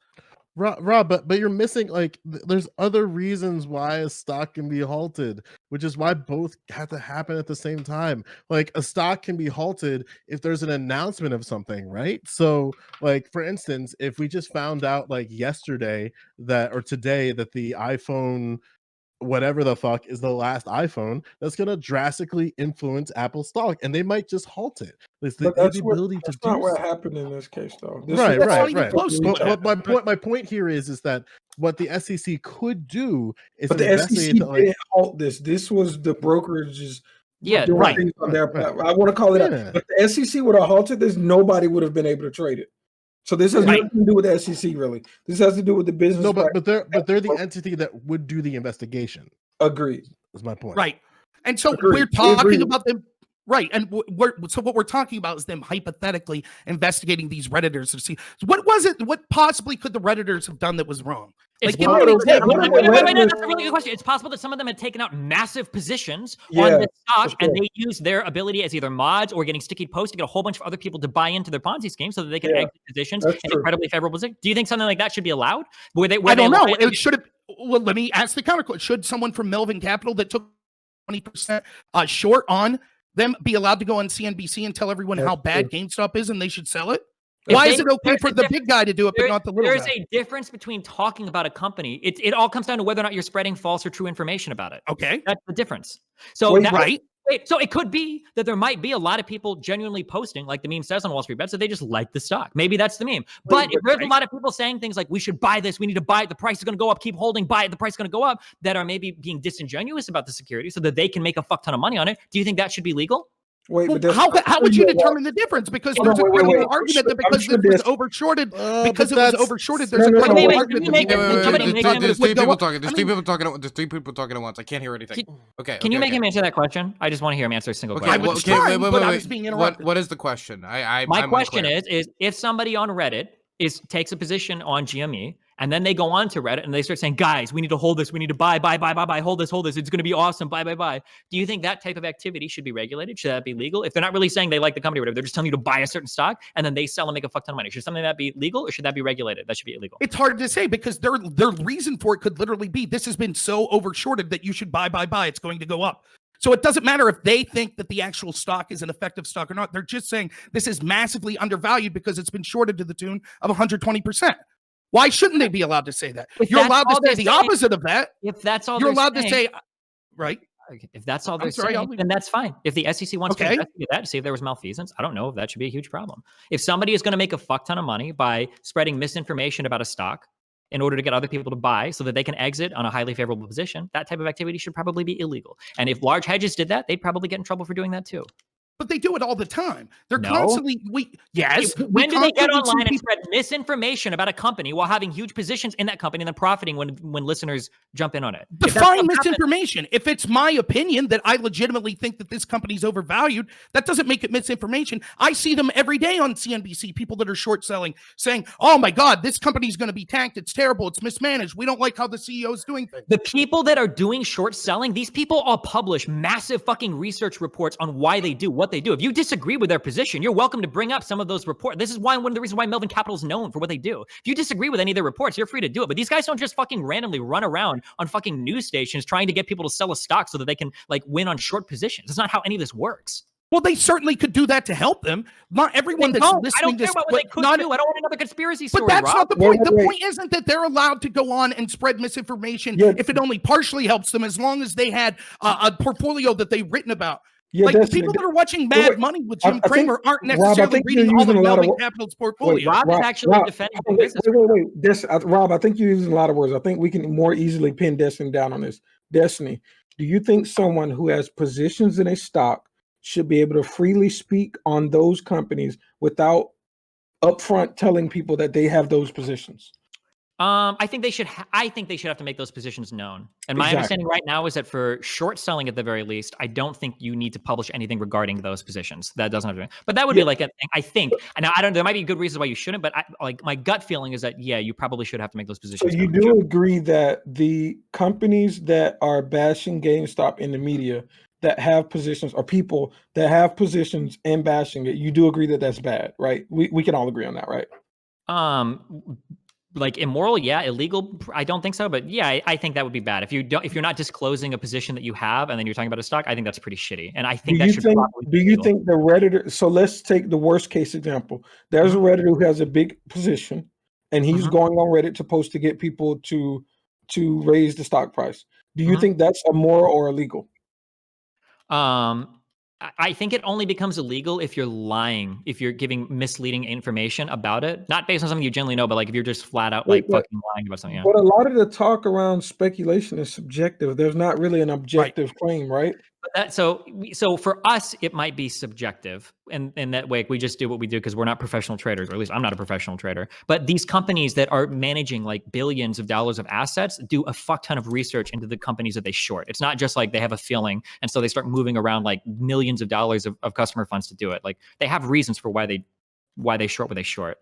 Rob, but you're missing like there's other reasons why a stock can be halted, which is why both have to happen at the same time. Like a stock can be halted if there's an announcement of something, right? So like for instance, if we just found out like yesterday or today that the iPhone whatever the fuck is the last iPhone, that's going to drastically influence Apple stock, and they might just halt it. That's not what happened in this case, though. Right. But my point here is that what the SEC could do is, but the SEC didn't halt this. This was the brokerages. Doing on their platform. I want to call it out. But the SEC would have halted this. Nobody would have been able to trade it. So this has nothing to do with the SEC, really. This has to do with the business. No, but they're the entity that would do the investigation. Agreed. Is my point. Right. And so we're talking about them. Right. And what we're talking about is them hypothetically investigating these Redditors to see what possibly could the Redditors have done that was wrong. That's a really good question. It's possible that some of them had taken out massive positions on the stock, and they used their ability as either mods or getting sticky posts to get a whole bunch of other people to buy into their Ponzi scheme so that they could exit positions in incredibly favorable positions. Do you think something like that should be allowed? I don't know. It should have. well, let me ask the counter question. Should someone from Melvin Capital that took 20% short on them be allowed to go on CNBC and tell everyone how bad GameStop is and they should sell it? Why is it okay for the big guy to do it, but not the little guy? There's a difference between talking about a company. It all comes down to whether or not you're spreading false or true information about it. Okay. That's the difference. So so it could be that there might be a lot of people genuinely posting, like the meme says on Wall Street Bets, that they just like the stock. Maybe that's the meme. But if there's a lot of people saying things like, we should buy this, we need to buy it, the price is going to go up, keep holding, buy it, the price is going to go up, that are maybe being disingenuous about the security so that they can make a fuck ton of money on it, do you think that should be legal? Wait, well, but how would you determine the difference? Because there's a credible argument that because it was overshorted, there's a credible argument that there's three people talking. There's three people talking at once. I can't hear anything. Okay. Can you make him answer that question? I just want to hear him answer a single question. Wait. What is the question? My question is if somebody on Reddit takes a position on GME, and then they go on to Reddit and they start saying, guys, we need to hold this. We need to buy, hold this. It's going to be awesome. Buy. Do you think that type of activity should be regulated? Should that be legal? If they're not really saying they like the company or whatever, they're just telling you to buy a certain stock and then they sell and make a fuck ton of money. Should something like that be legal or should that be regulated? That should be illegal. It's hard to say because their reason for it could literally be, this has been so overshorted that you should buy. It's going to go up. So it doesn't matter if they think that the actual stock is an effective stock or not. They're just saying this is massively undervalued because it's been shorted to the tune of 120%. Why shouldn't they be allowed to say that? You're allowed to say the opposite of that. If that's all you're allowed to say, right? If that's all they're saying, then that's fine. If the SEC wants to investigate that to see if there was malfeasance, I don't know if that should be a huge problem. If somebody is going to make a fuck ton of money by spreading misinformation about a stock in order to get other people to buy so that they can exit on a highly favorable position, that type of activity should probably be illegal. And if large hedges did that, they'd probably get in trouble for doing that too. But they do it all the time. They're constantly, when do they get online and spread misinformation about a company while having huge positions in that company and then profiting when listeners jump in on it? Define misinformation. If it's my opinion that I legitimately think that this company's overvalued, that doesn't make it misinformation. I see them every day on CNBC, people that are short selling, saying, oh my God, this company's going to be tanked. It's terrible. It's mismanaged. We don't like how the CEO is doing things. The people that are doing short selling, these people all publish massive fucking research reports on why they do what they do. If you disagree with their position, you're welcome to bring up some of those reports. This is one of the reasons why Melvin Capital is known for what they do. If you disagree with any of their reports, you're free to do it. But these guys don't just fucking randomly run around on fucking news stations trying to get people to sell a stock so that they can like win on short positions. That's not how any of this works. Well, they certainly could do that to help them. Not everyone that's listening. I don't care about what they could do. I don't want another conspiracy story. But that's Rob. not the point. The point isn't that they're allowed to go on and spread misinformation if it only partially helps them, as long as they had a portfolio that they've written about. Yeah, like people that are watching Mad Money with Jim Cramer aren't necessarily reading all of Melvin Capital's portfolio. Rob is actually defending the business. Rob, I think you're using a lot of words. I think we can more easily pin Destiny down on this. Destiny, do you think someone who has positions in a stock should be able to freely speak on those companies without upfront telling people that they have those positions? I think they should. I think they should have to make those positions known. And my understanding right now is that for short selling, at the very least, I don't think you need to publish anything regarding those positions. That doesn't have to. But that would be like a thing. I think. And I don't. There might be good reasons why you shouldn't. But like my gut feeling is that you probably should have to make those positions. So you do agree that the companies that are bashing GameStop in the media, that have positions, or people that have positions and bashing it, you do agree that that's bad, right? We can all agree on that, right? Like immoral, illegal, I don't think so, but I think that would be bad. If you're not disclosing a position that you have and then you're talking about a stock, I think that's pretty shitty. And I think that should probably be illegal. Think the Redditor, so let's take the worst case example. There's a Redditor who has a big position and he's going on Reddit to post to get people to raise the stock price. Do you think that's immoral or illegal? I think it only becomes illegal if you're lying, if you're giving misleading information about it, not based on something you generally know, but like if you're just flat out fucking lying about something. But a lot of the talk around speculation is subjective. There's not really an objective claim, right? But so for us, it might be subjective, and in that way, we just do what we do because we're not professional traders, or at least I'm not a professional trader. But these companies that are managing like billions of dollars of assets do a fuck ton of research into the companies that they short. It's not just like they have a feeling, and so they start moving around like millions of dollars of customer funds to do it. Like they have reasons for why they short what they short.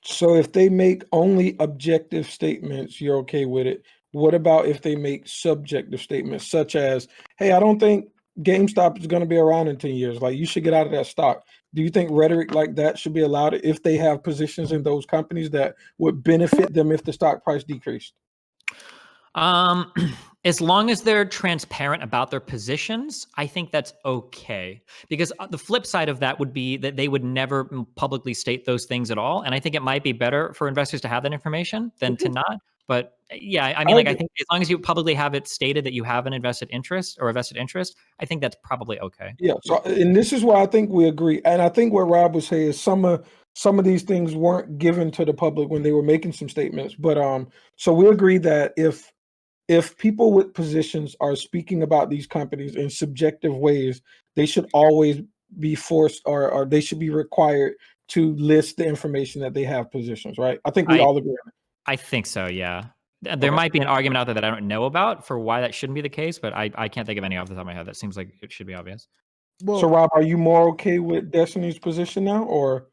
So if they make only objective statements, you're okay with it. What about if they make subjective statements such as, hey, I don't think GameStop is going to be around in 10 years. Like, you should get out of that stock. Do you think rhetoric like that should be allowed if they have positions in those companies that would benefit them if the stock price decreased? As long as they're transparent about their positions, I think that's okay. Because the flip side of that would be that they would never publicly state those things at all. And I think it might be better for investors to have that information than to not. But yeah, I mean, like, I think as long as you publicly have it stated that you have an invested interest or a vested interest, I think that's probably okay. Yeah. So, and this is why I think we agree. And I think what Rob was saying is some of these things weren't given to the public when they were making some statements. But so we agree that if people with positions are speaking about these companies in subjective ways, they should always be forced or they should be required to list the information that they have positions, right? I think we all agree on it. I think so, yeah. There might be an argument out there that I don't know about for why that shouldn't be the case, but I can't think of any off the top of my head. That seems like it should be obvious. Well, so Rob, are you more okay with Destiny's position now, or?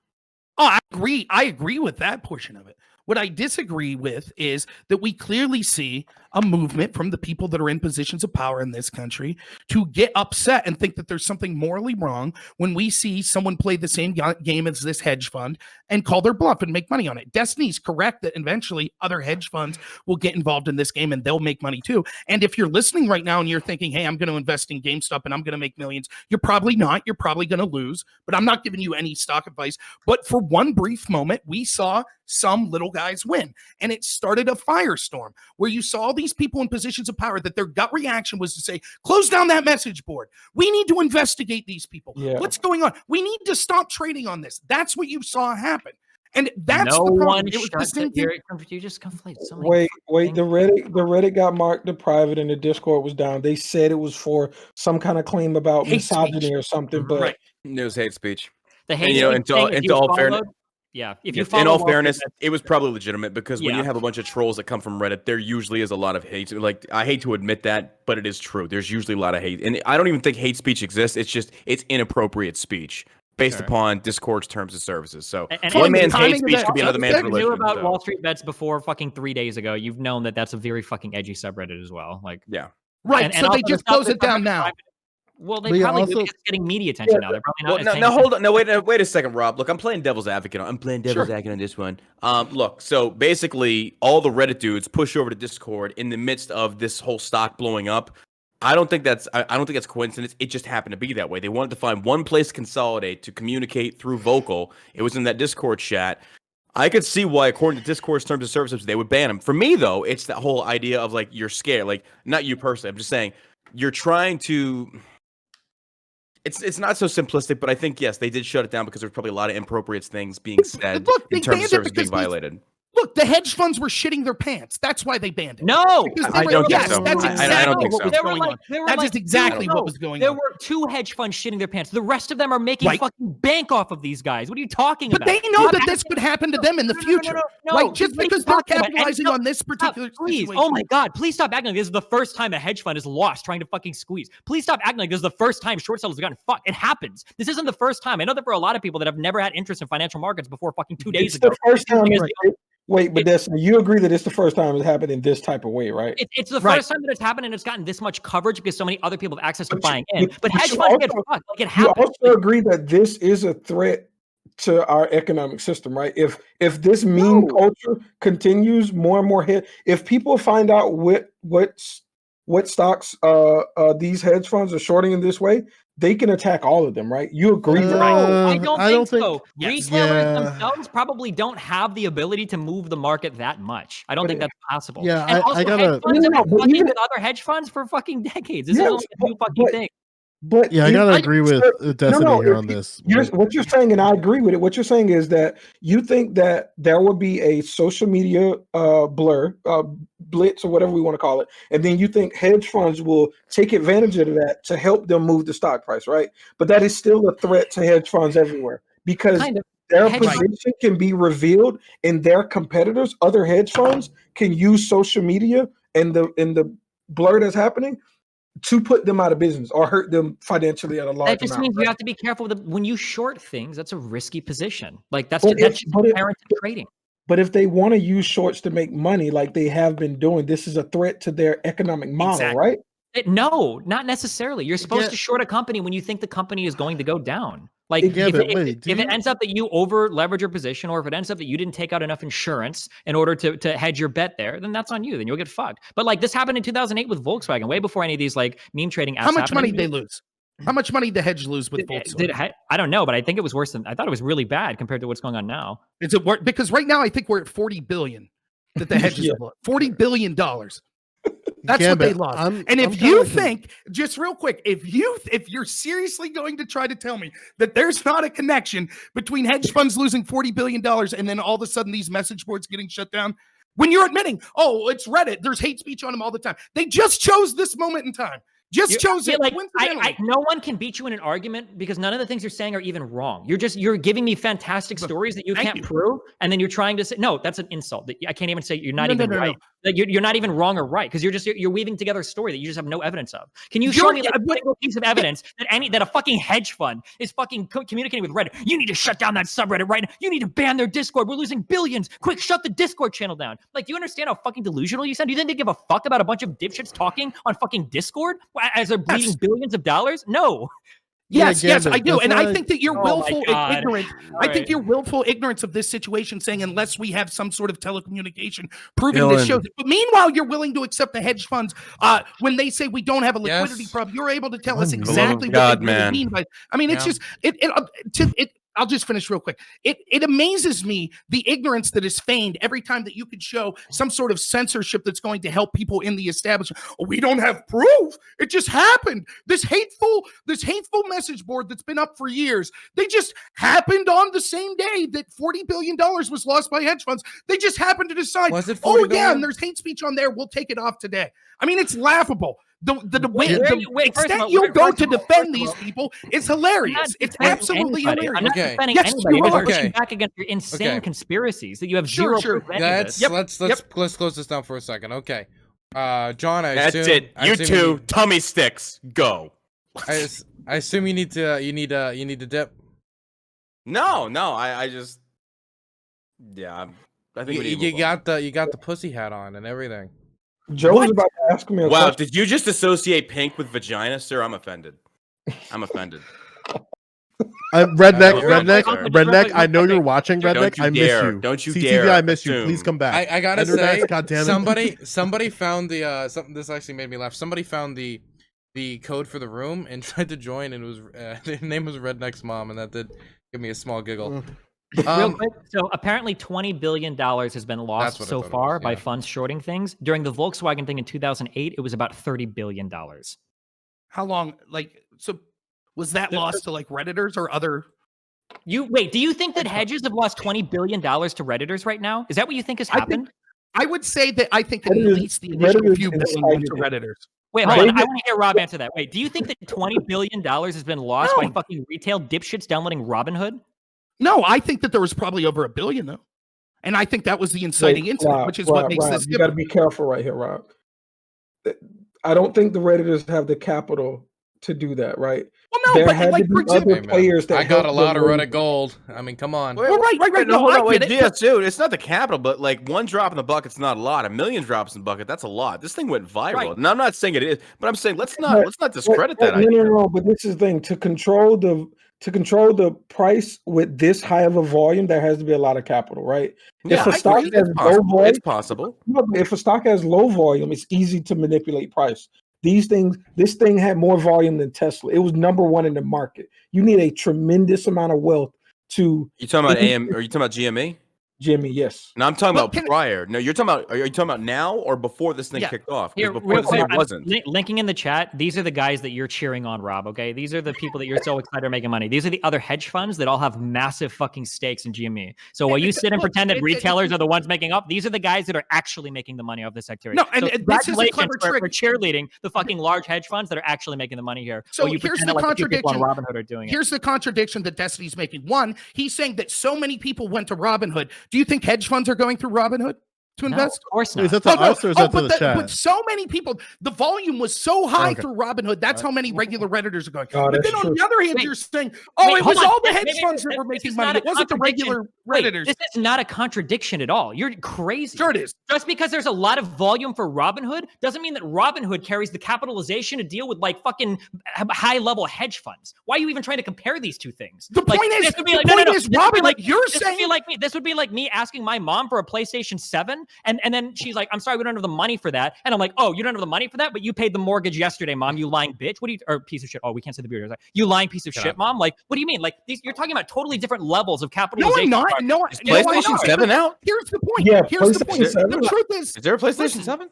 Oh, I agree. I agree with that portion of it. What I disagree with is that we clearly see a movement from the people that are in positions of power in this country to get upset and think that there's something morally wrong when we see someone play the same game as this hedge fund and call their bluff and make money on it. Destiny's correct that eventually other hedge funds will get involved in this game and they'll make money too. And if you're listening right now and you're thinking, hey, I'm going to invest in GameStop and I'm going to make millions, you're probably not. You're probably going to lose, but I'm not giving you any stock advice. But for one brief moment, we saw some little guys win. And it started a firestorm where you saw these people in positions of power that their gut reaction was to say, close down that message board. We need to investigate these people. Yeah. What's going on? We need to stop trading on this. That's what you saw happen. And that's no the problem. one It was the shut same that thing. you just conflate so many Wait, the Reddit got marked to private and the Discord was down. They said it was for some kind of claim about Hate misogyny speech. or something, but Right. It was hate speech. The hate And, you know, speech thing, if you into all followed- fairness, yeah, if you yes, follow in all Wall Street fairness, Bets- it was probably legitimate because when Yeah. you have a bunch of trolls that come from Reddit, there usually is a lot of hate. Like, I hate to admit that, but it is true. There's usually a lot of hate. And I don't even think hate speech exists. It's just, it's inappropriate speech based upon Discord's terms and services. So And one the man's hate timing of speech that- could be another man's if you religion. knew about so. Wall Street Bets before fucking 3 days ago, you've known that that's a very fucking edgy subreddit as well. Like, yeah. Right. And so also they the just stuff close that's it down on now. Well, they But yeah, probably do also- because it's getting media attention now. They're probably not. Well, as now paying hold on. No, wait a second, Rob. Look, I'm playing devil's advocate. I'm playing devil's advocate on this one. Look, so basically, all the Reddit dudes push over to Discord in the midst of this whole stock blowing up. I don't think that's coincidence. It just happened to be that way. They wanted to find one place to consolidate to communicate through vocal. It was in that Discord chat. I could see why, according to Discord's terms of services, they would ban him. For me, though, it's that whole idea of like you're scared. Like, not you personally. I'm just saying you're trying to. It's not so simplistic, but I think yes, they did shut it down because there's probably a lot of inappropriate things being said in terms of service being violated. Look, the hedge funds were shitting their pants. That's why they banned it. No, Because I don't think yes, so. that's I exactly don't think what so. was There were going like- on. there were That like is exactly two- what was going There on. were 2 hedge funds shitting their pants. The rest of them are making Right. fucking bank off of these guys. What are you talking But about? they know that this could happen to them in the future. No, Right? Just what are you because they're talking about? And capitalizing no, on this stop, particular please. situation. Oh my God, please stop acting like this is the first time a hedge fund is lost trying to fucking squeeze. Please stop acting like this is the first time short sellers have gotten fucked. It happens. This isn't the first time. I know that for a lot of people that have never had interest in financial markets before fucking 2 days it's ago. the first time. Because Wait, but Destiny, you agree that it's the first time it's happened in this type of way, right? It's the Right. first time that it's happened and it's gotten this much coverage because so many other people have access to But you- buying in. But but hedge you funds get also- fucked. Like it You happens. also agree that this is a threat to our economic system, right? If this meme culture continues, more and more if people find out what stocks these hedge funds are shorting in this way, they can attack all of them, right? You agree? No, I don't I think don't think- so. Yes. Retailers Yeah. themselves probably don't have the ability to move the market that much. I don't But think it- that's possible. Yeah, and I also, gotta- hedge funds have No, been but fucking even- with other hedge funds for fucking decades. This Yes, is only a new fucking but- thing. But Yeah, I gotta agree with Destiny here if on this. What you're saying, and I agree with it. What you're saying is that you think that there will be a social media blitz or whatever we want to call it, and then you think hedge funds will take advantage of that to help them move the stock price, right? But that is still a threat to hedge funds everywhere because Kind of. their Hedge position can be revealed, and their competitors, other hedge funds, can use social media and the blur that's happening to put them out of business or hurt them financially at a large That just amount. means right? you have to be careful with when you short things. That's a risky position. Like that's But just but inherent to trading. But if they want to use shorts to make money like they have been doing, this is a threat to their economic model, Exactly. right? No, not necessarily. You're supposed Yeah. to short a company when you think the company is going to go down. Like Yeah, if, but it, wait, if it ends up that you over leverage your position, or if it ends up that you didn't take out enough insurance in order to hedge your bet there, then that's on you. Then you'll get fucked. But like this happened in 2008 with Volkswagen, way before any of these like meme trading apps. How much money happened. did they lose? How much money did the hedge lose with Volkswagen? I don't know, but I think it was worse than I thought. It was really bad compared to what's going on now. Is it worth? Because right now I think we're at 40 billion that the hedges have lost. $40 billion. That's what they lost. And if you think, just real quick, if you're seriously going to try to tell me that there's not a connection between hedge funds losing $40 billion and then all of a sudden these message boards getting shut down, when you're admitting, oh, it's Reddit, there's hate speech on them all the time. They just chose this moment in time. Chose it. Like, no one can beat you in an argument because none of the things you're saying are even wrong. You're giving me fantastic stories that you can't prove, and then you're trying to say no. That's an insult. I can't even say you're not even right. Like you're not even wrong or right because you're weaving together a story that you just have no evidence of. Can you show me like a single piece of evidence that a fucking hedge fund is fucking communicating with Reddit? You need to shut down that subreddit right now. You need to ban their Discord. We're losing billions. Quick, shut the Discord channel down. Like, do you understand how fucking delusional you sound? Do you think they give a fuck about a bunch of dipshits talking on fucking Discord as they're bleeding billions of dollars? No. Yes, I do. And I think that you're willful ignorant. I think you're willful ignorance of this situation, saying unless we have some sort of telecommunication proving this shows it. But meanwhile, you're willing to accept the hedge funds when they say we don't have a liquidity problem. You're able to tell us exactly what they really mean by. I mean, it's just I'll just finish real quick. It amazes me the ignorance that is feigned every time that you could show some sort of censorship that's going to help people in the establishment. Oh, we don't have proof. It just happened. This hateful message board that's been up for years. They just happened on the same day that $40 billion was lost by hedge funds. They just happened to decide, oh yeah, and there's hate speech on there. We'll take it off today. I mean, it's laughable. The extent you'll go to defend these people is hilarious. It's absolutely hilarious. I'm not defending anybody. You're pushing back against your insane conspiracies that you have zero proof. Let's close this down for a second. Okay, John, that's it. You two tummy sticks. Go. I assume you need to dip. No. I just I think you got the pussy hat on and everything. Joe was about to ask me a question. Did you just associate pink with vagina, sir? I'm offended. Redneck, I know you're watching, Redneck. I miss you. Don't you CTV, dare. I miss you. Please come back. I gotta say, goddammit. somebody found the this actually made me laugh. Somebody found the code for the room and tried to join, and it was their name was Redneck's mom, and that did give me a small giggle. Real quick, so apparently $20 billion has been lost so far by funds shorting things. During the Volkswagen thing in 2008, it was about $30 billion. How long? So was that lost to like Redditors or other? Do you think that hedges have lost $20 billion to Redditors right now? Is that what you think has happened? I would say that at least the initial few billion went to Redditors. Wait, hold on. I want to hear Rob answer that. Wait, do you think that $20 billion has been lost by fucking retail dipshits downloading Robinhood? No, I think that there was probably over $1 billion though, and I think that was the inciting incident, which is what makes this. You got to be careful right here, Rob. I don't think the Redditors have the capital to do that, right? Well, no, there but had like to be other players that I got a lot of Reddit gold. I mean, come on. Well, right. No, hold on, wait, dude, it's not the capital, but like one drop in the bucket's not a lot. 1 million drops in the bucket, that's a lot. This thing went viral. Right. And I'm not saying it is, but I'm saying let's not discredit that idea. No, but this is the thing. To control the price with this high of a volume, there has to be a lot of capital, right? Yeah, if a stock has low volume, it's possible. If a stock has low volume, it's easy to manipulate price. This thing had more volume than Tesla. It was number one in the market. You need a tremendous amount of wealth to. You talking about AM? Are you talking about GME? Jimmy, yes. No, I'm talking about prior. No, you're talking about. Are you talking about now or before this thing kicked off? Here, before this thing wasn't. Linking in the chat. These are the guys that you're cheering on, Rob. Okay, these are the people that you're so excited are making money. These are the other hedge funds that all have massive fucking stakes in GME. So while you sit and pretend that retailers are the ones making up, these are the guys that are actually making the money off this activity. No, and this is a clever trick for cheerleading the fucking large hedge funds that are actually making the money here. So here's the contradiction. Robinhood are doing here's the contradiction that Destiny's making. One, he's saying that so many people went to Robinhood. Do you think hedge funds are going through Robinhood? to No, invest? of course Wait, is not. that to us or is that to the chat? But so many people, the volume was so high Okay. through Robinhood. That's how many regular Redditors are going. Oh, But that's then on true. the other hand, Wait, you're saying, oh, wait, it was hold on. all the Maybe hedge this funds that is- were this making is money. not It a wasn't the contradiction. regular Wait, Redditors. this is not a contradiction at all. You're crazy. Sure it is. Just because there's a lot of volume for Robinhood doesn't mean that Robinhood carries the capitalization to deal with like fucking high-level hedge funds. Why are you even trying to compare these two things? The Like, point is, this would be the like, point no, is, this would be Robinhood, like, you're this would be saying like me. This would be like me asking my mom for a PlayStation 7, and then she's like, "I'm sorry, we don't have the money for that." And I'm like, "Oh, you don't have the money for that, but you paid the mortgage yesterday, mom. You lying bitch. What do you or piece of shit? Oh, we can't say the beard. You lying piece of shit, mom. Like, what do you mean? Like, you're talking about totally different levels of no, capitalization. I'm not. No, Is no, I'm PlayStation not. 7 out? Here's the point. Yeah, Here's the point. PlayStation 7. The truth is, Is there a PlayStation Listen. 7?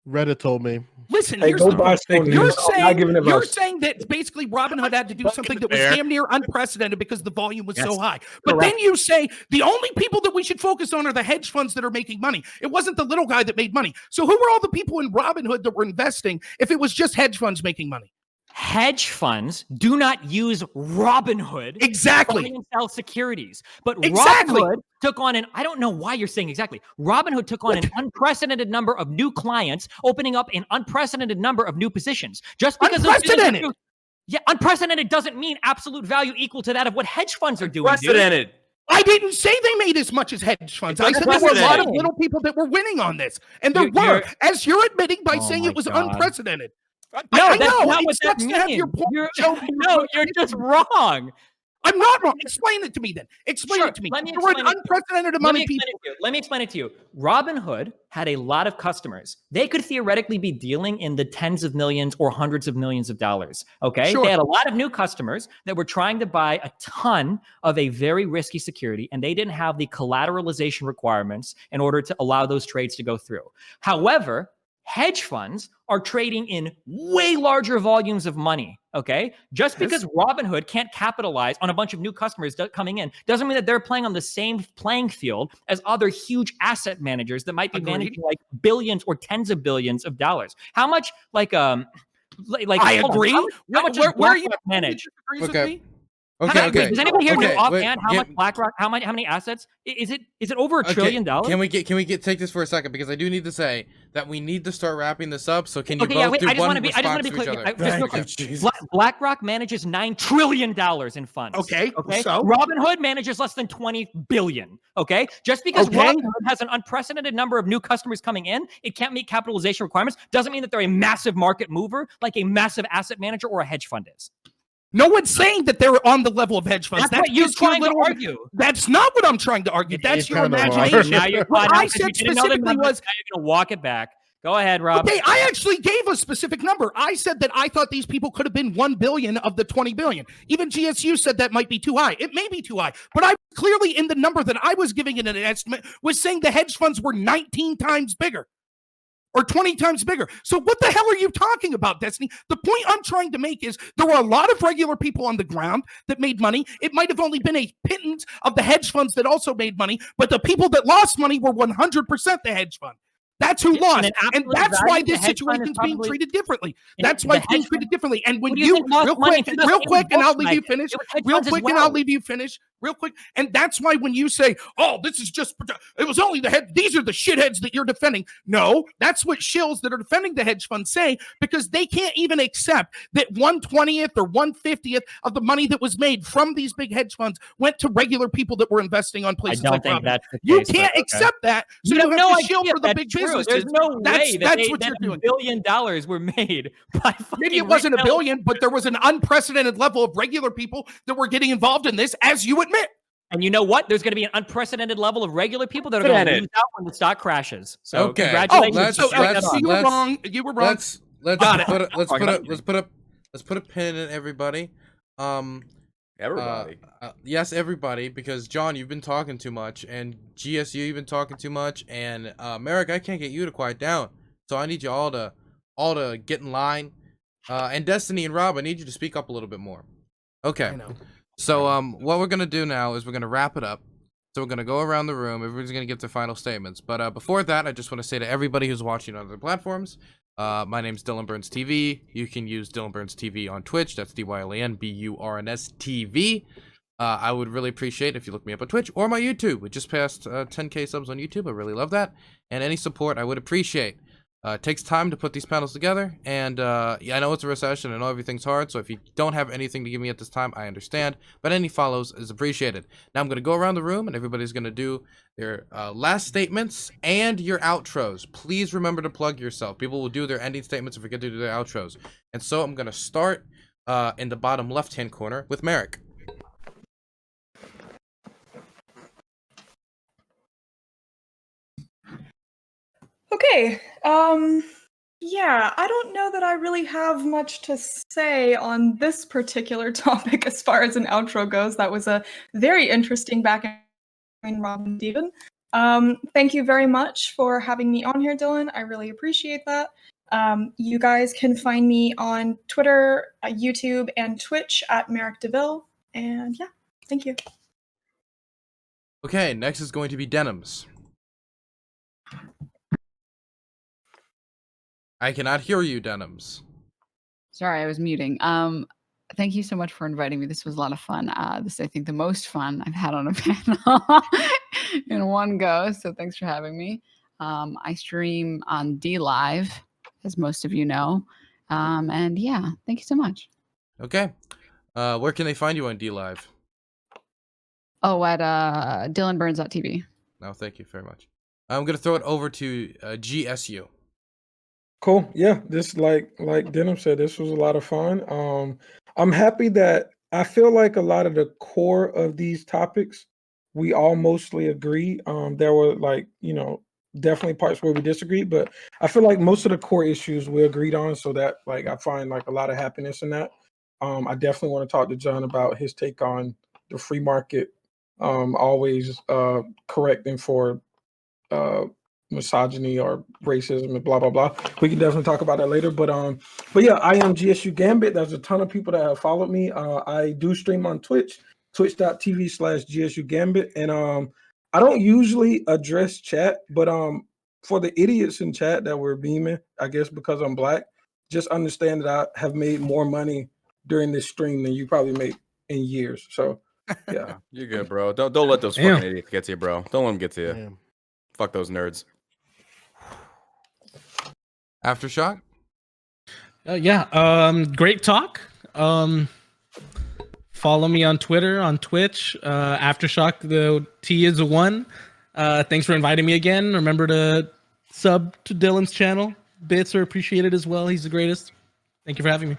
Reddit told me. listen, Hey, here's go the buy point. Sony. You're I'm not giving saying, you're advice. saying that basically Robinhood had to do something that was Fair. damn near unprecedented because the volume was so Yes. high. But Correct. then you say the only people that we should focus on are the hedge funds that are making money. It wasn't the little guy that made money. So who were all the people in Robinhood that were investing if it was just hedge funds making money? Hedge funds do not use Robinhood Exactly. to buy and sell securities. But Exactly. Robinhood took on I don't know why you're saying exactly. Robinhood took on an unprecedented number of new clients, opening up an unprecedented number of new positions. Just because those positions are Unprecedented. new- yeah, unprecedented doesn't mean absolute value equal to that of what hedge funds are doing. Dude. Unprecedented. I didn't say they made as much as hedge funds. It's I said there were a lot of unprecedented. little people that were winning on this. And there You're- were, as you're admitting by Oh saying my it was God. unprecedented. No, I that's know. not It what that sucks to have means. your point You're, shown. no, you're just wrong. I'm not wrong. Explain it to me then. Explain Sure, it to me. let me There were an explain it to you. unprecedented Let amount me of people. explain it to you. Let me explain it to you. Robinhood had a lot of customers. They could theoretically be dealing in the tens of millions or hundreds of millions of dollars. Okay. Sure. They had a lot of new customers that were trying to buy a ton of a very risky security, and they didn't have the collateralization requirements in order to allow those trades to go through. However, hedge funds are trading in way larger volumes of money. Okay. Just because Robinhood can't capitalize on a bunch of new customers coming in doesn't mean that they're playing on the same playing field as other huge asset managers that might be Agreed. managing like billions or tens of billions of dollars. How much like I hold on, agree. How much does Where are you BlackRock manage? disagrees with Okay. me? Okay, Wait, does anybody here know Okay, offhand wait, how get- much BlackRock? How many assets? Is it over $1 trillion? Can we take this for a second, because I do need to say that we need to start wrapping this up. So can you Okay, both yeah, wait, do I just one want to be response to each clear. other? Just real Thank quick. you, Jesus. BlackRock manages $9 trillion in funds. Okay, Okay. so? Robinhood manages less than 20 billion. Okay. Just because Okay. Robinhood has an unprecedented number of new customers coming in, it can't meet capitalization requirements, doesn't mean that they're a massive market mover like a massive asset manager or a hedge fund is. No one's saying that they're on the level of hedge funds. That's what you're just your trying to little- argue. That's not what I'm trying to argue. You That's your kind of are. imagination. Now you're What caught I out 'cause said you didn't know the specifically numbers, was, now you're going to walk it back. Go ahead, Rob. okay, I actually gave a specific number. I said that I thought these people could have been 1 billion of the 20 billion. Even GSU said that might be too high. It may be too high, but I clearly in the number that I was giving in an estimate was saying the hedge funds were 19 times bigger or 20 times bigger. So what the hell are you talking about, Destiny? The point I'm trying to make is there were a lot of regular people on the ground that made money. It might have only been a pittance of the hedge funds that also made money, but the people that lost money were 100% the hedge fund. That's who Yeah, lost. and in And absolute that's value, why the this hedge fund situation is is being probably- treated differently. And That's why the it's being hedge treated fund- differently. And when What do you you, think lost real money? quick, Because real it was quick, and I'll leave Volkswagen. you finish. It was hedge Real funds as quick, and I'll well. leave you finish. Real quick. And that's why when you say, oh, this is just, it was only the head, these are the shitheads that you're defending. No, that's what shills that are defending the hedge fund say, because they can't even accept that 1/20th or 1/50th of the money that was made from these big hedge funds went to regular people that were investing on I places don't like think Robinhood. that's the You case, but can't okay. accept that. So You you have have no to shield idea for the that's big true. businesses. There's no way that that's they, what that you're doing. $1 billion were made by fucking Maybe it wasn't a retail- billion, but there was an unprecedented level of regular people that were getting involved in this, as you admit. And you know what? There's going to be an unprecedented level of regular people that are going to Unprecedented. lose out when the stock crashes. So Okay. congratulations. let's- so let's- you were let's- wrong. You were wrong. Let's Got it. put a, let's Talking put a, about let's put a pin in everybody. Everybody. Yes, everybody, because John, you've been talking too much, and GSU, you've been talking too much, and Merrick, I can't get you to quiet down. So I need you all to get in line. And Destiny and Rob, I need you to speak up a little bit more. Okay. I know. So what we're gonna do now is we're gonna wrap it up. So we're gonna go around the room. Everyone's gonna give their final statements. But before that, I just want to say to everybody who's watching on other platforms, my name's Dylan Burns TV. You can use Dylan Burns TV on Twitch. That's DYLAN BURNS TV. I would really appreciate if you look me up on Twitch or my YouTube. We just passed 10K subs on YouTube. I really love that. And any support I would appreciate. It takes time to put these panels together, and yeah, I know it's a recession, I know everything's hard, so if you don't have anything to give me at this time, I understand, but any follows is appreciated. Now I'm going to go around the room, and everybody's going to do their last statements and your outros. Please remember to plug yourself. People will do their ending statements and forget to do their outros. And so I'm going to start in the bottom left-hand corner with Merrick. Okay. Yeah, I don't know that I really have much to say on this particular topic as far as an outro goes. That was a very interesting back between Rob and Steven. Thank you very much for having me on here, Dylan. I really appreciate that. You guys can find me on Twitter, YouTube, and Twitch at Merrick DeVille. And yeah, thank you. Okay, next is going to be Denims. I cannot hear you, Denims. Sorry, I was muting. Thank you so much for inviting me. This was a lot of fun. This is, I think, the most fun I've had on a panel in one go. So thanks for having me. I stream on D Live, as most of you know. And yeah, thank you so much. Okay. Where can they find you on D Live? Oh, at dylanburns.tv. No, thank you very much. I'm going to throw it over to GSU. Cool. Yeah, this like Denim said, this was a lot of fun. I'm happy that I feel like a lot of the core of these topics we all mostly agree. There were definitely parts where we disagreed, but I feel like most of the core issues we agreed on. So that I find a lot of happiness in that. I definitely want to talk to John about his take on the free market, always correcting for misogyny or racism and blah blah blah. We can definitely talk about that later. But yeah, I am GSUGambit. There's a ton of people that have followed me. I do stream on Twitch, twitch.tv/GSUGambit, and I don't usually address chat, but for the idiots in chat that were beaming, I guess because I'm black, just understand that I have made more money during this stream than you probably make in years. So yeah, you're good, bro. Don't let those fucking idiots get to you, bro. Don't let them get to you. Damn. Fuck those nerds. Aftershock? Yeah. Great talk. Follow me on Twitter, on Twitch. Aftershock, the T is a 1. Thanks for inviting me again. Remember to sub to Dylan's channel. Bits are appreciated as well. He's the greatest. Thank you for having me.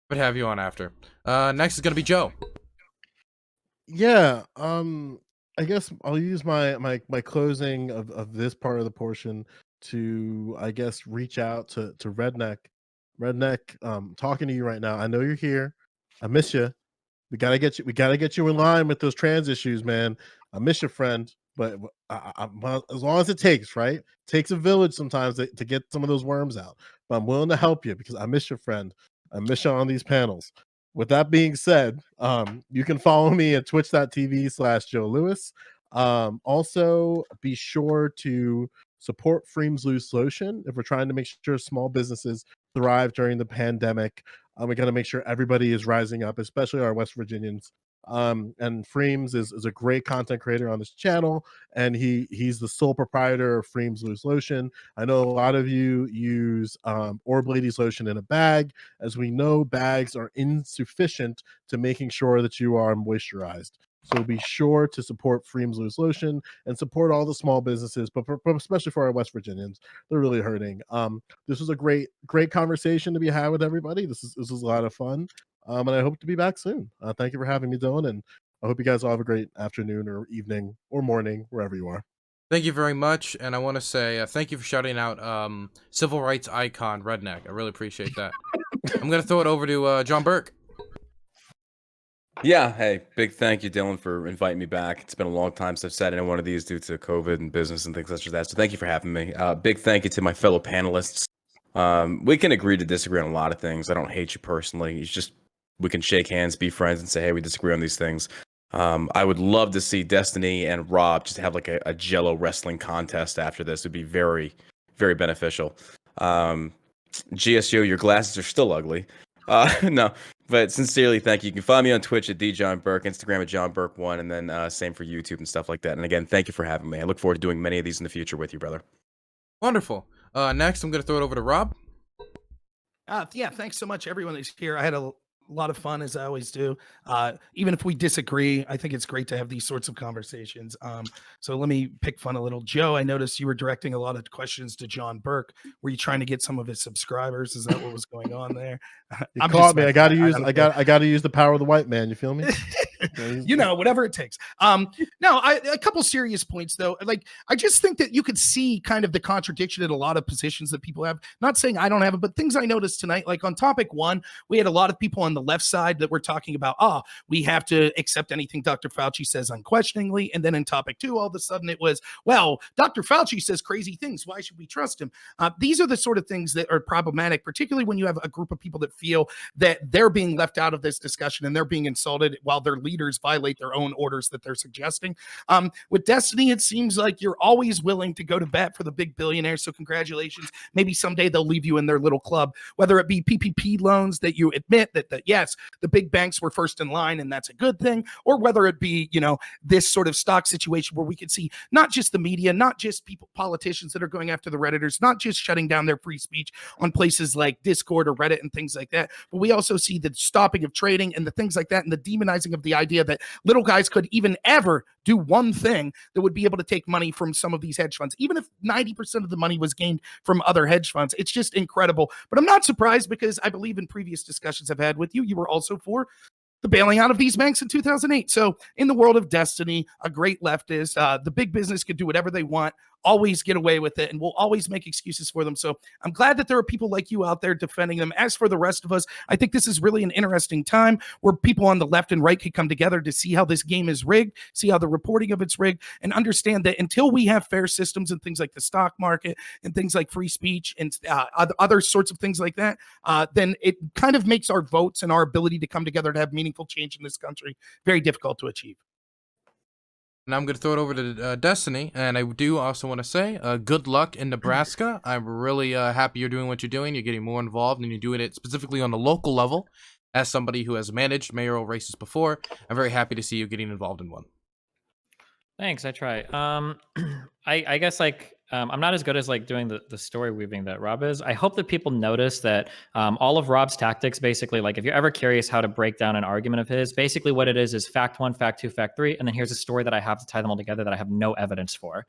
Would have you on after. Next is going to be Joe. Yeah, I guess I'll use my closing of this part of the portion to, I guess, reach out to Redneck. Redneck, talking to you right now. I know you're here. I miss you. We gotta get you in line with those trans issues, man. I miss your friend, but as long as it takes, right? It takes a village sometimes to get some of those worms out. But I'm willing to help you because I miss your friend. I miss you on these panels. With that being said, you can follow me at twitch.tv/Joe Lewis. Also, be sure to support Freem's Loose Lotion if we're trying to make sure small businesses thrive during the pandemic. We got to make sure everybody is rising up, especially our West Virginians. And Freems is a great content creator on this channel, and he's the sole proprietor of Freems Loose Lotion. I know a lot of you use Orb Ladies lotion in a bag. As we know, bags are insufficient to making sure that you are moisturized. So be sure to support Freems Loose Lotion and support all the small businesses, but especially for our West Virginians, they're really hurting. This was a great conversation to be had with everybody. This is a lot of fun. And I hope to be back soon. Thank you for having me, Dylan, and I hope you guys all have a great afternoon or evening or morning, wherever you are. Thank you very much, and I want to say thank you for shouting out civil rights icon Redneck. I really appreciate that. I'm going to throw it over to John Burk. Yeah, hey, big thank you, Dylan, for inviting me back. It's been a long time since I've sat in one of these due to COVID and business and things such as that. So thank you for having me. Big thank you to my fellow panelists. We can agree to disagree on a lot of things. I don't hate you personally. It's just we can shake hands, be friends, and say, hey, we disagree on these things. I would love to see Destiny and Rob just have like a Jello wrestling contest after this. It would be very, very beneficial. GSU, your glasses are still ugly. No, but sincerely, thank you. You can find me on Twitch at djohnburk, Instagram at johnburk1, and then same for YouTube and stuff like that. And again, thank you for having me. I look forward to doing many of these in the future with you, brother. Wonderful. Next, I'm going to throw it over to Rob. Yeah, thanks so much, everyone that's here. I had a lot of fun, as I always do. Even if we disagree, I think it's great to have these sorts of conversations. So let me pick fun a little. Joe, I noticed you were directing a lot of questions to John Burke. Were you trying to get some of his subscribers? Is that what was going on there? You caught me. I got to use the power of the white man. You feel me? You know, whatever it takes. No, a couple serious points though. Like, I just think that you could see kind of the contradiction in a lot of positions that people have. Not saying I don't have it, but things I noticed tonight, like on topic one, we had a lot of people on the left side that were talking about, we have to accept anything Dr. Fauci says unquestioningly. And then in topic two, all of a sudden it was, well, Dr. Fauci says crazy things. Why should we trust him? These are the sort of things that are problematic, particularly when you have a group of people that feel that they're being left out of this discussion and they're being insulted while their leaders violate their own orders that they're suggesting. With Destiny, it seems like you're always willing to go to bat for the big billionaires. So congratulations. Maybe someday they'll leave you in their little club, whether it be PPP loans that you admit that yes, the big banks were first in line and that's a good thing, or whether it be, this sort of stock situation where we could see not just the media, not just politicians that are going after the Redditors, not just shutting down their free speech on places like Discord or Reddit and things like that, but we also see the stopping of trading and the things like that and the demonizing of the idea that little guys could even ever do one thing that would be able to take money from some of these hedge funds, even if 90% of the money was gained from other hedge funds. It's just incredible. But I'm not surprised because I believe in previous discussions I've had with you, you were also for the bailing out of these banks in 2008. So in the world of Destiny, a great leftist, the big business could do whatever they want, always get away with it, and we'll always make excuses for them. So I'm glad that there are people like you out there defending them. As for the rest of us, I think this is really an interesting time where people on the left and right can come together to see how this game is rigged, see how the reporting of it's rigged, and understand that until we have fair systems and things like the stock market and things like free speech and other sorts of things like that, then it kind of makes our votes and our ability to come together to have meaningful change in this country very difficult to achieve. And I'm going to throw it over to Destiny, and I do also want to say good luck in Nebraska. I'm really happy you're doing what you're doing. You're getting more involved, and you're doing it specifically on the local level. As somebody who has managed mayoral races before, I'm very happy to see you getting involved in one. Thanks, I try. I guess I'm not as good as doing the story weaving that Rob is. I hope that people notice that all of Rob's tactics, basically, if you're ever curious how to break down an argument of his, basically what it is fact one, fact two, fact three, and then here's a story that I have to tie them all together that I have no evidence for.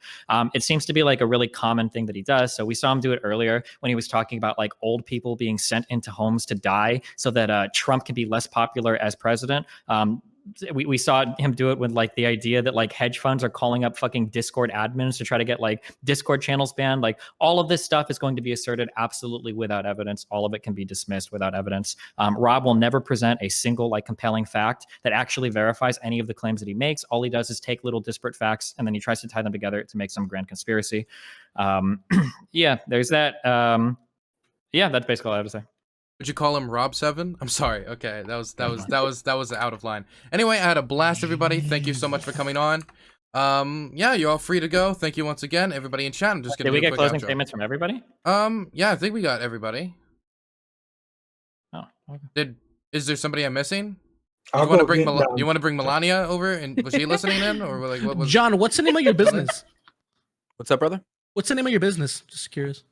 It seems to be a really common thing that he does. So we saw him do it earlier when he was talking about old people being sent into homes to die so that Trump can be less popular as president. We saw him do it with the idea that hedge funds are calling up fucking Discord admins to try to get Discord channels banned. All of this stuff is going to be asserted absolutely without evidence. All of it can be dismissed without evidence. Rob will never present a single compelling fact that actually verifies any of the claims that he makes. All he does is take little disparate facts and then he tries to tie them together to make some grand conspiracy. Yeah, there's that. Yeah, that's basically all I have to say. Would you call him Rob 7? I'm sorry. Okay, that was out of line. Anyway, I had a blast, everybody. Thank you so much for coming on. Yeah, you're all free to go. Thank you once again, everybody in chat. I'm just gonna. Did we get closing statements from everybody? Yeah, I think we got everybody. Oh, okay. Is there somebody I'm missing? You want to bring Melania over, and was she listening in, or what was? John, what's the name of your business? What's up, brother? What's the name of your business? Just curious.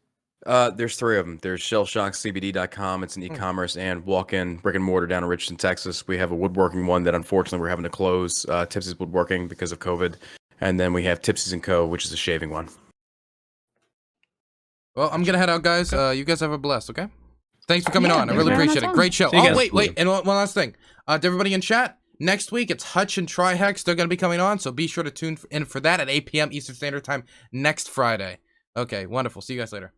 There's three of them. There's shellshockcbd.com. It's an e-commerce and walk-in brick and mortar down in Richardson, Texas. We have a woodworking one that unfortunately we're having to close, Tipsy's Woodworking, because of COVID. And then we have Tipsy's & Co., which is a shaving one. Well, I'm going to head out, guys. You guys have a blast, okay? Thanks for coming on. I really appreciate it. Great show. Oh, wait. And one last thing. To everybody in chat, next week it's Hutch and Trihex. They're going to be coming on, so be sure to tune in for that at 8 p.m. Eastern Standard Time next Friday. Okay, wonderful. See you guys later.